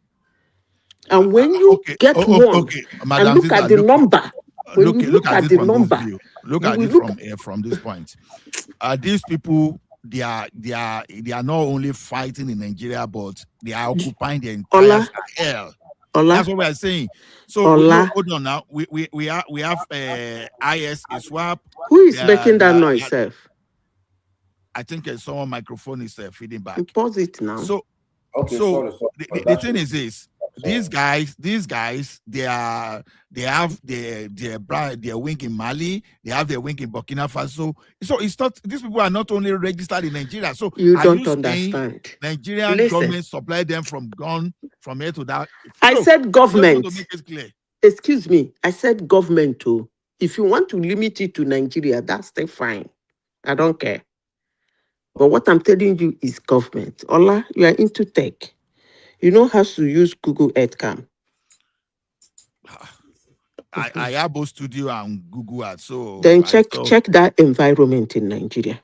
And when you get one Madam, and look at the number, when you look at the number, look at it from this point. These people, they are not only fighting in Nigeria, but they are occupying the entire Sahel. That's what we are saying. So hold on now. We have IS swap. Who is making that noise, sir? I think someone microphone is feeding back. Pause it now. So okay, so sorry. the thing is this. these guys, they have their wing in Mali, they have their wing in Burkina Faso. So it's not, these people are not only registered in Nigeria. So You are don't you saying understand. Nigerian Listen. government supply them from here to that? I So, said just government. want to make it clear. Excuse me. I said government too. If you want to limit it to Nigeria, that's still fine. I don't care. But what I'm telling you is government. Ola, you are into tech. You know how to use Google Earth Cam. I have both Studio and Google Ads. So Then check that environment in Nigeria.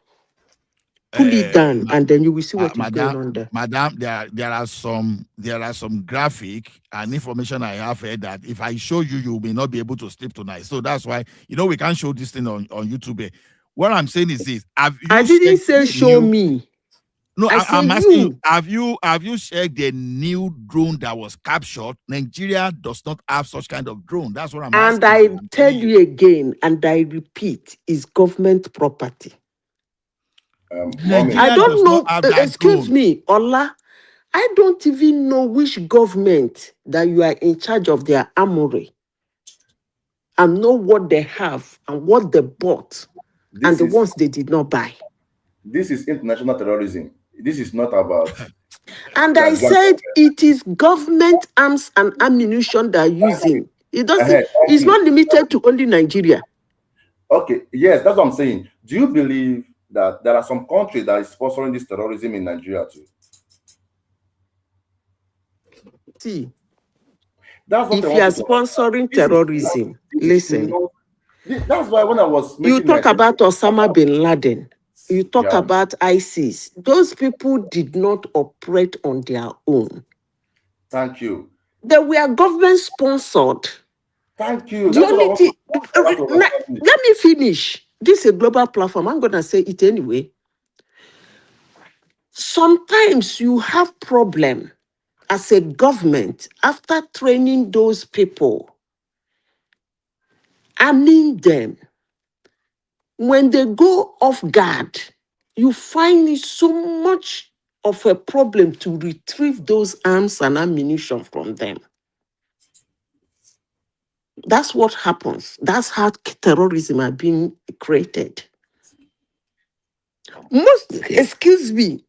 Pull it down, and then you will see what is going on there. Madam, there are some graphic and information I have heard that if I show you, you may not be able to sleep tonight. So that's why we can't show this thing on YouTube. What I'm saying is this: I didn't say show me. No, I'm asking you: Have you checked the new drone that was captured? Nigeria does not have such kind of drone. That's what I'm asking. And I tell you again, and I repeat, is government property. I don't know. Excuse me, Ola. I don't even know which government that you are in charge of their armory, and know what they have and what they bought, and the ones they did not buy. This is international terrorism. This is not about. And I said it is government arms and ammunition they are using. It doesn't. It's not limited to only Nigeria. Okay. Yes, that's what I'm saying. Do you believe that there are some countries that is sponsoring this terrorism in Nigeria too? See, that's what if you are sponsoring terrorism, listen. That's why when I was you talk about Osama bin Laden, you talk about ISIS. Those people did not operate on their own. Thank you. They were government sponsored. Thank you. The only thing, let me finish. This is a global platform. I'm going to say it anyway. Sometimes you have problem as a government after training those people, arming them. When they go off guard, you find it so much of a problem to retrieve those arms and ammunition from them. That's what happens. That's how terrorism are being created. Excuse me,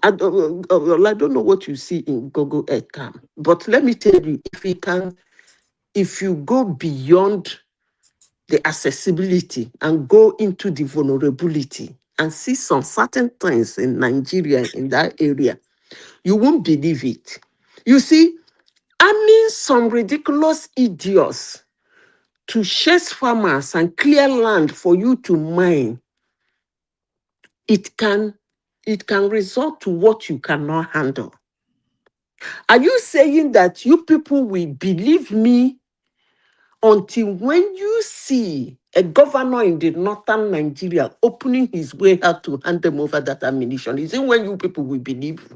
I don't know what you see in Google Earth Cam, but let me tell you, if you go beyond the accessibility and go into the vulnerability and see some certain things in Nigeria, in that area, you won't believe it. You see, arming some ridiculous idiots to chase farmers and clear land for you to mine, it can result to what you cannot handle. Are you saying that you people will believe me until when you see a governor in the northern Nigeria opening his way out to hand them over that ammunition? Is it when you people will believe?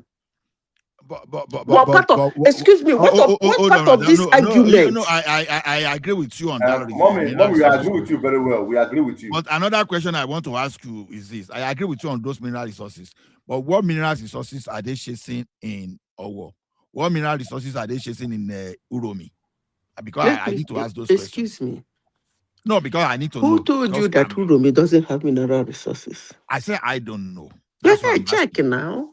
Excuse me, what part of this argument? No, I agree with you on that. Mommy, we agree with you very well. We agree with you. But another question I want to ask you is this. I agree with you on those mineral resources. But what mineral resources are they chasing in Owo? What mineral resources are they chasing in Uromi? Because I need to ask those questions. Excuse me. No, because I need to know. Who told you that Uromi doesn't have mineral resources? I said I don't know. Check now.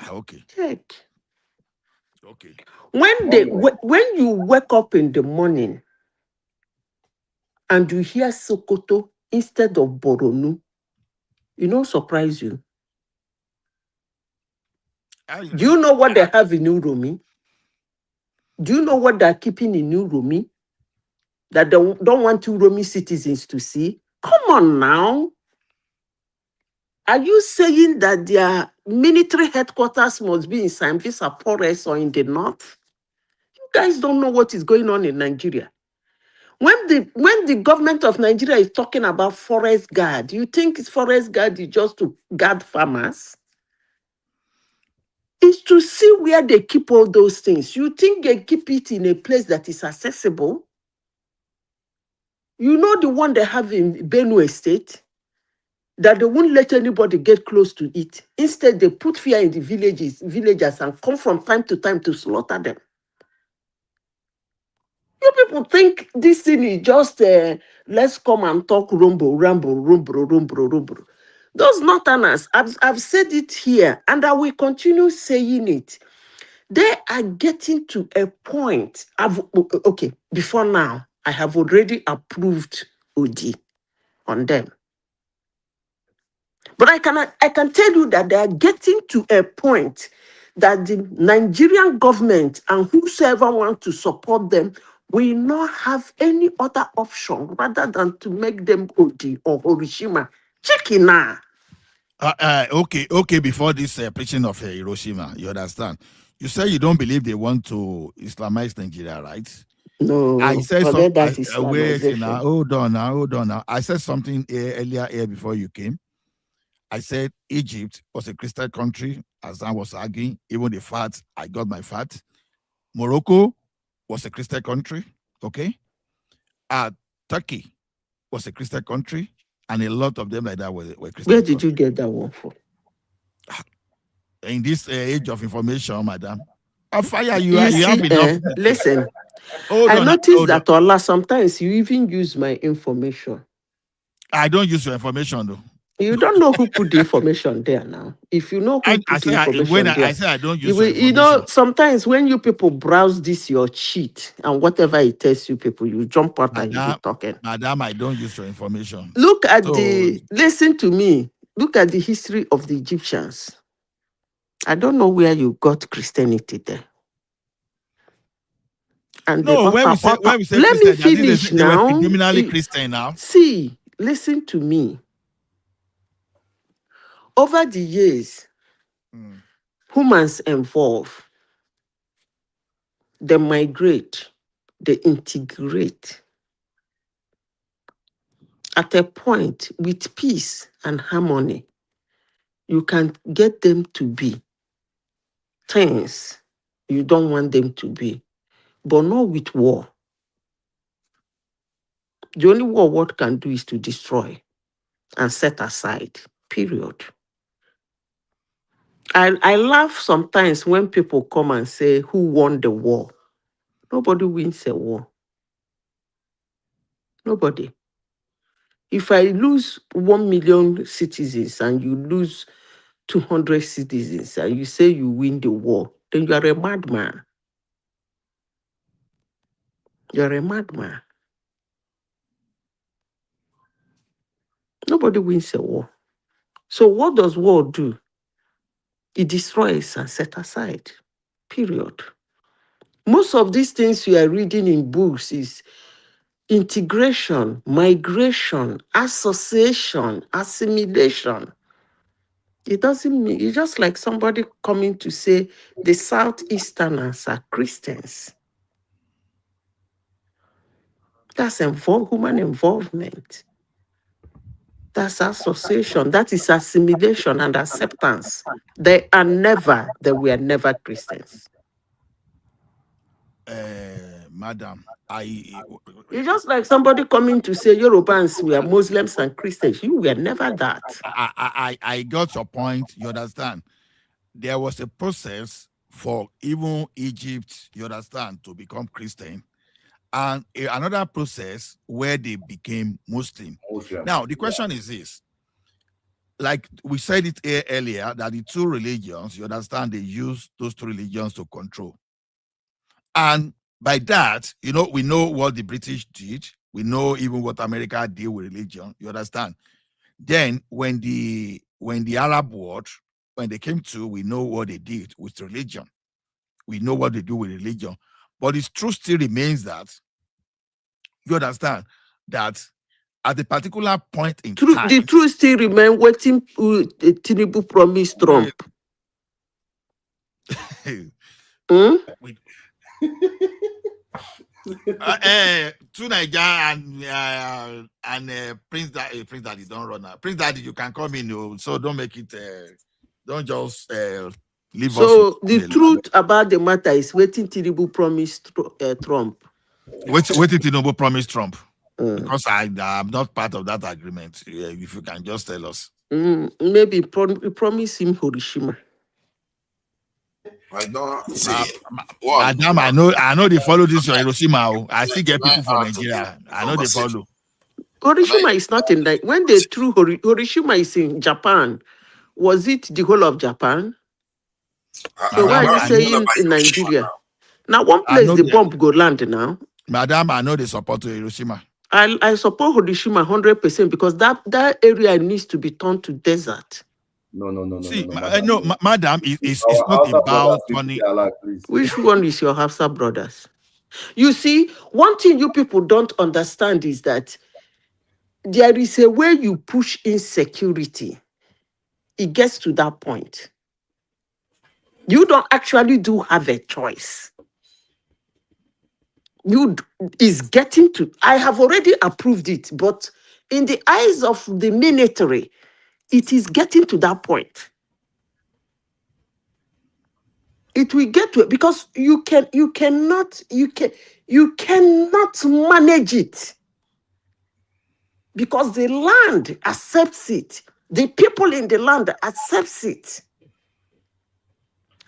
Okay. Check. Okay. When you wake up in the morning and you hear Sokoto instead of Boronu, you know, surprise you. Do you know what they have in Uromi? Do you know what they're keeping in Uromi that they don't want Uromi citizens to see? Come on now. Are you saying that their military headquarters must be in Sambisa Forest or in the north? You guys don't know what is going on in Nigeria. When the government of Nigeria is talking about forest guard, you think it's forest guard is just to guard farmers? It's to see where they keep all those things. You think they keep it in a place that is accessible? You know the one they have in Benue State? That they won't let anybody get close to it. Instead, they put fear in the villagers and come from time to time to slaughter them. You people think this thing is just let's come and talk rumble. Those northerners, I've said it here, and I will continue saying it. They are getting to a point. Okay, before now, I have already approved OD on them. But I can tell you that they are getting to a point that the Nigerian government and whosoever wants to support them will not have any other option rather than to make them OD or Hiroshima. Check it now. Okay. Before this preaching of Hiroshima, you understand? You say you don't believe they want to Islamize Nigeria, right? No, I said forget that wait, Islamization. hold on now. I said something earlier here before you came. I said Egypt was a Christian country, as I was arguing. Even the fact I got my fact. Morocco was a Christian country, okay? Turkey was a Christian country, and a lot of them like that were Christian. Where did you get that one from? In this age of information, madam, I fire you. You have enough. Listen, I noticed that Allah, sometimes you even use my information. I don't use your information though. You don't know who put the information there now. If you know who put the information there, I say I don't use your information. You know, sometimes when you people browse this, your cheat, and whatever it tells you people, you jump out and you be talking. Madam, I don't use your information. Look at listen to me. Look at the history of the Egyptians. I don't know where you got Christianity there. And no, when we say let me finish now. They were predominantly Christian now. See, listen to me. Over the years, humans evolve, they migrate, they integrate. At a point, with peace and harmony, you can get them to be things you don't want them to be, but not with war. The only war what can do is to destroy and set aside, period. I laugh sometimes when people come and say, who won the war? Nobody wins a war. Nobody. If I lose 1 million citizens and you lose 200 citizens and you say you win the war, then you are a madman. You're a madman. Nobody wins a war. So what does war do? It destroys and set aside, period. Most of these things you are reading in books is integration, migration, association, assimilation. It doesn't mean, it's just like somebody coming to say the Southeasterners are Christians. That's human involvement. That's association. That is assimilation and acceptance. They were never Christians. Madam, it's just like somebody coming to say Yorubans were Muslims and Christians. You were never that. I got your point. You understand? There was a process for even Egypt, you understand, to become Christian, and another process where they became Muslim. Now, the question is this. Like we said it earlier, that the two religions, you understand, they use those two religions to control. And by that, you know, we know what the British did. We know even what America did with religion. You understand? Then when the Arab world, when they came to, we know what they did with religion. We know what they do with religion. But the truth still remains that, you understand, that at a particular point in time, the truth still remains waiting for Tinubu promised Trump. To Nigeria and Prince Daddy don't run now. Prince Daddy, you can come in, so don't make it. Don't just leave us. So the truth about the matter is waiting Tinubu promised Trump. Waiting Tinubu promised Trump. Because I'm not part of that agreement. If you can just tell us. Maybe promise him Hiroshima. I don't see. Madam, I know they follow this your Hiroshima. I still get people from Nigeria. I know they follow. Hiroshima is not in that. When they threw Hiroshima is in Japan, was it the whole of Japan? So why are you saying in Nigeria? Now one place the bomb go land now. Madam, I know they support Hiroshima. I support Hiroshima 100% because that area needs to be turned to desert. No. See, madam, it's not about money. Which one is your Hafsa brothers? You see, one thing you people don't understand is that there is a way you push insecurity. It gets to that point. You don't actually do have a choice. I have already approved it, but in the eyes of the military, it is getting to that point. It will get to it because you cannot manage it because the land accepts it. The people in the land accepts it.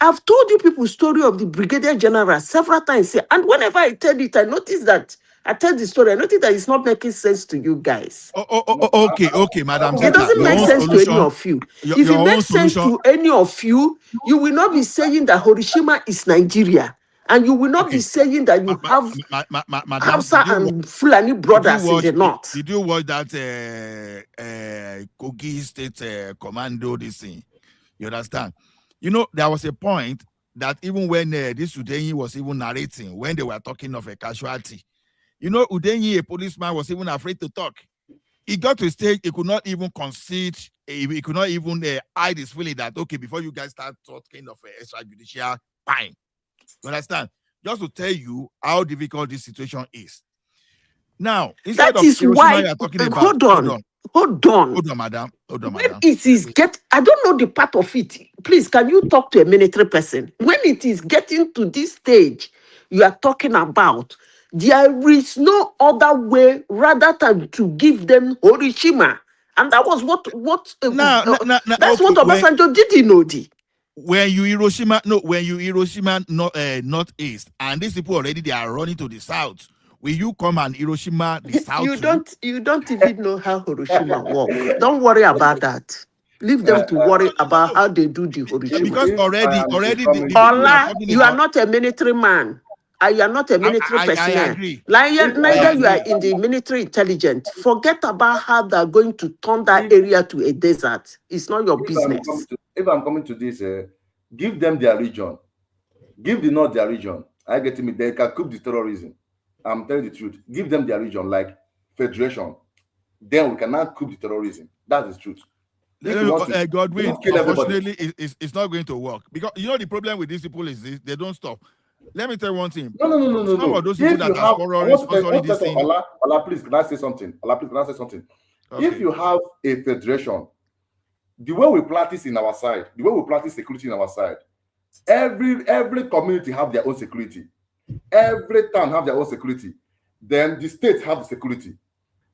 I've told you people story of the Brigadier General several times, and whenever I tell it, I notice that I tell the story. I notice that it's not making sense to you guys. Okay, Madam. It doesn't make sense to any of you. If it makes sense to any of you, you will not be saying that Hiroshima is Nigeria, and you will not be saying that you have Hausa and Fulani brothers in the north. Did you watch that Kogi State Commando? This thing, you understand? You know, there was a point that even when this Udenyi was even narrating, when they were talking of a casualty, you know, Udenyi, a policeman, was even afraid to talk. He got to a stage, he could not even concede, he could not even hide his feeling that, okay, before you guys start talking of extrajudicial fine. You understand? Just to tell you how difficult this situation is. Now, instead that is Hiroshima, why, you're talking about, hold on, madam. When it is I don't know the part of it. Please, can you talk to a military person? When it is getting to this stage, you are talking about, there is no other way rather than to give them Hiroshima. And that was what that's what Obasanjo did in Odi. When you Hiroshima northeast, and these people already they are running to the south. Will you come and Hiroshima the south? You don't even know how Hiroshima work. Don't worry about that. Leave them to worry about how they do the Hiroshima. Because already Ola, you are not a military man. You are not a military personnel. I agree. Neither you are in the military intelligence. Forget about how they are going to turn that area to a desert. It's not your business. If I'm coming to this, give them their region. Give the North their region. I get me. They can cope the terrorism. I'm telling the truth. Give them their region, like federation. Then we cannot cope the terrorism. That is truth. Godwin, unfortunately, it's not going to work. Because you know the problem with these people is this, they don't stop. Let me tell you one thing. No. Some of those people that are sponsoring this thing. Allah, please, can I say something? Allah, please, can I say something? Okay. If you have a federation, the way we practice in our side, the way we practice security in our side, every community have their own security. Every town have their own security. Then the states have the security.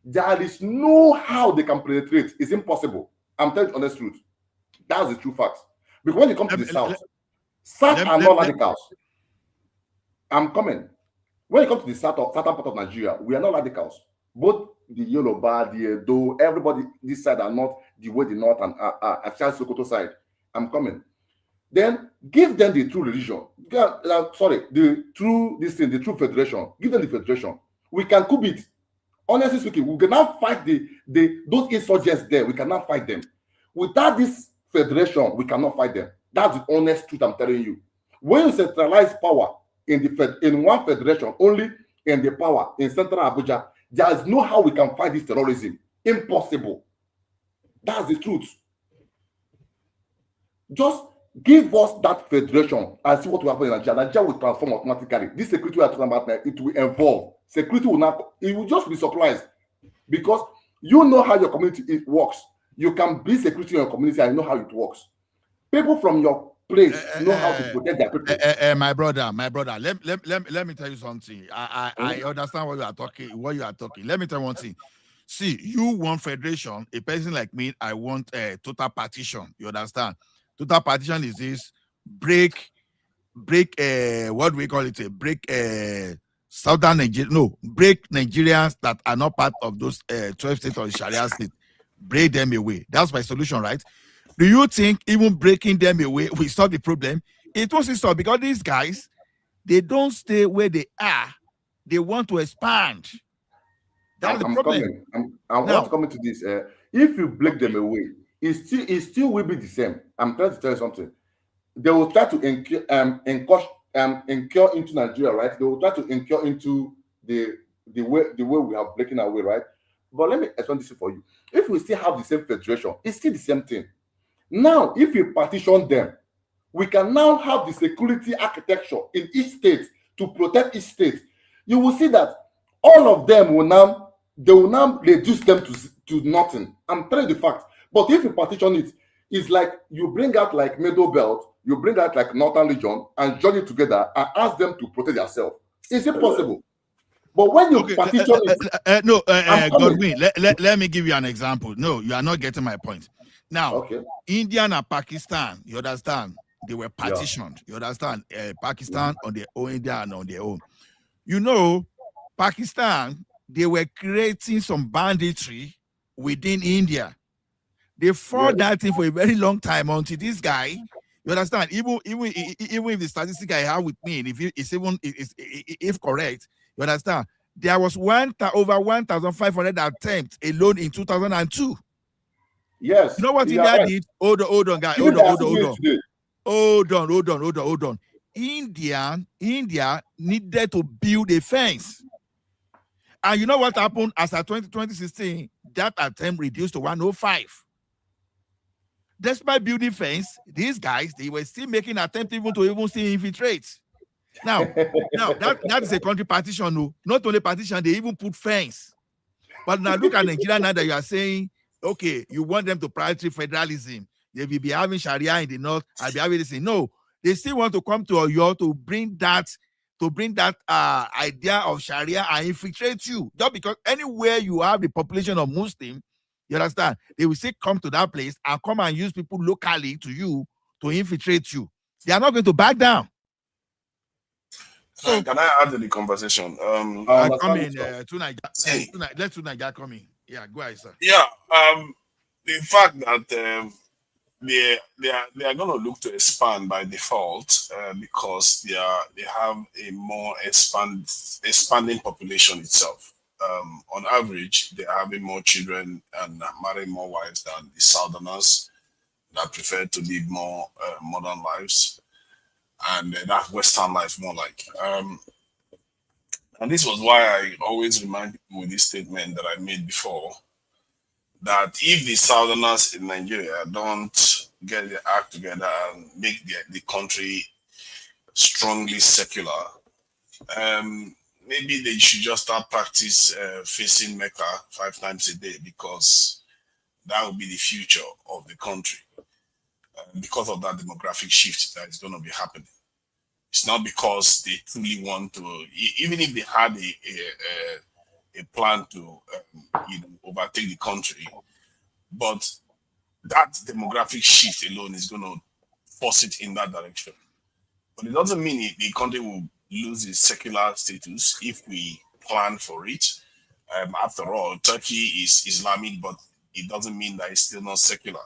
There is no how they can penetrate. It's impossible. I'm telling you the honest truth. That's the true fact. Because when you come to the south are not radicals. I'm coming. When you come to the southern part of Nigeria, we are not radicals. Both the Yoruba, the Edo, everybody this side are not the way the north and Sokoto side. I'm coming. Then give them the true religion. The true federation. Give them the federation. We can coup it. Honestly speaking, we cannot fight those insurgents there. We cannot fight them. Without this federation, we cannot fight them. That's the honest truth I'm telling you. When you centralize power in one federation, only in the power in central Abuja, there is no how we can fight this terrorism. Impossible. That's the truth. Just give us that federation and see what will happen in Nigeria. Nigeria will transform automatically. This security we are talking about now, it will evolve. Security will not, it will just be surprised because you know how your community works. You can build security in your community and you know how it works. People from your place know how to protect their people. My brother, let me tell you something. I understand what you are talking. Let me tell you one thing. See, you want federation, a person like me, I want a total partition. You understand? Total partition is this: break what do we call it? Break southern Nigeria. No, break Nigerians that are not part of those 12 states or Sharia states. Break them away. That's my solution, right? Do you think even breaking them away will solve the problem? It won't solve, because these guys, they don't stay where they are. They want to expand. That's the problem. I want to come into this. If you break them away, it still will be the same. I'm trying to tell you something. They will try to incur into Nigeria, right? They will try to incur into the way we are breaking away, right? But let me explain this for you. If we still have the same federation, it's still the same thing. Now, if you partition them, we can now have the security architecture in each state to protect each state. You will see that all of them will now reduce them to nothing. I'm telling you the fact. But if you partition it, it's like you bring out like Middle Belt, you bring out like Northern Region, and join it together and ask them to protect themselves. Is it possible? But when you partition it, Godwin, let me give you an example. No, you are not getting my point. Now, India and Pakistan, you understand, they were partitioned. You understand, Pakistan on their own, India and on their own. You know, Pakistan, they were creating some banditry within India. They fought that thing for a very long time until this guy, you understand, even if the statistic I have with me, if correct, you understand, there was over 1,500 attempts alone in 2002. Yes. You know what India did? Hold on, guy. Hold on. India needed to build a fence. And you know what happened as of 2016? That attempt reduced to 105. Despite building fence, these guys, they were still making attempts even to infiltrate. Now that is a country partition. No, not only partition, they even put fence. But now look at Nigeria now that you are saying, okay, you want them to prioritize federalism. They will be having Sharia in the north. I'll be having this thing. No, they still want to come to Oyo to bring that idea of Sharia and infiltrate you. Just because anywhere you have the population of Muslim, you understand, they will still come to that place and come and use people locally to infiltrate you. They are not going to back down. So can I add to the conversation? Come in to Nigeria. Let's do Nigeria come in. Yeah, go ahead, sir. Yeah. The fact that they are going to look to expand by default because they have a more expanding population itself. On average, they are having more children and marrying more wives than the Southerners that prefer to live more modern lives and that Western life more like. And this was why I always remind people with this statement that I made before, that if the Southerners in Nigeria don't get their act together and make the country strongly secular, maybe they should just start practice facing Mecca 5 times a day, because that will be the future of the country because of that demographic shift that is going to be happening. It's not because they truly want to, even if they had a plan to overtake the country, but that demographic shift alone is going to force it in that direction. But it doesn't mean the country will lose its secular status if we plan for it. After all, Turkey is Islamic, but it doesn't mean that it's still not secular.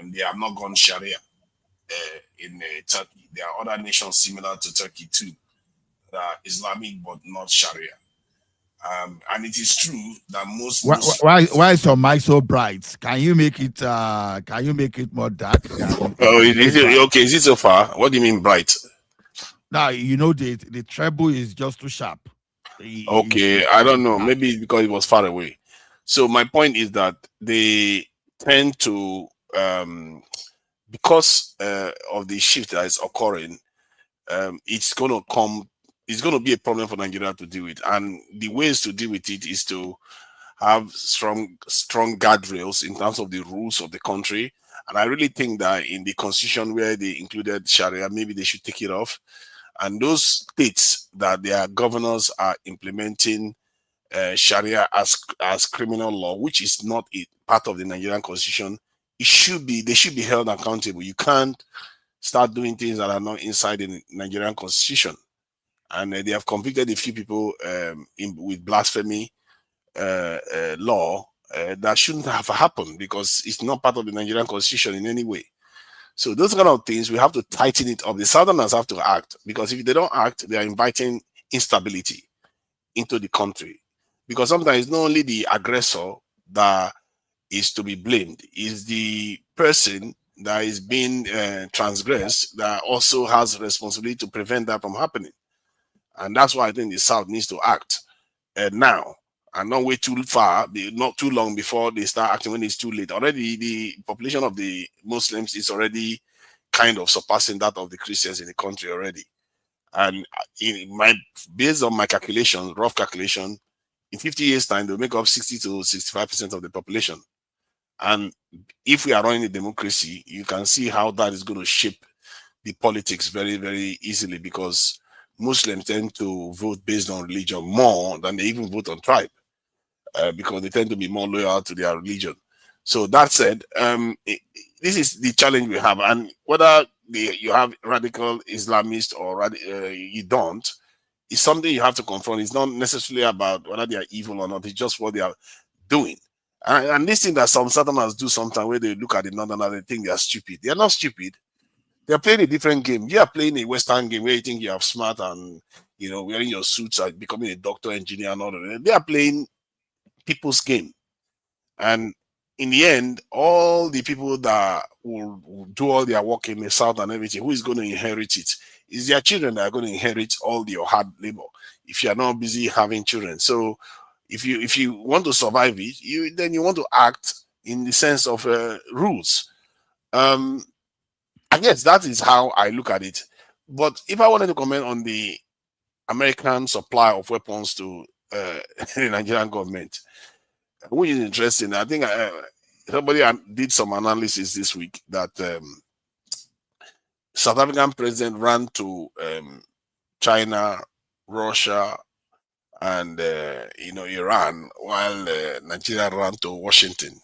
They have not gone Sharia in Turkey. There are other nations similar to Turkey too that are Islamic but not Sharia. And it is true that most why is your mic so bright? Can you make it more dark? Okay, is it so far? What do you mean bright? Now you know the treble is just too sharp. Okay, I don't know. Maybe because it was far away. So my point is that they tend to because of the shift that is occurring, it's going to be a problem for Nigeria to deal with. And the ways to deal with it is to have strong guardrails in terms of the rules of the country. And I really think that in the constitution where they included Sharia, maybe they should take it off. And those states that their governors are implementing Sharia as criminal law, which is not a part of the Nigerian constitution, they should be held accountable. You can't start doing things that are not inside the Nigerian constitution. And they have convicted a few people with blasphemy law that shouldn't have happened because it's not part of the Nigerian constitution in any way. So those kind of things, we have to tighten it up. The Southerners have to act, because if they don't act, they are inviting instability into the country. Because sometimes it's not only the aggressor that is to be blamed, it's the person that is being transgressed that also has responsibility to prevent that from happening. And that's why I think the South needs to act now and not wait too far, not too long before they start acting when it's too late. Already the population of the Muslims is already kind of surpassing that of the Christians in the country already. And based on my calculation, rough calculation, in 50 years' time, they'll make up 60 to 65% of the population. And if we are running a democracy, you can see how that is going to shape the politics very, very easily, because Muslims tend to vote based on religion more than they even vote on tribe, because they tend to be more loyal to their religion. So that said, this is the challenge we have. And whether you have radical Islamists or you don't, it's something you have to confront. It's not necessarily about whether they are evil or not. It's just what they are doing. And this thing that some Southerners do sometimes, where they look at the Northerners, they think they are stupid. They are not stupid. They are playing a different game. You are playing a Western game where you think you are smart and, you know, wearing your suits and becoming a doctor, engineer, and all of that. They are playing people's game. And in the end, all the people that will do all their work in the South and everything, who is going to inherit it? Is their children that are going to inherit all your hard labor if you are not busy having children. So if you want to survive it, then you want to act in the sense of rules. I guess that is how I look at it. But if I wanted to comment on the American supply of weapons to the Nigerian government, which is interesting, I think somebody did some analysis this week that South African president ran to China, Russia, and Iran, while Nigeria ran to Washington.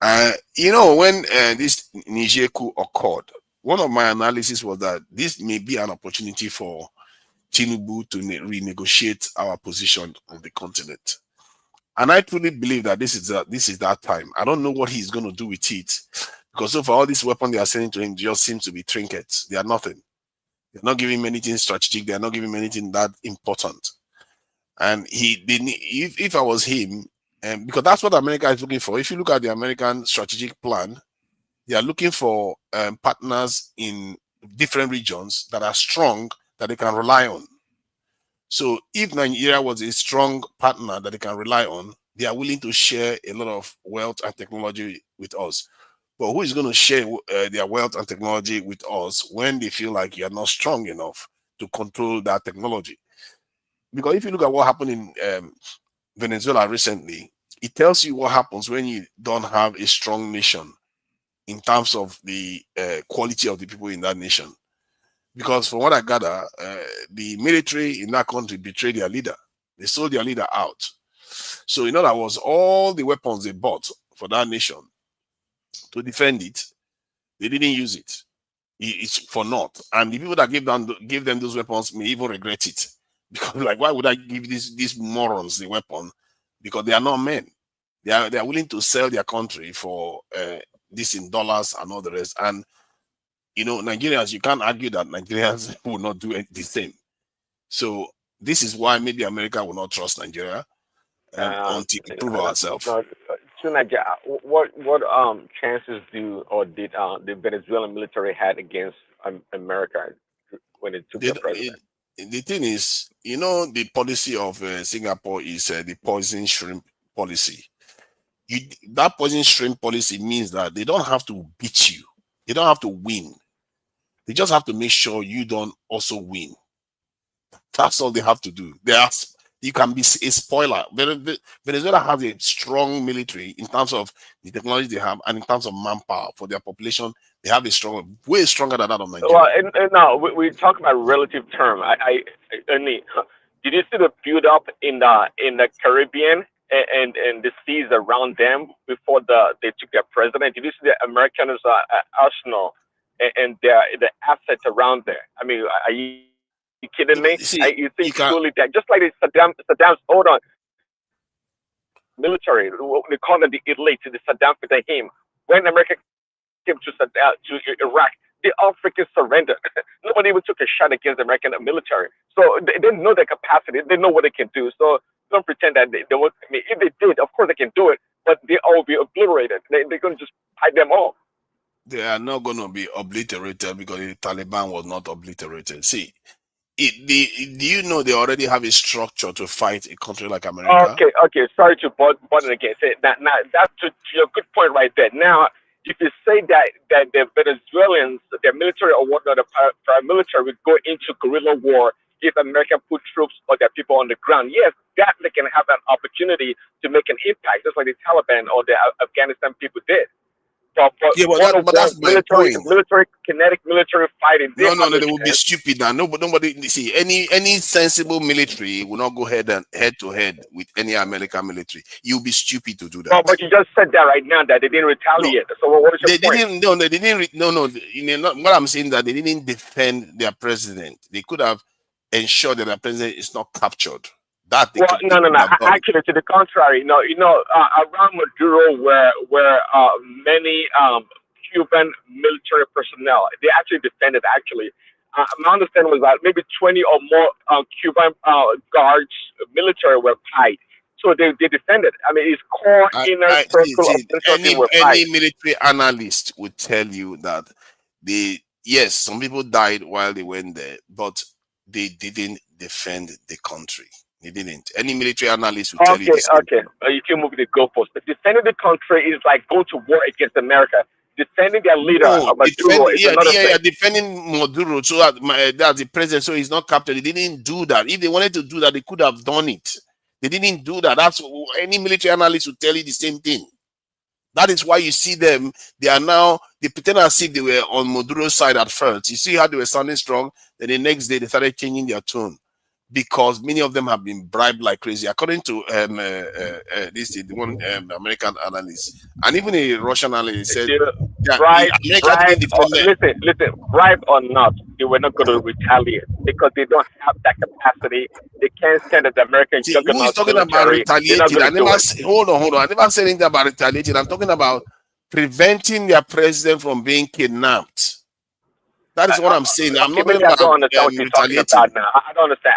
When this Niger coup occurred, one of my analysis was that this may be an opportunity for Tinubu to renegotiate our position on the continent. And I truly believe that this is that time. I don't know what he's going to do with it, because so far all these weapons they are sending to him just seems to be trinkets. They are nothing. They're not giving him anything strategic. They're not giving him anything that important. And if I was him, because that's what America is looking for. If you look at the American strategic plan, they are looking for partners in different regions that are strong, that they can rely on. So if Nigeria was a strong partner that they can rely on, they are willing to share a lot of wealth and technology with us. But who is going to share their wealth and technology with us when they feel like you are not strong enough to control that technology? Because if you look at what happened in Venezuela recently, it tells you what happens when you don't have a strong nation in terms of the quality of the people in that nation. Because from what I gather, the military in that country betrayed their leader. They sold their leader out. So in other words, all the weapons they bought for that nation to defend it, they didn't use it. It's for naught. And the people that gave them those weapons may even regret it. Because like, why would I give these morons the weapon? Because they are not men. They are willing to sell their country for this in dollars and all the rest. And Nigerians, you can't argue that Nigerians will not do the same. So this is why maybe America will not trust Nigeria until we prove ourselves. What chances did the Venezuelan military had against America when it took the president? The thing is, the policy of Singapore is the poison shrimp policy. That poison shrimp policy means that they don't have to beat you. They don't have to win. They just have to make sure you don't also win. That's all they have to do. You can be a spoiler. Venezuela has a strong military in terms of the technology they have and in terms of manpower for their population. They have way stronger than that of Nigeria. Well, and now we talk about relative term. Did you see the build up in the Caribbean and the seas around them before they took their president? Did you see the Americans' arsenal and the assets around there. I mean, are you kidding me? You think truly that just like Saddam's hold on military, what they call them the elite, the Saddam Hussein. When America came to Iraq, they all freaking surrendered. Nobody even took a shot against the American military. So they know their capacity. They know what they can do. So don't pretend that they won't. I mean, if they did, of course they can do it, but they all will be obliterated. They're going to just hide them all. They are not going to be obliterated because the Taliban was not obliterated. See, do you know they already have a structure to fight a country like America? Okay. Sorry to button again. Say that now. That's to your good point right there. Now, if you say that the Venezuelans, their military or whatnot, the paramilitary would go into guerrilla war if America put troops or their people on the ground, yes, that they can have an opportunity to make an impact, just like the Taliban or the Afghanistan people did. But that's my point. Military kinetic military fighting. No, they will be stupid now. Nobody see any sensible military will not go head to head with any American military. You'll be stupid to do that. No, but you just said that right now that they didn't retaliate. No. So what was your point? They didn't. No. What I'm saying that they didn't defend their president. They could have ensured that their president is not captured. No. Actually, to the contrary, around Maduro, where many Cuban military personnel, they actually defended. Actually, my understanding was that maybe 20 or more Cuban guards, military, were tied. So they defended. I mean, it's core inner circle of any military analyst would tell you that yes, some people died while they went there, but they didn't defend the country. They didn't. Any military analyst will tell you this. You can move the goalpost. But defending the country is like going to war against America. Defending their leader, Maduro, is another thing. Defending Maduro so that the president, so he's not captured. They didn't do that. If they wanted to do that, they could have done it. They didn't do that. That's any military analyst will tell you the same thing. That is why you see them. They pretend as if they were on Maduro's side at first. You see how they were sounding strong. Then the next day they started changing their tone, because many of them have been bribed like crazy, according to one American analyst, and even a Russian analyst said, listen, bribe or not, they were not going to retaliate because they don't have that capacity. They can't stand that the American juggernaut. Who is talking about retaliating? Hold on. I never said anything about retaliating. I'm talking about preventing their president from being kidnapped. That is what I'm saying. I'm not about retaliating. I don't understand.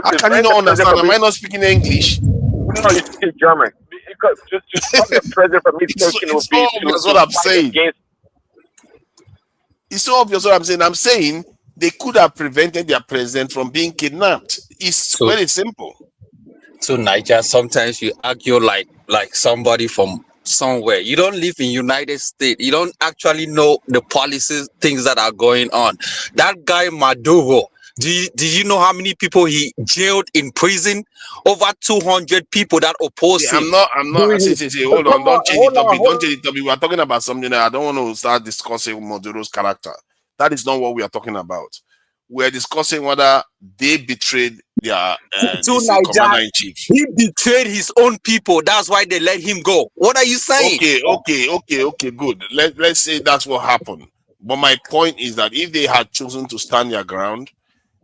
How can you not understand? Am I not speaking English? No, you speak German. Because to stop the president from mistaking would be obvious what I'm saying. It's so obvious what I'm saying. I'm saying they could have prevented their president from being kidnapped. It's very simple. So Niger, sometimes you argue like somebody from somewhere. You don't live in United States. You don't actually know the policies, things that are going on. That guy Maduro, do you know how many people he jailed in prison? Over 200 people that oppose him. I'm not. See, hold on. Don't change the topic. Don't change the topic. We are talking about something that I don't want to start discussing Maduro's character. That is not what we are talking about. We're discussing whether they betrayed their commander-in-chief. He betrayed his own people. That's why they let him go. What are you saying? Okay, good. Let's say that's what happened. But my point is that if they had chosen to stand their ground,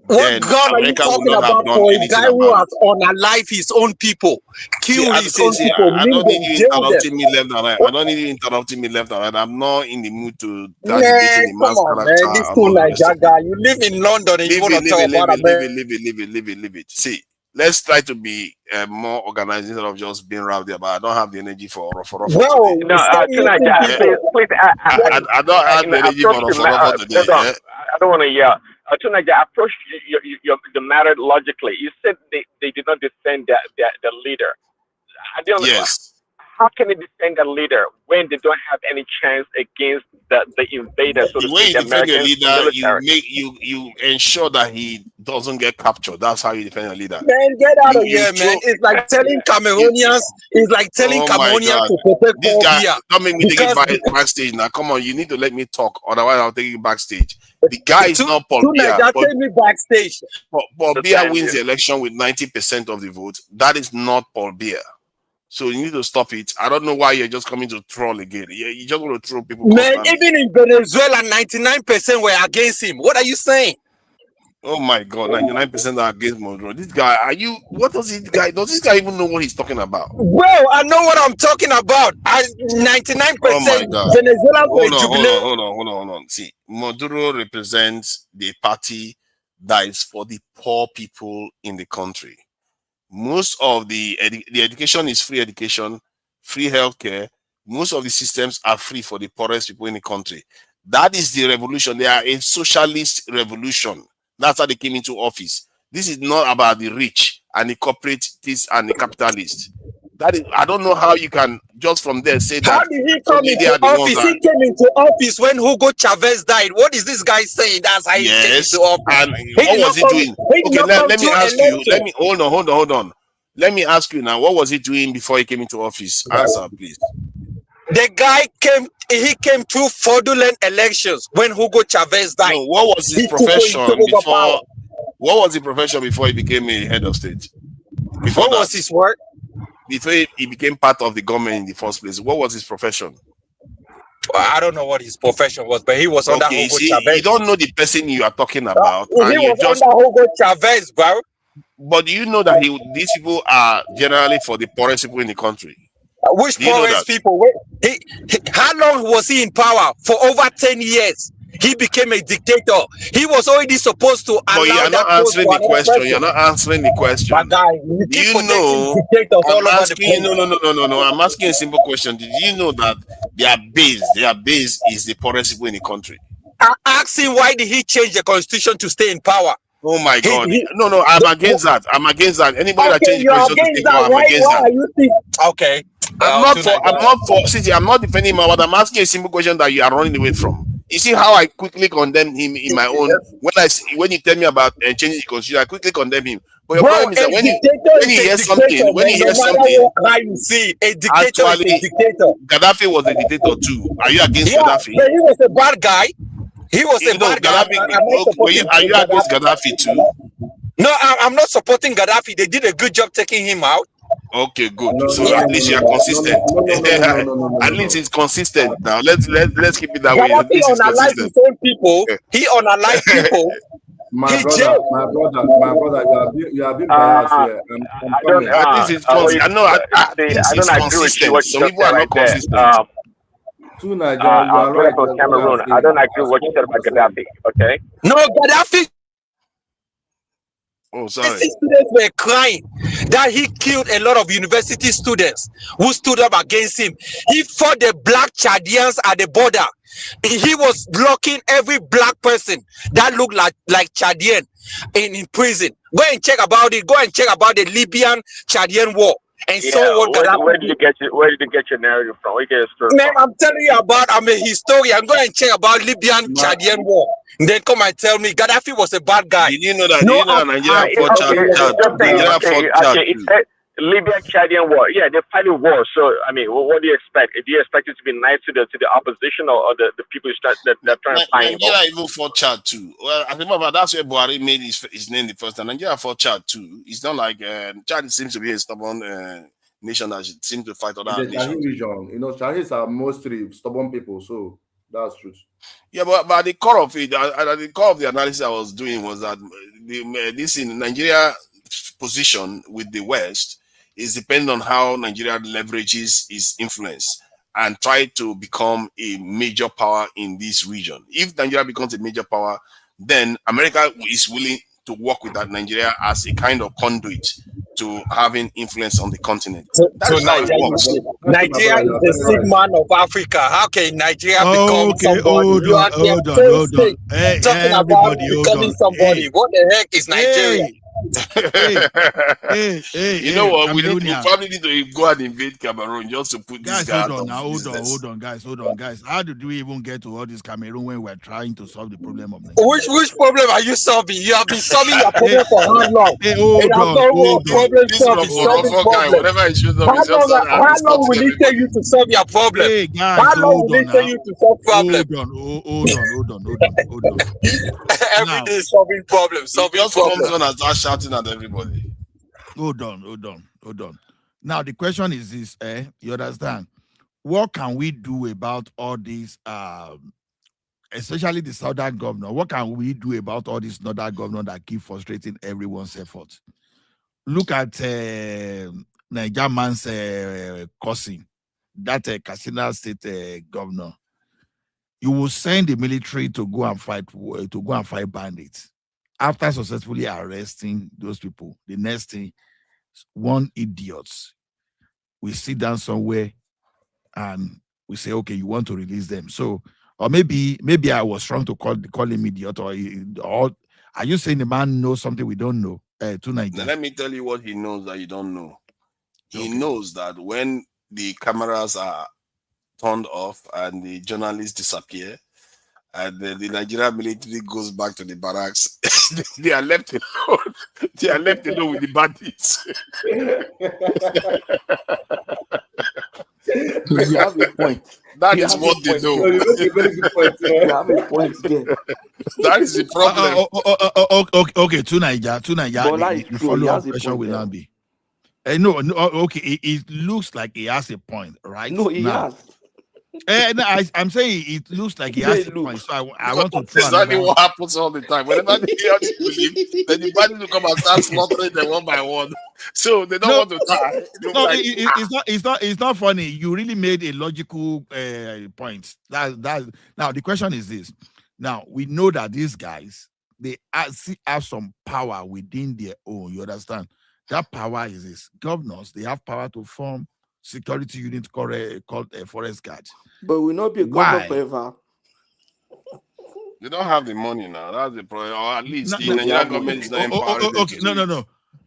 what ground are you talking about for a guy who has unalived his own people, killed his own people? I don't need you interrupting me left and right. I don't need you interrupting me left and right. I'm not in the mood to come on, man. This cool Niger guy. You live in London and you want to talk about America. Leave it. See, let's try to be more organized instead of just being rowdy. But I don't have the energy for no, tonight, please. I don't have the energy for today. I don't want to yell. Tonight, I approached the matter logically. You said they did not defend the leader. I don't know. Yes. How can they defend the leader when they don't have any chance against the invaders? So the way you defend your leader, you ensure that he doesn't get captured. That's how you defend your leader. Man, get out of here, man. It's like telling Cameroonians. It's like telling Cameroonians to protect this guy. Don't make me take it backstage now. Come on, you need to let me talk. Otherwise, I'll take you backstage. The guy is not Paul Biya. Take me backstage. Paul Biya wins the election with 90% of the vote. That is not Paul Biya. So you need to stop it. I don't know why you're just coming to troll again. You just want to troll people. Man, constantly. even in Venezuela, 99% were against him. What are you saying? Oh my God, 99% are against Maduro. This guy, what does this guy, does this guy even know what he's talking about? Bro, I know what I'm talking about. 99% Oh my God. Venezuela were Hold on. See, Maduro represents the party that is for the poor people in the country. Most of the education is free education, free healthcare. Most of the systems are free for the poorest people in the country. That is the revolution. They are a socialist revolution. That's how they came into office. This is not about the rich and the corporatists and the capitalists. That is, I don't know how you can just from there say that. How did he come into office? He came into office when Hugo Chavez died. What is this guy saying? That's how he came into office. And what was he doing? Okay, let me ask you. Hold on. Let me ask you now. What was he doing before he came into office? Answer, please. The guy came through fraudulent elections when Hugo Chavez died. No, what was his profession before? What was his profession before he became a head of state? What was his work? Before he became part of the government in the first place, what was his profession? Well, I don't know what his profession was, but he was under Hugo Chavez. You don't know the person you are talking about. He was under Hugo Chavez, bro. But do you know that these people are generally for the poorest people in the country? Which poorest people? How long was he in power? For over 10 years. He became a dictator. He was already supposed to allow. But you're not answering the question. You're not answering the question. Do you know? I'm asking. No. I'm asking a simple question. Did you know that their base is the poorest people in the country? I asked him why did he change the constitution to stay in power? Oh my God! No, I'm against that. Anybody that changes the constitution to stay in power, I'm against that. Okay. I'm not defending him, but I'm asking a simple question that you are running away from. You see how I quickly condemn him in my own when you tell me about changing the constitution, I quickly condemn him. But your problem is that when he hears something, a dictator actually, is a dictator. Gaddafi was a dictator too. Are you against Gaddafi? But he was a bad guy. He was a bad guy. Are you against Gaddafi too? No, I'm not supporting Gaddafi. They did a good job taking him out. Okay, good. So at least you are consistent. At least it's consistent now. Let's keep it that way. At least it's consistent. His own people. He unalived people. My brother, you are being biased here. At least it's consistent. I think it's consistent. Some people are not consistent. To Nigeria, you are right. Cameroon. I don't agree with what you said about Gaddafi. Okay. No, Gaddafi. Oh, sorry. Students were crying that he killed a lot of university students who stood up against him. He fought the black Chadians at the border. He was blocking every black person that looked like Chadian in prison. Go and check about it. Go and check about the Libyan Chadian war. And so what? Where did you get your narrative from? Where you get your Man, I'm telling you about. I'm a historian. Go and check about Libyan Chadian war. Then come and tell me Gaddafi was a bad guy. Did you know that? Nigeria fought Chad? Libyan Chadian war. Yeah, they're fighting war. So I mean, what do you expect? Do you expect it to be nice to the opposition or the people that trying to find? Nigeria even fought Chad too. Well, I remember that's where Buhari made his name the first time. Nigeria fought Chad too. It's not like Chad seems to be a stubborn nation that seems to fight other nations. Region. You know, Chinese are mostly stubborn people, so that's true. Yeah, but at the core of it, at the core of the analysis I was doing was that this in Nigeria position with the West is dependent on how Nigeria leverages its influence and try to become a major power in this region. If Nigeria becomes a major power, then America is willing to work with that Nigeria as a kind of conduit to having influence on the continent. That's how it works. Nigeria is the Sigma of Africa. How can Nigeria become somebody? Hold on. Hey, talking about becoming somebody. Hey. What the heck is Nigeria? Hey, you know what? We probably need to go and invade Cameroon just to put guys, this guy hold on, guys. How did we even get to all this Cameroon when we're trying to solve the problem of Nigeria? Which problem are you solving? You have been solving your problem for how long? Hold on. How long will it take you to solve your problem? Hey, guys, how long will it take you to solve problem? Hold on. Every day solving problems. Comes on and start shouting at everybody. Hold on. Now the question is this, you understand? What can we do about all these, especially the southern governor? What can we do about all these northern governors that keep frustrating everyone's efforts? Look at Niger man's cousin, that Katsina State governor. You will send the military to go and fight bandits. After successfully arresting those people, the next thing, one idiot, we sit down somewhere and we say, okay, you want to release them. So, or maybe I was wrong to call him idiot, or are you saying the man knows something we don't know? Tonight, Now, let me tell you what he knows that you don't know. He knows that when the cameras are turned off and the journalists disappear, and the Nigerian military goes back to the barracks, they are left alone. They are left alone with the bandits. You have a point. That is what they know. You have a point there. That is the problem. Okay, to Niger, the follow-up question will not be. No, okay, it looks like he has a point, right? No, he has. No, I'm saying it looks like he has a point. So I want to try. Exactly what happens all the time. Whenever they hear people leave, then the bandits will come and start slaughtering them one by one. So they don't want to die. No, like, it's not funny. You really made a logical point. That now the question is this. Now we know that these guys, they have some power within their own. You understand? That power is this. Governors, they have power to form security unit called forest guard. But will not be a governor forever. They don't have the money now. That's the problem. Or at least the Nigerian government is not empowering. Okay,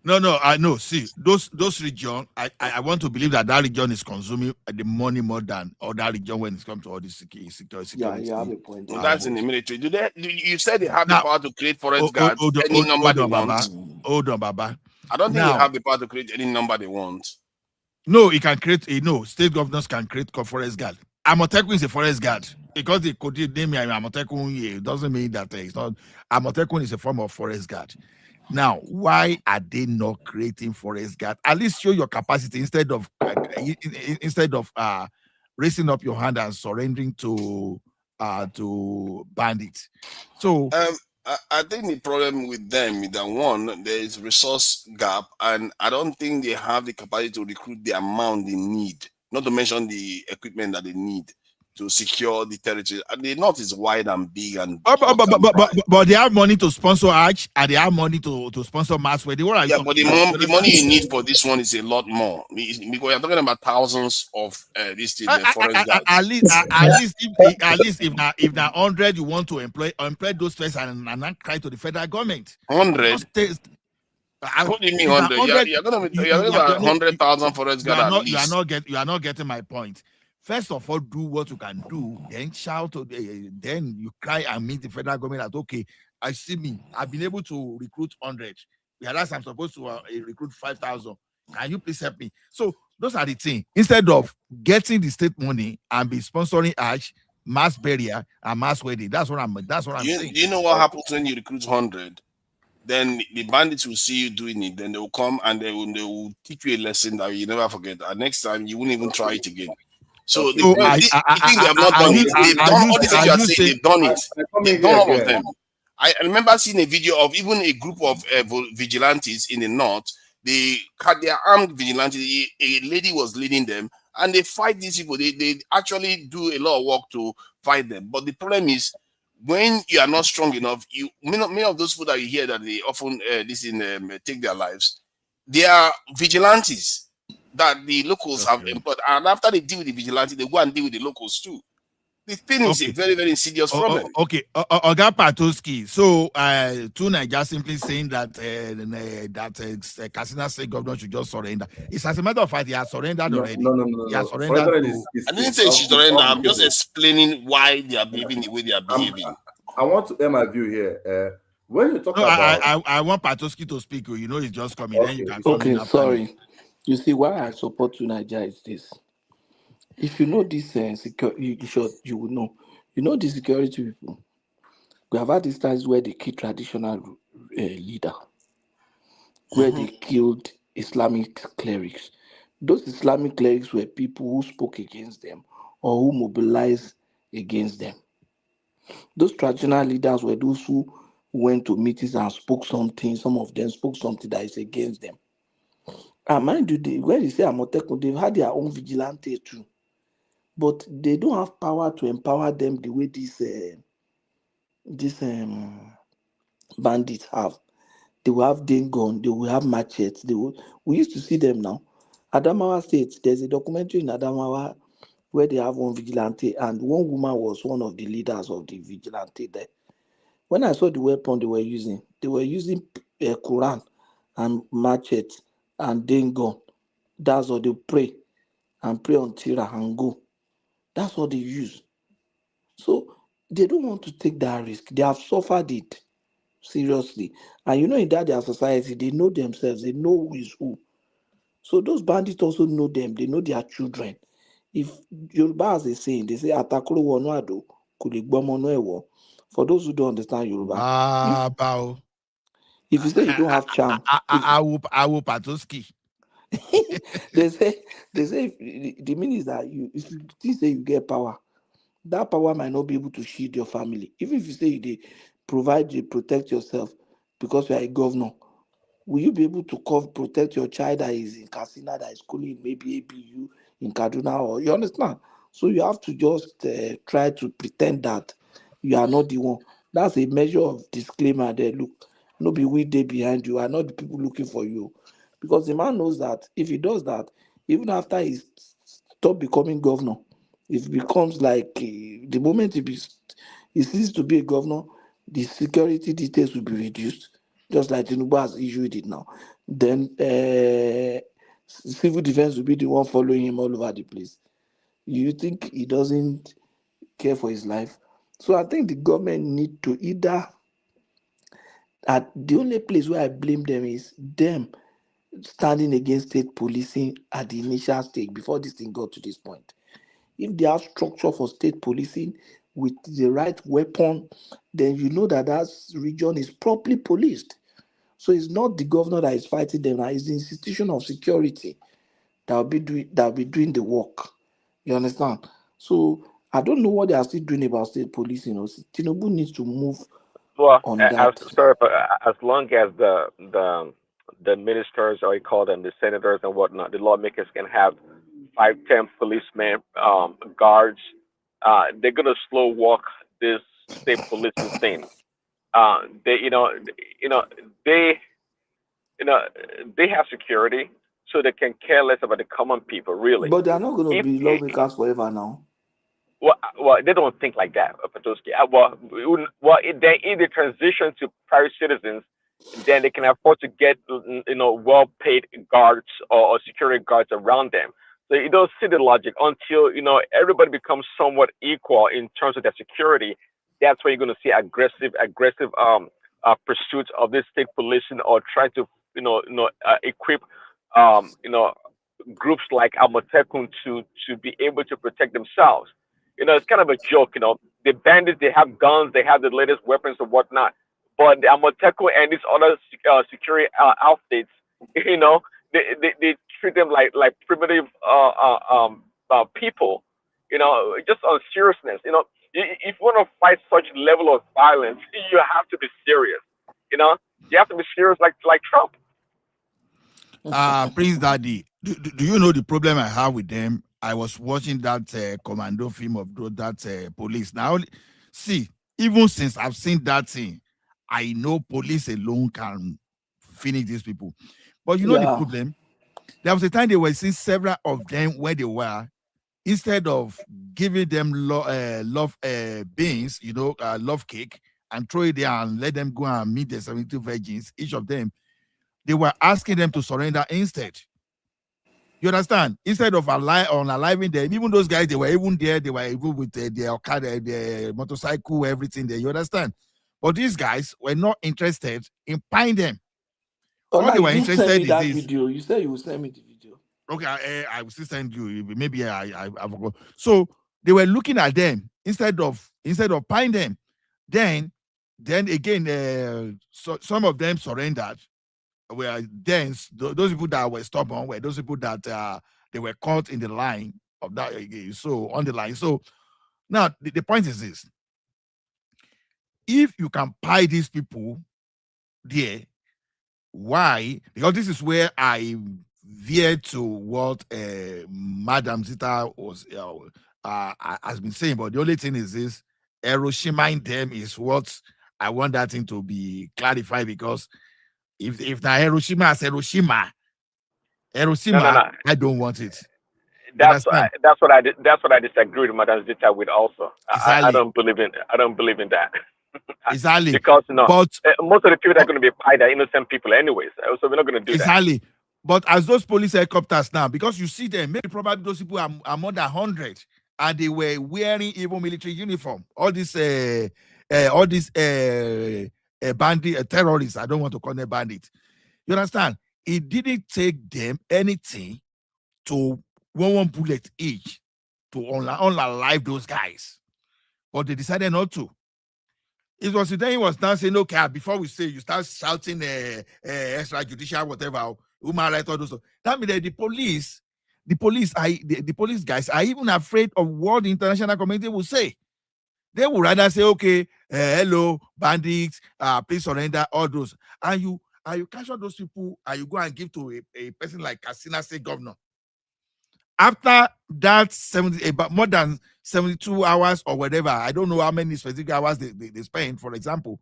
no. I know. See, those regions, I want to believe that region is consuming the money more than other region when it comes to all this security. Yeah, you have a point. Well, that's in the military. You said they have the power to create forest guards, any number they want. Hold on, Baba. I don't think they have the power to create any number they want. No, it can create state governors can create forest guard. Amotekun is a forest guard because they could name me Amotekun. It doesn't mean that it's not. Amotekun is a form of forest guard. Now, why are they not creating forest guard? At least show your capacity instead of raising up your hand and surrendering to bandits. So. I think the problem with them is that one, there is resource gap, and I don't think they have the capacity to recruit the amount they need, not to mention the equipment that they need to secure the territory. And the north is wide and big and but they have money to sponsor Arch and they have money to sponsor mass wedding. But the money you need for this one is a lot more because you're talking about thousands of these forest guards. At least if now 100 you want to employ those first and not cry to the federal government. 100. What do you mean 100? You're going to about 100,000 forest guards. You are not getting my point. First of all, do what you can do, then shout, then you cry and meet the federal government that, okay, I see me. I've been able to recruit 100. Whereas I'm supposed to recruit 5,000. Can you please help me? So those are the things. Instead of getting the state money and be sponsoring Arch, mass burial, and mass wedding. That's what I'm saying. Do you know what happens when you recruit 100? Then the bandits will see you doing it. Then they will come and they will teach you a lesson that you never forget. And next time you won't even try it again. So you think they have not done it. They've done all the things you are saying. They've done it. They've done all of them. I remember seeing a video of even a group of vigilantes in the north. They are armed vigilantes. A lady was leading them, and they fight these people. They actually do a lot of work to fight them. But the problem is, when you are not strong enough, many of those people that you hear that they often take their lives, they are vigilantes that the locals have employed, and after they deal with the vigilante, they go and deal with the locals too. The thing is a very, very insidious problem. Okay, Oga Patoski. So, Nigeria simply saying that Katsina State governor should just surrender. It's as a matter of fact, he has surrendered already. No. He has surrendered. I didn't say she surrendered. I'm just explaining why they are behaving the way they are behaving. I want to air my view here. When you talk about, I want Patoski to speak. You know, he's just coming. Then you can come in. Sorry. You see, why I support Nigeria is this. If you know this security, you will know. You know the security people. We have had instances where they killed traditional leader, where they killed Islamic clerics, Those Islamic clerics were people who spoke against them or who mobilized against them. Those traditional leaders were those who went to meetings and spoke something. Some of them spoke something that is against them. And mind you, when you say Amotekun, they've had their own vigilante too. But they don't have power to empower them the way these bandits have. They will have gun, they will have machetes. We used to see them now. Adamawa State, there's a documentary in Adamawa where they have one vigilante, and one woman was one of the leaders of the vigilante there. When I saw the weapon they were using Quran and machete and gun. That's what they pray on Tira and go. That's what they use. So they don't want to take that risk. They have suffered it seriously. And in that their society, they know themselves, they know who is who. So those bandits also know them, they know their children. If Yoruba has a saying, they say Atakuro Wonuado, Kuligbomo Ewo. For those who don't understand Yoruba, if you say you don't have charm, I will Patoski. they say the meaning is that if you think say you get power, that power might not be able to shield your family. Even if you say you protect yourself because you are a governor, will you be able to protect your child that is in Katsina, that is schooling maybe ABU in Kaduna, or you understand? So you have to just try to pretend that you are not the one. That's a measure of disclaimer there. Look, no be we dey behind you, are not the people looking for you. Because the man knows that if he does that, even after he stop becoming governor, it becomes like the moment he ceases to be a governor, the security details will be reduced, just like Tinubu has issued it now. Then civil defense will be the one following him all over the place. You think he doesn't care for his life? So I think the government need to either, the only place where I blame them is them standing against state policing at the initial stage before this thing got to this point. If they have structure for state policing with the right weapon, then you know that region is properly policed. So it's not the governor that is fighting them, it's the institution of security that will be doing the work. You understand? So I don't know what they are still doing about state policing. Tinubu needs to move on that. As long as the ministers, or you call them the senators and whatnot, the lawmakers can have 5-10 policemen, guards, they're gonna slow walk this state policing thing. They have security, so they can care less about the common people, really. But they are not going to be lawmakers forever now. Well, they don't think like that, Patoski. If they transition to private citizens, then they can afford to get well-paid guards or security guards around them. So you don't see the logic until everybody becomes somewhat equal in terms of their security. That's where you're going to see aggressive pursuits of this state policing, or trying to equip groups like Amotekun to be able to protect themselves. It's kind of a joke. The bandits, they have guns, they have the latest weapons and whatnot, but the Amotekun and these other security outfits, they treat them like primitive people. Just on seriousness. If you want to fight such level of violence, you have to be serious. You have to be serious like Trump. Prince Daddy, do you know the problem I have with them? I was watching that commando film of that police. Now, see, even since I've seen that thing, I know police alone can finish these people. But you know the problem? There was a time they were seeing several of them where they were. Instead of giving them love beans, love cake, and throw it there and let them go and meet the 72 virgins, each of them, they were asking them to surrender instead. You understand? Instead of unaliving them, even those guys, they were even there, they were even with their Okada, their motorcycle, everything there. You understand? But these guys were not interested in buying them. All they were interested in that video. You said you would send me the video. Okay, I will still send you. Maybe I forgot. So they were looking at them instead of buying them. Then again, so some of them surrendered. were dense. Those people that were stubborn were those people that they were caught in the line of that. So on the line. So now the point is this: if you can pie these people there, why? Because this is where I veer to what Madam Zita was has been saying. But the only thing is this: Hiroshima in them is what I want that thing to be clarified, because if the Hiroshima as Hiroshima, No. I don't want it. That's what I disagree with Madam Zita with also. Exactly. I don't believe in that. Exactly. Because but most of the people that are going to be pied are innocent people anyways. So we're not going to do exactly. that. But as those police helicopters now, because you see them, maybe probably those people are more than 100, and they were wearing even military uniform. All these bandit terrorists. I don't want to call them bandits. You understand? It didn't take them anything to one bullet each to unalive those guys, but they decided not to. It was then he was now saying, okay, before we say, you start shouting extrajudicial, whatever, human rights, all those stuff. That means that the police guys are even afraid of what the international community will say. They would rather say, okay, hello, bandits, please surrender, all those. And you capture those people and you go and give to a person like Katsina State Governor. After that, more than 72 hours or whatever, I don't know how many specific hours they spend, for example.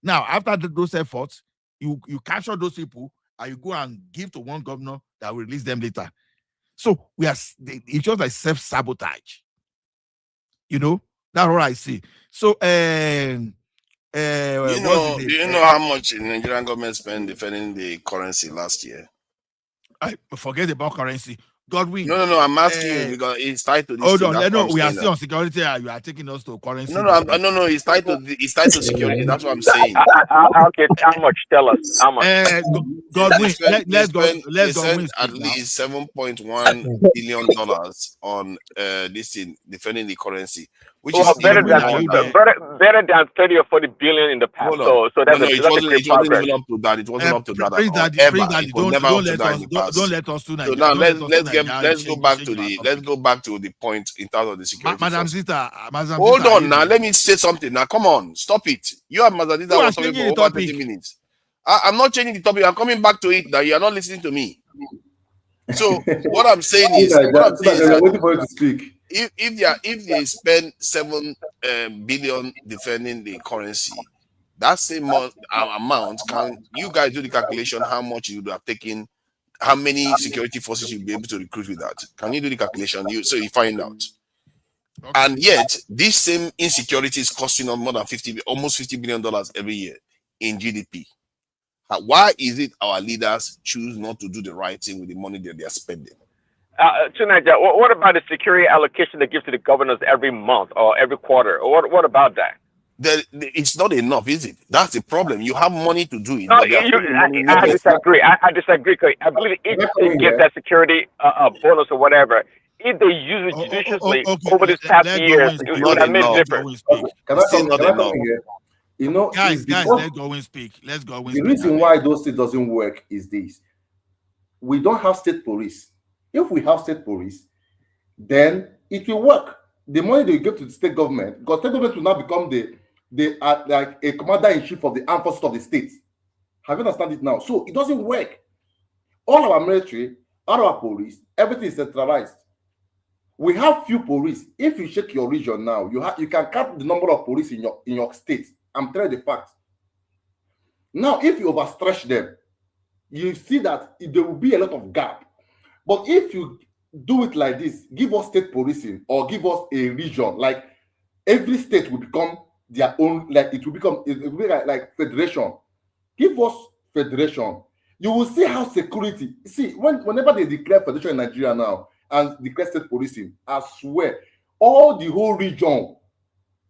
Now, after those efforts, you capture those people and you go and give to one governor that will release them later. So it's just like self-sabotage. You know, that's what I see. So, do you know how much the Nigerian government spent defending the currency last year? I forget about currency. Godwin. No. I'm asking you because it's tied to this. Hold on. No, we are still on security. You are taking us to currency. No. It's tied to security. That's what I'm saying. Okay, how much? Tell us how much. Godwin, let's go. At least $7.1 billion on this thing defending the currency, which is better than 30 or 40 billion in the past. So that's it wasn't even up to that. It wasn't up to that at all. Don't let us do that. So now let's go back to the point in terms of the security. Madam Zita, hold on now. Let me say something. Now, come on, stop it. You and Madam Zita was talking for over 30 minutes. I'm not changing the topic. I'm coming back to it. Now you are not listening to me. So what I'm saying is, waiting for you to speak. If they spend 7 billion defending the currency, that same amount, can you guys do the calculation how much you would have taken? How many security forces you'll be able to recruit with that? Can you do the calculation? So you find out. Okay. And yet, this same insecurity is costing us more than almost $50 billion every year in GDP. Why is it our leaders choose not to do the right thing with the money that they are spending? What about the security allocation they give to the governors every month or every quarter? What about that? It's not enough, is it? That's the problem. You have money to do it. No, I disagree. I disagree. I believe if they give that security a bonus or whatever, if they use it judiciously over these past years, it would have made a difference. Can I come in here? You know, guys, let's go and speak. The reason why those things doesn't work is this: we don't have state police. If we have state police, then it will work. The money they give to the state government, because state government will now become they are like a commander-in-chief of the armed forces of the state. Have you understand it now? So it doesn't work. All our military, all our police, everything is centralized. We have few police. If you check your region now, you can count the number of police in your state. I'm telling you the fact. Now, if you overstretch them, you see that there will be a lot of gap. But if you do it like this, give us state policing or give us a region, like every state will become their own, like it will be like federation. Give us federation. You will see how security, see, whenever they declare federation in Nigeria now and declare state policing, I swear, all the whole region,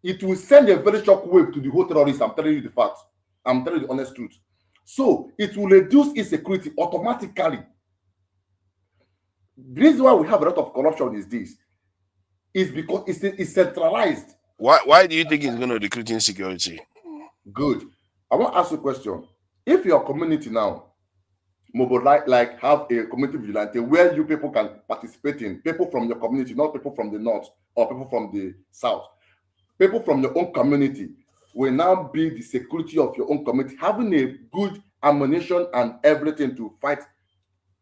it will send a very shock wave to the whole terrorists. I'm telling you the facts. I'm telling you the honest truth. So it will reduce insecurity automatically. The reason why we have a lot of corruption is because it's centralized. Why do you think it's going to recruit insecurity? Good. I want to ask you a question. If your community now, mobilize, like have a community vigilante where you people can participate in, people from your community, not people from the north or people from the south. People from your own community will now be the security of your own community, having a good ammunition and everything to fight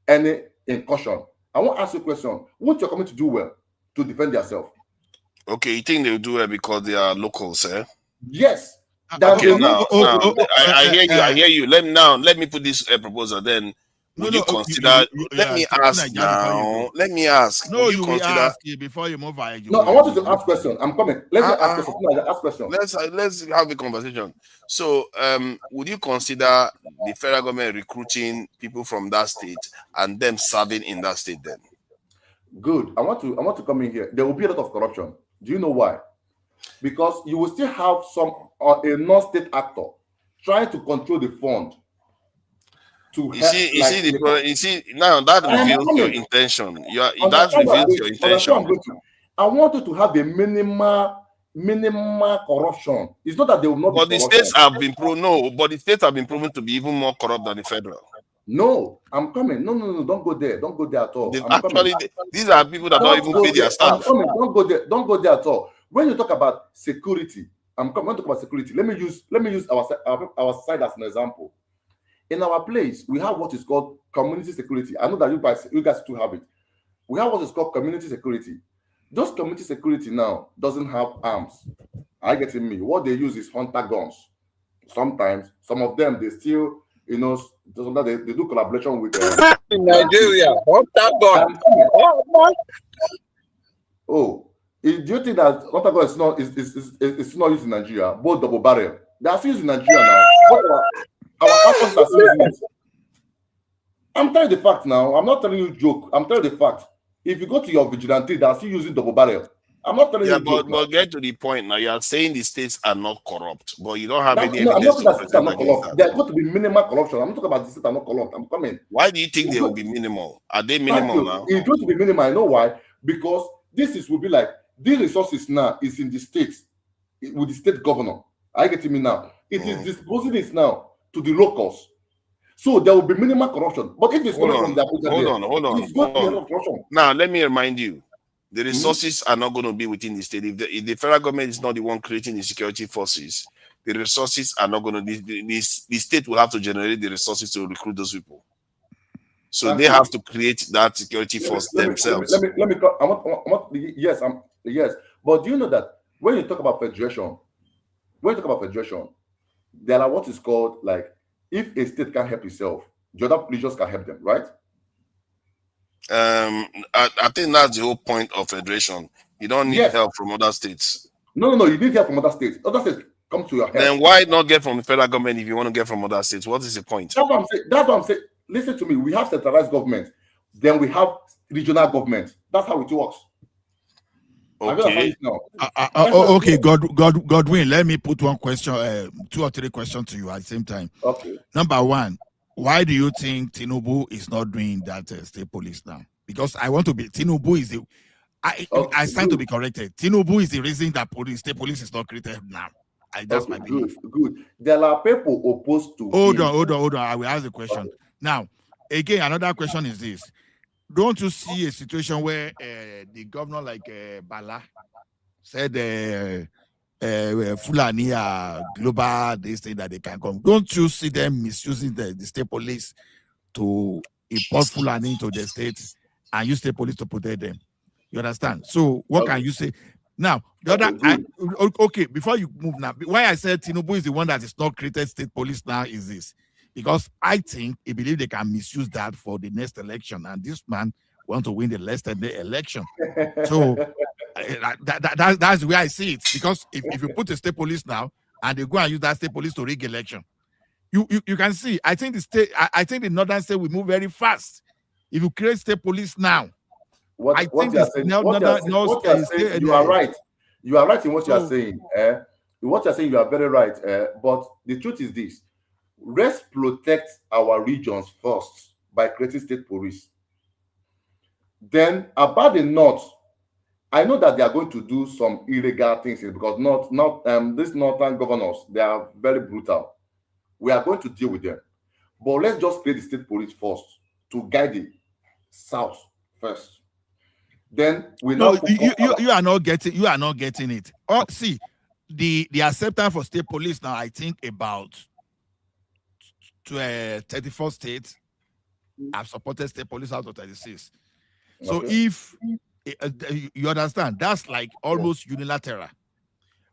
any incursion. I want to ask you a question. Would your community do well to defend yourself? Okay, you think they'll do well because they are locals, eh? Yes. Okay, now, I hear you. I hear you. Let me put this proposal. Then, would you consider? Let me ask now. Let me ask. No, would you will consider? ask before you move on. No, I want you to ask question. I'm coming. Let me ask question. Ask question. Let's have a conversation. So, would you consider the federal government recruiting people from that state and them serving in that state? Then, good. I want to come in here. There will be a lot of corruption. Do you know why? Because you will still have a non-state actor trying to control the fund. You see, now that reveals your intention. That reveals your intention. I want you to have a minimal corruption. It's not that they will not. But the states have been proven. No, but the states have been proven to be even more corrupt than the federal. No, I'm coming. No, don't go there. Don't go there at all. These are people that don't even pay their staff. I'm coming. Don't go there. Don't go there at all. When you talk about security, I'm coming. When you talk about security, let me use our side as an example. In our place, we have what is called community security. I know that you guys too have it. We have what is called community security. Those community security now doesn't have arms. I get me. What they use is hunter guns. Sometimes some of them they still, they do collaboration with in Nigeria. Hunter gun. Oh, do you think that hunter gun is not used in Nigeria? Both double barrel. They are still used in Nigeria now. Our actors are still using it. I'm telling you the fact now. I'm not telling you joke. I'm telling you the fact. If you go to your vigilante, they are still using double barrel. I'm not telling you. But get to the point now. You are saying the states are not corrupt, but you don't have any evidence. I'm not saying that states are not corrupt. There's got to be minimal corruption. I'm not talking about the states are not corrupt. I'm coming. Why do you think they will be minimal? Are they minimal now? It's going to be minimal. I know why. Because will be like these resources now is in the states with the state governor. I get me now. It is disposing this now to the locals. So there will be minimal corruption. But if it's coming from the hold on. Now let me remind you, the resources are not going to be within the state. If the federal government is not the one creating the security forces, the resources are not going to be. The state will have to generate the resources to recruit those people. So they have to create that security force themselves. Let me. Yes. But do you know that when you talk about federation, there are what is called like if a state can't help itself, the other regions can help them, right? I think that's the whole point of federation. You don't need help from other states. No, you need help from other states. Other states come to your help. Then why not get from the federal government if you want to get from other states? What is the point? That's what I'm saying. Listen to me. We have centralized government. Then we have regional government. That's how it works. Okay. Okay, Godwin, let me put one question, 2 or 3 questions to you at the same time. Okay. Number one, why do you think Tinubu is not doing that state police now? Because I want to be, Tinubu is the, I stand to be corrected. Tinubu is the reason that state police is not created now. That's my belief. Good. There are people opposed to. Hold on. I will ask the question. Okay. Now, again, another question is this. Don't you see a situation where the governor like Bala said Fulani are global, they say that they can come. Don't you see them misusing the state police to import Fulani into the state and use state police to protect them? You understand? So what can you say? Now, the other, okay, before you move now, why I said Tinubu is the one that is not created state police now is this. Because I think he believes they can misuse that for the next election. And this man wants to win the last day election. So that's the way I see it. Because if you put a state police now and they go and use that state police to rig election, you can see, I think the northern state will move very fast. If you create state police now, you are right. You are right in what you are saying. What you are saying, you are very right. But the truth is this. Let's protect our regions first by creating state police. Then about the north, I know that they are going to do some illegal things because these northern governors, they are very brutal. We are going to deal with them. But let's just create the state police first to guide the south first. Then we no, you are not getting it. Oh, see, the acceptance for state police now, I think about 34 states have supported state police out of 36. So if you understand, that's like almost unilateral.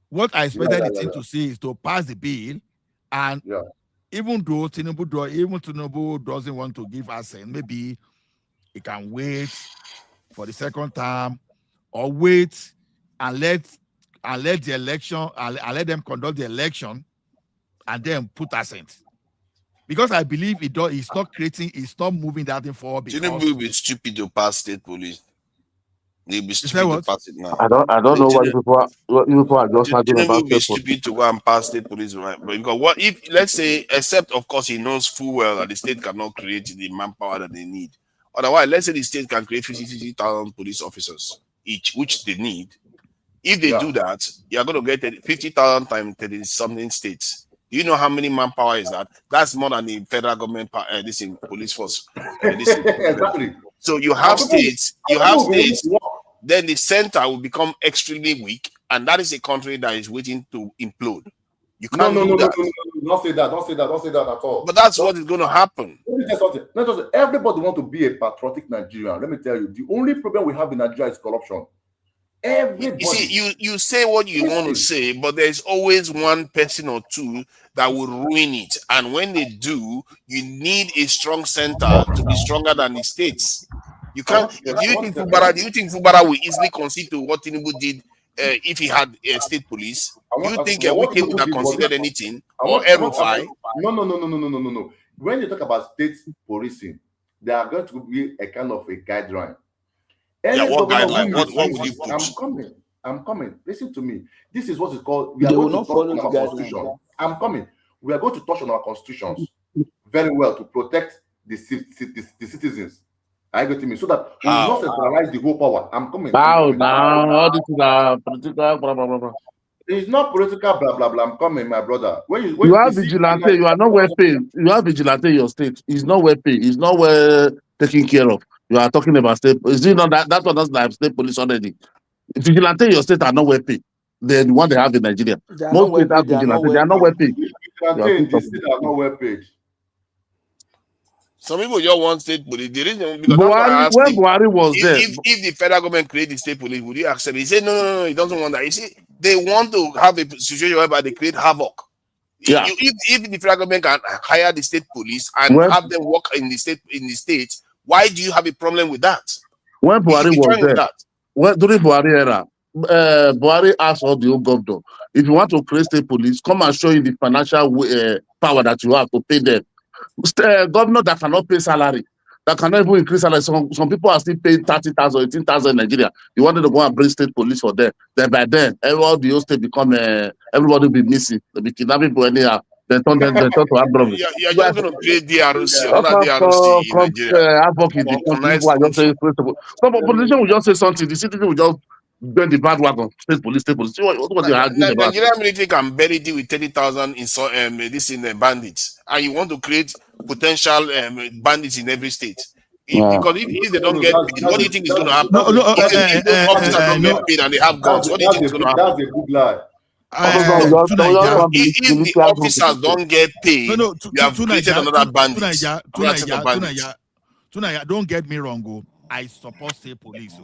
What I expected the thing to see is to pass the bill, and even though Tinubu doesn't want to give assent, maybe he can wait for the second term, or wait and let the election and let them conduct the election, and then put assent. Because I believe it's not moving that thing forward. Tinubu will be stupid to pass state police. They'll be stupid to pass it now. I don't know why people are just talking Tinubu about will be state police. stupid to go and pass state police, right? But because what if, let's say, except of course he knows full well that the state cannot create the manpower that they need. Otherwise, let's say the state can create 50,000 police officers each, which they need. If they do that, you're going to get 50,000 times 30 something states. Do you know how many manpower is that? That's more than the federal government, this in police force. Exactly. So you have states, then the center will become extremely weak, and that is a country that is waiting to implode. You can't do that. No, don't say that at all. But that's what is going to happen. Let me tell you something. Everybody wants to be a patriotic Nigerian. Let me tell you, the only problem we have in Nigeria is corruption. Everybody. You see, you say what you want to say, but there's always one person or two that will ruin it. And when they do, you need a strong center to be stronger than the states. You can't. Do you think Fubara will easily concede to what Tinubu did if he had a state police? Do you think Wike would have considered anything? Or Erufai? No. When you talk about state policing, there are going to be a kind of a guideline. What guideline? What would you put? I'm coming. Listen to me. This is what is called. They will not follow the guideline. I'm coming. We are going to touch on our constitutions very well to protect the citizens. I get to me so that we will not centralize the whole power. I'm coming. Now, all this is political blah blah blah. It's not political blah blah blah. I'm coming, my brother. When you have vigilante, you are not well paid. You have vigilante in your state. It's not well paid. It's not well taken care of. You are talking about state. Is it not that's what like state police already? Vigilante in your state are not well paid. They're the one they have in Nigeria. Most states have vigilante. They are not well paid. Vigilante in this state are not well paid. Some people just want state police. The reason because when Buhari was there, if the federal government create the state police, would you accept it? He said no, he doesn't want that. You see, they want to have a situation whereby they create havoc. Yeah. If the federal government can hire the state police and have them work in the state, why do you have a problem with that? When Buhari was there, during Buhari era, Buhari asked all the old governor, if you want to create state police, come and show you the financial power that you have to pay them. Governor that cannot pay salary, that cannot even increase salary. Some people are still paying 30,000, 18,000 in Nigeria. You wanted to go and bring state police for them. Then by then, all the whole state become everybody will be missing. They'll be kidnapping people anyhow. They turn to have problems. You're just going to create DRC, another DRC in Nigeria. Some politician will just say something. The citizen will just join the bandwagon. State police. See what they are arguing about. Nigerian military can barely deal with 30,000 in the bandits, and you want to create potential bandits in every state. Because if they don't get paid, what do you think is going to happen? If those officers don't get paid and they have guns, what do you think is going to happen? That's a good lie. If the officers don't get paid, you have created another bandit. Don't get me wrong, I support state police.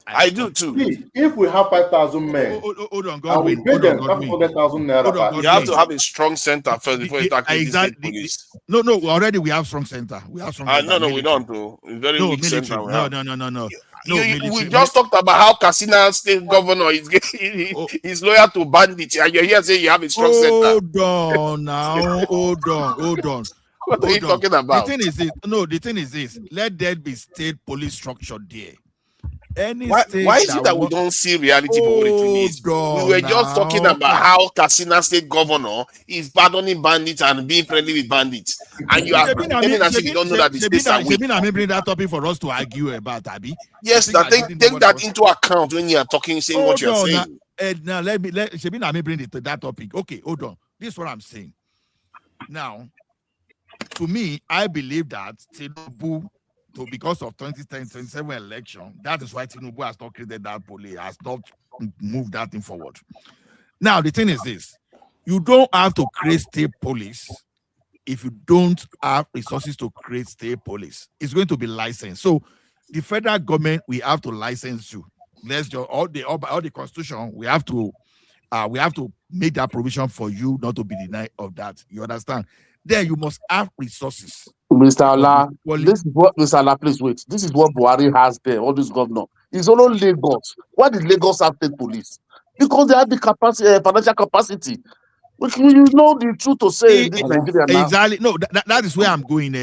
I do too. If we have 5,000 men, hold on, and we pay them 500,000 naira, you have to have a strong center first before you start creating state police. No, already we have strong center. We we don't do. It's very weak center. No. We just talked about how Katsina state governor is loyal to bandits, and you're here saying you have a strong center. Hold on now. Hold on. What are you talking about? The thing is this. Let there be state police structure there. Why is it that we don't see reality for what it really is? We were just talking about how Katsina state governor is pardoning bandits and being friendly with bandits, and you are telling us you don't know that the states are weak. I bring that topic for us to argue about, Abi. Yes, take that into account when you are talking, saying what you are saying. Now let me bring it to that topic. Okay, hold on. This is what I'm saying. Now, to me, I believe that Tinubu, because of 2027 election, that is why Tinubu has not created that police, has not moved that thing forward. Now, the thing is this: you don't have to create state police if you don't have resources to create state police. It's going to be licensed. So the federal government, we have to license you. Let's just all the constitution, we have to make that provision for you not to be denied of that. You understand? Then you must have resources. Mr. Allah, this is what Mr. Allah, please wait. This is what Buhari has there, all this governor. It's only Lagos. Why did Lagos have state police? Because they have the capacity, financial capacity. You know the truth to say in this Nigeria now. Exactly. No, that is where I'm going,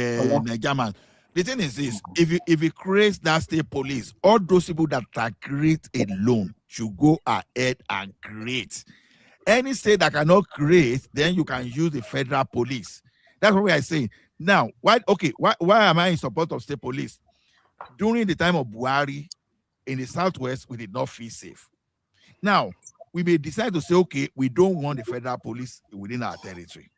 German. The thing is this: if you create that state police, all those people that are create alone should go ahead and create. Any state that cannot create, then you can use the federal police. That's what we are saying. Now, why am I in support of state police? During the time of Buhari, in the Southwest, we did not feel safe. Now, we may decide to say, okay, we don't want the federal police within our territory.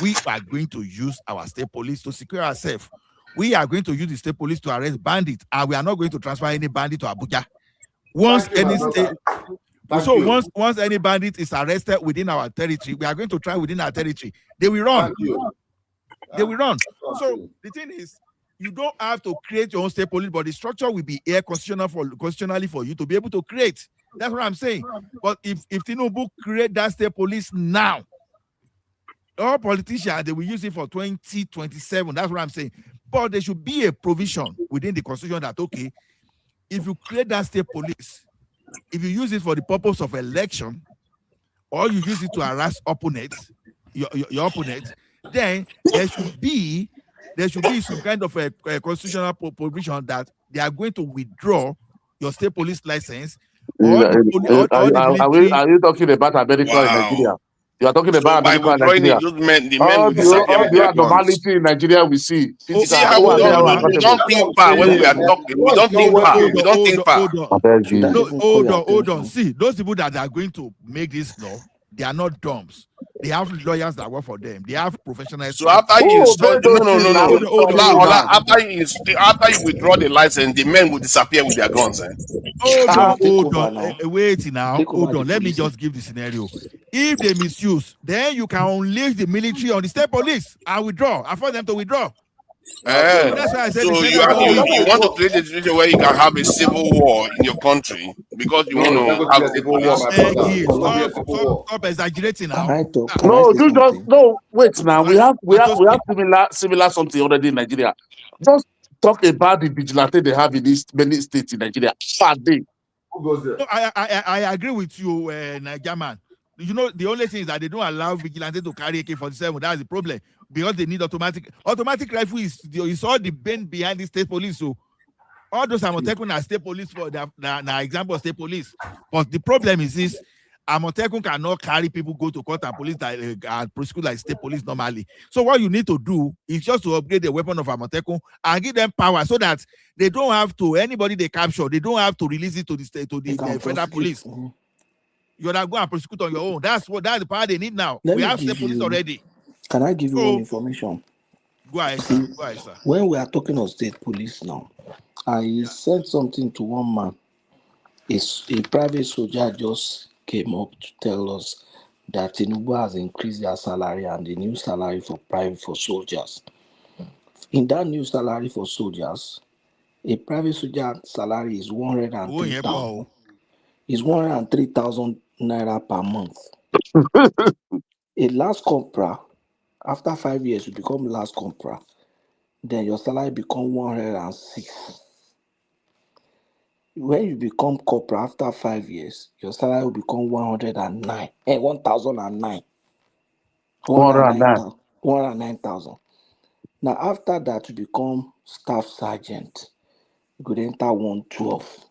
We are going to use our state police to secure ourselves. We are going to use the state police to arrest bandits, and we are not going to transfer any bandit to Abuja. Once any bandit is arrested within our territory, we are going to try within our territory. They will run. They will run. So the thing is, you don't have to create your own state police, but the structure will be here constitutionally for you to be able to create. That's what I'm saying. But if Tinubu create that state police now, all politicians, they will use it for 2027. That's what I'm saying. But there should be a provision within the constitution that, okay, if you create that state police, if you use it for the purpose of election, or you use it to harass opponents, your opponents, then there should be some kind of a constitutional provision that they are going to withdraw your state police license. Are you talking about America in Nigeria? You are talking about America in Nigeria. All the abnormality in Nigeria we see. See how we don't think far when we are talking. We don't think far. We don't think far. Hold on. See, those people that are going to make this law, they are not dumps. They have lawyers that work for them. They have professionals. So after you after you withdraw the license, the men will disappear with their guns. Hold on. Wait now. Hold on. Let me just give the scenario. If they misuse, then you can unleash the military on the state police and withdraw. I for them to withdraw. That's why I said so you want to create a situation where you can have a civil war in your country because you want to have a civil war. Stop exaggerating now. Wait now. We have similar something already in Nigeria. Just talk about the vigilante they have in these many states in Nigeria. Who goes there? No, I agree with you, German. You know, the only thing is that they don't allow vigilantes to carry AK-47. That's the problem. Because they need automatic rifle is all the bend behind the state police. So all those Amotekun are state police for the example of state police. But the problem is this: Amotekun cannot carry people go to court and police and prosecute like state police normally. So what you need to do is just to upgrade the weapon of Amotekun and give them power so that they don't have to anybody they capture. They don't have to release it to the federal police. You're not going to prosecute on your own. That's the power they need now. We have state police already. Can I give you one information? Go ahead, sir. When we are talking of state police now, I said something to one man. A private soldier just came up to tell us that Tinubu has increased their salary and the new salary for soldiers. In that new salary for soldiers, a private soldier salary is 103,000. It's 103,000 naira per month. A last corporal, after 5 years, you become last corporal. Then your salary become 106. When you become corporal after 5 years, your salary will become 109. 1,009. 109,000. Now after that, you become staff sergeant. You could enter 112.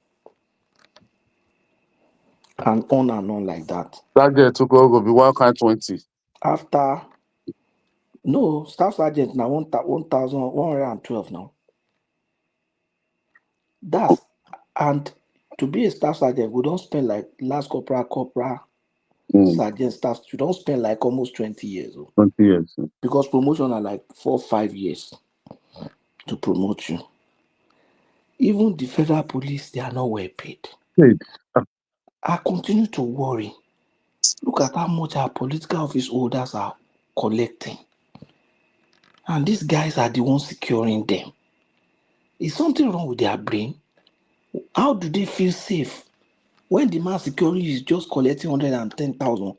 And on like that. Sergeant to go be 120. After staff sergeant now 1,112 now. And to be a staff sergeant, we don't spend like last corporal, sergeant staff, you don't spend like almost 20 years. 20 years. Because promotion are like 4 or 5 years to promote you. Even the federal police, they are not well paid. I continue to worry. Look at how much our political office holders are collecting. And these guys are the ones securing them. Is something wrong with their brain? How do they feel safe when the man securing is just collecting 110,000?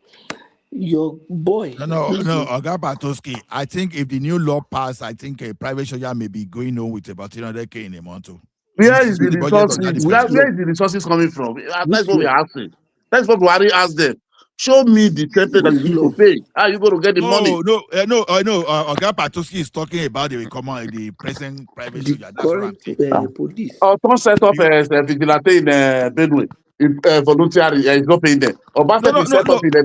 Your boy. No, Oga Batoski, I think if the new law passed, I think a private soldier may be going on with about 300K in a month. Where is the resources? Where is the resources coming from? That's what we're asking. That's what Buhari asked them. Show me the template that you need to pay. How are you going to get the money? No. Oga Batoski is talking about the present private soldier. That's what I'm saying. Police. Don't set up a vigilante in Benue. Voluntary, he's not paying them. Or Najama,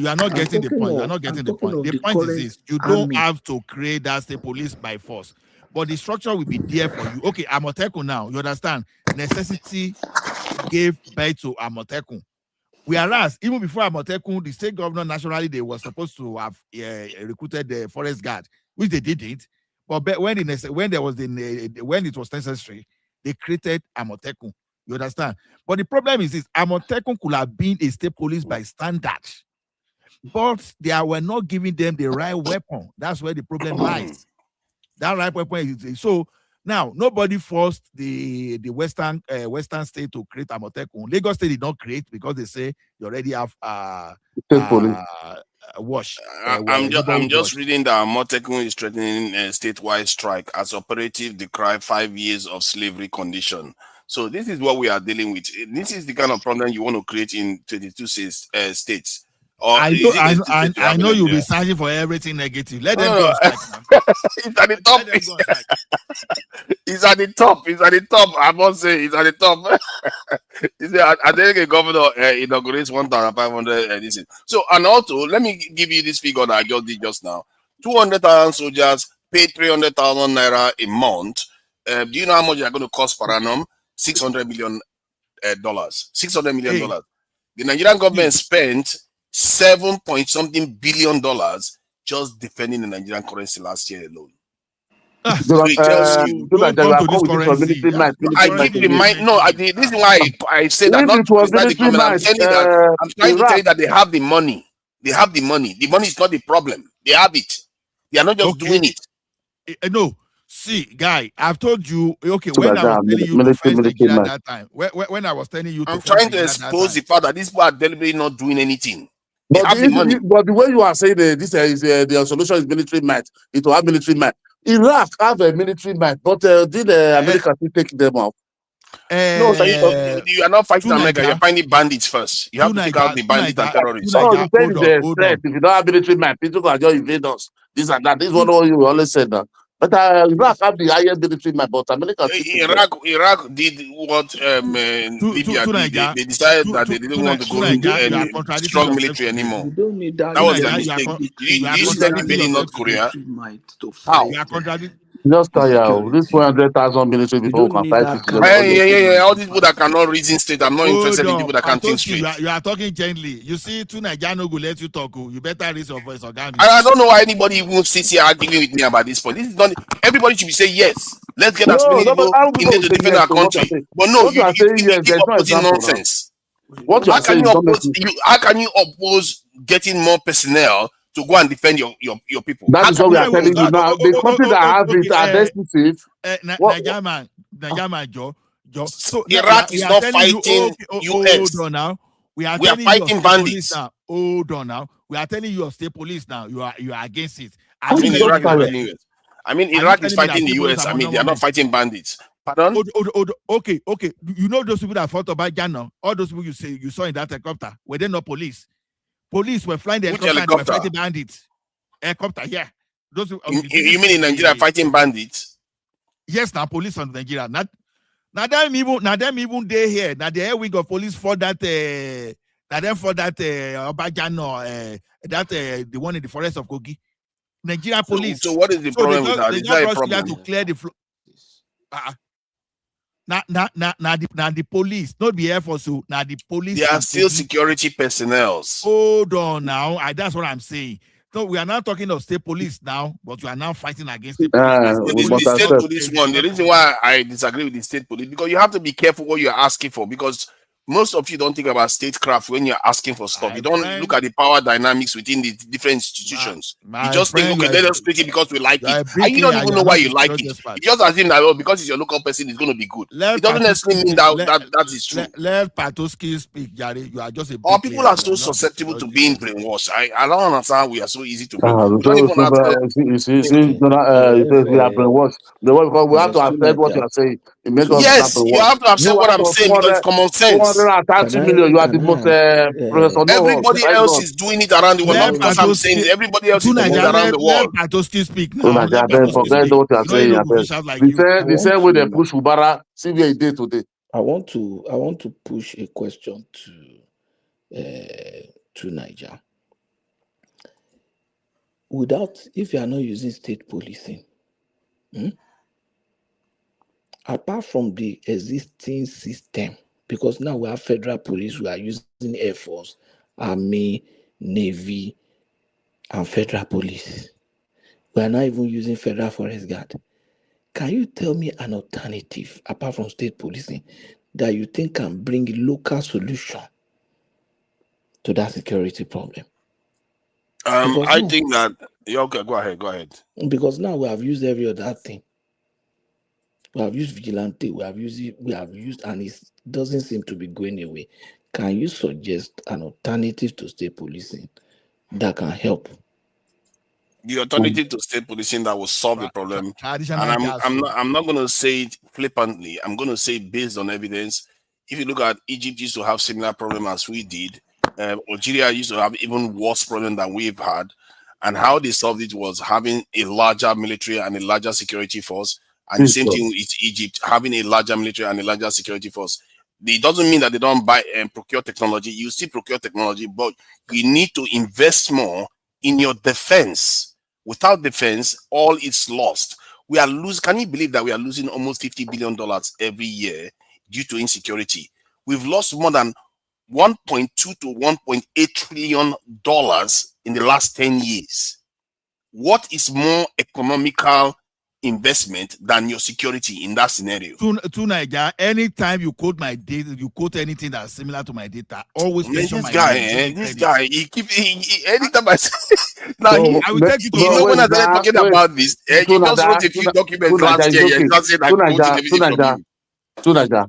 you are not getting the point. You are not getting the point. The point is this: you don't have to create that state police by force, but the structure will be there for you. Okay, Amotekun now, you understand? Necessity gave birth to Amotekun. Whereas even before Amotekun, the state governor nationally they were supposed to have recruited the forest guard, which they didn't. But when it was necessary, they created Amotekun. You understand? But the problem is this: Amotekun could have been a state police by standard, but they were not giving them the right weapon. That's where the problem lies. That right weapon is so. Now, nobody forced the Western state to create Amotekun. Lagos State did not create because they say they already have wash. I'm just reading that Amotekun is threatening a statewide strike as operative decry 5 years of slavery condition. So this is what we are dealing with. This is the kind of problem you want to create in 22 states. Or I know you'll be searching for everything negative. Let them go. It's at the top. It's at the top. It's at the top. I must say, it's at the top. I think a governor inaugurates 1,500. So, and also, let me give you this figure that I just did just now. 200,000 soldiers pay 300,000 naira a month. Do you know how much they're going to cost per annum? $600 million. $600 million. The Nigerian government spent $7-point-something billion just defending the Nigerian currency last year alone. So it tells you. I keep reminding. No, this is why I say that not to the government. I'm telling you that I'm trying to tell you that they have the money. They have the money. The money is not the problem. They have it. They are not just doing it. No. See, guy, I've told you, okay, when I was telling you to defend Nigeria that time, when I was telling you I'm trying to expose the fact that these people are deliberately not doing anything. They But have the money. but the way you are saying this is the solution is military might. It will have military might. Iraq have a military might, but did America take them off? No, you are not fighting America. You're fighting bandits first. You have to take out the bandits and terrorists. Oh, you say the threat. If you don't have military might, people can just invade us. This and that. This is what you always said now. But Iraq have the highest military might, but America. Iraq did what Libya did. They decided that they didn't want to go into strong military anymore. You don't need that. That was their mistake. You started invading North Korea. How? Just this 400,000 military before we can fight. Yeah. All these people that cannot reason straight. I'm not interested in people that can't think straight. You are talking gently. You see, two Nigerians will let you talk. You better raise your voice, Ogami. I don't know why anybody even sits here arguing with me about this point. This is not. Everybody should be saying yes. Let's get as many people in there to defend our country. But no, you keep opposing nonsense. How can you oppose getting more personnel to go and defend your people? That is what we are telling you now. The country that have it are destitute. Nigerian, Joe. So Iraq is not fighting US. Hold on now. We are fighting bandits. Hold on now. We are telling you of state police now. You are against it. Iraq is fighting the US. They are not fighting bandits. Pardon? Okay. You know those people that fought about Ghana? All those people you saw in that helicopter, were they not police? Police were flying the helicopter and were fighting bandits. Helicopter, yeah. Those you mean in Nigeria fighting bandits? Yes, now police from Nigeria. Now them even they here. Now the air wing of police for that Obajano, the one in the forest of Kogi. Nigeria police. So what is the problem with that? Is that a problem? To clear the floor. Now the police, not the Air Force, so now the police. They are still security personnel. Hold on now. That's what I'm saying. So we are not talking of state police now, but we are now fighting against the police. The state police one. The reason why I disagree with the state police, because you have to be careful what you're asking for, because most of you don't think about statecraft when you're asking for stuff. You don't look at the power dynamics within the different institutions. You just think, okay, let us split it because we like it. And you don't even know why you like it. It's just assume that, because it's your local person, it's going to be good. It doesn't necessarily mean that is true. Let Patoski speak, Gary. You are just a Or people are so susceptible to being brainwashed. I don't understand how we are so easy to be. We don't even have to. We are brainwashed. Because we have to accept what you are saying. It makes us yes, you have to accept what I'm saying because it's common sense. 230 million. You are the most professor. Everybody else is doing it around the world. Not because I'm saying it. Everybody else is doing it around the world. Let Patoski speak now. Forget what you are saying. The same way they push Ubara, see where it did today. I want to push a question to Niger. If you are not using state policing, apart from the existing system, because now we have federal police, we are using Air Force, Army, Navy, and federal police. We are not even using federal forest guard. Can you tell me an alternative, apart from state policing, that you think can bring a local solution to that security problem? I think that okay, go ahead. Because now we have used every other thing. We have used vigilante, we have used, and it doesn't seem to be going away. Can you suggest an alternative to state policing that can help? The alternative to state policing that will solve the problem, and I'm not going to say it flippantly. I'm going to say it based on evidence. If you look at Egypt, used to have similar problem as we did. Algeria used to have even worse problem than we've had, and how they solved it was having a larger military and a larger security force. And the same thing with Egypt, having a larger military and a larger security force. It doesn't mean that they don't buy and procure technology. You still procure technology, but you need to invest more in your defense. Without defense, all is lost. We are losing. Can you believe that we are losing almost $50 billion every year due to insecurity? We've lost more than $1.2 to $1.8 trillion in the last 10 years. What is more economical investment than your security in that scenario? To Niger, anytime you quote my data, you quote anything that's similar to my data, always mention this guy, anytime I say now, I will take you to when I started talking about this, you just wrote a few documents last year. You just said I'm quoting everything from you.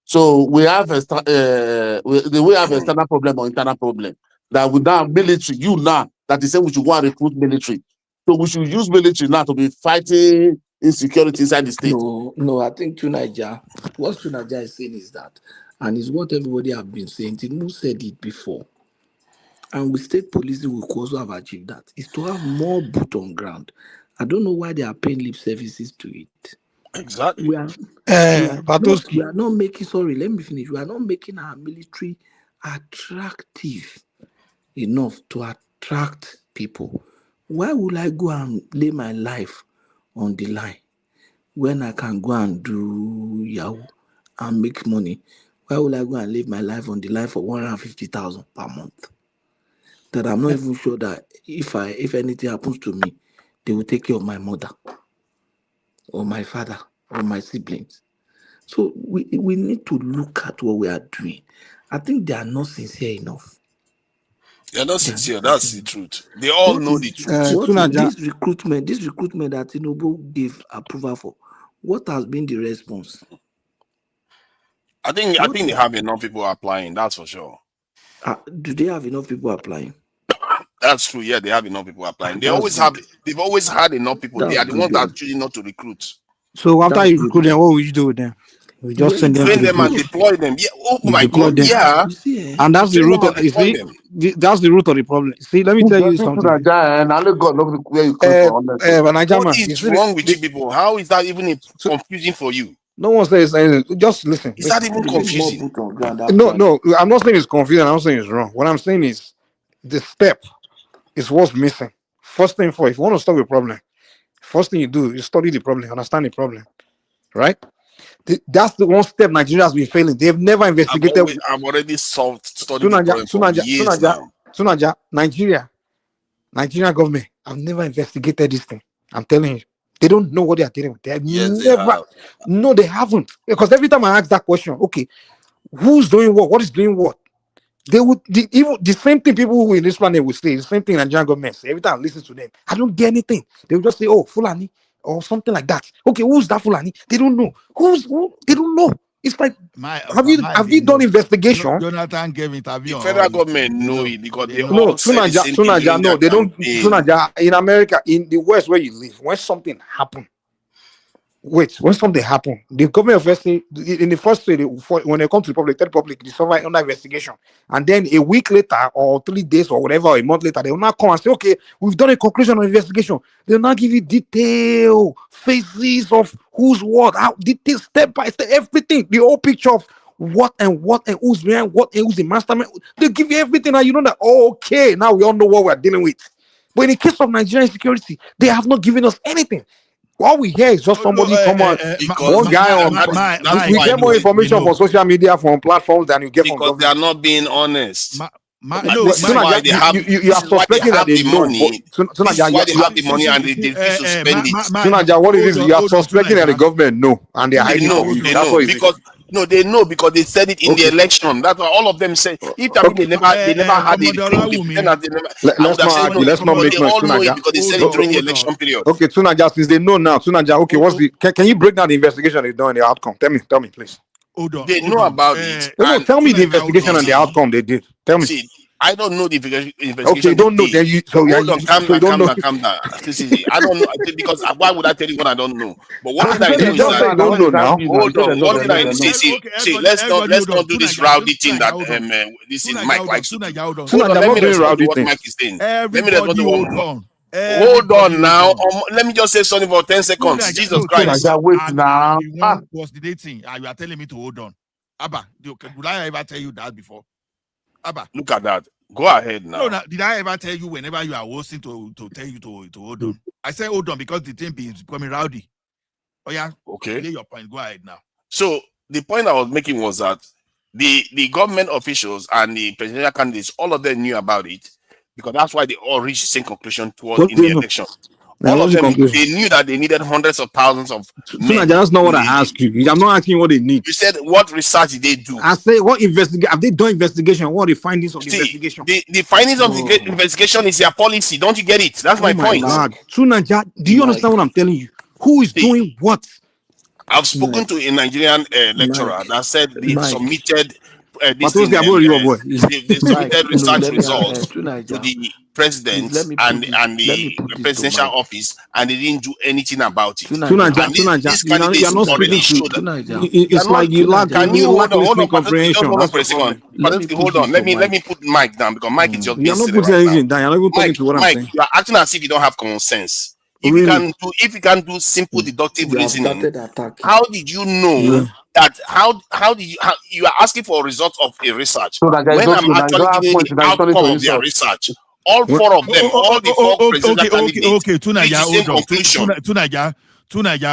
So we have we have external problem or internal problem that we now military. You now that is saying we should go and recruit military. So we should use military now to be fighting insecurity inside the state. No, I think what Tunaja is saying is that, and it's what everybody have been saying. Tinubu said it before. And with state policing, we could also have achieved that, is to have more boot on ground. I don't know why they are paying lip services to it. Exactly. We are not making, sorry, let me finish. We are not making our military attractive enough to attract people. Why would I go and lay my life on the line when I can go and do Yahoo and make money? Why would I go and leave my life on the line for 150,000 per month? That I'm not even sure that if anything happens to me, they will take care of my mother or my father or my siblings. So we need to look at what we are doing. I think they are not sincere enough. They're not sincere. That's the truth. They all know the truth. This recruitment that Tinubu gave approval for, what has been the response? I think they have enough people applying. That's for sure. Do they have enough people applying? That's true. Yeah, they have enough people applying. They've always had enough people. They are the ones that are choosing not to recruit. So after you recruit them, what will you do with them? We just send them train them and deploy them. Yeah. Oh my God. Them. Yeah. And that's the root of that's the root of the problem. See, let me tell you something. What is wrong with you people? How is that even confusing for you? No one says anything. Just listen. Is that even confusing? No, I'm not saying it's confusing. I'm not saying it's wrong. What I'm saying is the step is what's missing. First thing if you want to stop a problem, first thing you do is study the problem, understand the problem, right? That's the one step Nigeria has been failing. They've never investigated. I've already studied the problem for years now. Sunaja, Nigerian government have never investigated this thing. I'm telling you. They don't know what they are dealing with. They have Yes, never. they have. No, they haven't. Because every time I ask that question, okay, who's doing what? What is doing what? They would even the same thing people who in this planet would say, the same thing Nigerian government say. Every time I listen to them, I don't get anything. They will just say, oh, Fulani or something like that. Okay, who's that Fulani? They don't know. Who? They don't know. It's like, have you done investigation? Jonathan gave interview. The federal government know it because they No, all say the same thing Sunaja, during no, their they don't. campaign. Sunaja, in America, in the West where you live, when something happen, when something happen, the government of USA, in the first day, when they come to the public, tell the public, they survive under investigation. And then a week later, or 3 days, or whatever, or a month later, they will now come and say, okay, we've done a conclusion on investigation. They'll now give you detail, phases of who's what, how, detail, step by step, everything, the whole picture of what and who's behind what and who's the mastermind. They give you everything, and you know that, okay, now we all know what we're dealing with. But in the case of Nigerian security, they have not given us anything. All we hear is just somebody come on, one guy on. We get more information from social media, from platforms than you get from government. They are not being honest. This is why they have the money. This is why they have the money and they refuse to spend it. Sunaja, what is this? You are suspecting that the government know and they are hiding from you. That's what it is. No, they know because they said it in the election. That's what all of them said. If they never had it, let's not make noise, Sunaja. Because they said it during the election period. Okay, Sunaja, since they know now, Sunaja, okay, what's the? Can you break down the investigation they've done and the outcome? Tell me, please. They know about it. No, tell me the investigation and the outcome they did. Tell me. See, I don't know the investigation. Okay, don't know. Then you calm down. See, I don't know because why would I tell you what I don't know? But one thing I know is that don't know now. Hold on. One thing I know. See, let's not do this rowdy thing that this is Mike likes to do. Hold on, let me respond to what Mike is saying. Let me respond to what. Hold on now. Let me just say something for 10 seconds. Jesus Christ. Wait now. Was the dating? You are telling me to hold on. Abba, did I ever tell you that before? Abba. Look at that. Go ahead now. No, did I ever tell you whenever you are hosting to tell you to hold on? I say hold on because the thing is becoming rowdy. Oh yeah. Okay. Lay your point. Go ahead now. So the point I was making was that the government officials and the presidential candidates, all of them knew about it because that's why they all reached the same conclusion in the election. All of them, they knew that they needed hundreds of thousands of men. That's not what I asked you. I'm not asking you what they need. You said what research did they do? I say what investigation? Have they done investigation? What are the findings of the investigation? The findings of the investigation is their policy. Don't you get it? That's my point. Sunaja, do you understand what I'm telling you? Who is doing what? I've spoken to a Nigerian lecturer that said they submitted they submitted research results to the president and the presidential office, and they didn't do anything about it. Sunaja, these candidates already showed that. It's like you lack comprehension. Hold on. Let me put Mike down because Mike is just you're not putting anything down. You're not even talking to what I'm saying. You are acting as if you don't have common sense. If you can do simple deductive reasoning, how did you know that? How you are asking for a result of a research when I'm actually giving you the outcome of their research? All four of them, all the four presidential candidates, okay, Tunaja,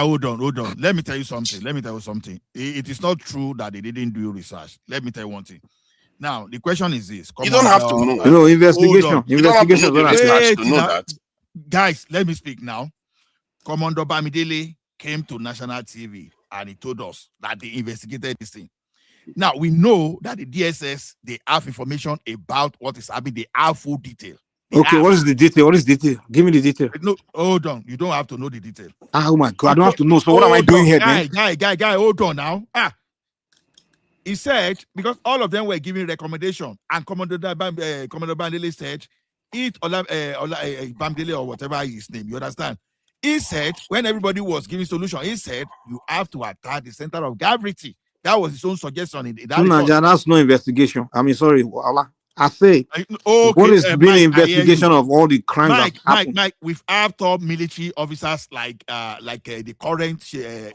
hold on. Let me tell you something. It is not true that they didn't do research. Let me tell you one thing. Now, the question is this. You don't have to know. Investigation. You don't have to know the research to know that. Guys, let me speak now. Commander Bamidele came to national TV and he told us that they investigated this thing. Now, we know that the DSS, they have information about what is happening. They have full detail. What is the detail? Give me the detail. No, hold on. You don't have to know the detail. Oh my God, I don't have to know. So what am I doing here, guy, hold on now. He said, because all of them were giving recommendation, and Commander Bandele said, eat Bamdele or whatever his name, you understand? He said, when everybody was giving solution, he said, you have to attack the center of gravity. That was his own suggestion in that that's no investigation. I mean, sorry, I say, what is being investigation of all the crimes? Mike, we've have top military officers like the current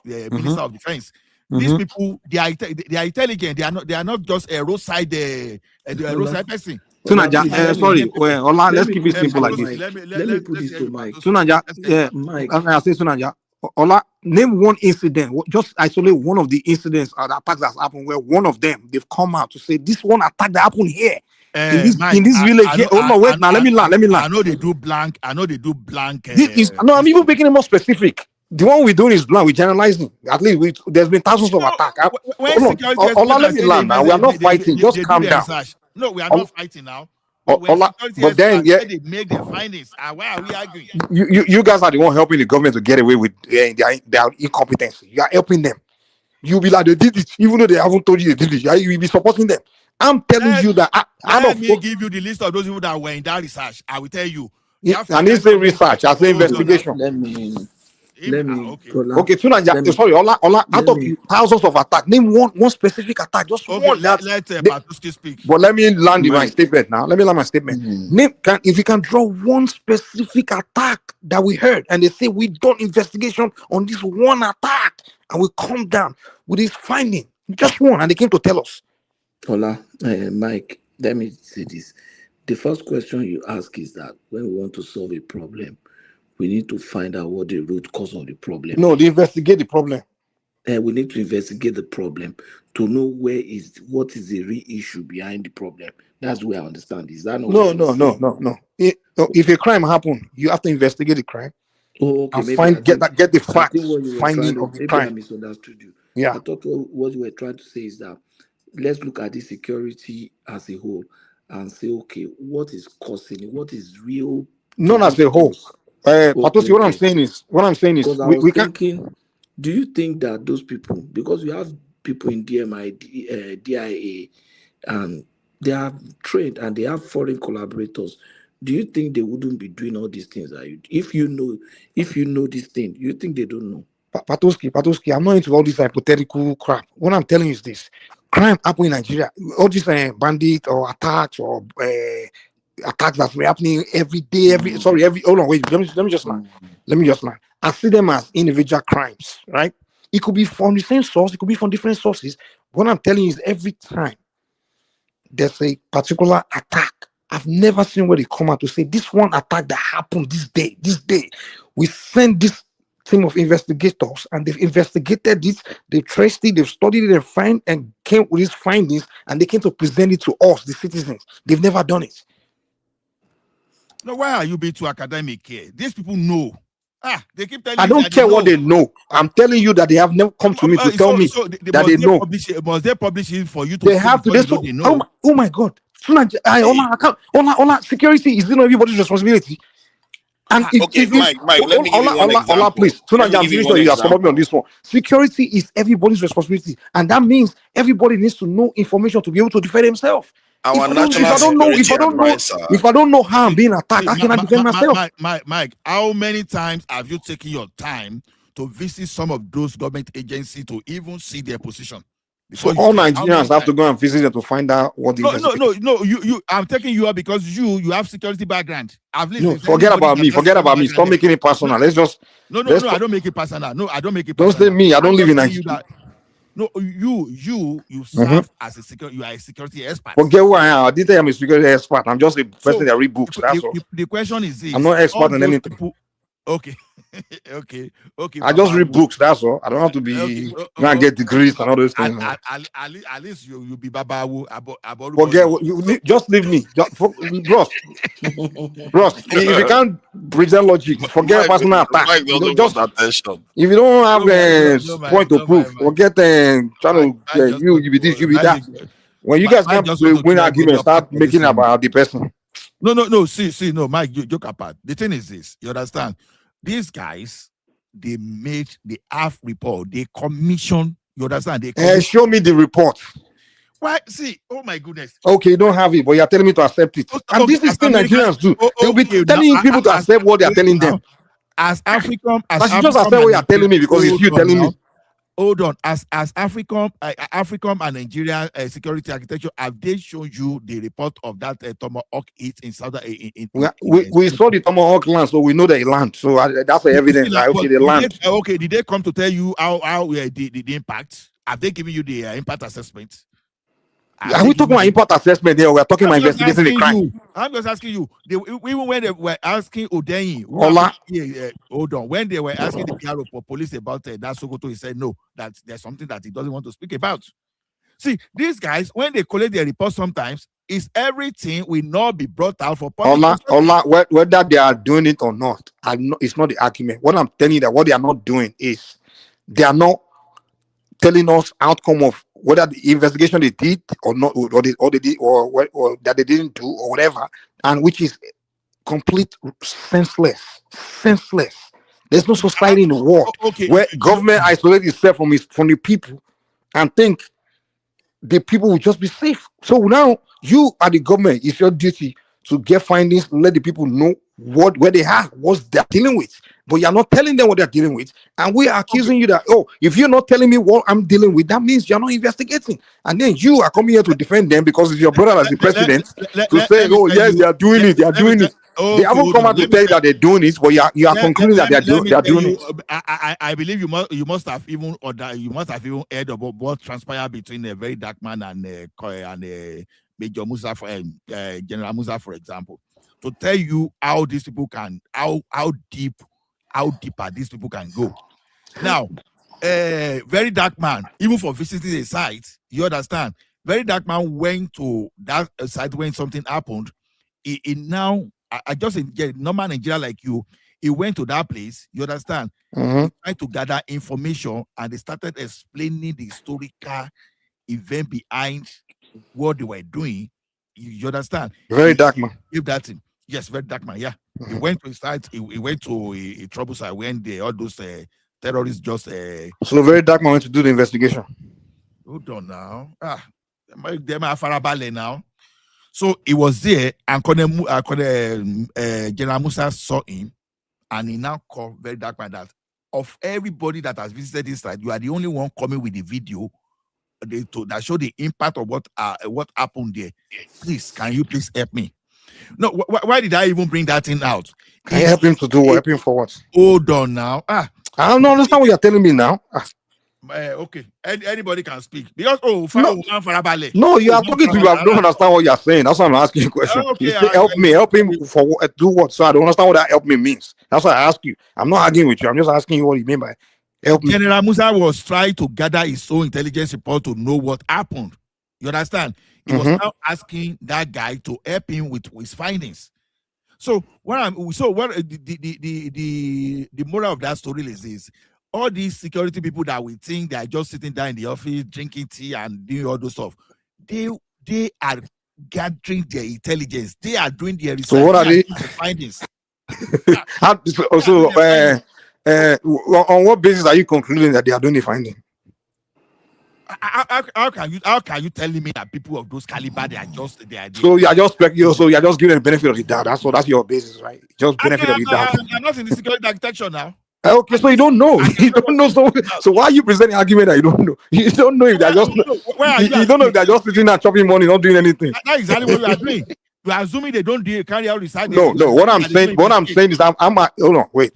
Minister of Defense. These people, they are intelligent. They are not just a roadside person. Sunaja, sorry. Well, let's keep it simple like this. Let me put this to Mike. Sunaja, Mike. I say Sunaja. Ola, name one incident. Just isolate one of the incidents or the attacks that's happened where one of them they've come out to say this one attack that happened here Mike, in this village I here. know, Oh no, wait now. Let me land. I know they do blank. I know they do blank. This is no. I'm even making it more specific. The one we're doing is blank. We're generalizing. At least there's been thousands of attacks. When security Ola, let me land now. We are not fighting. Just calm down. No, we are not fighting now. But when but then they make their findings, why are we arguing? You guys are the one helping the government to get away with their incompetence. You are helping them. You'll be like they did it, even though they haven't told you they did it. You will be supporting them. I'm telling you that let me give you the list of those people that were in that research. I will tell you. And it's a research, I say investigation. Let me. Okay, sorry, Ola, out of thousands of attacks, name one specific attack, just one. Let Patuski speak. But let me land my statement now. Let me land my statement. If you can draw one specific attack that we heard, and they say we done investigation on this one attack, and we come down with this finding, just one, and they came to tell us. Ola, Mike, let me say this. The first question you ask is that when we want to solve a problem, we need to find out what the root cause of the problem. No, they investigate the problem. We need to investigate the problem to know what is the real issue behind the problem. That's where I understand. Is that no? If a crime happened, you have to investigate the crime. Oh, okay. And get the facts, finding of the maybe crime. I misunderstood you. Yeah. I thought what you were trying to say is that let's look at the security as a whole and say, okay, what is causing it? What is real? Not as a whole. Patosi, what I'm saying is, we can. Do you think that those people, because we have people in DMI, DIA, and they are trained and they have foreign collaborators, do you think they wouldn't be doing all these things? If you know this thing, you think they don't know? Patoski, I'm not into all this hypothetical crap. What I'm telling you is this: crime happen in Nigeria. All these bandit or attacks or attacks that were happening every day. Hold on, wait. Let me just land. I see them as individual crimes, right? It could be from the same source. It could be from different sources. What I'm telling you is every time there's a particular attack, I've never seen where they come out to say this one attack that happened this day. We send this team of investigators and they've investigated this, they've traced it, they've studied it and came with these findings and they came to present it to us, the citizens. They've never done it. No, why are you being too academic here? These people know. They keep telling I don't care what they know. I'm telling you that they have never come to me to tell me that they know. Must they publish it for you to they have to? They know. Oh my God. Ola, security is not everybody's responsibility. And Mike, let me give you one example. Ola, please. You are supporting me on this one. Security is everybody's responsibility. And that means everybody needs to know information to be able to defend themselves. If I don't know how I'm being attacked, I cannot defend myself. Mike, how many times have you taken your time to visit some of those government agencies to even see their position? So all Nigerians have to go and visit them to find out what the No. You I'm taking you up because you have security background. Forget about me. Stop making it personal. Let's just No, I don't make it personal. No, I don't make it personal. Don't say me. I don't live in Nigeria. No, you serve as a security. You are a security expert. Forget who I am. I didn't say I'm a security expert. I'm just a person that read books. That's all. The question is this: I'm not expert in anything. Okay. I just read books. That's all. I don't have to be go and get degrees and all those things. At least you be babawu. Forget. Just leave me, bros. If you can't present logic, forget personal attack. If you don't have point to prove, forget trying to you be this, you be that. When you guys can't win argument, start making about the person. No. See, no, Mike, you joke apart. The thing is this: you understand? These guys, they have report, they commission. You understand? Show me the report. Why? See, oh my goodness. Okay, you don't have it, but you're telling me to accept it. And this is thing Nigerians do. They'll be telling people to accept what they are telling them. As African, just accept what you are telling me because it's you telling me. Hold on, as African and Nigerian security architecture, have they shown you the report of that Tomahawk hit in South? We saw the Tomahawk land, so we know they land. So that's the evidence. Okay, they land. Okay, did they come to tell you how the impact? Have they given you the impact assessment? Are we talking about impact assessment there? We're talking about investigating the crime. I'm just asking you. Even when they were asking Odenyi, hold on. When they were asking the PRO for police about that Sokoto, he said no, that there's something that he doesn't want to speak about. See, these guys, when they collect their report, sometimes is everything will not be brought out for public. Whether they are doing it or not, it's not the argument. What I'm telling you that what they are not doing is they are not telling us outcome of whether the investigation they did or not, or they did, or that they didn't do, or whatever, and which is complete senseless. There's no society in the world where government isolates itself from the people and think the people will just be safe. So now you are the government. It's your duty to get findings, let the people know where they are, what they're dealing with. But you're not telling them what they're dealing with. And we are accusing you that, if you're not telling me what I'm dealing with, that means you're not investigating. And then you are coming here to defend them because it's your brother as the president to say, yes, they are doing it. They are doing it. They haven't come out to tell you that they're doing it, but you are concluding that they are doing it. I believe you must have even heard about what transpired between a very dark man and Major Musa, General Musa, for example, to tell you how these people can, how deeper these people can go. Now, very dark man, even for visiting a site, you understand, very dark man went to that site when something happened. He now, I just get normal Nigeria like you, he went to that place, you understand, he tried to gather information, and they started explaining the historical event behind what they were doing. You understand? Very dark man. Give that him. Yes, very dark man. Yeah. He went to his site. He went to a trouble site when all those terrorists just. So very dark man went to do the investigation. Hold on now. Them are farabale now. So he was there, and General Musa saw him, and he now called very dark man that of everybody that has visited this site, you are the only one coming with the video that show the impact of what happened there. Please, can you please help me? No, why did I even bring that thing out? Can you help him to do what? Help him for what? Hold on now. I don't understand what you're telling me now. Okay, anybody can speak because no, you are talking to you. I don't understand what you're saying. That's why I'm asking you a question. Okay, you say, help him for what? Do what? So I don't understand what that help me means. That's why I ask you. I'm not arguing with you. I'm just asking you what you mean by help me. General Musa was trying to gather his own intelligence report to know what happened. You understand? He was now asking that guy to help him with his findings. So the moral of that story is this: all these security people that we think they are just sitting down in the office drinking tea and doing all those stuff, they are gathering their intelligence. They are doing their research. So what are they? Findings. On what basis are you concluding that they are doing the finding? How can you telling me that people of those caliber they are just so you are just giving the benefit of the doubt. That's your basis, right? Just benefit of the doubt. I'm not in the security architecture now. Okay, so you don't know. You don't know. So why are you presenting argument that you don't know? You don't know if they're just. You don't know if they're just sitting there chopping money, not doing anything. That's exactly what you are doing. You are assuming they don't carry out research. No. What I'm saying is hold on, wait.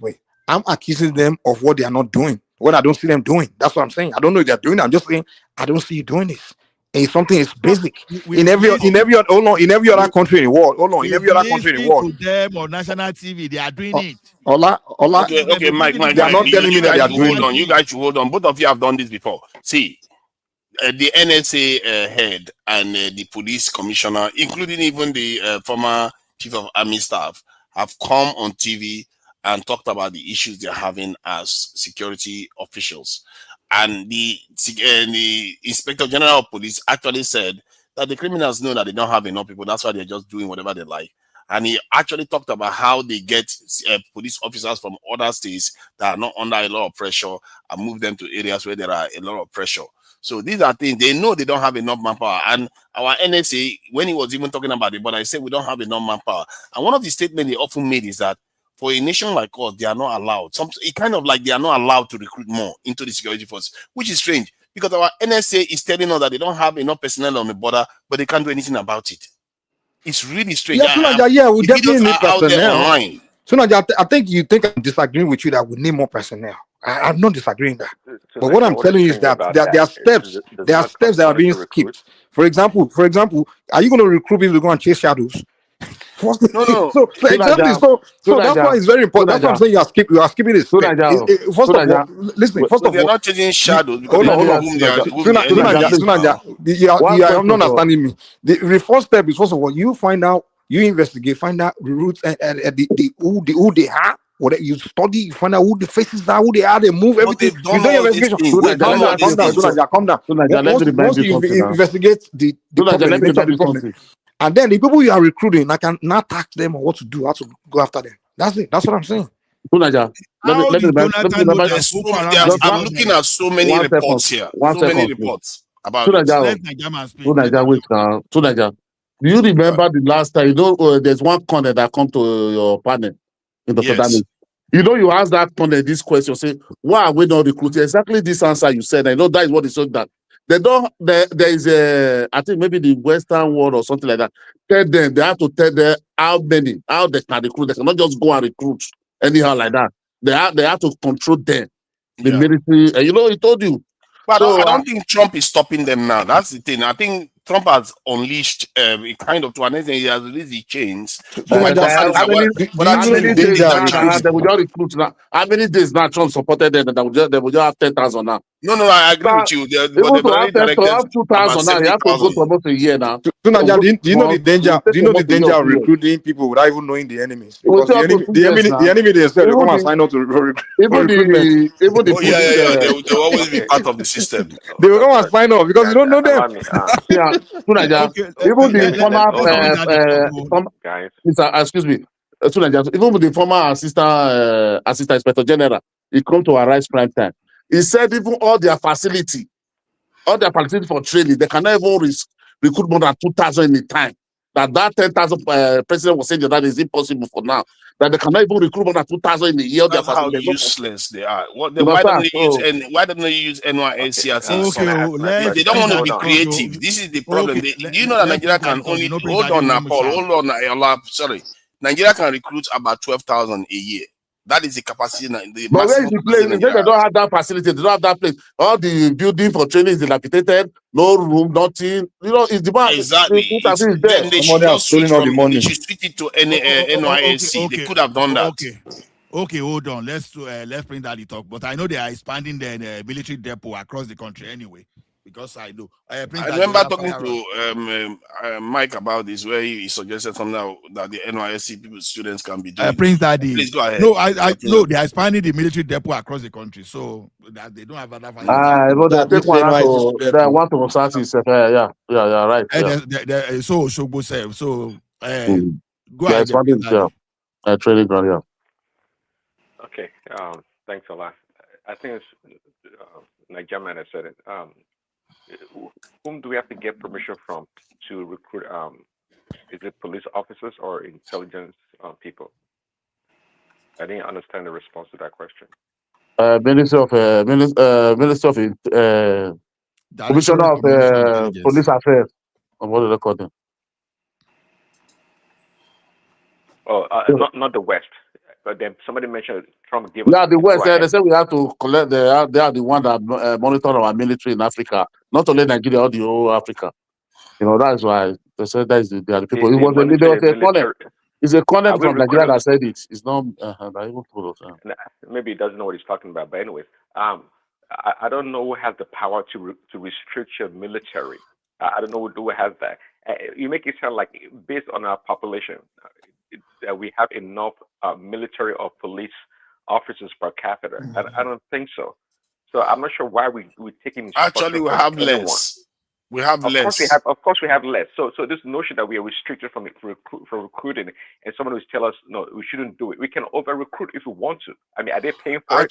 I'm accusing them of what they are not doing. What I don't see them doing. That's what I'm saying. I don't know if they're doing it. I'm just saying I don't see you doing this. And it's something is basic in every other country in the world. In every other country in the world. To them on national TV, they are doing it. Okay, Mike. They are not telling me that they are doing it. You guys should hold on. Both of you have done this before. See, the NSA head and the police commissioner, including even the former chief of army staff, have come on TV and talked about the issues they're having as security officials. And the Inspector General of Police actually said that the criminals know that they don't have enough people. That's why they're just doing whatever they like. And he actually talked about how they get police officers from other states that are not under a lot of pressure and move them to areas where there are a lot of pressure. So these are things they know they don't have enough manpower. And our NSA, when he was even talking about it, but I said we don't have enough manpower. And one of the statements they often made is that for a nation like us, they are not allowed. It kind of like they are not allowed to recruit more into the security force, which is strange because our NSA is telling us that they don't have enough personnel on the border, but they can't do anything about it. It's really strange. Yeah, we definitely need personnel. I think I'm disagreeing with you that we need more personnel. I'm not disagreeing that. So But like, what I'm what telling you is strange that about there are steps. does There are not steps that are continue being to recruit? skipped. For example, are you going to recruit people to go and chase shadows? No. So exactly. So that's why it's very important. That's why I'm saying you are skipping a step. First of all, listen. First But of they're all, not chasing shadows because hold they on. know whom the enemy is now. You are not understanding me. The first step is, first of all, you find out, you investigate, find out the roots and who they are. What you study, you find out who the faces are, who they are, they move, But everything. they've done You do your all these investigation. things. Wait, calm down. Calm down. Once you investigate the problem, the nature of the problem, and then the people you are recruiting, I can now tax them on what to do, how to go after them. That's it. That's what I'm saying. How did Jonathan know there's Boko Haram? I'm looking at so many reports here. So many reports about it. Let Nigeria speak. Wait now. Do you remember the last time? You know, there's one corner that come to your panel in Dr. Daniel. You know, you ask that corner this question, say, why are we not recruiting? Exactly this answer you said. I know that is what is said that. They don't, there is a, I think maybe the Western world or something like that. Tell them, they have to tell them how they can recruit. They cannot just go and recruit anyhow like that. They have to control them. The military, you know, he told you. But I don't think Trump is stopping them now. That's the thing. I think Trump has unleashed a kind of, to an extent, he has released the chains. How many days now? They will just recruit now. How many days now Trump supported them? They will just have 10,000 now. No, I agree with you. Even to have 2,000 now, you have to go to almost a year now. Do you know the danger? Do you know the danger of recruiting people without even knowing the enemies? Because the enemy themselves they come and sign up to recruitment. They will always be part of the system. They will come and sign up because you don't know them. Even the former, excuse me, even with the former assistant inspector general, he come to Arise prime time. He said even all their facility for training, they cannot even recruit more than 2,000 in a time. That 10,000 president was saying that is impossible for now. That they cannot even recruit more than 2,000 in a year. That's how useless they are. Why don't they use NYSC as a source? They don't want to be creative. This is the problem. Do you know that Nigeria can only hold on, sorry. Nigeria can recruit about 12,000 a year. That is the capacity. But where is the place? They don't have that facility. They don't have that place. All the building for training is dilapidated. No room, nothing. You know, it's the man. Exactly. Then they should just switch it to NYSC. They could have done that. Okay, hold on. Let's bring that talk. But I know they are expanding the military depot across the country anyway. Because I do. I remember talking to Mike about this, where he suggested something that the NYSC students can be doing. Prince Daddy. Please go ahead. No, I know they are expanding the military depot across the country, so that they don't have other facilities. They want to start this. Yeah, right. Yeah. So Shogbo said. So go ahead. Training ground. Yeah. Okay. Thanks a lot. I think it's Nigerian has said it. Whom do we have to get permission from to recruit? Is it police officers or intelligence people? I didn't understand the response to that question. Minister of Commissioner of Police Affairs. What do they call them? Oh, not the West. But then somebody mentioned Trump gave us. Yeah, the West. They say we have to collect. They are the one that monitor our military in Africa, not only Nigeria, all the whole Africa. You know, that's why they said that is they are the people. It was a colonel. It's a colonel from Nigeria that said it. It's not. Maybe he doesn't know what he's talking about. But anyways, I don't know who has the power to restrict your military. I don't know who has that. You make it sound like based on our population. We have enough military or police officers per capita. I don't think so. So I'm not sure why we're taking. Actually, we have less. We have less. Of course, we have less. So this notion that we are restricted from recruiting, and someone who tell us no, we shouldn't do it. We can over recruit if we want to. I mean, are they paying for it?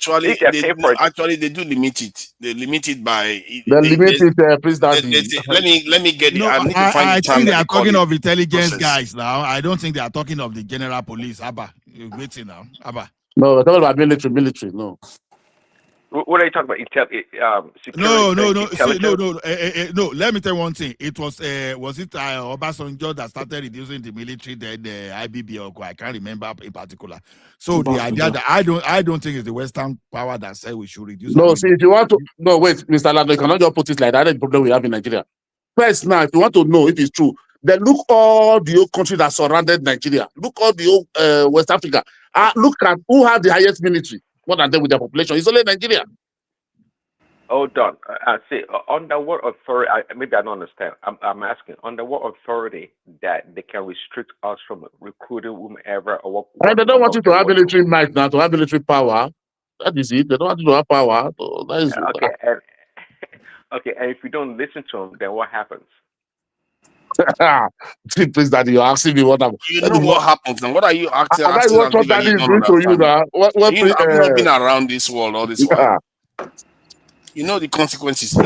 Actually, they do limit it. They limit it by. Let me get it. I think they are talking of intelligence guys now. I don't think they are talking of the general police. Abba, you're waiting now. Abba. No, we're talking about military. No. What are you talking about? Security, No. Let me tell you one thing. It was it Obasanjo that started reducing the military, then the IBB, or I can't remember in particular. So the idea that I don't think it's the Western power that said we should reduce. No, see, if you want to, no, wait, Mr. Lando, you cannot just put it like that. That's the problem we have in Nigeria. First, now, if you want to know if it's true, then look all the old countries that surrounded Nigeria. Look all the old West Africa. Look at who had the highest military, more than them with their population. It's only Nigeria. Hold on. I see. Under what authority? Maybe I don't understand. I'm asking. Under what authority that they can restrict us from recruiting whomever or what? And they don't want you to have military might now, to have military power. That is it. They don't want you to have power. So that is okay. Okay. And if you don't listen to them, then what happens? Please, Daddy, you're asking me what happened. You know what happens, and what are you asking? What Daddy is doing to you now? I've not been around this world all this while. You know the consequences.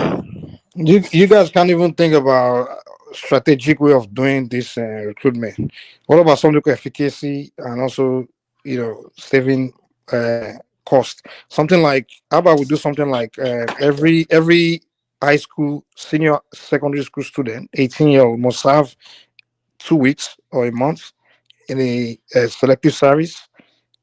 You guys can't even think about strategic way of doing this recruitment. What about some local efficacy and also, saving cost? Something like, how about we do something like every high school, senior secondary school student, 18-year-old must have 2 weeks or a month in a selective service,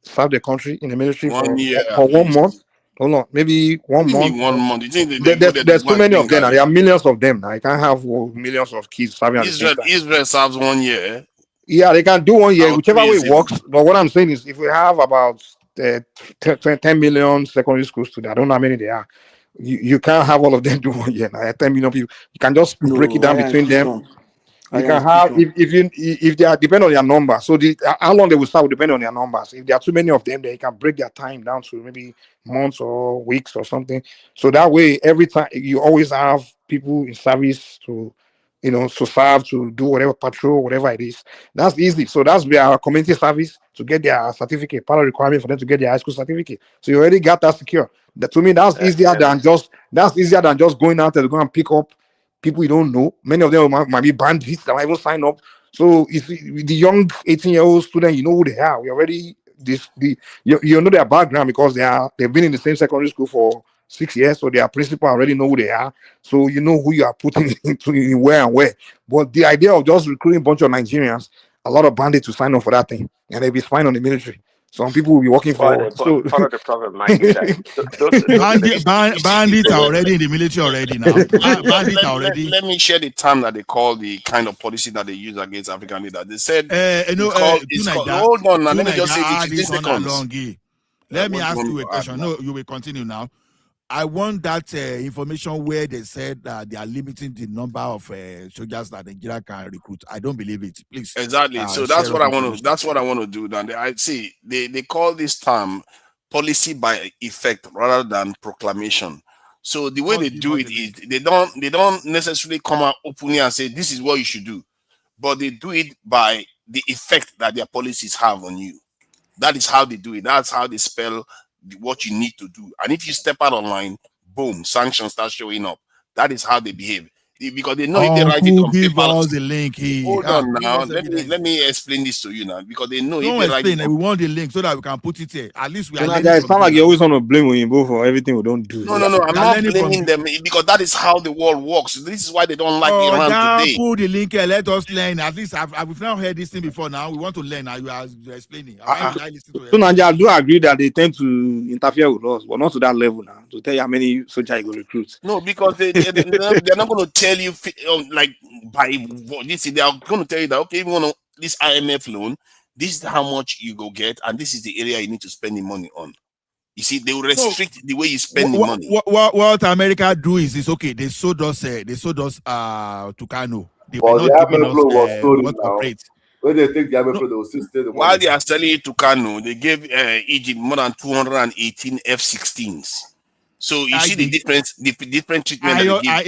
serve the country in the military for 1 month. Hold on, maybe 1 month. 1 month. You think there's too many of them. There are millions of them. I can't have millions of kids serving. Israel serves 1 year. Yeah, they can do 1 year, whichever way it works. But what I'm saying is, if we have about 10 million secondary school students, I don't know how many they are. You can't have all of them do 1 year. Now, 10 million people, you can just break it down between them. You can have if they are depend on their number. So how long they will start will depend on their numbers. If there are too many of them, they can break their time down to maybe months or weeks or something. So that way, every time you always have people in service to, to serve, to do whatever patrol, whatever it is. That's easy. So that's their community service to get their certificate. Part of the requirement for them to get their high school certificate. So you already got that secure. To me, that's easier than just going out there to go and pick up people you don't know. Many of them might be bandits that might even sign up. So if the young 18-year-old student, you know who they are. We already you know their background because they've been in the same secondary school for 6 years, so their principal already know who they are. So you know who you are putting in where and where. But the idea of just recruiting a bunch of Nigerians, a lot of bandits will sign up for that thing, and they'll be spying on the military. Some people will be working for. So part of the problem might be that bandits are already in the military already now. Bandits are already. Let me share the term that they call the kind of policy that they use against African leaders. They said, hold on now. Let me just say 15 seconds. Let me ask you a question. No, you will continue now. I want that information where they said that they are limiting the number of soldiers that Nigeria can recruit. I don't believe it. Please. Exactly. So that's what I want to. That's what I want to do. Then I see they call this term policy by effect rather than proclamation. So the way they do it is they don't necessarily come out openly and say this is what you should do, but they do it by the effect that their policies have on you. That is how they do it. That's how they spell what you need to do. And if you step out online, boom, sanctions start showing up. That is how they behave. Because they know if they write it on give us the link here. Hold on now. Let me explain this to you now. Because they know don't if they write it we want the link so that we can put it here. At least we are. It's not like you always want to blame Oyinbo for everything we don't do. No. I'm not blaming them because that is how the world works. This is why they don't like Iran today. Put the link here. Let us learn. At least I've now heard this thing before. Now we want to learn. Now you are explaining. So I do agree that they tend to interfere with us, but not to that level now. To tell you how many soldiers you go recruit. No, because they're not going to tell you like by this. They are going to tell you that okay, if you want this IMF loan, this is how much you go get, and this is the area you need to spend the money on. You see, they will restrict the way you spend the money. What America do is okay. They sold us to Kano. They were not giving us what operate. When they take the IMF, they will still stay the while they are selling it to Kano, they gave Egypt more than 218 F-16s. So you see the difference, the different treatment. I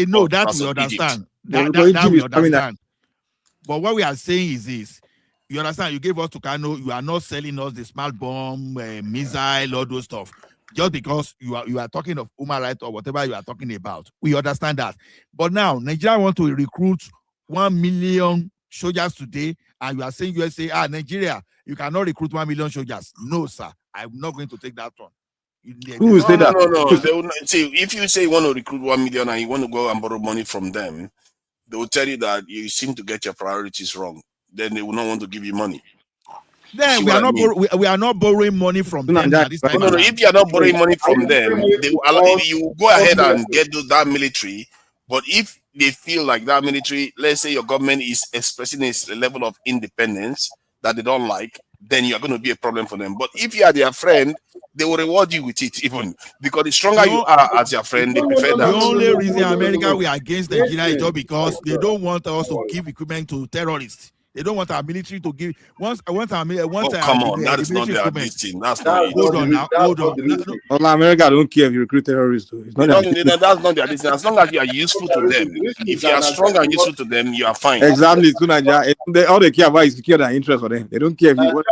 know that we understand. That we understand. But what we are saying is this: you understand? You gave us to Kano. You are not selling us the smart bomb, missile, all those stuff. Just because you are talking of human rights or whatever you are talking about, we understand that. But now Nigeria want to recruit 1 million soldiers today, and you are saying USA, Nigeria, you cannot recruit 1 million soldiers. No, sir, I'm not going to take that one. Who will say that? No. They will not, see, if you say you want to recruit 1 million and you want to go and borrow money from them, they will tell you that you seem to get your priorities wrong. Then they will not want to give you money. Then we are not borrowing money from them. No, if you are not borrowing money from them, they will allow you go ahead and get that military. But if they feel like that military, let's say your government is expressing a level of independence that they don't like, then you are going to be a problem for them. But if you are their friend, they will reward you with it, even because the stronger you are as your friend, they prefer that. The only reason America we are against Nigeria is just because they don't want us to give equipment to terrorists. They don't want our military to give. Come on, that is not their thing. That's not hold on now. Well, America don't care if you recruit terrorists. It's not that's not their thing. As long as you are useful to them, if you are strong and useful to them, you are fine. Exactly. All they care about is secure their interest for them. They don't care if you want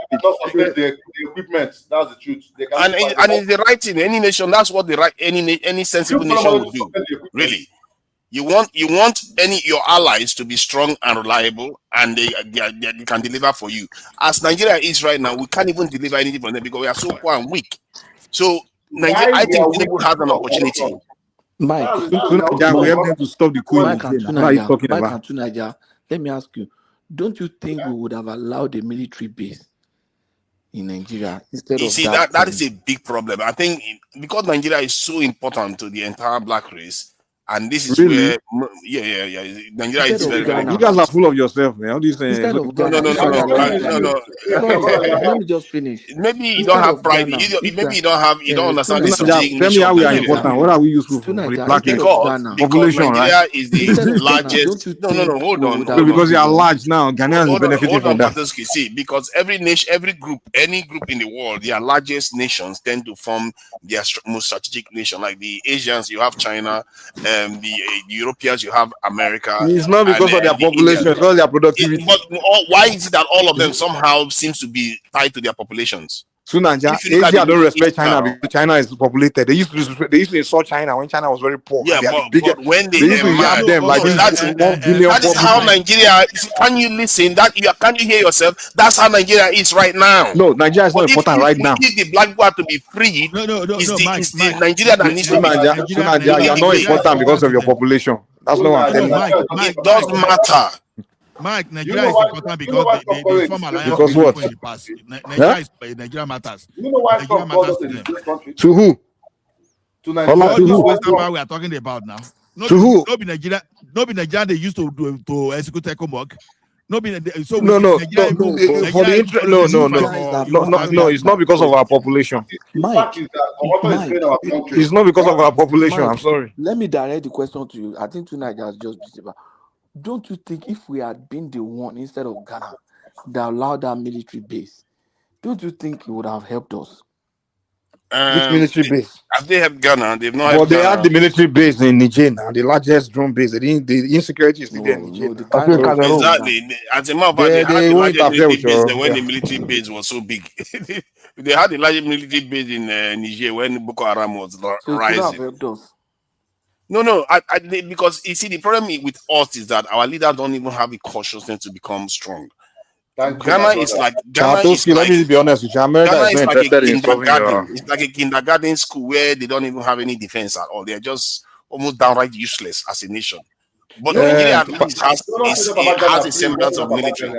the equipment. That's the truth. And it's the right thing. Any nation, that's what the right any sensible nation would do. Really. You want your allies to be strong and reliable, and they can deliver for you. As Nigeria is right now, we can't even deliver anything from them because we are so poor and weak. So Nigeria, I think Tinubu has an opportunity. Mike, we have to stop the coup. Let me ask you: don't you think we would have allowed a military base in Nigeria instead of that? That is a big problem. I think because Nigeria is so important to the entire black race. And this is where, Nigeria is very, very. You guys are full of yourself, man. How do you say? No. Let me just finish. Maybe you don't have pride. Maybe you don't understand this. Tell me how we are important. What are we useful for? The black population, Nigeria right? is the largest. No, hold on. Because they are large now. Ghanaians is benefiting from that. See, because every nation, any group in the world, their largest nations tend to form their most strategic nation. Like the Asians, you have China. The Europeans, you have America. It's not because of their population, it's because of their productivity. But why is it that all of them somehow seems to be tied to their populations? Asia don't respect China because China is populated. They used to insult China when China was very poor. Yeah, but when they used to yab them like that is how Nigeria is. Can you listen? Can you hear yourself? That's how Nigeria is right now. No, Nigeria is not important right now. If the black people have to be freed, it's the Nigeria that needs to be freed. You are not important because of your population. That's not what I'm telling you. It doesn't matter. Mike, Nigeria is important because they form alliance because what? In the past. Nigeria matters. You know why Nigeria matters to them. To who? To Nigeria. To who? Western power we are talking about now. To who? No be Nigeria. They used to execute ECOMOG. No. For the interest. No. It's not because of our population. Mike, it's not because of our population. Mike, I'm sorry. Let me direct the question to you. I think tonight has just been about. Don't you think if we had been the one instead of Ghana that allowed that military base, don't you think it would have helped us? Which military base? Have they helped Ghana? They've not. Well, they had the military base in Niger now, the largest drone base. The insecurity is still there in Niger. Exactly. As a matter of fact, they had the largest military base when the military base was so big. They had the largest military base in Niger when Boko Haram was rising. No, because you see, the problem with us is that our leaders don't even have the consciousness to become strong. Ghana is like. Let me be honest with you. America is not interested in solving It's like a kindergarten school where they don't even have any defense at all. They're just almost downright useless as a nation. But Nigeria at least has a semblance of military.